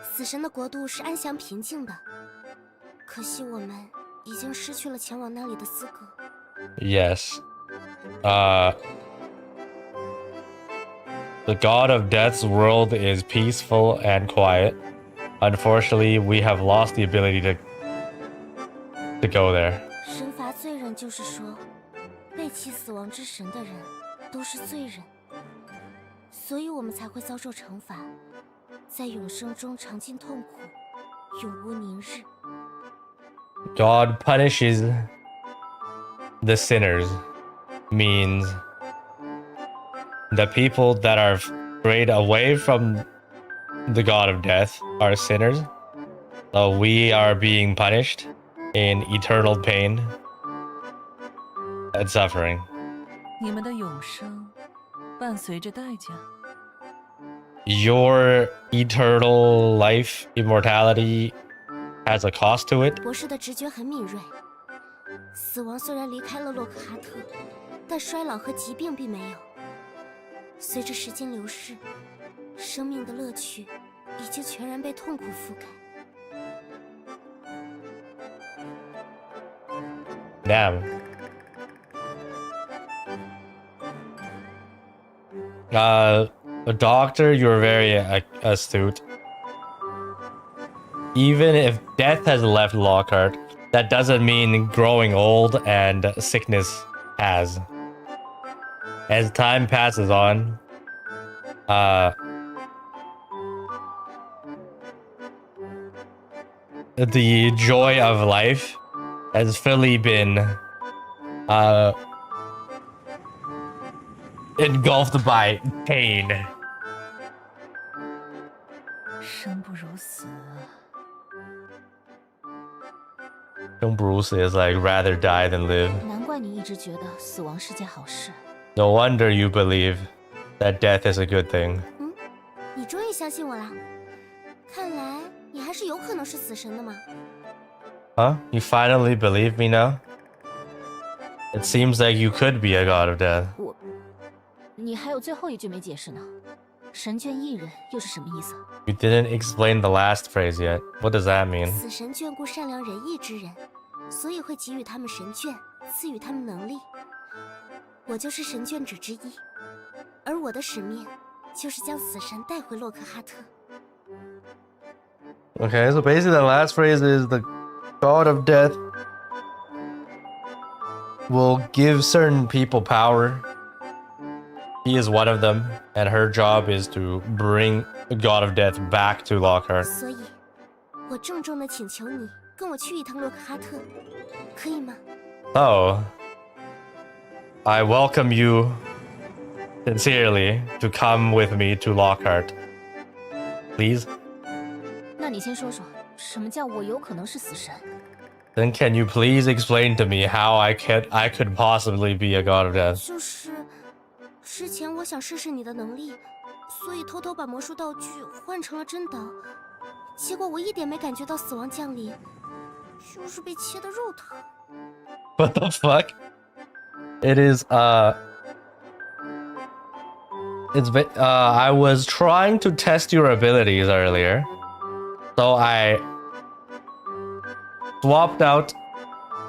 死神的国度是安详平静的，可惜我们已经失去了前往那里的资格。 Yes. The God of Death's world is peaceful and quiet. Unfortunately, we have lost the ability to go there. 神罚罪人，就是说，背弃死亡之神的人都是罪人，所以我们才会遭受惩罚，在永生中尝尽痛苦，永无宁日。 God punishes the sinners means the people that are strayed away from the god of death are sinners. So we are being punished in eternal pain and suffering. 你们的永生伴随着代价。 Your eternal life, immortality, has a cost to it. 博士的直觉很敏锐，死亡虽然离开了洛克哈特，但衰老和疾病并没有。随着时间流逝，生命的乐趣已经全然被痛苦覆盖。 Damn. Doctor, you're very astute. Even if death has left Lockhart, that doesn't mean growing old and sickness has. As time passes on, the joy of life has fully been engulfed by pain. 生不如死。 Bruce is like rather die than live. 难怪你一直觉得死亡是件好事。 No wonder you believe that death is a good thing. 你终于相信我啦？看来你还是有可能是死神的嘛。 Huh? You finally believe me now? It seems like you could be a god of death. 你还有最后一句没解释呢。神眷一人又是什么意思？ You didn't explain the last phrase yet. What does that mean? 死神眷顾善良仁义之人，所以会给予他们神眷，赐予他们能力。我就是神眷者之一，而我的使命就是将死神带回洛克哈特。 Okay, so basically the last phrase is the god of death will give certain people power. He is one of them, and her job is to bring the god of death back to Lockhart. 所以，我郑重的请求你跟我去一趟洛克哈特，可以吗？ So, I welcome you sincerely to come with me to Lockhart. Please? 那你先说说，什么叫我有可能是死神？ Then can you please explain to me how I could possibly be a god of death? 就是之前我想试试你的能力，所以偷偷把魔术道具换成了真的，结果我一点没感觉到死亡降临，就是被切得肉疼。 What the fuck? It is I was trying to test your abilities earlier. So I swapped out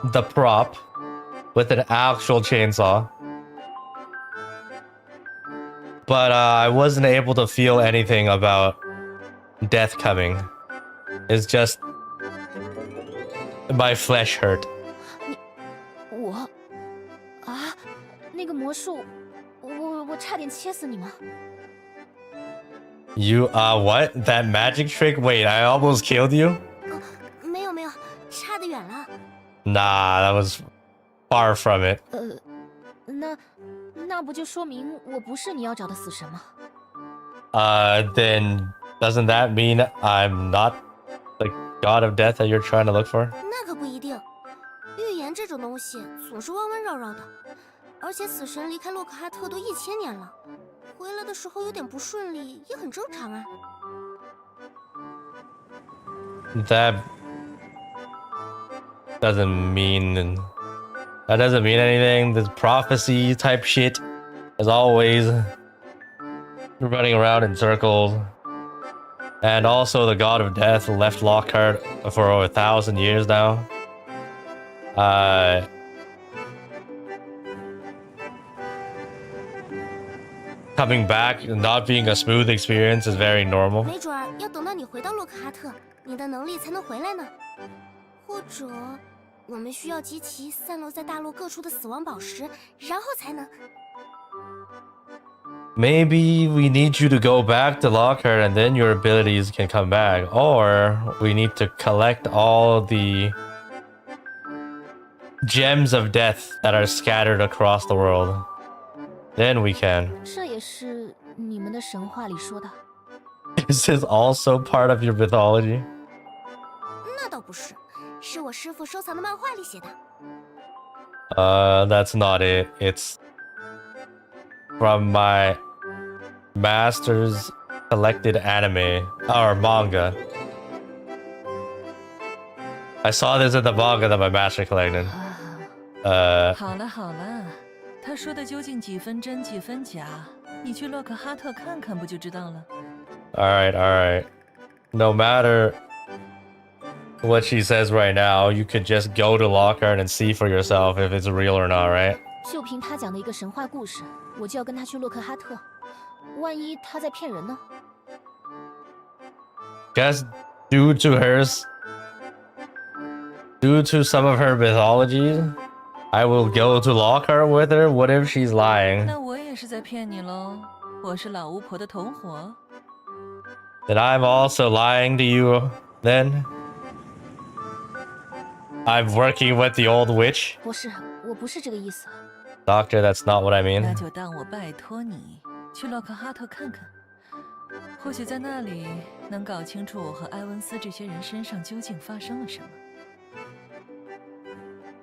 the prop with an actual chainsaw. But I wasn't able to feel anything about death coming. It's just my flesh hurt. 我啊，那个魔术，我差点切死你吗？ You what? That magic trick? Wait, I almost killed you? 没有没有，差得远了。 Nah, that was far from it. 那不就说明我不是你要找的死神吗？ Then doesn't that mean I'm not the god of death that you're trying to look for? 那可不一定，预言这种东西总是弯弯绕绕的，而且死神离开洛克哈特都1000年了，回来的时候有点不顺利也很正常啊。 That doesn't mean anything. This prophecy type shit is always running around in circles. And also the god of death left Lockhart for over 1,000 years now. Coming back and not being a smooth experience is very normal. 没准儿要等到你回到洛克哈特，你的能力才能回来呢。或者，我们需要集齐散落在大陆各处的死亡宝石，然后才能。 Maybe we need you to go back to Lockhart and then your abilities can come back. Or we need to collect all the gems of death that are scattered across the world. then we can. 这也是你们的神话里说的。Is this also part of your mythology? 那倒不是，是我师父收藏的漫画里写的。That's not it. It's from my master's collected anime or manga. I saw this in the manga that my master collected. 好了好了，他说的究竟几分真几分假？你去洛克哈特看看不就知道了。All right. No matter what she says right now, you could just go to Lockhart and see for yourself if it's real or not, right? 就凭他讲的一个神话故事，我就要跟他去洛克哈特。万一他在骗人呢？ Guess due to some of her mythologies, I will go to Lockhart with her. What if she's lying? 那我也是在骗你喽，我是老巫婆的同伙。Then I'm also lying to you. Then I'm working with the old witch. 不是，我不是这个意思。 Doctor, that's not what I mean. 那就当我拜托你去洛克哈特看看，或许在那里能搞清楚我和埃文斯这些人身上究竟发生了什么。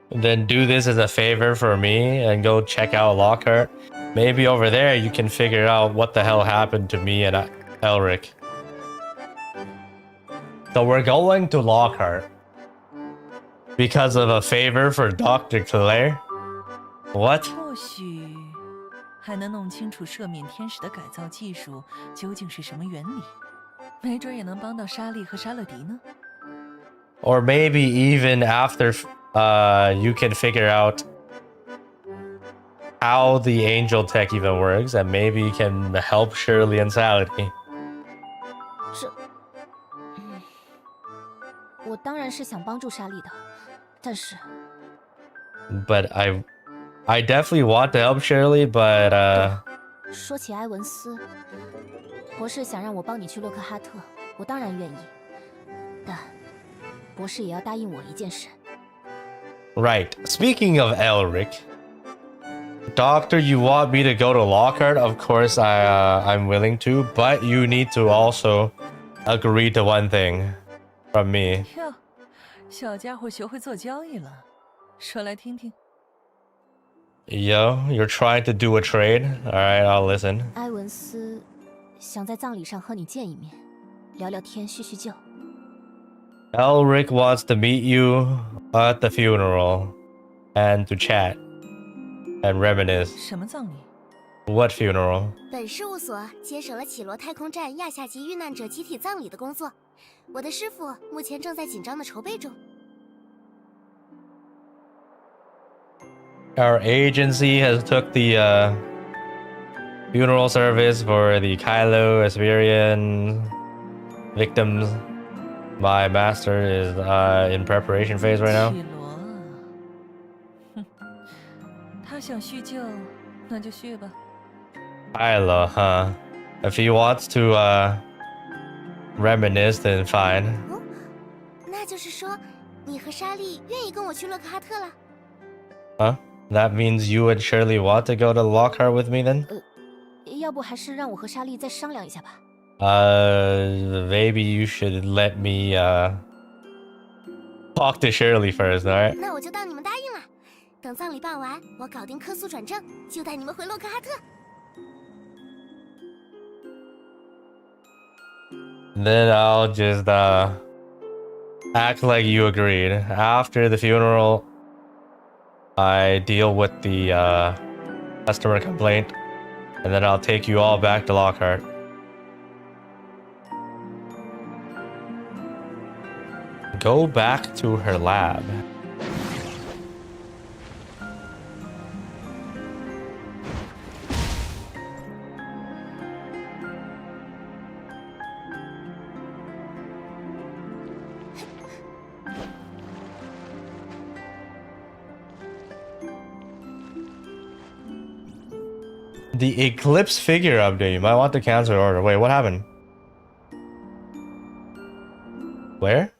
Then do this as a favor for me and go check out Lockhart. Maybe over there you can figure out what the hell happened to me and Elric. So we're going to Lockhart because of a favor for Dr. Claire? What? 或许还能弄清楚赦免天使的改造技术究竟是什么原理，没准也能帮到莎莉和莎乐迪呢。 Or maybe even after you can figure out how the angel tech even works, and maybe you can help Shirley and Sally. 我当然是想帮助莎莉的，但是 But I definitely want to help Shirley, but 说起埃文斯，博士想让我帮你去洛克哈特，我当然愿意，但博士也要答应我一件事。 Right. Speaking of Elric, Doctor, you want me to go to Lockhart? Of course, I'm willing to, but you need to also agree to one thing from me. 哟，小家伙学会做交易了，说来听听。 Yo, you're trying to do a trade? All right, I'll listen. 埃文斯想在葬礼上和你见一面，聊聊天，叙叙旧。 Elric wants to meet you at the funeral and to chat and reminisce. 什么葬礼？ What funeral? 本事务所接手了启罗太空站亚下级遇难者集体葬礼的工作，我的师傅目前正在紧张的筹备中。 Our agency has took the funeral service for the Kailo Assyrian victims. My master is in preparation phase right now. 启罗，哼，他想叙旧，那就叙吧。 Kailo, huh? If he wants to reminisce, then fine. 那就是说，你和莎莉愿意跟我去洛克哈特了？ Huh? That means you and Shirley want to go to Lockhart with me then? 要不还是让我和莎莉再商量一下吧。 Maybe you should let me talk to Shirley first, alright? 那我就当你们答应了。等葬礼办完，我搞定科苏转正，就带你们回洛克哈特。 Then I'll just act like you agreed. After the funeral, I deal with the customer complaint, and then I'll take you all back to Lockhart. Go back to her lab. The Eclipse figure update. You might want to cancel your order. Wait, what happened? Where?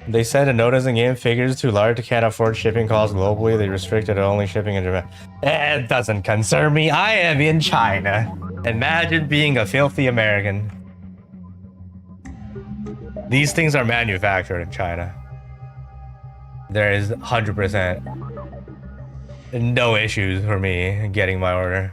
They said a notice in game figures too large can't afford shipping costs globally. They restricted only shipping in Japan. It doesn't concern me. I am in China. Imagine being a filthy American. These things are manufactured in China. There is 100% no issues for me getting my order.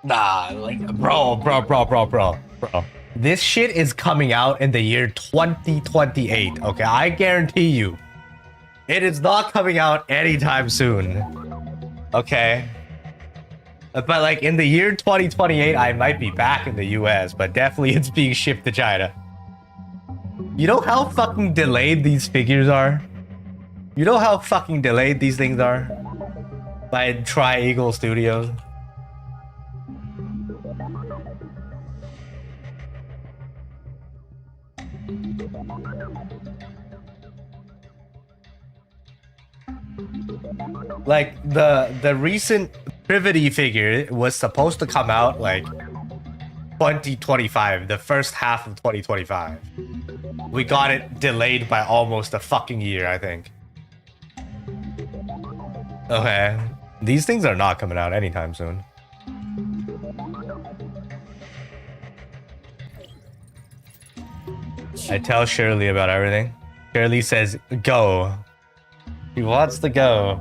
Nah, like, bro. This shit is coming out in the year 2028, okay? I guarantee you. It is not coming out anytime soon. Okay? But like in the year 2028, I might be back in the US, but definitely it's being shipped to China. You know how fucking delayed these figures are? You know how fucking delayed these things are? By Tri-Eagle Studios. Like the recent Privity figure was supposed to come out like 2025, the first half of 2025. We got it delayed by almost a fucking year, I think. Okay, these things are not coming out anytime soon. I tell Shirley about everything. Shirley says, go. He wants to go.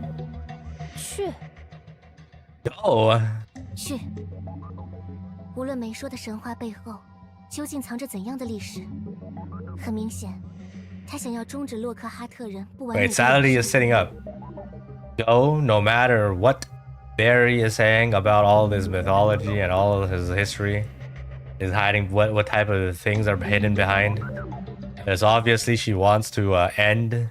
去 Go. 去。无论梅说的神话背后究竟藏着怎样的历史，很明显，他想要终止洛克哈特人不完美 Wait, 的 Saturday is sitting up. Go, no matter what Barry is saying about all this mythology and all of his history, is hiding what type of things are hidden behind. Because obviously she wants to end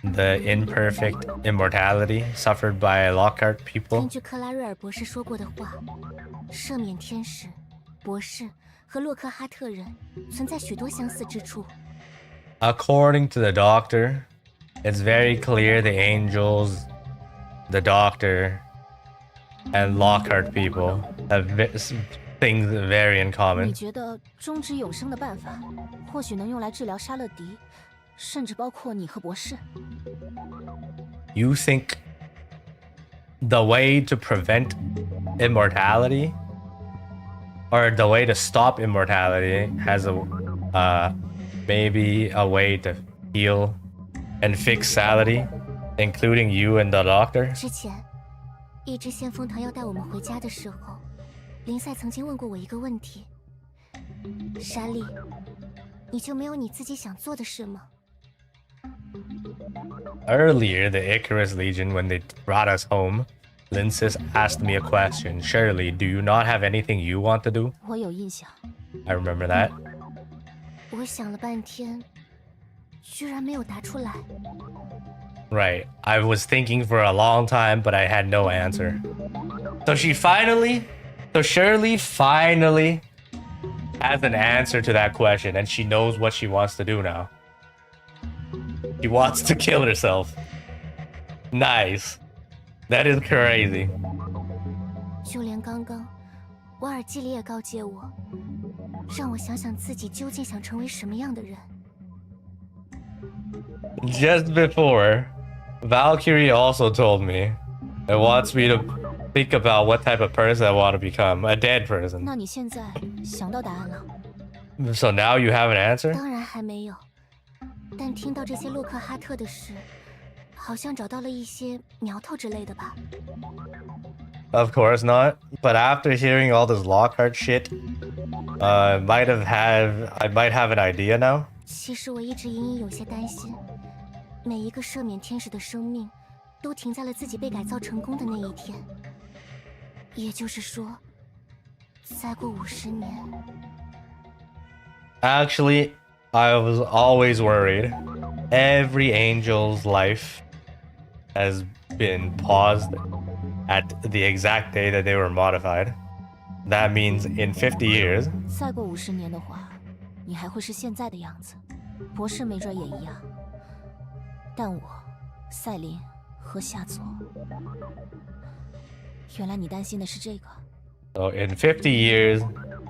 the imperfect immortality suffered by Lockhart people. 根据克拉瑞尔博士说过的话，赦免天使、博士和洛克哈特人存在许多相似之处。According to the doctor, it's very clear the angels, the doctor, and Lockhart people have things very in 你 common. 觉得终止永生的办法，或许能用来治疗沙勒迪，甚至包括你和博士。 You think the way to prevent immortality, or the way to stop immortality, has a maybe a way to heal and fix Saturday, including you and the doctor? 之前，一支先锋团要带我们回家的时候，林赛曾经问过我一个问题：莎莉，你就没有你自己想做的事吗？ Earlier, the Icarus Legion, when they brought us home, Linsis asked me a question. Shirley, do you not have anything you want to do? 我有印象。 I remember that. 我想了半天，居然没有答出来。 Right. I was thinking for a long time, but I had no answer. So Shirley finally has an answer to that question, and she knows what she wants to do now. She wants to kill herself. Nice. That is crazy. 就连刚刚，瓦尔基里也告诫我，让我想想自己究竟想成为什么样的人。 Just before, Valkyrie also told me it wants me to think about what type of person I want to become. A dead person. 那你现在想到答案了？ So now you have an answer? 当然还没有，但听到这些洛克哈特的事，好像找到了一些苗头之类的吧。Of course not. But after hearing all this Lockhart shit, I might have an idea now. 其实我一直隐隐有些担心，每一个赦免天使的生命，都停在了自己被改造成功的那一天。也就是说，再过50年。Actually, I was always worried. Every angel's life has been paused at the exact day that they were modified. That means in 50 years. 再过50年的话，你还会是现在的样子，博士没准也一样。但我、赛琳和夏佐，原来你担心的是这个。So in 50 years,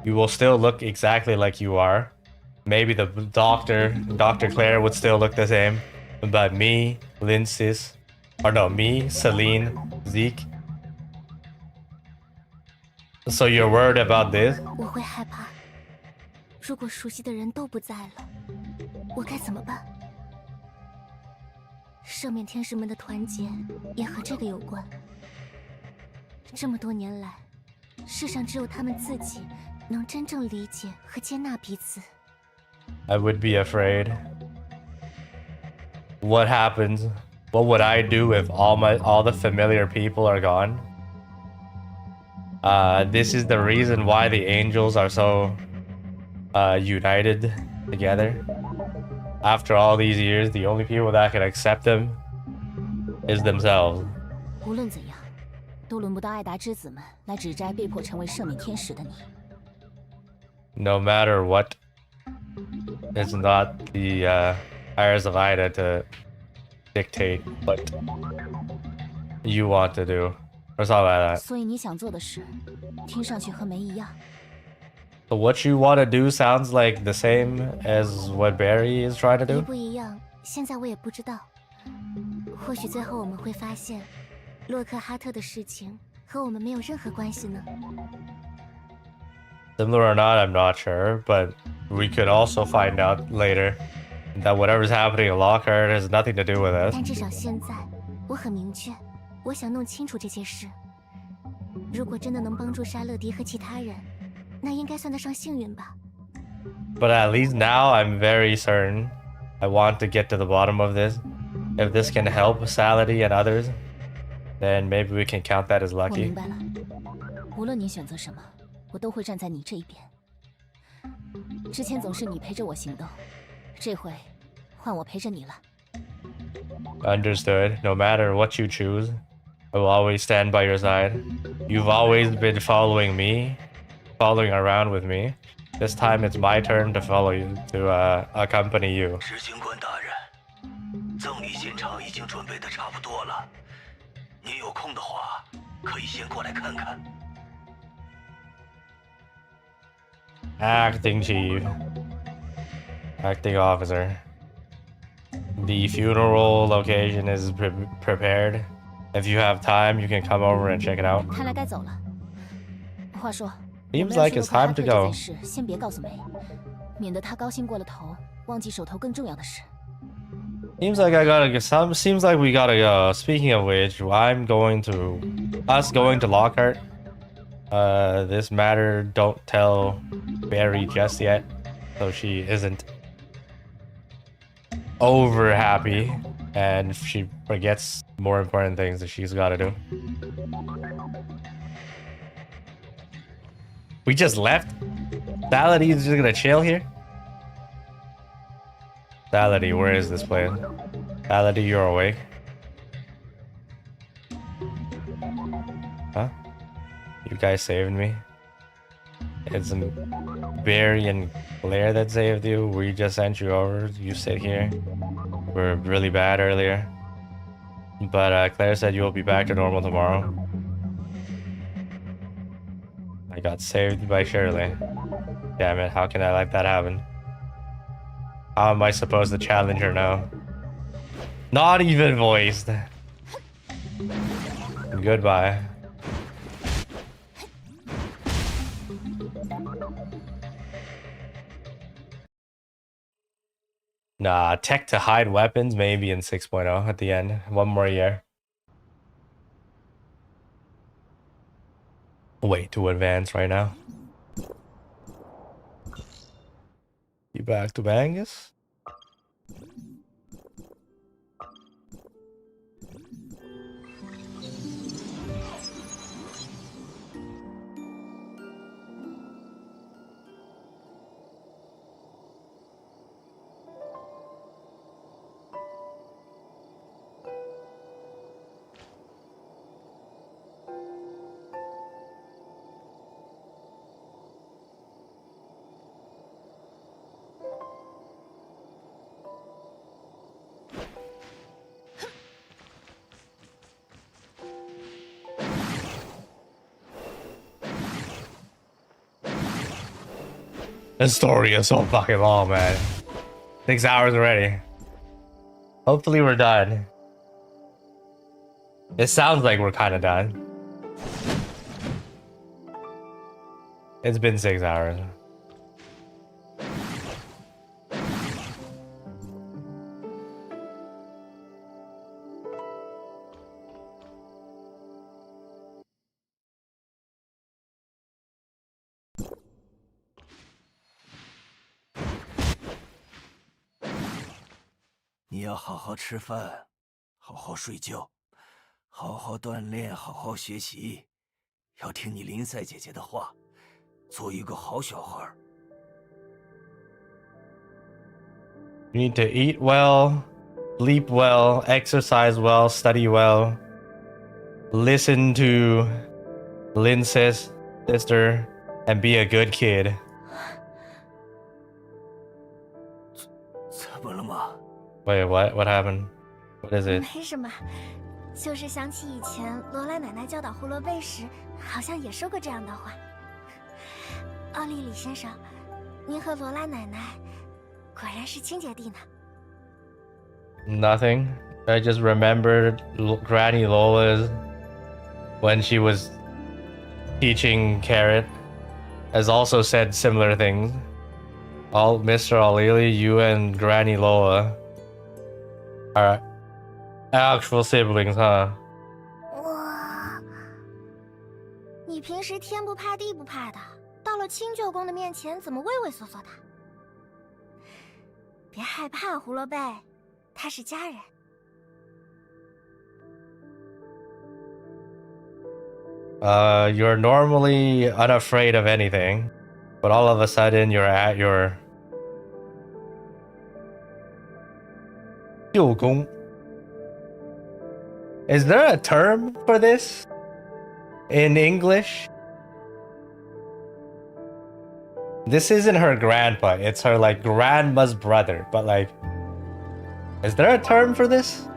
you will still look exactly like you are. Maybe the Dr. Claire would still look the same. But me, Lindsys, or no, me, Celine, Zeke. So you're worried about this? 我会害怕，如果熟悉的人都不在了，我该怎么办？赦免天使们的团结也和这个有关。这么多年来，世上只有他们自己能真正理解和接纳彼此。I would be afraid. What happens? What would I do if all the familiar people are gone? This is the reason why the angels are so united together. After all these years, the only people that can accept them is themselves. 无论怎样，都轮不到艾达之子们来指摘被迫成为赦免天使的你。No matter what, it's not the heirs of Ida to dictate what you want to do, or something like that. 所以你想做的事，听上去和没一样。So what you want to do sounds like the same as what Barry is trying to 一 do? 不一样，现在我也不知道。或许最后我们会发现，洛克哈特的事情和我们没有任何关系呢。Similar or not, I'm not sure, but we could also find out later that whatever's happening in Lockhart has nothing to do with us. 但至少现在，我很明确，我想弄清楚这些事。如果真的能帮助沙勒迪和其他人，那应该算得上幸运吧。But at least now I'm very certain I want to get to the bottom of this. If this can help Salady and others, then maybe we can count that as 我 lucky. 明白了，无论你选择什么，我都会站在你这一边。之前总是你陪着我行动，这回换我陪着你了。Understood. No matter what you choose, I will always stand by your side. You've always been following me, following around with me. This time it's my turn to follow you, to accompany you. 执行官大人，赠礼现场已经准备的差不多了，您有空的话，可以先过来看看。Acting Chief. Acting Officer. The funeral location is prepared. If you have time, you can come over and check it out. 看来该走了。话说， Seems like it's time to 这 go. 件事先别告诉梅，免得她高兴过了头，忘记手头更重要的事。 Seems like seems like we gotta go. Speaking of which, us going to Lockhart. This matter, don't tell Barry just yet, so she isn't over happy and she forgets more important things that she's gotta do. We just left? Salady is just gonna chill here? Salady, where is this place? Salady, you're awake? Huh? You guys saved me? It's Barry and Claire that saved you. We just sent you over. You sit here. We're really bad earlier. But Claire said you'll be back to normal tomorrow. I got saved by Shirley. Damn it, how can I let that happen? How am I supposed to challenge her now? Not even voiced. Goodbye. Nah, tech to hide weapons maybe in 6.0 at the end. One more year. way too advanced right now. You back to Bangus? This story is so fucking long, man. 6 hours already. Hopefully we're done. It sounds like we're kind of done. It's been 6 hours.你要好好吃饭，好好睡觉，好好锻炼，好好学习，要听你林赛姐姐的话，做一个好小孩。You need to eat well, sleep well, exercise well, study well, listen to Lindsay's sister, and be a good kid. 怎么了吗？ Wait, what? What happened? What is it? 没什么，就是想起以前罗拉奶奶教导胡萝卜时，好像也说过这样的话。奥利里先生，您和罗拉奶奶果然是亲姐弟呢。 Nothing. I just remembered Granny Lola's when she was teaching Carrot has also said similar things. All Mr. O'Leary, you and Granny Lola are actual siblings, huh? 哇，你平时天不怕地不怕的，到了亲舅公的面前怎么畏畏缩缩的？别害怕，胡萝卜，他是家人。 You're normally unafraid of anything, but all of a sudden you're at your 舅公. Is there a term for this in English? This isn't her grandpa, it's her like grandma's brother, but like, is there a term for this?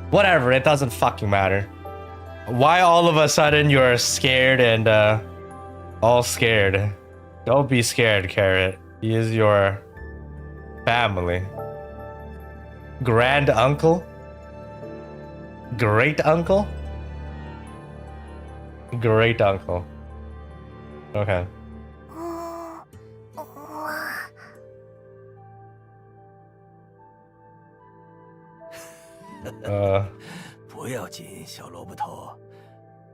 Whatever, it doesn't fucking matter. Why all of a sudden you're scared and all scared? Don't be scared, Carrot. He is your family. Grand uncle? Great uncle? Great uncle. Okay. 不要紧，小萝卜头，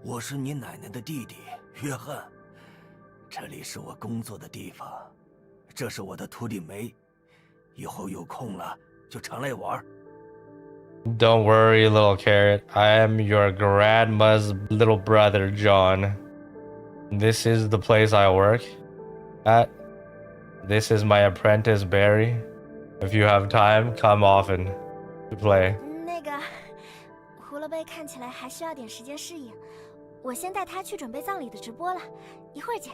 我是你奶奶的弟弟约翰，这里是我工作的地方，这是我的徒弟梅，以后有空了就常来玩。Don't worry, little Carrot. I am your grandma's little brother, John. This is the place I work at. This is my apprentice, Barry. If you have time, come often to play. 那个，胡萝卜看起来还需要点时间适应，我先带他去准备葬礼的直播了，一会儿见。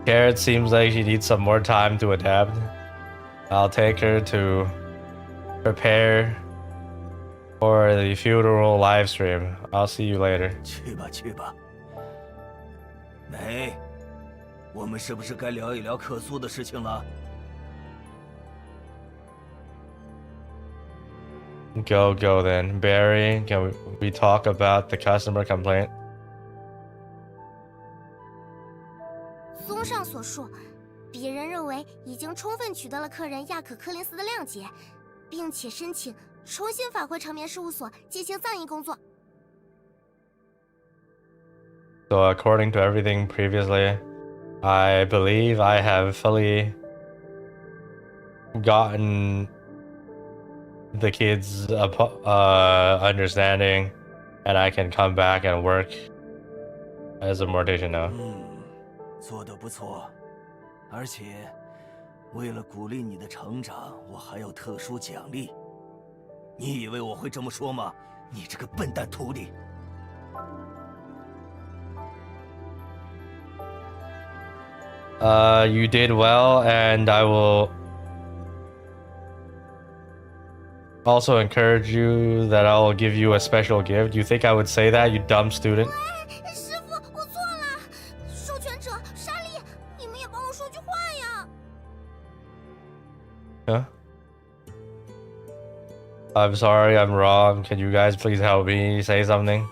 Carrot seems like she needs some more time to adapt. I'll take her to prepare for the funeral live stream. I'll see you later. 去吧，去吧。梅，我们是不是该聊一聊客诉的事情了？ Go then. Barry, can we talk about the customer complaint? 综上所述，别人认为已经充分取得了客人亚可柯林斯的谅解，并且申请重新返回长眠事务所进行葬仪工作。So according to everything previously, I believe I have fully gotten the kids' understanding, and I can come back and work as a mortician now. 做得不错，而且为了鼓励你的成长，我还有特殊奖励。你以为我会这么说吗？你这个笨蛋徒弟！ You did well, and I will also encourage you that I will give you a special gift. You think I would say that, you dumb student? 师傅，我错了。授权者莎莉，你们也帮我说句话呀。Huh? I'm sorry, I'm wrong. Can you guys please help me say something?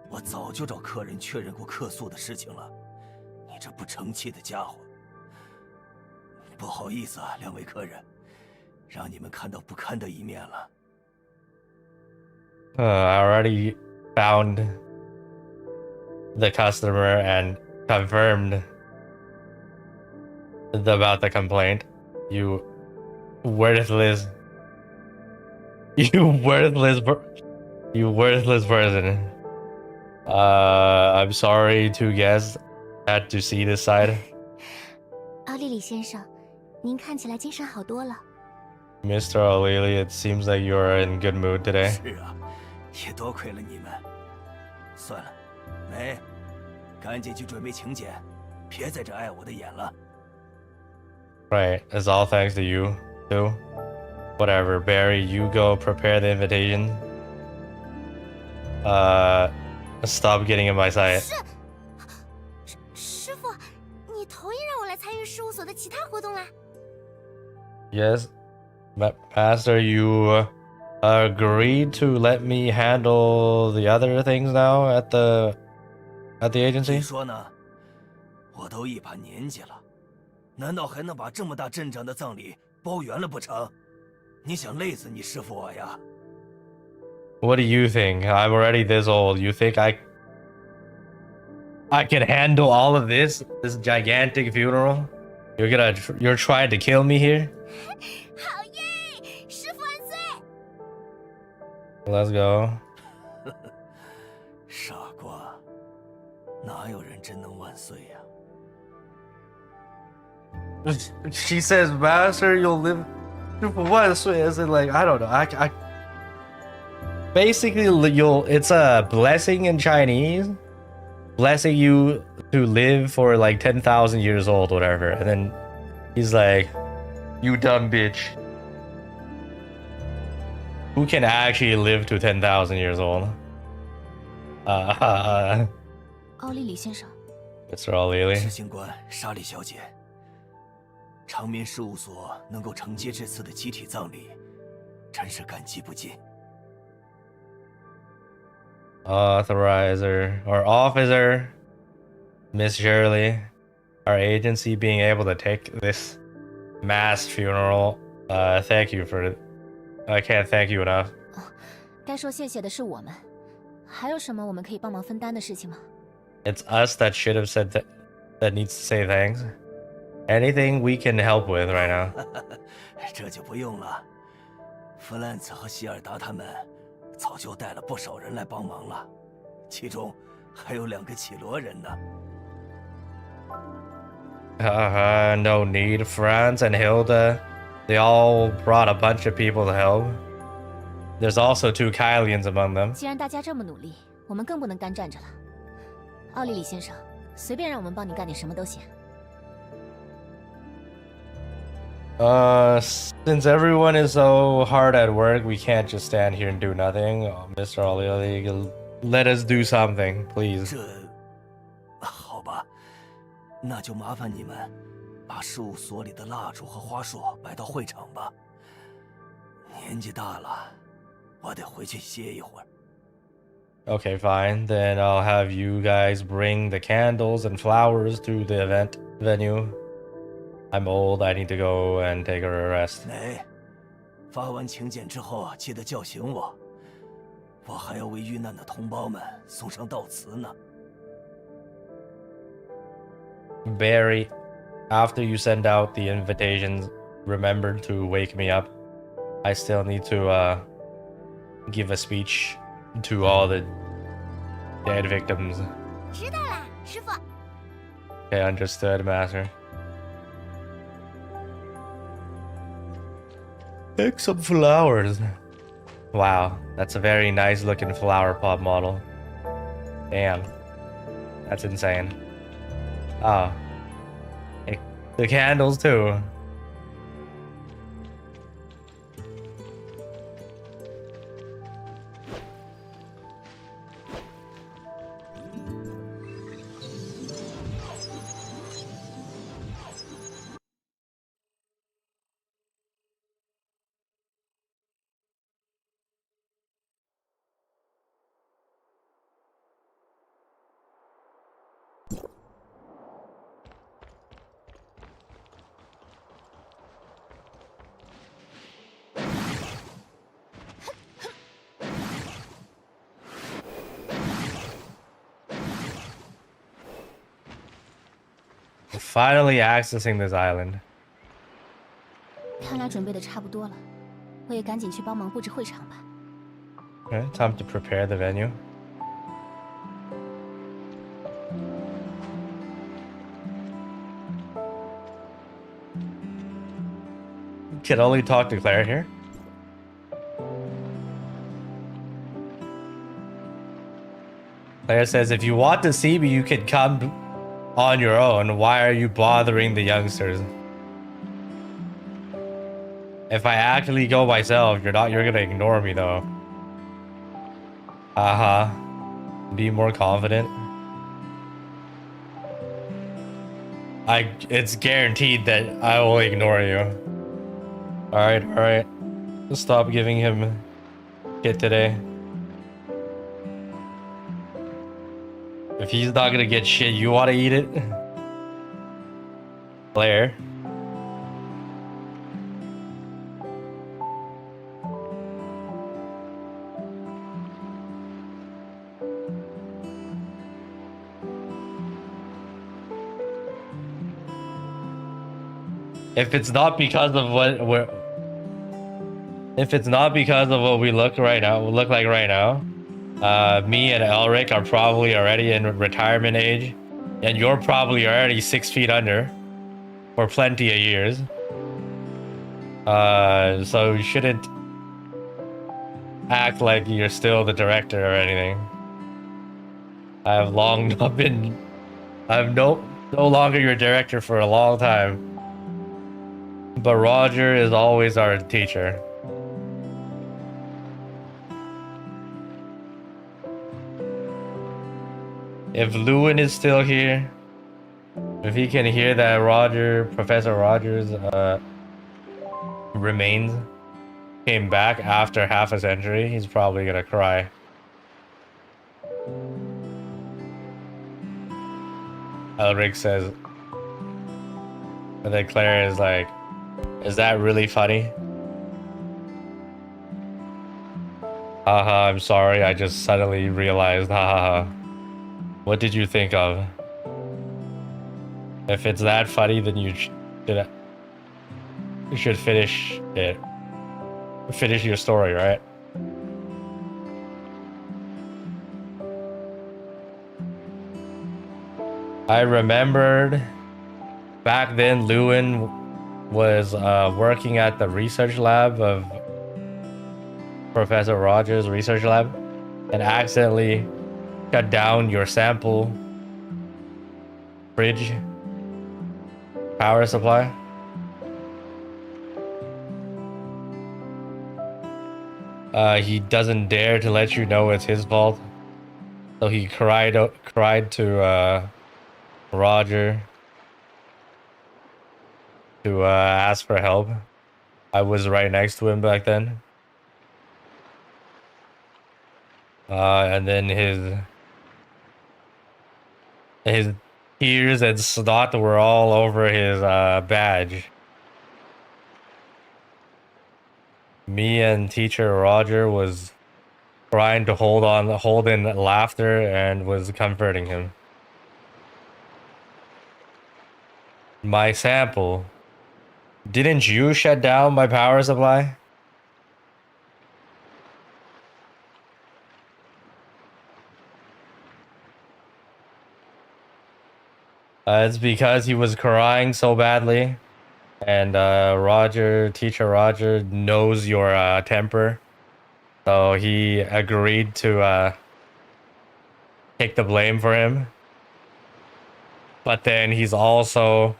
我早就找客人确认过客诉的事情了。你这不成器的家伙！不好意思啊，两位客人，让你们看到不堪的一面了。I already found the customer and confirmed about the complaint. You worthless person. I'm sorry to guests had to see this side. 奥利里先生，您看起来精神好多了。Mr. O'Leary, it seems like you're in good mood today. 是啊，也多亏了你们。算了，梅，赶紧去准备请柬，别在这碍我的眼了。Right, it's all thanks to you, too. Whatever, Barry, you go prepare the invitation. Stop getting in my sight. 师傅，你同意让我来参与事务所的其他活动啦？ Yes, Master, you agreed to let me handle the other things now at the agency? 你说呢？我都一把年纪了，难道还能把这么大阵仗的葬礼包圆了不成？你想累死你师傅我呀？ What do you think? I'm already this old. You think I can handle all of this gigantic funeral? You're trying to kill me here? 好耶！师傅万岁！ Let's go. 傻瓜，哪有人真能万岁呀？ She says, Master, you'll live for what? As in, like, I don't know. I basically, it's a blessing in Chinese, blessing you to live for like 10,000 years old, whatever. And then he's like, you dumb bitch. Who can actually live to 10,000 years old? 奥利里先生， Mr. O'Leary. 执行官莎莉小姐，长眠事务所能够承接这次的集体葬礼，真是感激不尽。 Authorizer or officer, Miss Shirley, our agency being able to take this mass funeral. Thank you for it. I can't thank you enough. 该说谢谢的是我们，还有什么我们可以帮忙分担的事情吗？ It's us that should have said that needs to say thanks. Anything we can help with right now. 这就不用了，弗兰茨和希尔达他们。 早就带了不少人来帮忙了，其中还有2个绮罗人呢。No need. Franz and Hilda, they all brought a bunch of people to help. There's also 2 Kailians among them. 既然大家这么努力，我们更不能干站着了。奥利里先生，随便让我们帮你干点什么都行。 Since everyone is so hard at work, we can't just stand here and do nothing. Mr. O'Leary, let us do something, please. 这，好吧，那就麻烦你们把事务所里的蜡烛和花束摆到会场吧。年纪大了，我得回去歇一会儿。 Okay, fine. Then I'll have you guys bring the candles and flowers to the event venue. I'm old. I need to go and take a rest. 梅，发完请柬之后记得叫醒我，我还要为遇难的同胞们送上悼词呢。Barry, after you send out the invitations, remember to wake me up. I still need to give a speech to all the dead victims. 知道啦，师傅。 Okay, understood, Master. Pick some flowers. Wow, that's a very nice looking flower pot model. Damn. That's insane. Oh. The candles too. Finally accessing this island. 看来准备的差不多了，我也赶紧去帮忙布置会场吧。Okay, time to prepare the venue. Can only talk to Claire here. Claire says, if you want to see me, you can come on your own. Why are you bothering the youngsters? If I actually go myself, you're gonna ignore me though. Be more confident. It's guaranteed that I will ignore you. Alright. Stop giving him shit today. If he's not gonna get shit, you wanna eat it? Claire. If it's not because of what we look like right now, me and Elric are probably already in retirement age, and you're probably already 6 feet under for plenty of years. So you shouldn't act like you're still the director or anything. I have long not been. I'm no longer your director for a long time. But Roger is always our teacher. If Lewin is still here, if he can hear that Professor Rogers' remains came back after half a century, he's probably gonna cry. Elric says, and then Claire is like, is that really funny? Haha, I'm sorry, I just suddenly realized, haha. What did you think of? If it's that funny, then you should finish it. Finish your story, right? I remembered back then Lewin was working at the research lab of Professor Rogers' research lab and accidentally cut down your sample fridge power supply. He doesn't dare to let you know it's his fault, so he cried to Roger to ask for help. I was right next to him back then. And then his tears and snot were all over his badge. Me and teacher Roger was trying to hold in laughter and was comforting him. My sample. Didn't you shut down my power supply? It's because he was crying so badly. And teacher Roger knows your temper. So he agreed to take the blame for him. But then he's also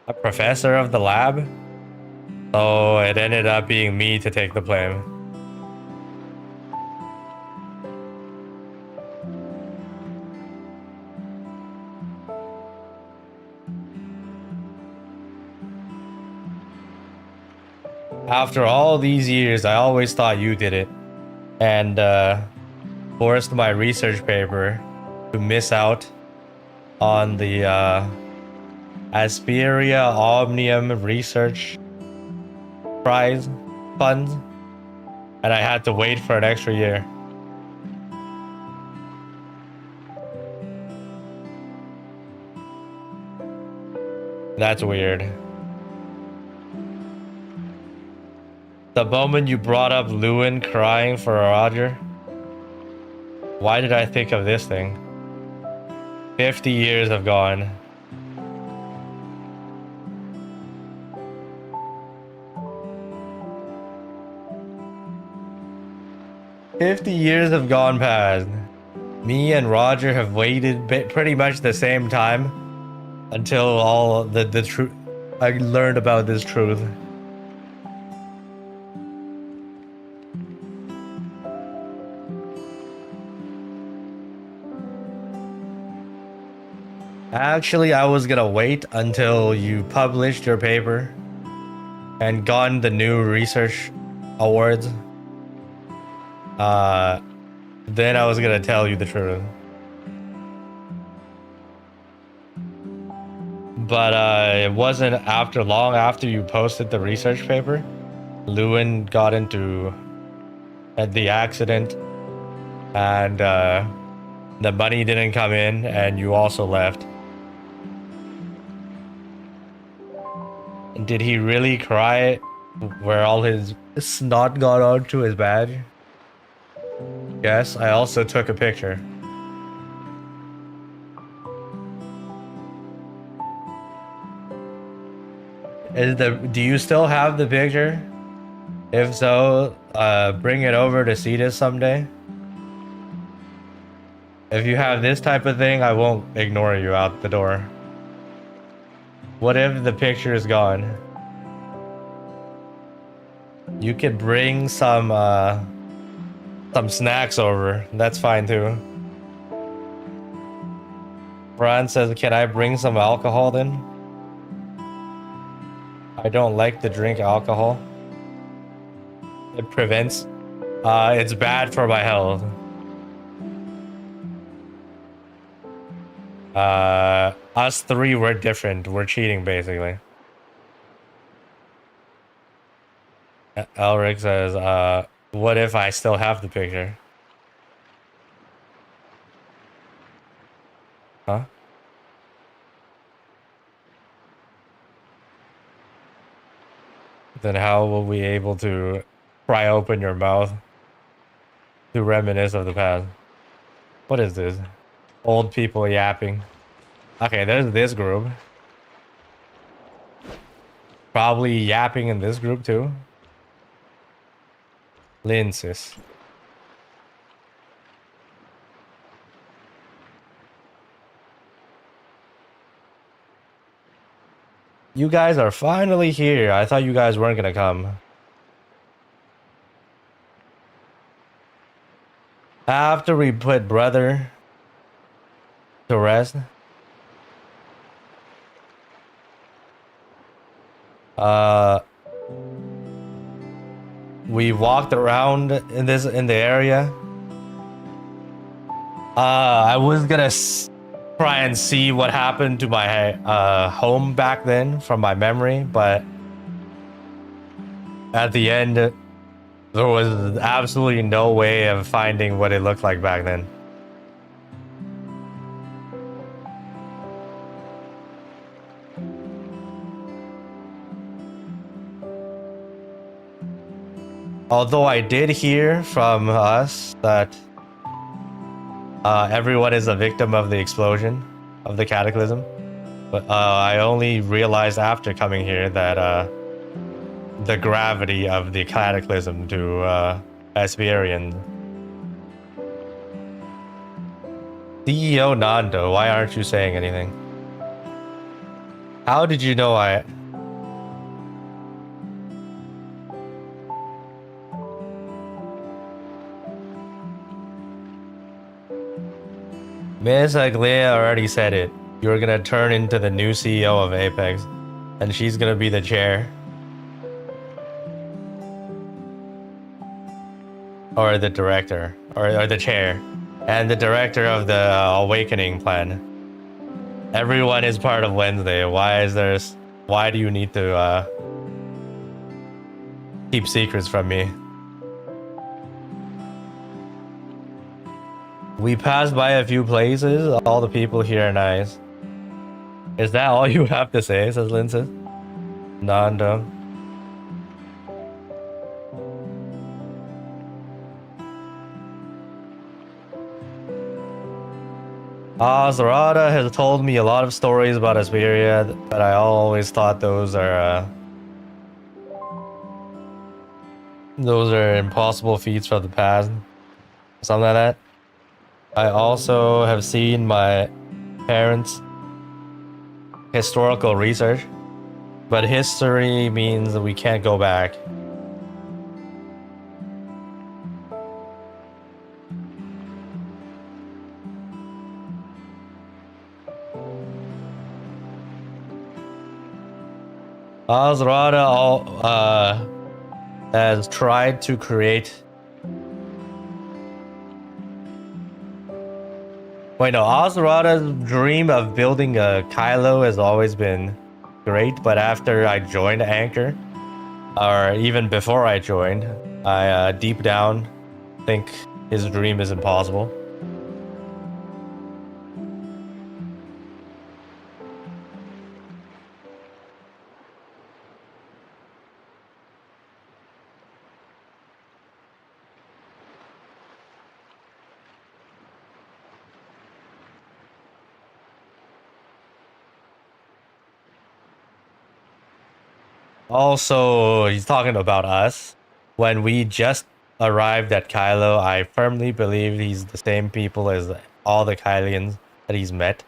a professor of the lab. So it ended up being me to take the blame. After all these years, I always thought you did it. And forced my research paper to miss out on the Asperia Omnium Research Prize funds. And I had to wait for an extra year. That's weird. The moment you brought up Lewin crying for Roger, why did I think of this thing? 50 years have gone. $50 have gone past. Me and Roger have waited pretty much the same time until all the truth. I learned about this truth. Actually, I was gonna wait until you published your paper and gotten the new research awards. Then I was gonna tell you the truth. But it wasn't long after you posted the research paper. Lewin got into the accident and the money didn't come in and you also left. Did he really cry where all his snot got onto his badge? Yes, I also took a picture. Do you still have the picture? If so, bring it over to see this someday. If you have this type of thing, I won't ignore you out the door. What if the picture is gone? You could bring some snacks over. That's fine too. Fran says, can I bring some alcohol then? I don't like to drink alcohol. It prevents... it's bad for my health. Us three were different. We're cheating, basically. Elric says, what if I still have the picture? Huh? Then how will we able to pry open your mouth to reminisce of the past? What is this? Old people yapping. Okay, there's this group. Probably yapping in this group too. Lenses. You guys are finally here. I thought you guys weren't gonna come. After we put brother to rest. We walked around in the area. I was gonna try and see what happened to my home back then from my memory, but at the end there was absolutely no way of finding what it looked like back then. Although I did hear from us that everyone is a victim of the explosion of the cataclysm, but I only realized after coming here that the gravity of the cataclysm to Asperian. CEO Nando, why aren't you saying anything? How did you know I... Miss Aglia already said it. You're gonna turn into the new CEO of Apex, and she's gonna be the chair. Or the director, or the chair. And the director of the Awakening plan. Everyone is part of Wednesday. Why do you need to keep secrets from me? We passed by a few places. All the people here are nice. Is that all you have to say? Says Lindsay. Nando. Zarada has told me a lot of stories about Asperia, but I always thought those are impossible feats from the past. Something like that. I also have seen my parents' historical research, but history means we can't go back. Azrada has tried to create... Wait, no, Azrada's dream of building a Kailo has always been great, but after I joined Anchor, or even before I joined, I deep down think his dream is impossible. Also, he's talking about us. When we just arrived at Kailo, I firmly believe he's the same people as all the Kylians that he's met.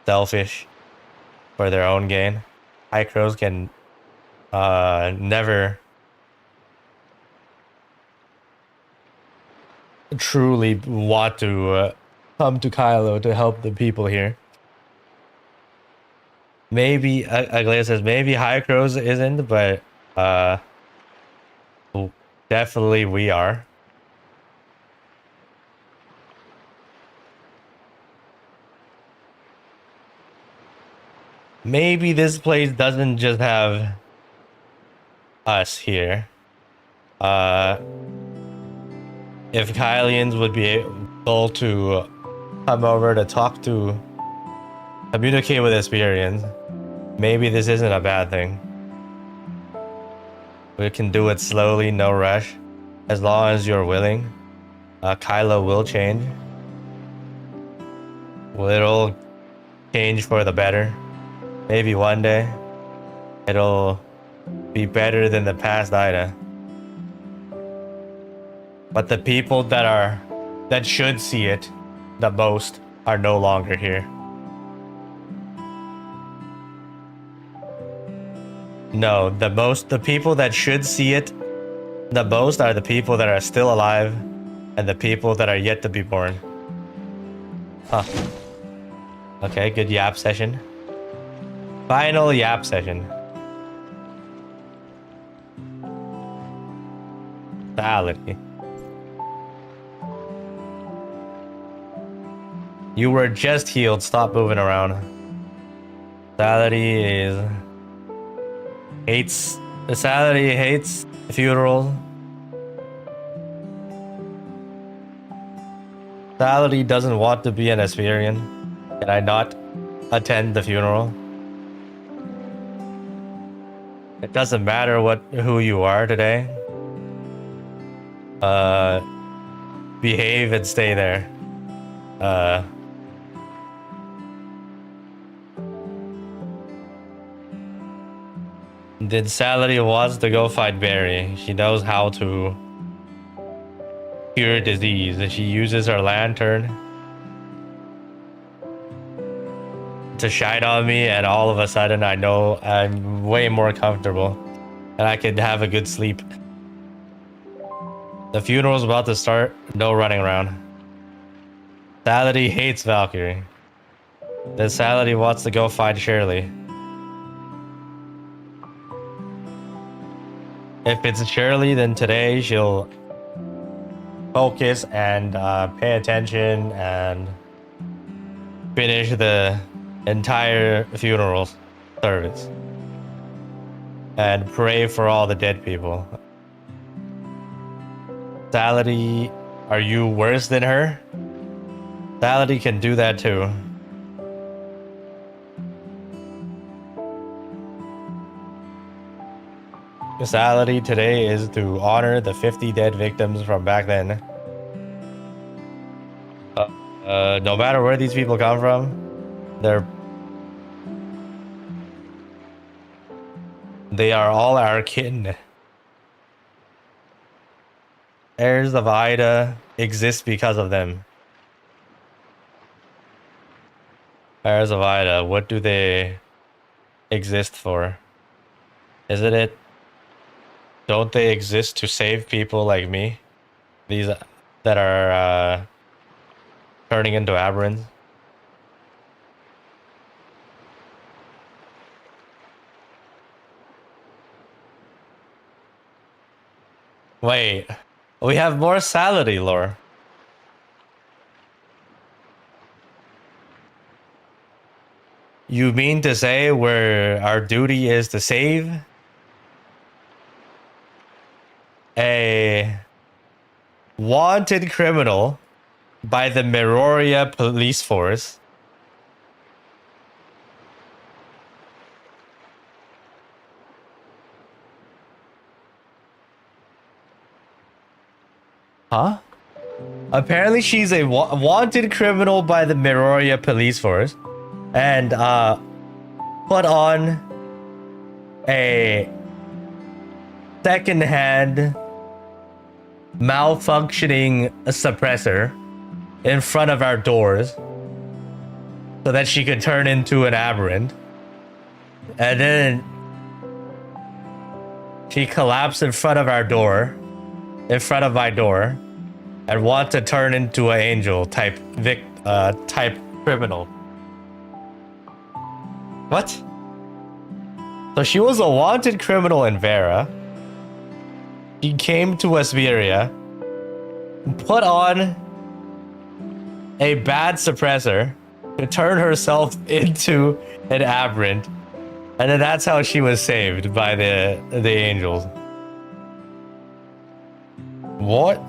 Selfish for their own gain. Hycros can never truly want to come to Kailo to help the people here. Maybe Aglaia says maybe Hycros isn't, but definitely we are. Maybe this place doesn't just have us here. If Kylians would be able to come over to communicate with Asperians, maybe this isn't a bad thing. We can do it slowly, no rush. As long as you're willing. Kailo will change. It'll change for the better. Maybe one day it'll be better than the past Ida. But the people that should see it the most are no longer here. No, the people that should see it the most are the people that are still alive and the people that are yet to be born. Huh. Okay, good yap session. Final yap session. Salary. You were just healed. Stop moving around. Salary hates funerals. Salary doesn't want to be an Asperian. Can I not attend the funeral? It doesn't matter who you are today. behave and stay there. Then Salary wants to go fight Barry. She knows how to cure disease. She uses her lantern to shine on me, and all of a sudden I know I'm way more comfortable and I can have a good sleep. The funeral's about to start. No running around. Salady hates Valkyrie. Then Salady wants to go find Shirley. If it's Shirley, then today she'll focus and pay attention and finish the entire funeral service and pray for all the dead people. Salady, are you worse than her? Salady can do that too. Salady today is to honor the 50 dead victims from back then. No matter where these people come from, they are all our kin. Heirs of Ida exist because of them. Heirs of Ida, what do they exist for? Isn't it? Don't they exist to save people like me? These that are turning into aberrants? Wait, we have more Salady lore. You mean to say where our duty is to save a wanted criminal by the Meroria police force? Huh? Apparently she's a wanted criminal by the Meroria police force and put on a second-hand malfunctioning suppressor in front of our doors so that she could turn into an aberrant, and then she collapsed in front of our door, in front of my door, and want to turn into an angel type type criminal. What? So she was a wanted criminal in Vera. She came to Westmeria, put on a bad suppressor to turn herself into an aberrant, and then that's how she was saved by the angels. What?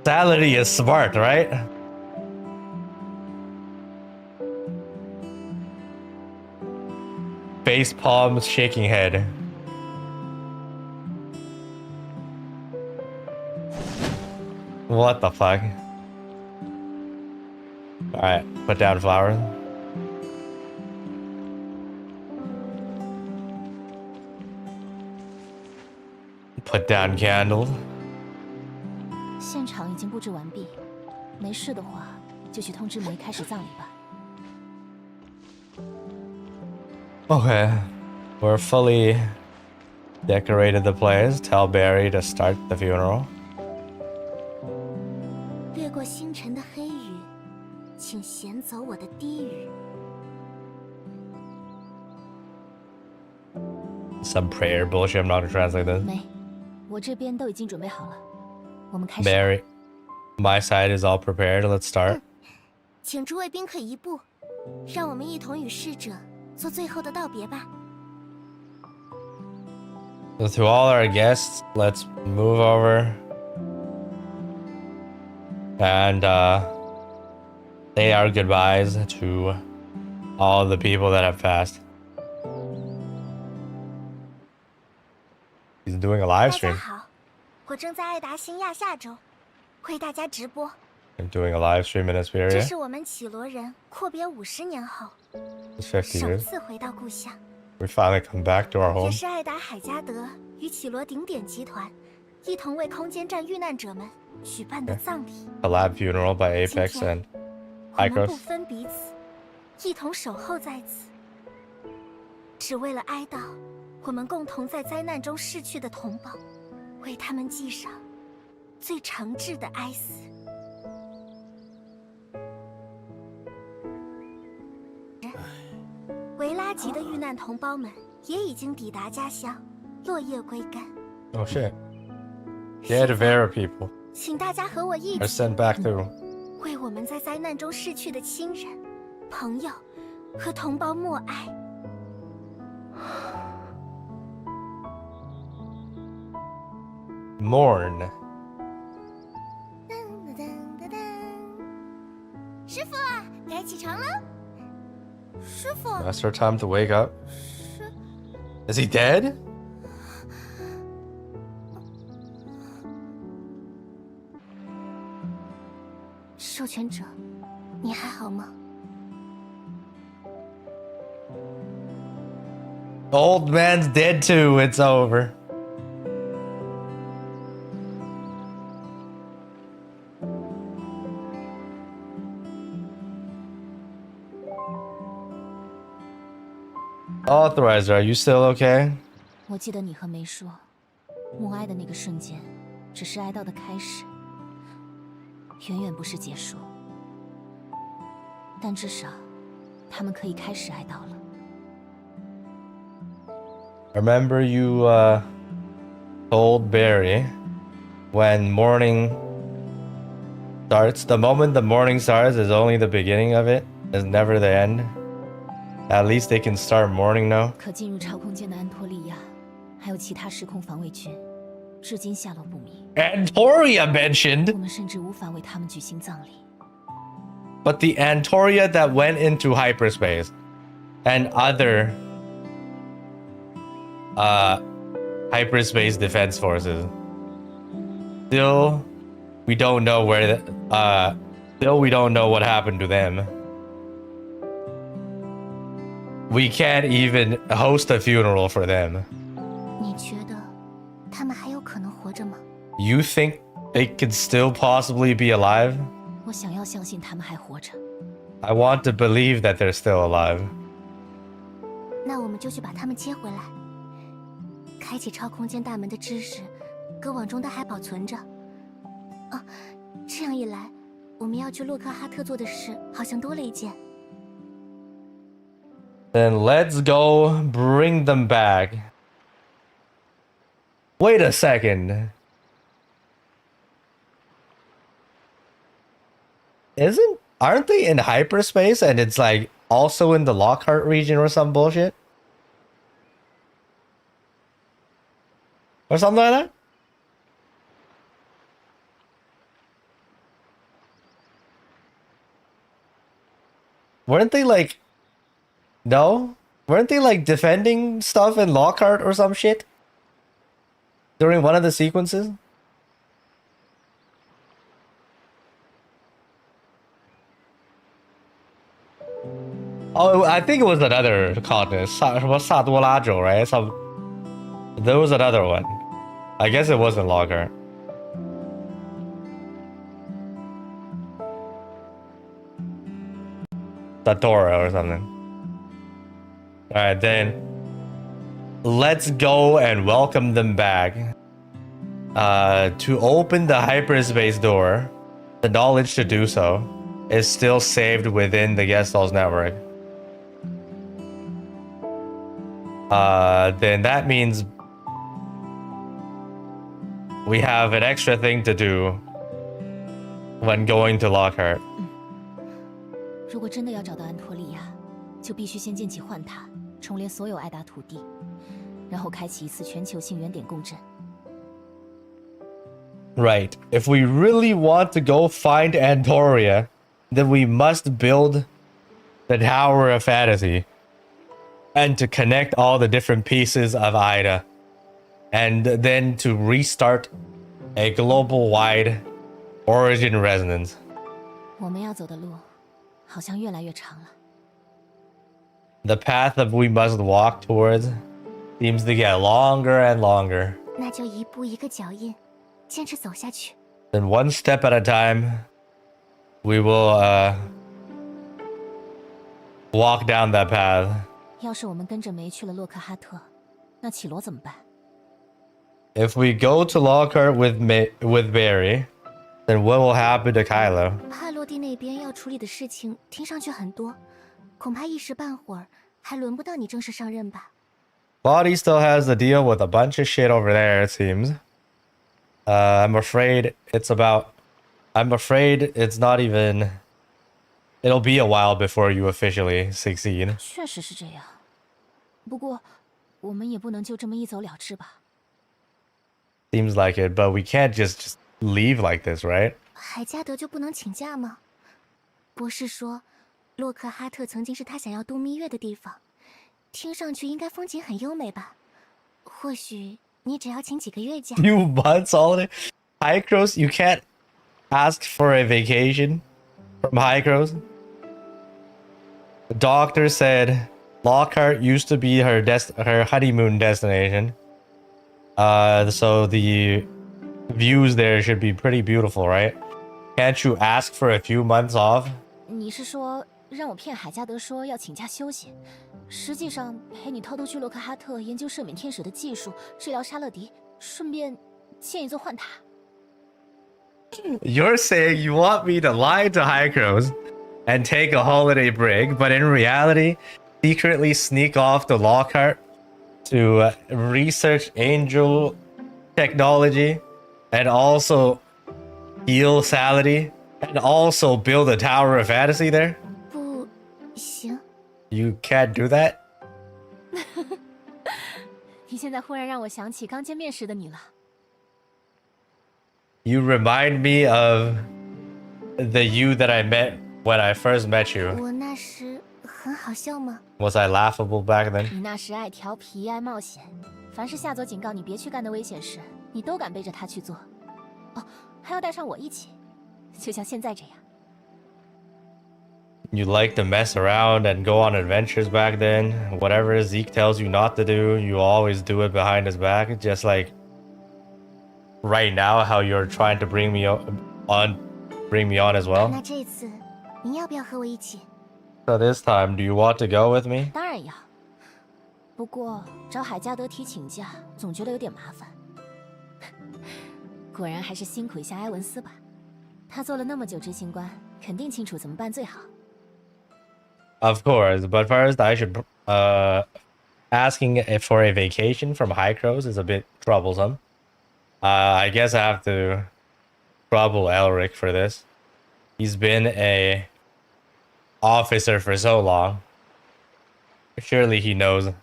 Salary is smart, right? Face palms, shaking head. What the fuck? Alright, put down flowers. Put down candles. 现场已经布置完毕，没事的话就去通知梅开始葬礼吧。Okay, we're fully decorated the place. Tell Barry to start the funeral. 掠过星辰的黑雨，请衔走我的低语。 Some prayer bullshit. I'm not gonna translate this. 梅，我这边都已经准备好了，我们开始。 Barry, my side is all prepared. Let's start. 请诸位宾客移步，让我们一同与逝者做最后的道别吧。 So to all our guests, let's move over and say our goodbyes to all the people that have passed. These He's doing a live 大家 stream. 好，我正在爱达新亚夏州，为大家直播。 I'm doing a live stream in this 这 area. 是我们绮罗人阔别50年后 It's 50首 years. 次回到故乡， We finally come back to our 也 home. 是爱达海加德与绮罗顶点集团一同为空间站遇难者们举办的葬礼。 A lab funeral by Apex 今天 and 我们 High 不 Cross. 分彼此，一同守候在此，只为了哀悼我们共同在灾难中逝去的同胞，为他们记上最诚挚的哀思。维拉吉的遇难同胞们也已经抵达家乡，落叶归根。 Oh shit. Dead Vera people 请大家和我一 are 起 sent back to. 为我们在灾难中逝去的亲人、朋友和同胞默哀。 Mourn. 师傅，该起床了。师傅， That's our time to wake up. 是 Is he dead? 授权者，你还好吗？ Old man's dead too. It's over. Authorizer, are you still okay? 我记得你和梅说，默哀的那个瞬间，只是哀悼的开始，远远不是结束。但至少，他们可以开始哀悼了。 Remember you told Barry when morning starts, the moment the morning starts is only the beginning of it, is never the end. At least they can start mourning now. 可进入超空间的安托利亚，还有其他时空防卫军，至今下落不明。 Antoria mentioned, 我们甚至无法为他们举行葬礼。 but the Antoria that went into hyperspace and other hyperspace defense forces. Still, we don't know where. Still, we don't know what happened to them. We can't even host a funeral for them. 你觉得他们还有可能活着吗？ You think they could still possibly be alive? 我想要相信他们还活着。 I want to believe that they're still alive. 那我们就去把他们接回来。开启超空间大门的知识，歌网中都还保存着。哦，这样一来，我们要去洛克哈特做的事好像多了一件。 Then let's go bring them back. Wait a second. Aren't they in hyperspace and it's like also in the Lockhart region or some bullshit? Or something like that? Weren't they like... No? Weren't they like defending stuff in Lockhart or some shit? During one of the sequences? Oh, I think it was another continent. Sadola-jo, right? There was another one. I guess it wasn't Lockhart. Satora or something. Alright, then. Let's go and welcome them back. To open the hyperspace door, the knowledge to do so is still saved within the guest halls network. Then that means we have an extra thing to do when going to Lockhart. 如果真的要找到安托利亚，就必须先建起幻塔，重连所有艾达土地，然后开启一次全球性原点共振。 Right. If we really want to go find Antoria, then we must build the Tower of Fantasy and to connect all the different pieces of Ida and then to restart a global-wide origin resonance. 我们要走的路好像越来越长了。 The path that we must walk towards seems to get longer and longer. 那就一步一个脚印，坚持走下去。 Then one step at a time, we will walk down that path. 要是我们跟着梅去了洛克哈特，那绮罗怎么办？ If we go to Lockhart with Barry, then what will happen to Kailo? 帕洛蒂那边要处理的事情听上去很多，恐怕一时半会儿还轮不到你正式上任吧。 Lottie still has to deal with a bunch of shit over there, it seems. I'm afraid it's not even... It'll be a while before you officially succeed. 确实是这样，不过我们也不能就这么一走了之吧。 Seems like it, but we can't just leave like this, right? 海加德就不能请假吗？博士说，洛克哈特曾经是他想要度蜜月的地方，听上去应该风景很优美吧？或许你只要请几个月假。Few months holiday? High-Cross, you can't ask for a vacation from High-Cross? The doctor said Lockhart used to be her honeymoon destination. So the views there should be pretty beautiful, right? Can't you ask for a few months off? 你是说让我骗海加德说要请假休息，实际上陪你偷偷去洛克哈特研究赦免天使的技术，治疗沙勒迪，顺便建一座幻塔。 You're saying you want me to lie to High-Cross and take a holiday break, but in reality, secretly sneak off to Lockhart to research angel technology and also heal Salady and also build a Tower of Fantasy there? 不行， You can't do that? 你现在忽然让我想起刚见面时的你了。 You remind me of the you that I met when I first met you. 我那时很好笑吗？ Was I laughable back then? 你那时爱调皮，爱冒险，凡是下佐警告你别去干的危险事，你都敢背着他去做。哦，还要带上我一起，就像现在这样。 You like to mess around and go on adventures back then. Whatever Zeke tells you not to do, you always do it behind his back. Just like right now, how you're trying to bring me on as well. 那这次你要不要和我一起？ So this time, do you want to go with me? 当然要，不过找海加德提请假，总觉得有点麻烦。果然还是辛苦一下埃文斯吧，他做了那么久执行官，肯定清楚怎么办最好。 Of course, but first I should asking for a vacation from High-Cross is a bit troublesome. I guess I have to trouble Elric for this. He's been a officer for so long. Surely he knows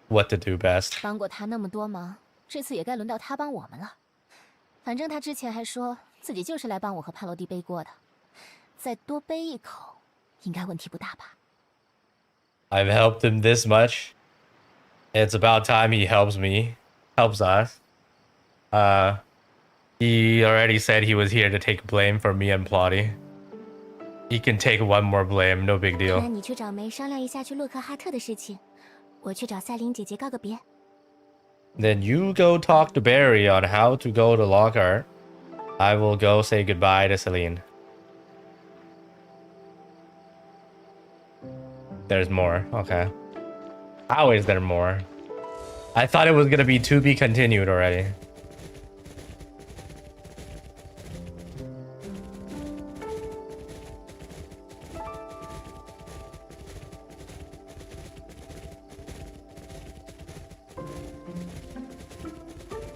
what to do best. 帮过他那么多忙，这次也该轮到他帮我们了。反正他之前还说自己就是来帮我和帕罗蒂背锅的，再多背一口，应该问题不大吧？ I've helped him this much. It's about time he helps me, helps us. He already said he was here to take blame for me and Plotty. He can take one more blame, no big 那 deal. 你去找梅商量一下去洛克哈特的事情，我去找赛琳姐姐告个别。 Then you go talk to Barry on how to go to Lockhart. I will go say goodbye to Celine. There's more. Okay. How is there more? I thought it was gonna be to be continued already.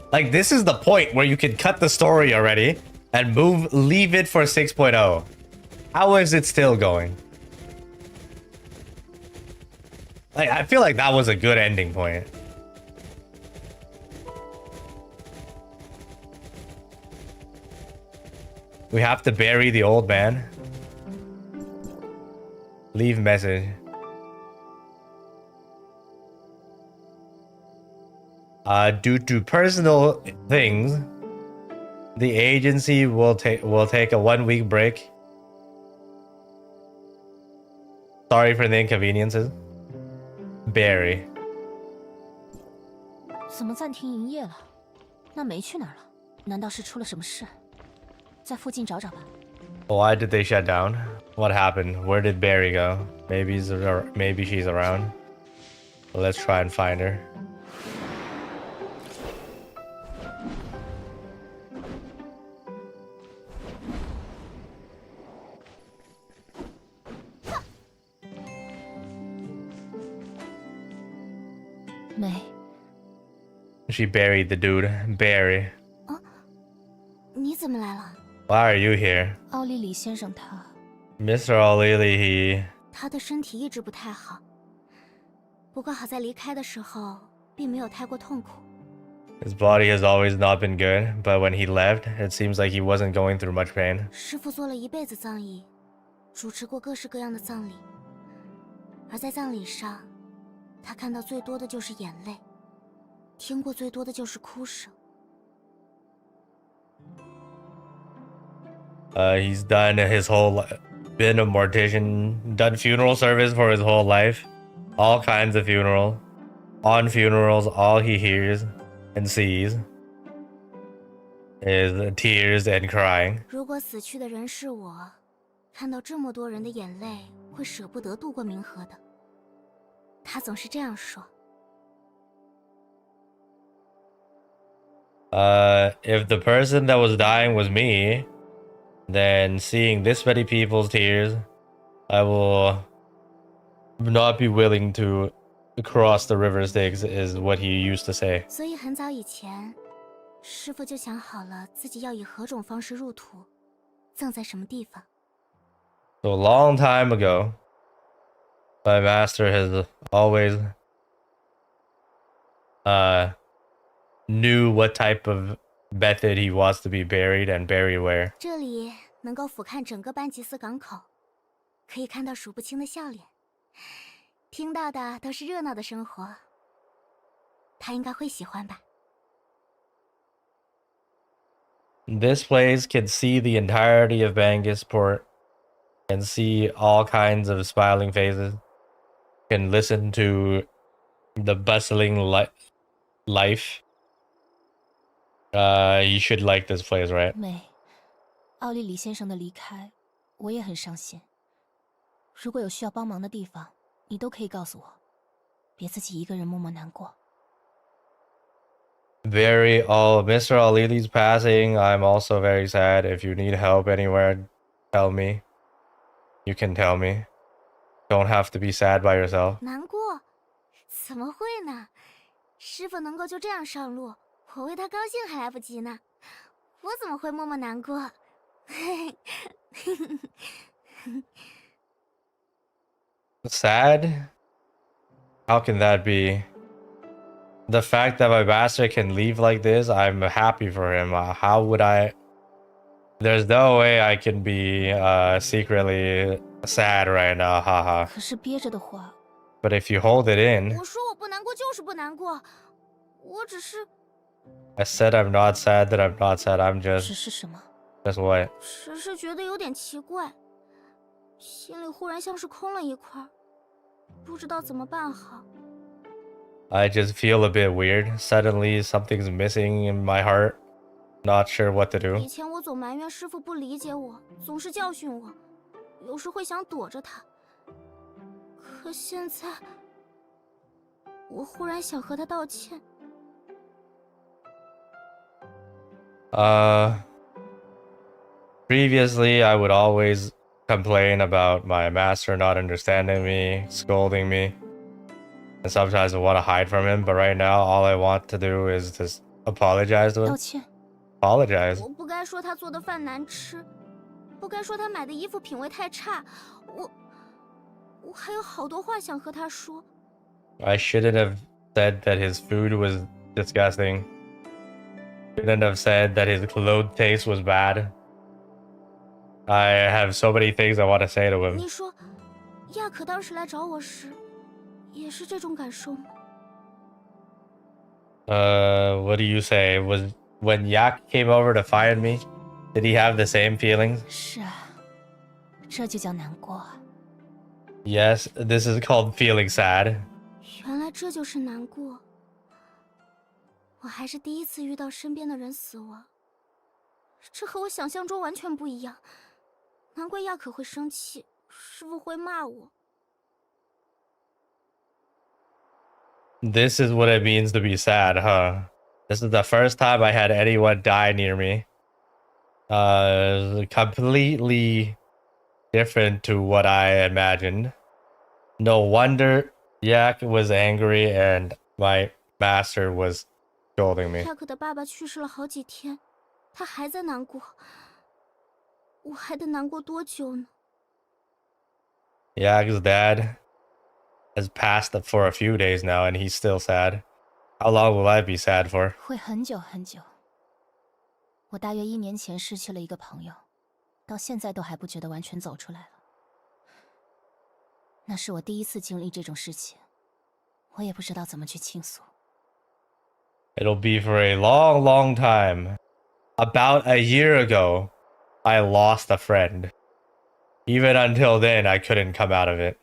Like, this is the point where you can cut the story already and leave it for 6.0. How is it still going? Like, I feel like that was a good ending point. We have to bury the old man. Leave message. Due to personal things, the agency will take a 1-week break. Sorry for the inconveniences. Barry. 怎么暂停营业了？那梅去哪儿了？难道是出了什么事？在附近找找吧。Why did they shut down? What happened? Where did Barry go? Maybe she's around. Let's try and find her. 梅。She buried the dude. Barry. 你怎么来了？ Why are you here? 奥利里先生他 Mr. O'Leary, he... 他的身体一直不太好，不过好在离开的时候并没有太过痛苦。 His body has always not been good, but when he left, it seems like he wasn't going through much pain. 师父做了一辈子葬仪，主持过各式各样的葬礼，而在葬礼上，他看到最多的就是眼泪，听过最多的就是哭声。 He's done his whole been a mortician, done funeral service for his whole life. All kinds of funeral. On funerals, all he hears and sees is tears and crying. 如果死去的人是我，看到这么多人的眼泪，会舍不得度过冥河的。他总是这样说。 If the person that was dying was me, then seeing this many people's tears, I will not be willing to cross the river Styx, is what he used to say. 所以很早以前，师父就想好了自己要以何种方式入土，葬在什么地方。 So a long time ago, my master has always knew what type of method he wants to be buried and buried where. 这里能够俯瞰整个班吉斯港口，可以看到数不清的笑脸，听到的都是热闹的生活。他应该会喜欢吧。 This place can see the entirety of Bangisport and see all kinds of smiling faces. Can listen to the bustling life. You should like this place, right? 梅，奥利里先生的离开，我也很伤心。如果有需要帮忙的地方，你都可以告诉我，别自己一个人默默难过。 Mr. Alili's passing. I'm also very sad. If you need help anywhere, tell me. You can tell me. Don't have to be sad by yourself. 难过？怎么会呢？师傅能够就这样上路，我为他高兴还来不及呢。我怎么会默默难过？ Sad? How can that be? The fact that my master can leave like this, I'm happy for him. How would I? There's no way I can be secretly sad right now, haha. 可是憋着的话， But if you hold it in, 我说我不难过就是不难过，我只是 I said I'm not sad that I'm not sad. I'm 只 just 是什么？ what? 只是觉得有点奇怪，心里忽然像是空了一块，不知道怎么办好。 I just feel a bit weird. Suddenly something's missing in my heart. Not sure what to do. 以前我总埋怨师傅不理解我，总是教训我，有时会想躲着他。可现在，我忽然想和他道歉。 Previously, I would always complain about my master not understanding me, scolding me. And sometimes I want to hide from him, but right now, all I want to do is just apologize to 道 him. 歉。 Apologize. 我不该说他做的饭难吃，不该说他买的衣服品味太差，我还有好多话想和他说。 I shouldn't have said that his food was disgusting. Shouldn't have said that his clothes taste was bad. I have so many things I want to say to him. 你说，亚可当时来找我时，也是这种感受吗？ What do you say? Was when Yak came over to find me, did he have the same feelings? 是啊，这就叫难过啊。Yes, this is called feeling sad. 原来这就是难过。我还是第一次遇到身边的人死亡，这和我想象中完全不一样。难怪亚可会生气，师傅会骂我。This is what it means to be sad, huh? This is the first time I had anyone die near me. Completely different to what I imagined. No wonder Yak was angry and my master was scolding me. 亚可的爸爸去世了好几天，他还在难过。我还得难过多久呢？ Yak's dad has passed for a few days now and he's still sad. How long will I be sad for? 会很久很久。我大约1年前失去了一个朋友，到现在都还不觉得完全走出来了。那是我第一次经历这种事情，我也不知道怎么去倾诉。It'll be for a long, long time. About a year ago, I lost a friend. Even until then, I couldn't come out of it.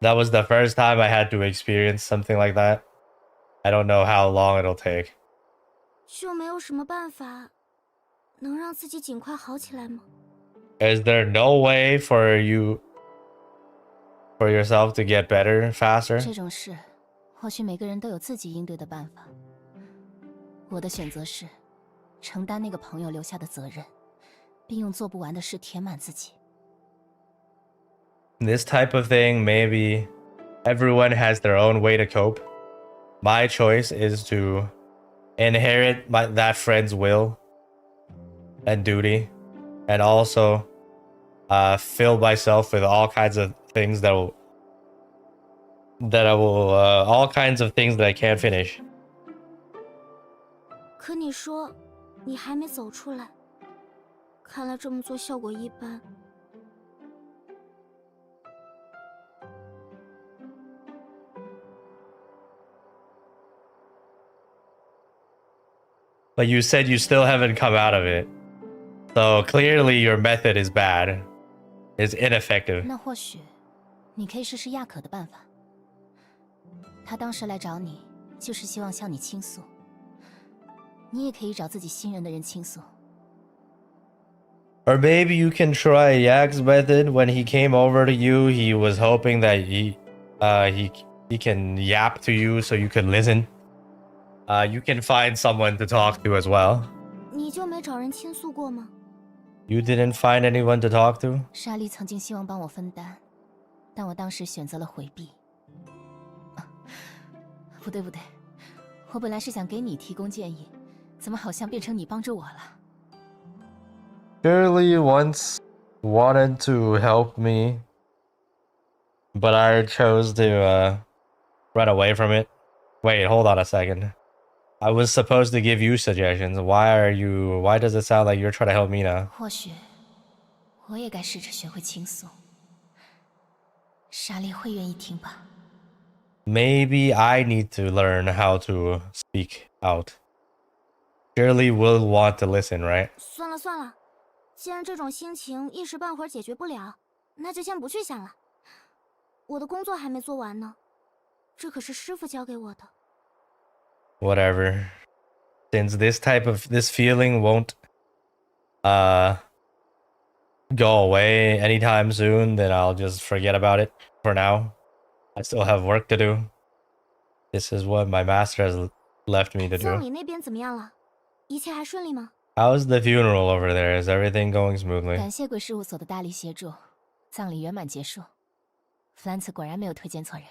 That was the first time I had to experience something like that. I don't know how long it'll take. 就没有什么办法能让自己尽快好起来吗？ Is there no way for yourself to get better faster? 这种事，或许每个人都有自己应对的办法。我的选择是承担那个朋友留下的责任，并用做不完的事填满自己。This type of thing, maybe everyone has their own way to cope. My choice is to inherit that friend's will and duty, and also fill myself with all kinds of things all kinds of things that I can't finish. 可你说你还没走出来，看来这么做效果一般。 But you said you still haven't come out of it. So clearly your method is bad. It's ineffective. 那或许你可以试试亚可的办法。他当时来找你，就是希望向你倾诉。你也可以找自己信任的人倾诉。 Or maybe you can try Yak's method. When he came over to you, he was hoping that he can yap to you so you can listen. You can find someone to talk to as well. 你就没找人倾诉过吗？ You didn't find anyone to talk to? 莎莉曾经希望帮我分担，但我当时选择了回避。不对，我本来是想给你提供建议，怎么好像变成你帮助我了？ Surely once wanted to help me, but I chose to run away from it. Wait, hold on a second. I was supposed to give you suggestions. Why does it sound like you're trying to help me now? 或许我也该试着学会倾诉。莎莉会愿意听吧？ Maybe I need to learn how to speak out. Surely will want to listen, right? 算了，既然这种心情一时半会儿解决不了，那就先不去想了。我的工作还没做完呢，这可是师傅交给我的。 Whatever. Since this feeling won't go away anytime soon, then I'll just forget about it for now. I still have work to do. This is what my master has left me to 葬 do. 礼那边怎么样了？一切还顺利吗？ How's the funeral over there? Is everything going smoothly? 感谢贵事务所的大力协助，葬礼圆满结束。弗兰茨果然没有推荐错人。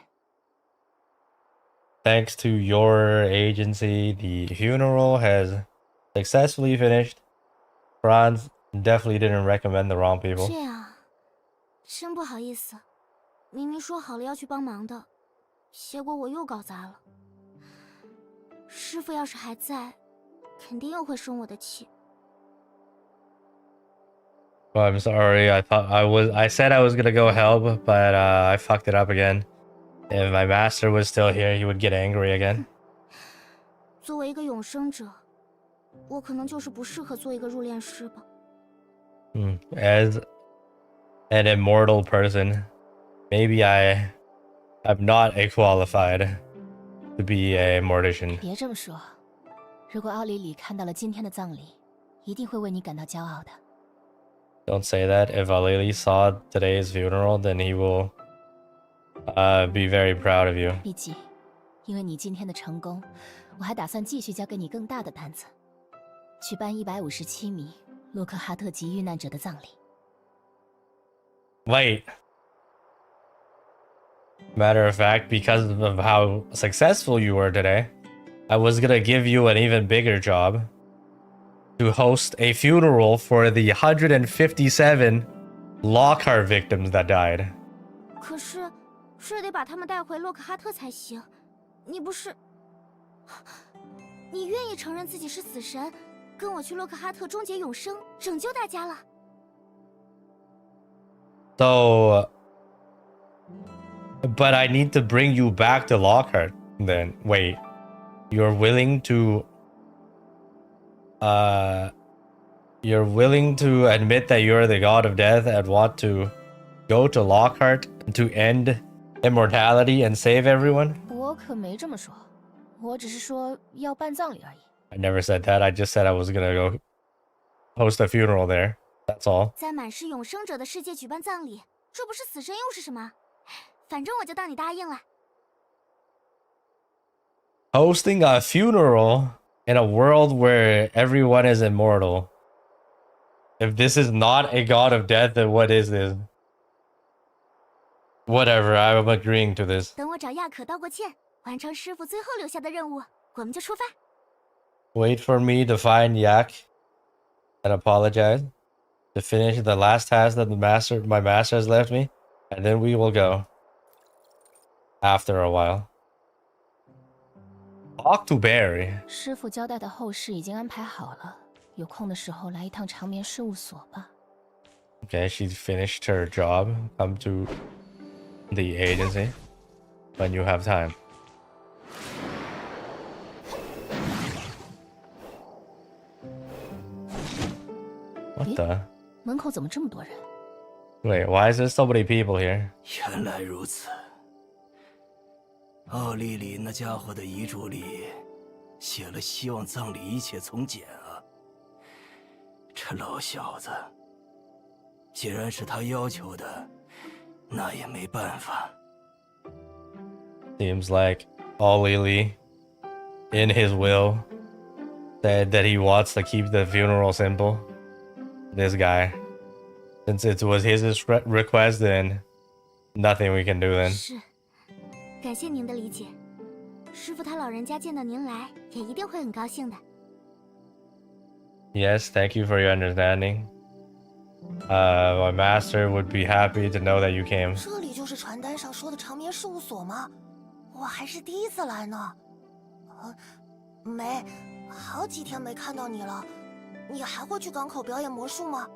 Thanks to your agency, the funeral has successfully finished. Franz definitely didn't recommend the wrong people. 这样，真不好意思，明明说好了要去帮忙的，结果我又搞砸了。师傅要是还在，肯定又会生我的气。 Well, I'm sorry. I said I was gonna go help, but I fucked it up again. If my master was still here, he would get angry again. 作为一个永生者，我可能就是不适合做一个入殓师吧。As an immortal person, maybe I am not a qualified to be a mortician. 别这么说，如果奥里里看到了今天的葬礼，一定会为你感到骄傲的。Don't say that. If Alili saw today's funeral, then he will be very proud of you. 毕竟，因为你今天的成功，我还打算继续交给你更大的担子，去办157名洛克哈特级遇难者的葬礼。Wait. Matter of fact, because of how successful you were today, I was gonna give you an even bigger job to host a funeral for the 157 Lockhart victims that died. 可是得把他们带回洛克哈特才行。你不是？你愿意承认自己是死神，跟我去洛克哈特终结永生，拯救大家了？ So, but I need to bring you back to Lockhart. Then wait, you're willing to admit that you're the god of death and want to go to Lockhart to end immortality and save everyone? 我可没这么说，我只是说要办葬礼而已。I never said that. I just said I was gonna go host a funeral there. That's all. 在满是永生者的世界举办葬礼，这不是死神又是什么？反正我就当你答应了。Hosting a funeral in a world where everyone is immortal. If this is not a god of death, then what is this? Whatever, I'm agreeing to this. 等我找亚可道过歉，完成师傅最后留下的任务，我们就出发。Wait for me to find Yak and apologize. To finish the last task that my master has left me, and then we will go. After a while. Talk to Barry. 师傅交代的后事已经安排好了，有空的时候来一趟长眠事务所吧。Okay, she finished her job. Come to the agency when you have time. What the? 门口怎么这么多人？ Wait, why is there so many people here? 原来如此。奥莉莉那家伙的遗嘱里写了希望葬礼一切从简啊。这老小子，既然是他要求的，那也没办法。Seems like Lily, in his will, said that he wants to keep the funeral simple. This guy. Since it was his request, then nothing we can do then. 是，感谢您的理解。师傅他老人家见到您来，也一定会很高兴的。Yes, thank you for your understanding. My master would be happy to know that you came. 这里就是传单上说的长眠事务所吗？我还是第一次来呢。梅，好几天没看到你了，你还会去港口表演魔术吗？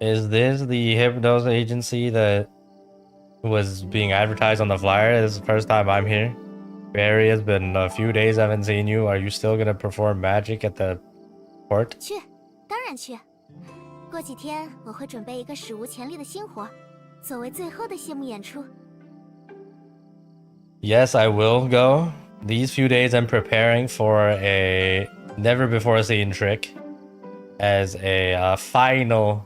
Is this the hypnosis agency that was being advertised on the flyer? This is the first time I'm here. Barry, it's been a few days I haven't seen you. Are you still gonna perform magic at the port? 去，当然去。过几天我会准备一个史无前例的新活，作为最后的谢幕演出。Yes, I will go. These few days I'm preparing for a never before seen trick as a final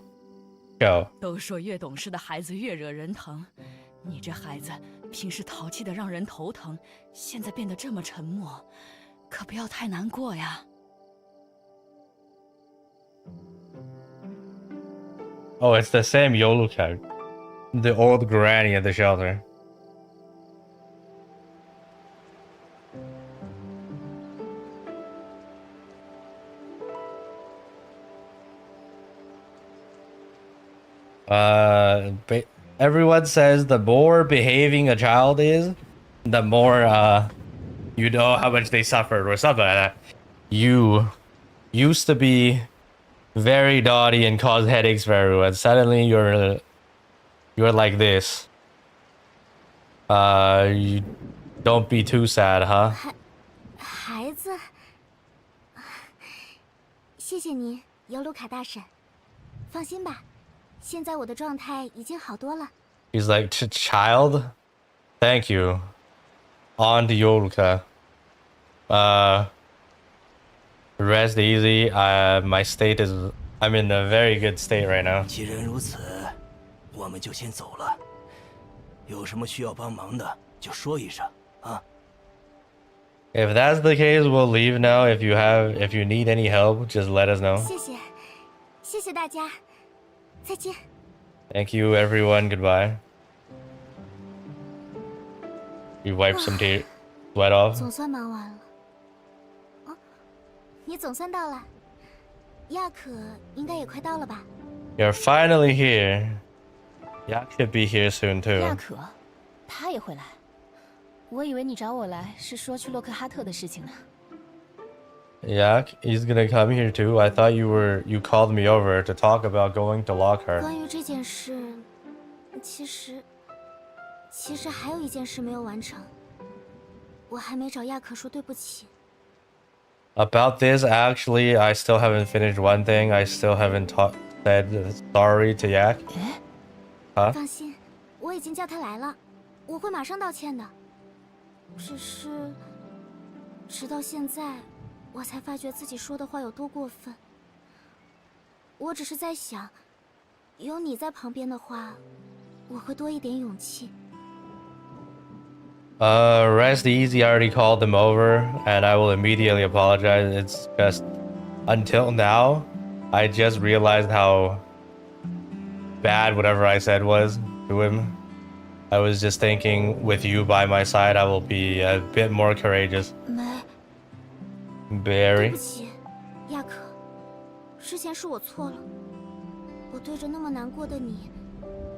show. 都说越懂事的孩子越惹人疼，你这孩子平时淘气的让人头疼，现在变得这么沉默，可不要太难过呀。Oh, it's the same Yolu cat. The old granny at the shelter. Everyone says the more behaving a child is, the more you know how much they suffered or something like that. You used to be very naughty and cause headaches for everyone. Suddenly you're like this. You don't be too sad, huh? 孩子。谢谢您，尤卢卡大婶。放心吧，现在我的状态已经好多了。He's like, child, thank you. On to Yoluka. Rest easy. My state is, I'm in a very good state right now. 既然如此，我们就先走了。有什么需要帮忙的，就说一声啊。If that's the case, we'll leave now. If you need any help, just let us know. 谢谢，谢谢大家，再见。Thank you, everyone. Goodbye. You wipe some sweat off. 总算忙完了。哦，你总算到了。亚可应该也快到了吧？ You're finally here. Yak should be here soon 亚 too. 可，他也会来。我以为你找我来是说去洛克哈特的事情呢。Yak, he's gonna come here too. I thought you called me over to talk about going to Lockhart. 关于这件事，其实还有一件事没有完成，我还没找亚可说对不起。 About this, actually, I still haven't finished one thing. I still haven't said sorry to Yak. 放心，我已经叫他来了，我会马上道歉的。只是，直到现在，我才发觉自己说的话有多过分。我只是在想，有你在旁边的话，我会多一点勇气。 Rest easy. I already called them over, and I will immediately apologize. It's just until now, I just realized how bad whatever I said was to him. I was just thinking, with you by my side, I will be a bit more courageous. 对 Barry. 不起，亚可，之前是我错了。我对着那么难过的你，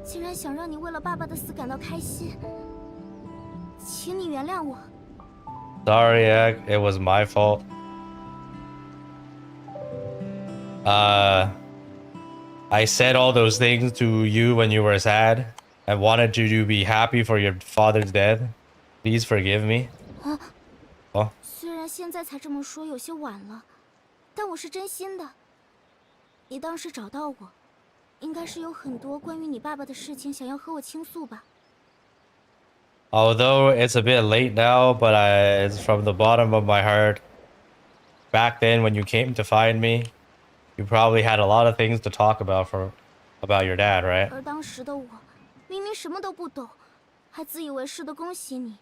竟然想让你为了爸爸的死感到开心，请你原谅我。 Sorry, Yak. It was my fault. I said all those things to you when you were sad. I wanted you to be happy for your father's death. Please forgive me. 虽然现在才这么说有些晚了，但我是真心的。你当时找到我，应该是有很多关于你爸爸的事情想要和我倾诉吧。 Although it's a bit late now, but it's from the bottom of my heart. Back then, when you came to find me, you probably had a lot of things to talk about your dad, right? 而当时的我，明明什么都不懂，还自以为是的恭喜你，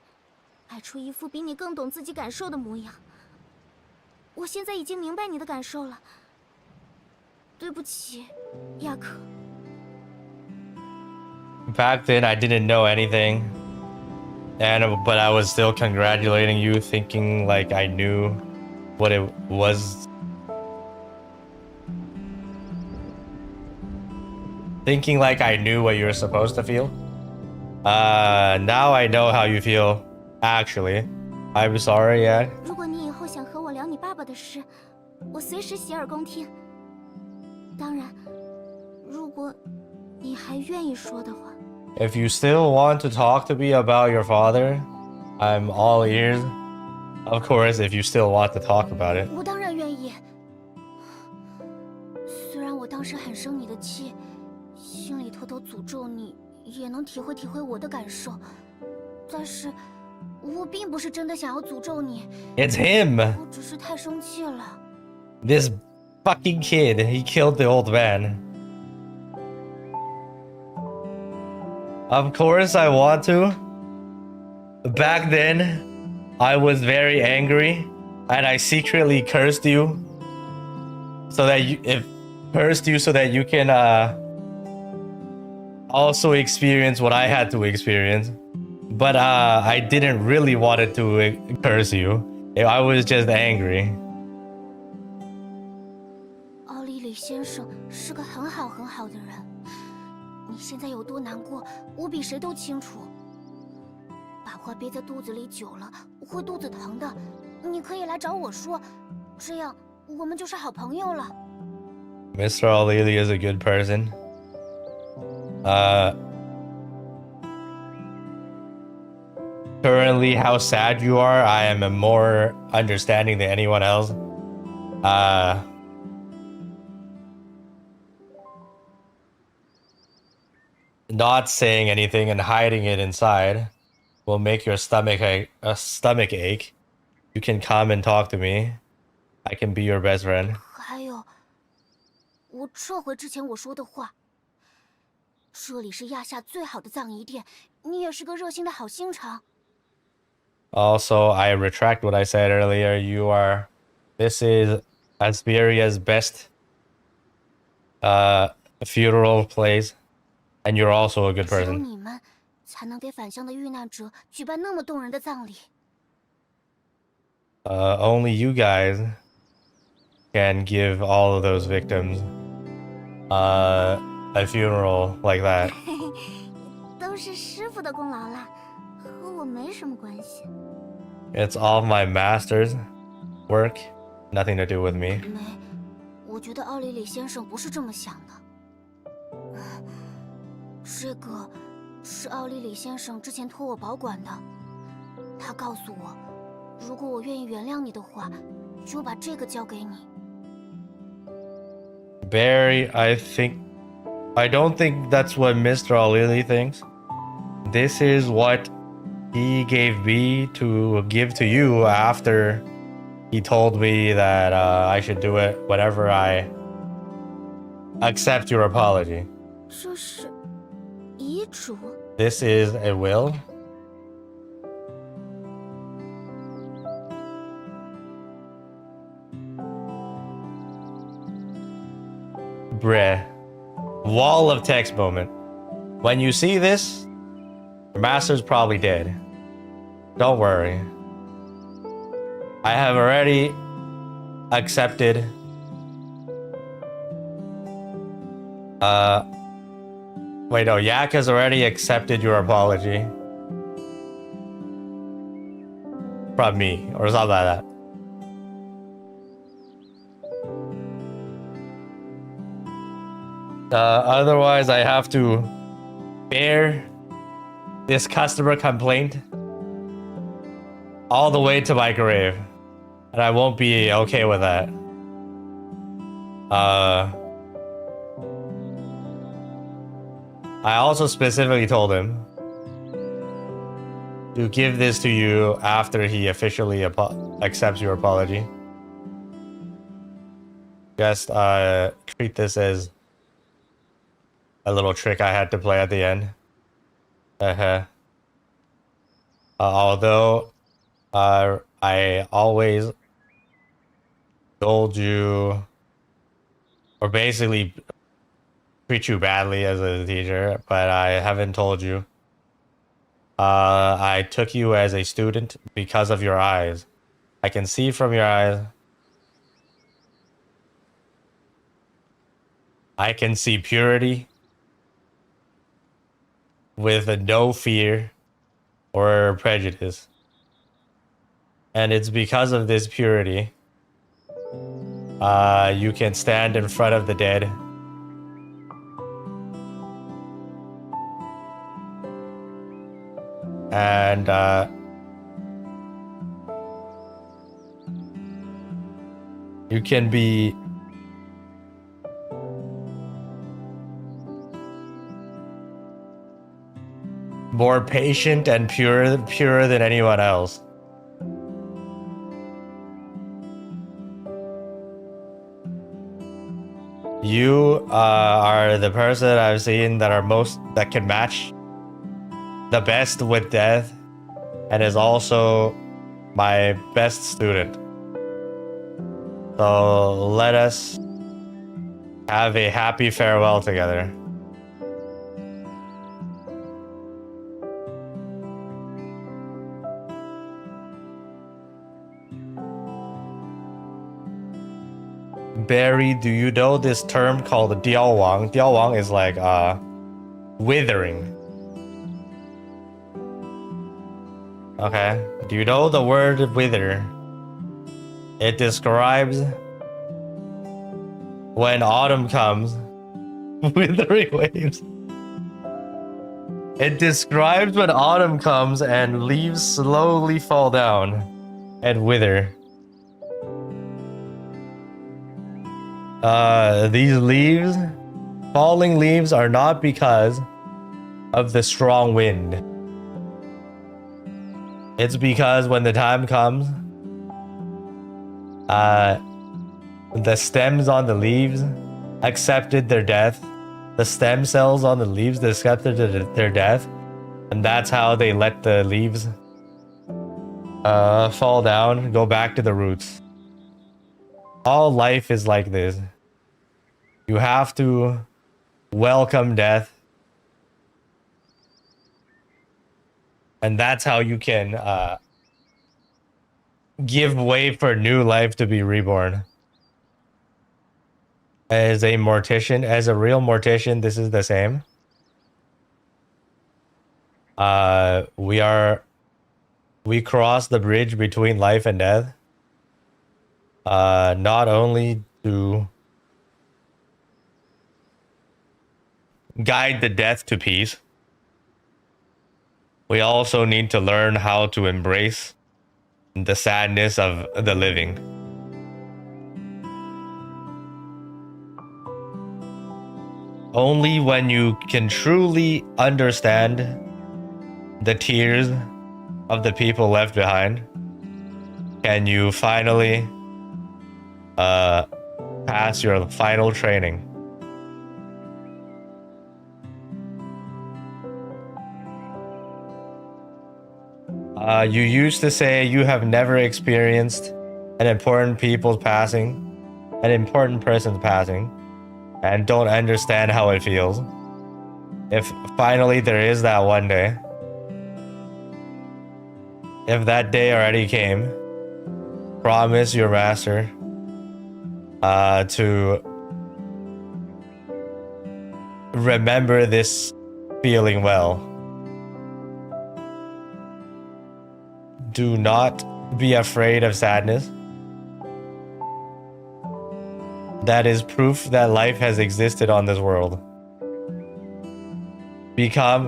摆出一副比你更懂自己感受的模样。我现在已经明白你的感受了，对不起，亚可。 Back then, I didn't know anything. But I was still congratulating you, thinking like I knew what it was. Thinking like I knew what you were supposed to feel. Now I know how you feel, actually. I'm sorry, yeah. 如果你以后想和我聊你爸爸的事，我随时洗耳恭听。当然，如果你还愿意说的话。 If you still want to talk to me about your father, I'm all ears. Of course, if you still want to talk about it. 我当然愿意。虽然我当时很生你的气，心里偷偷诅咒你，也能体会体会我的感受，但是我并不是真的想要诅咒你。 It's him. 我只是太生气了。 This fucking kid. He killed the old man. Of course I want to. Back then, I was very angry, and I secretly cursed you, so that you can also experience what I had to experience. But I didn't really want to curse you. I was just angry. 奥利里先生是个很好很好的人。 你现在有多难过，我比谁都清楚。把话憋在肚子里久了，会肚子疼的。你可以来找我说，这样我们就是好朋友了。Mr. O'Leary is a good person. Currently, how sad you are, I am more understanding than anyone else. not saying anything and hiding it inside will make your stomach ache. You can come and talk to me. I can be your best friend. 还有，我撤回之前我说的话。这里是亚夏最好的葬仪店，你也是个热心的好心肠。Also, I retract what I said earlier. This is Asberia's best funeral place, and you're also a good 只有 person. 你们才能给返乡的遇难者举办那么动人的葬礼。Only you guys can give all of those victims a funeral like that. 都是师傅的功劳啦，和我没什么关系。 It's all my master's work, nothing to do with me. 没，我觉得奥利里先生不是这么想的。这个是奥利里先生之前托我保管的，他告诉我，如果我愿意原谅你的话，就把这个交给你。 Barry, I don't think that's what Mr. O'Leary thinks. This is what he gave me to give to you after he told me that I should do it whenever I accept your apology. 这是遗嘱。 This is a will. Bruh. Wall of text moment. When you see this, your master's probably dead. Don't worry. I have already accepted wait, no, Yak has already accepted your apology from me or something like that. Otherwise, I have to bear this customer complaint all the way to my grave. And I won't be okay with that. I also specifically told him to give this to you after he officially accepts your apology. Just treat this as a little trick I had to play at the end. Although I always told you, or basically treat you badly as a teacher, but I haven't told you. I took you as a student because of your eyes. I can see from your eyes. I can see purity with no fear or prejudice. And it's because of this purity you can stand in front of the dead and you can be more patient and purer than anyone else. You are the person I've seen that can match the best with death, and is also my best student. So let us have a happy farewell together. Barry, do you know this term called 凋亡? 凋亡 is like withering. Okay. Do you know the word wither? It describes when autumn comes. Withering waves. It describes when autumn comes and leaves slowly fall down and wither. These leaves, falling leaves, are not because of the strong wind. It's because when the time comes, the stems on the leaves accepted their death. The stem cells on the leaves accepted their death. And that's how they let the leaves fall down, go back to the roots. All life is like this. You have to welcome death. And that's how you can give way for new life to be reborn. As a mortician, as a real mortician, this is the same. We cross the bridge between life and death. Not only to guide the death to peace, we also need to learn how to embrace the sadness of the living. Only when you can truly understand the tears of the people left behind can you finally pass your final training. You used to say you have never experienced an important person's passing, and don't understand how it feels. If finally there is that one day, if that day already came, promise your master to remember this feeling well. Do not be afraid of sadness. That is proof that life has existed on this world.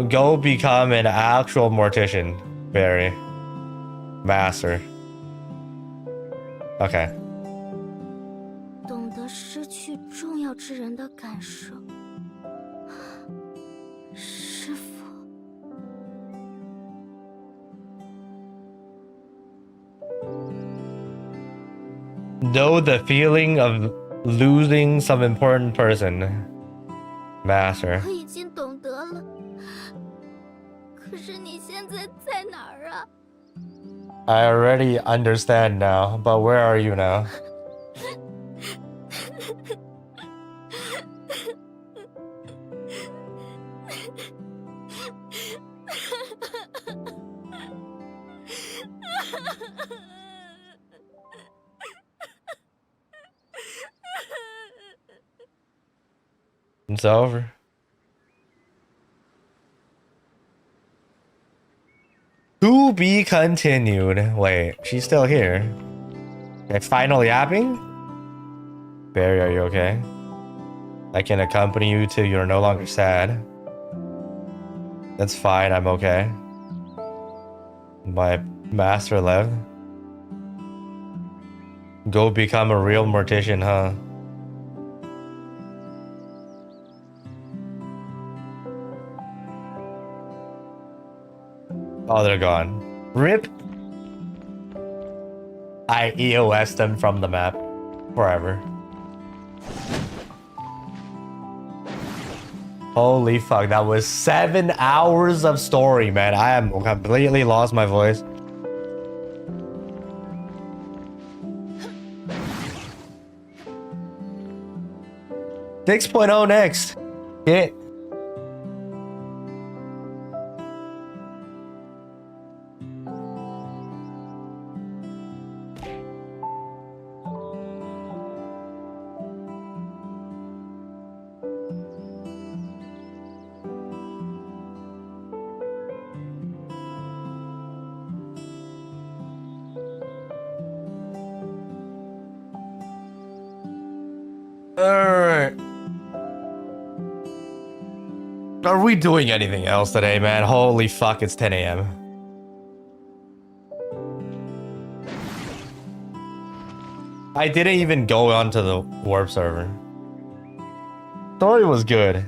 Go become an actual mortician, Barry. Master. Okay. 懂得失去重要之人的感受，师父。 Know the feeling of losing some important person, Master. 我已经懂得了，可是你现在在哪儿啊？ I already understand now, but where are you now? It's over. To be continued. Wait, she's still here. Okay, final yapping? Barry, are you okay? I can accompany you till you're no longer sad. That's fine, I'm okay. My master left. Go become a real mortician, huh? Oh, they're gone. RIP. I EOS them from the map. Forever. Holy fuck, that was 7 hours of story, man. I am completely lost my voice. Six 6.0 next. Yeah. Alright. Are we doing anything else today, man? Holy fuck, it's 10 a.m. I didn't even go onto the warp server. Story was good.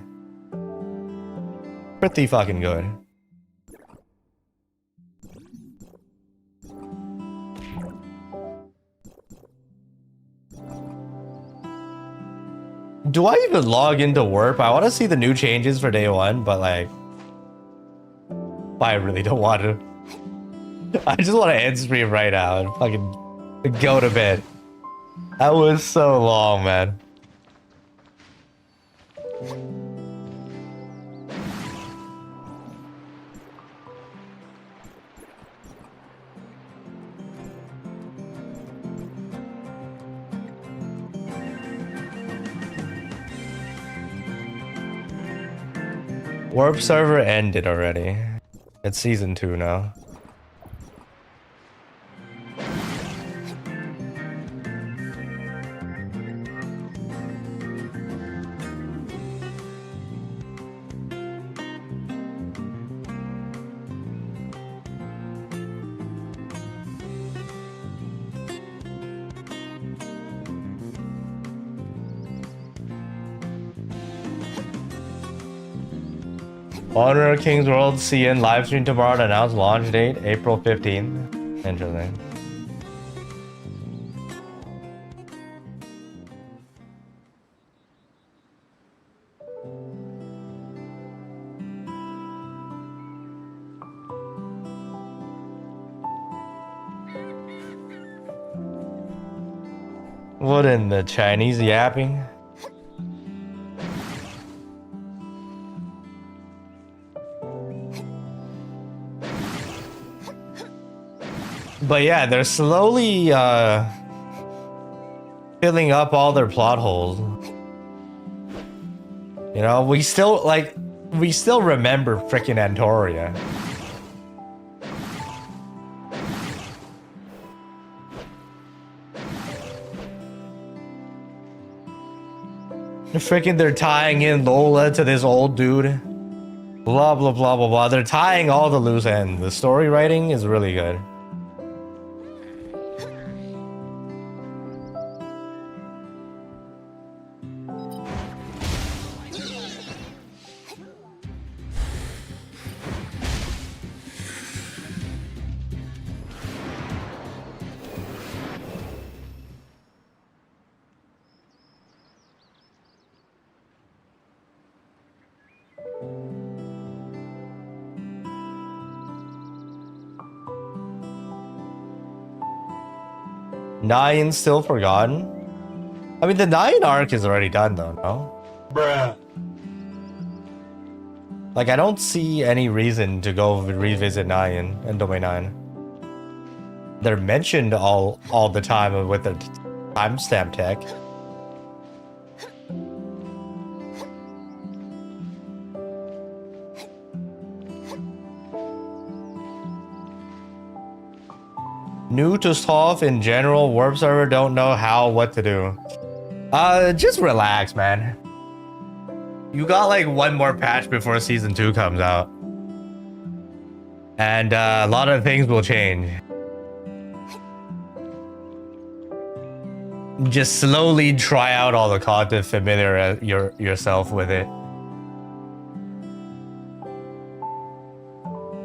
For pretty fucking good. Do I even log into Warp? I want to see the new changes for day one, but like, I really don't want to. I just want to end stream right now and fucking go to bed. That was so long, man. Warp server ended already. It's season 2 now. Honor King's World CN livestream tomorrow to announce launch date April 15th. Interesting. What in the Chinese yapping? But yeah, they're slowly filling up all their plot holes. You know, we still remember frickin' Antoria. Frickin' they're tying in Lola to this old dude. Blah blah blah blah blah. They're tying all the loose ends. The story writing is really good. Nine still forgotten? I mean, the 9 arc is already done though, no? Bruh. Like, I don't see any reason to go revisit 9 and Domain 9. They're mentioned all the time with the timestamp tech. New to stuff in general, Warp server don't know what to do. Just relax, man. You got like one more patch before season 2 comes out. And a lot of things will change. Just slowly try out all the content, familiar yourself with it.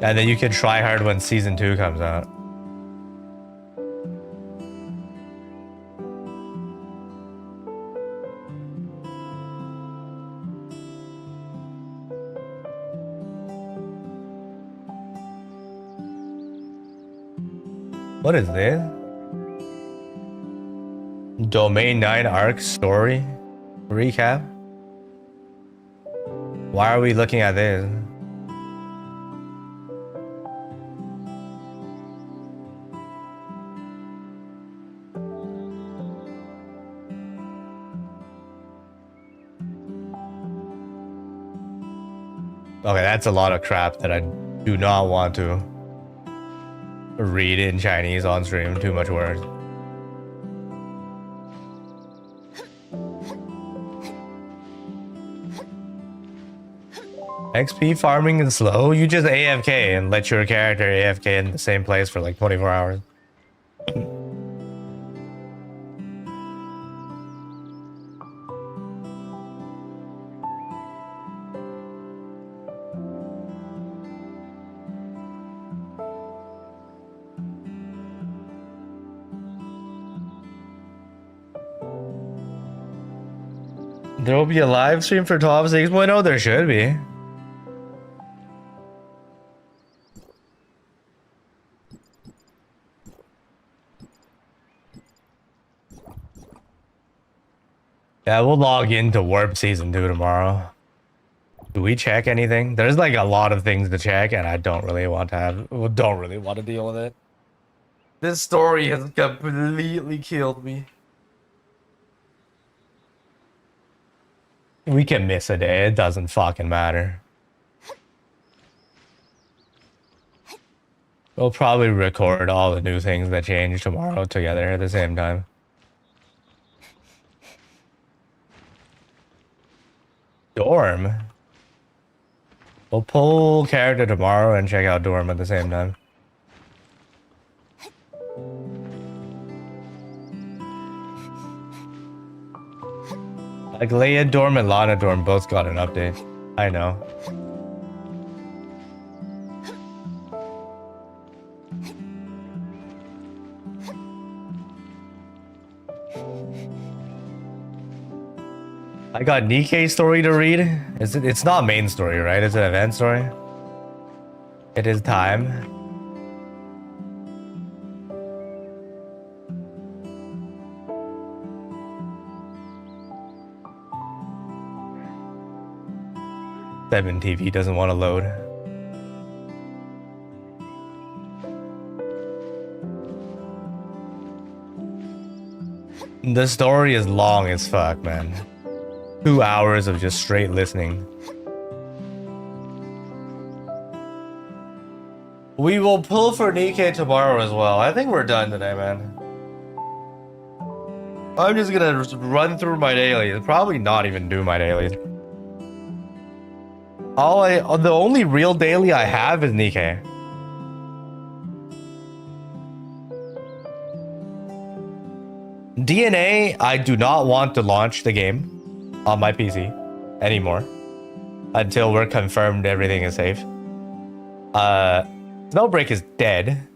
And then you can try hard when season 2 comes out. What is this? Domain 9 arc story recap? Why are we looking at this? Okay, that's a lot of crap that I do not want to read in Chinese on stream. Too much words. XP farming is slow. You just AFK and let your character AFK in the same place for like 24 hours. There will be a live stream for 12.6.0? There should be. Yeah, we'll log into Warp Season 2 tomorrow. Do we check anything? There's like a lot of things to check, and I don't really want to deal with it. This story has completely killed me. We can miss a day, it doesn't fucking matter. We'll probably record all the new things that change tomorrow together at the same time. Dorm? We'll pull character tomorrow and check out Dorm at the same time. Like Leia Dorm and Lana Dorm both got an update. I know. I got Nikkei's story to read. It's not main story, right? It's an event story. It is time. Seven TV doesn't want to load. The story is long as fuck, man. 2 hours of just straight listening. We will pull for Nikkei tomorrow as well. I think we're done today, man. I'm just gonna run through my dailies. Probably not even do my dailies. The only real daily I have is Nikkei. DNA, I do not want to launch the game on my PC anymore until we're confirmed everything is safe. Snowbreak is dead.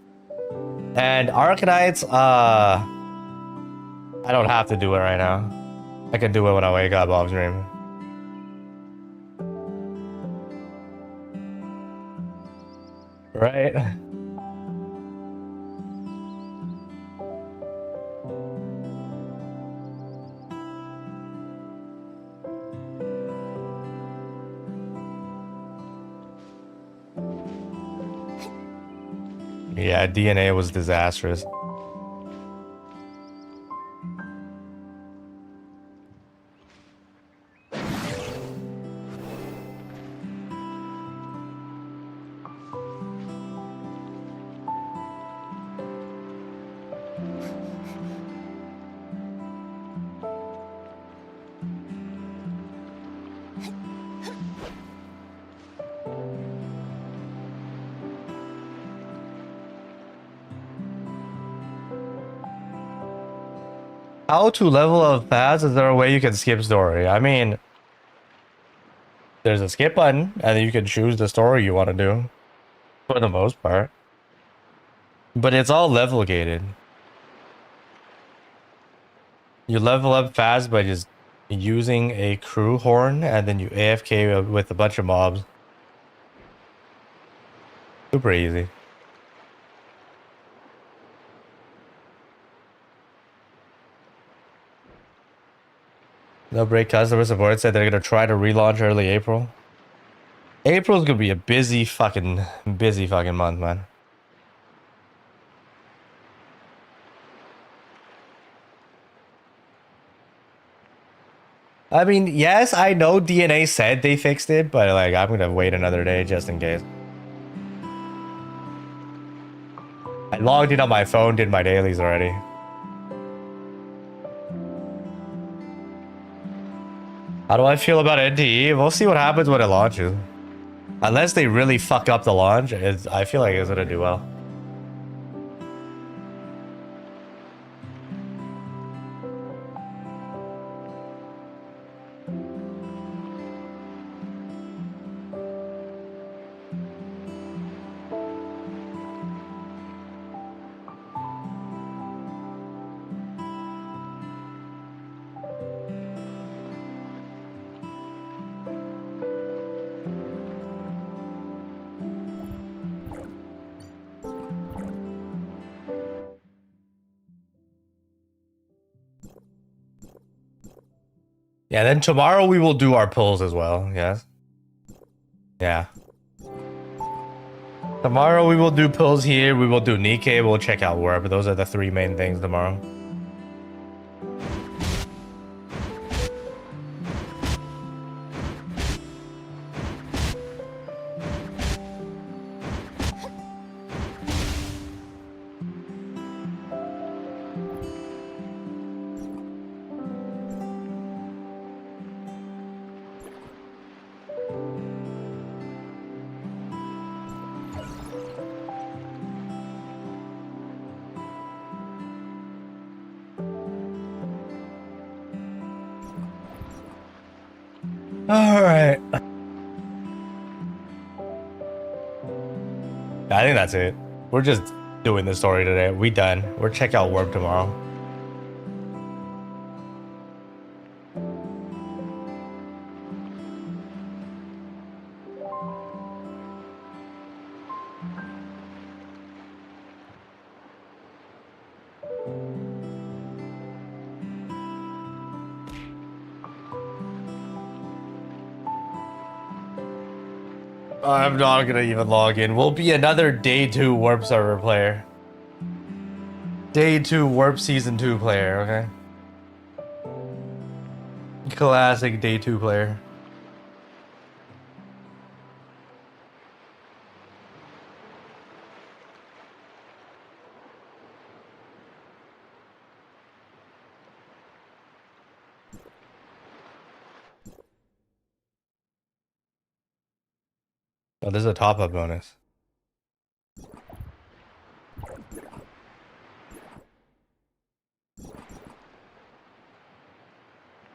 And Arkanites, I don't have to do it right now. I can do it when I wake up off stream. Right? Yeah, DNA was disastrous. How to level up fast? Is there a way you can skip story? I mean, there's a skip button, and then you can choose the story you want to do, for the most part. But it's all level gated. You level up fast by just using a crew horn, and then you AFK with a bunch of mobs. Super easy. No break. Customer support said they're gonna try to relaunch early April. April's gonna be a busy fucking month, man. I mean, yes, I know DNA said they fixed it, but like, I'm gonna wait another day just in case. I logged in on my phone, did my dailies already. How do I feel about NTE? We'll see what happens when it launches. Unless they really fuck up the launch, I feel like it's gonna do well. Yeah, then tomorrow we will do our pulls as well. Yes. Yeah. Tomorrow we will do pulls here. We will do Nikkei. We'll check out Warp. Those are the 3 main things tomorrow. All right. I think that's it. We're just doing the story today. We done. We'll check out Warp tomorrow. I'm not gonna even log in. We'll be another day 2 Warp server player. Day 2 Warp Season 2 player, okay? Classic day 2 player. Oh, this is a top-up bonus.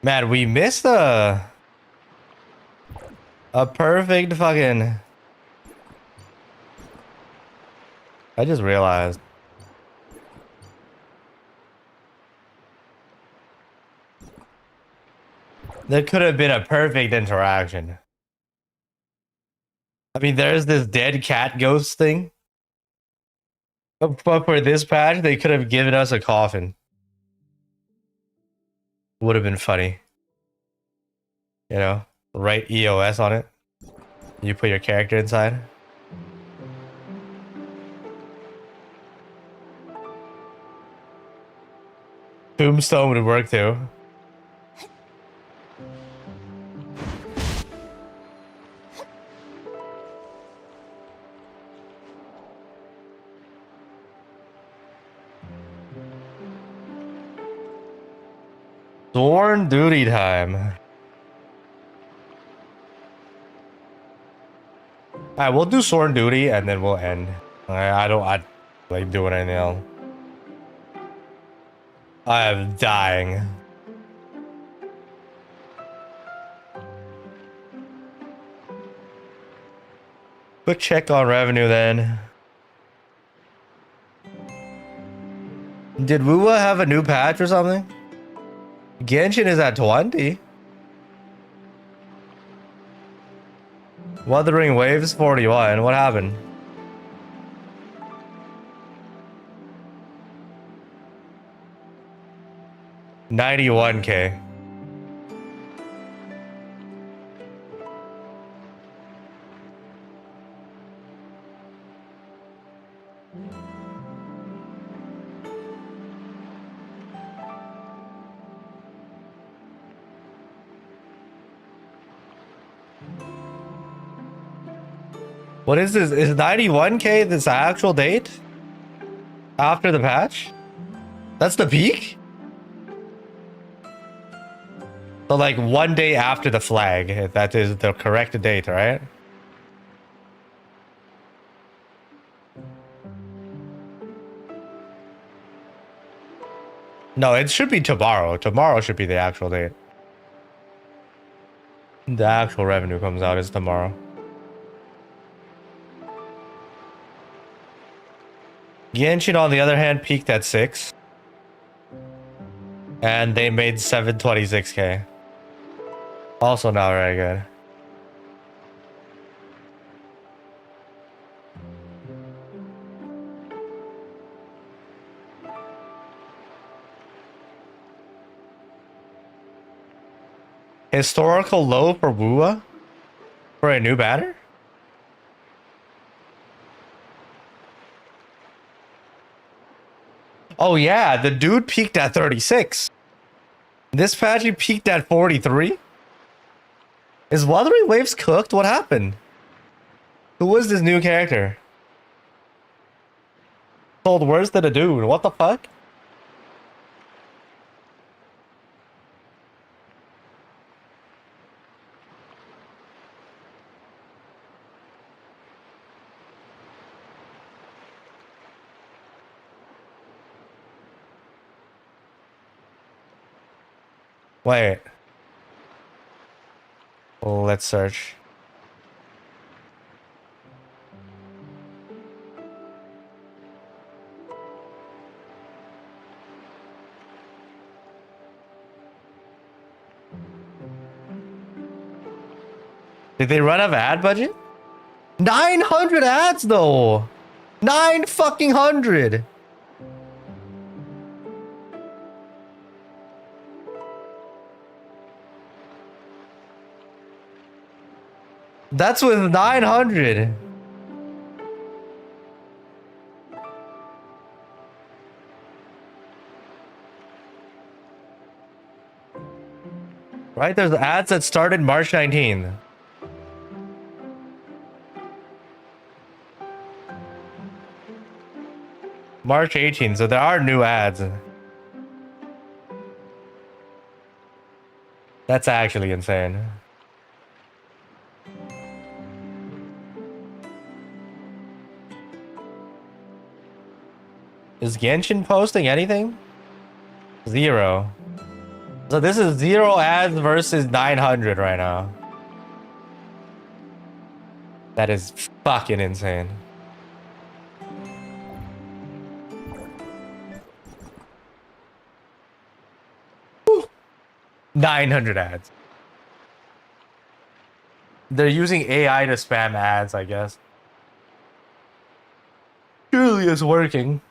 Man, we missed a perfect fucking... I just realized. There could have been a perfect interaction. I mean, there's this dead cat ghost thing. But for this patch, they could have given us a coffin. Would have been funny. You know? Write EOS on it. You put your character inside. Tombstone would work too. Sworn duty time. Alright, we'll do sworn duty and then we'll end. I like doing anything else. I am dying. Quick check on revenue then. Did Wuwa have a new patch or something? Genshin is at 20. Wuthering Waves 41. What happened? $91K. What is this? Is 91K this actual date? After the patch? That's the peak? So like 1 day after the flag, if that is the correct date, right? No, it should be tomorrow. Tomorrow should be the actual date. The actual revenue comes out is tomorrow. Genshin, on the other hand, peaked at 6. And they made 726K. Also not very good. Historical low for Wua? For a new banner? Oh yeah, the dude peaked at 36. This patch he peaked at 43? Is Wuthering Waves cooked? What happened? Who was this new character? Sold worse than a dude. What the fuck? Wait. Let's search. Did they run out of ad budget? 900 ads though. 9 fucking hundred. That's with 900. Right? There's ads that started March 19th. March 18th, so there are new ads. That's actually insane. Is Genshin posting anything? 0. So this is 0 ads versus 900 right now. That is fucking insane. Whew. 900 ads. They're using AI to spam ads, I guess. Surely it's working.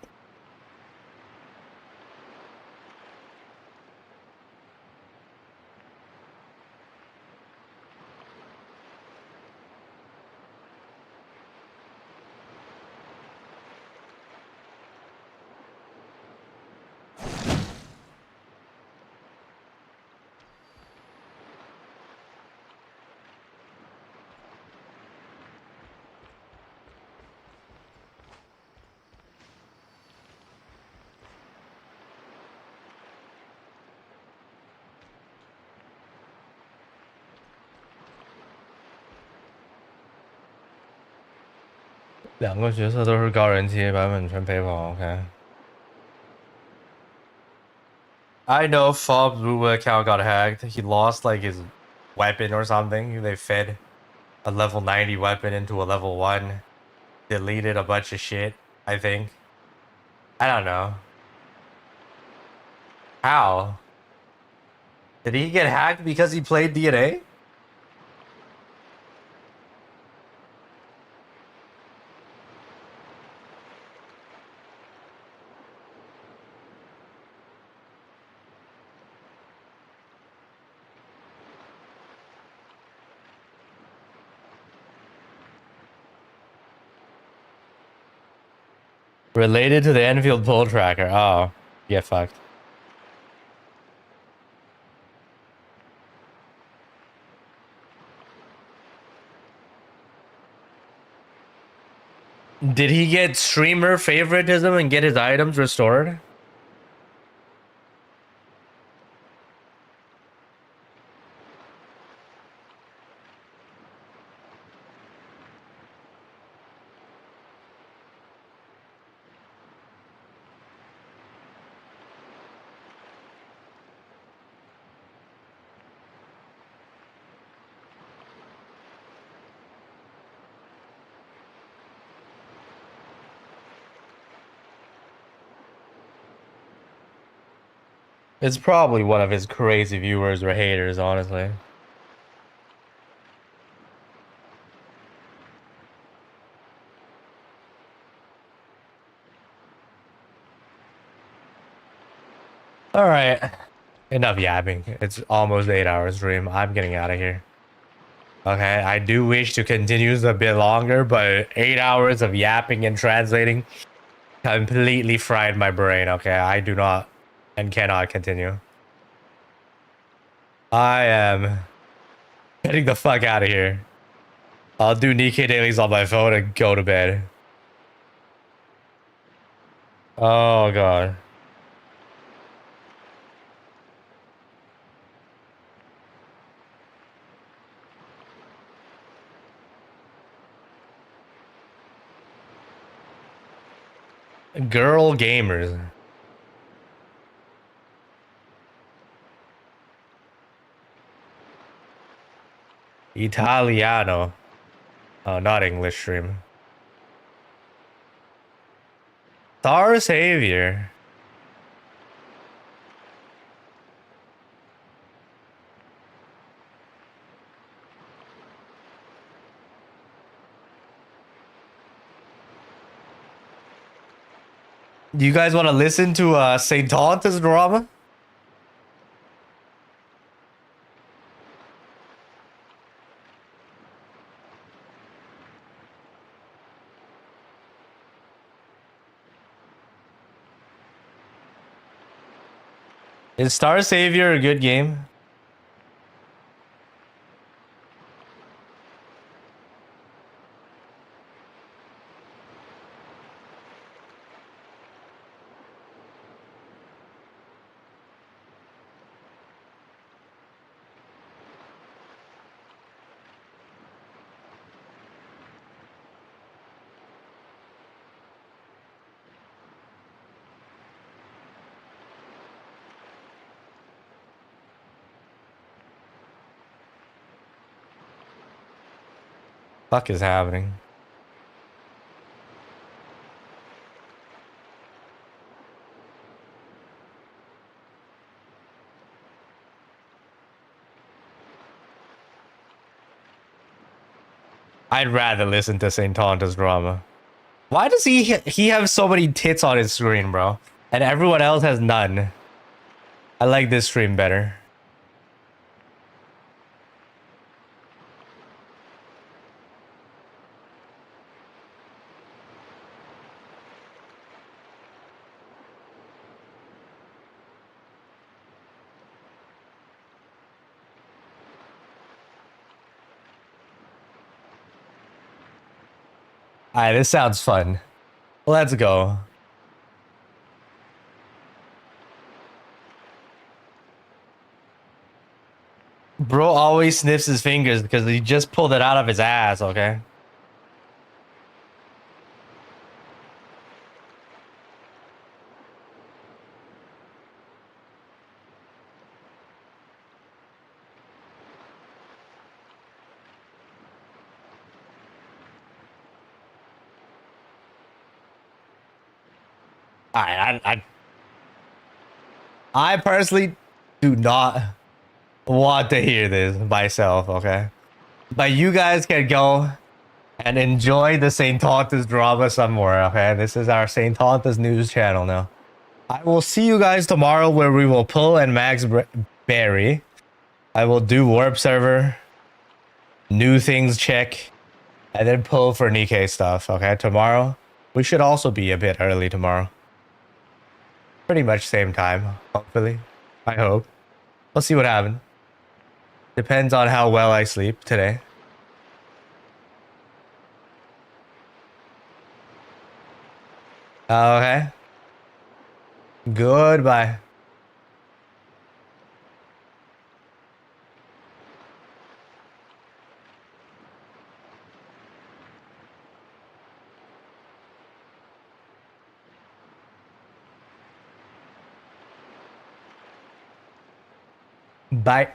两个角色都是高人气，版本全陪跑。OK。I know Fob's Wuwa account got hacked. He lost like his weapon or something. They fed a level 90 weapon into a level 1. Deleted a bunch of shit, I think. I don't know. How? Did he get hacked because he played DNA? Related to the Enfield pull tracker. Oh, get fucked. Did he get streamer favoritism and get his items restored? It's probably one of his crazy viewers or haters, honestly. All right. Enough yapping. It's almost 8 hours stream. I'm getting out of here. Okay, I do wish to continue a bit longer, but 8 hours of yapping and translating completely fried my brain. Okay, I do not and cannot continue. I am getting the fuck out of here. I'll do Nikkei dailies on my phone and go to bed. Oh god. Girl gamers. Italiano. Oh, not English stream. Star Savior. Do you guys want to listen to St. Taunta's drama? Is Star Savior a good game? Fuck is happening? I'd rather listen to St. Taunta's drama. Why does he have so many tits on his screen, bro? And everyone else has none. I like this stream better. Alright, this sounds fun. Let's go. Bro always sniffs his fingers because he just pulled it out of his ass, okay? I personally do not want to hear this myself, okay? But you guys can go and enjoy the St. Taunta's drama somewhere, okay? This is our St. Taunta's news channel now. I will see you guys tomorrow where we will pull and max berry. I will do warp server, new things check, and then pull for Nikkei stuff, okay? Tomorrow, we should also be a bit early tomorrow. Pretty much same time, hopefully. I hope. We'll see what happens. Depends on how well I sleep today. Okay. Goodbye. Bye.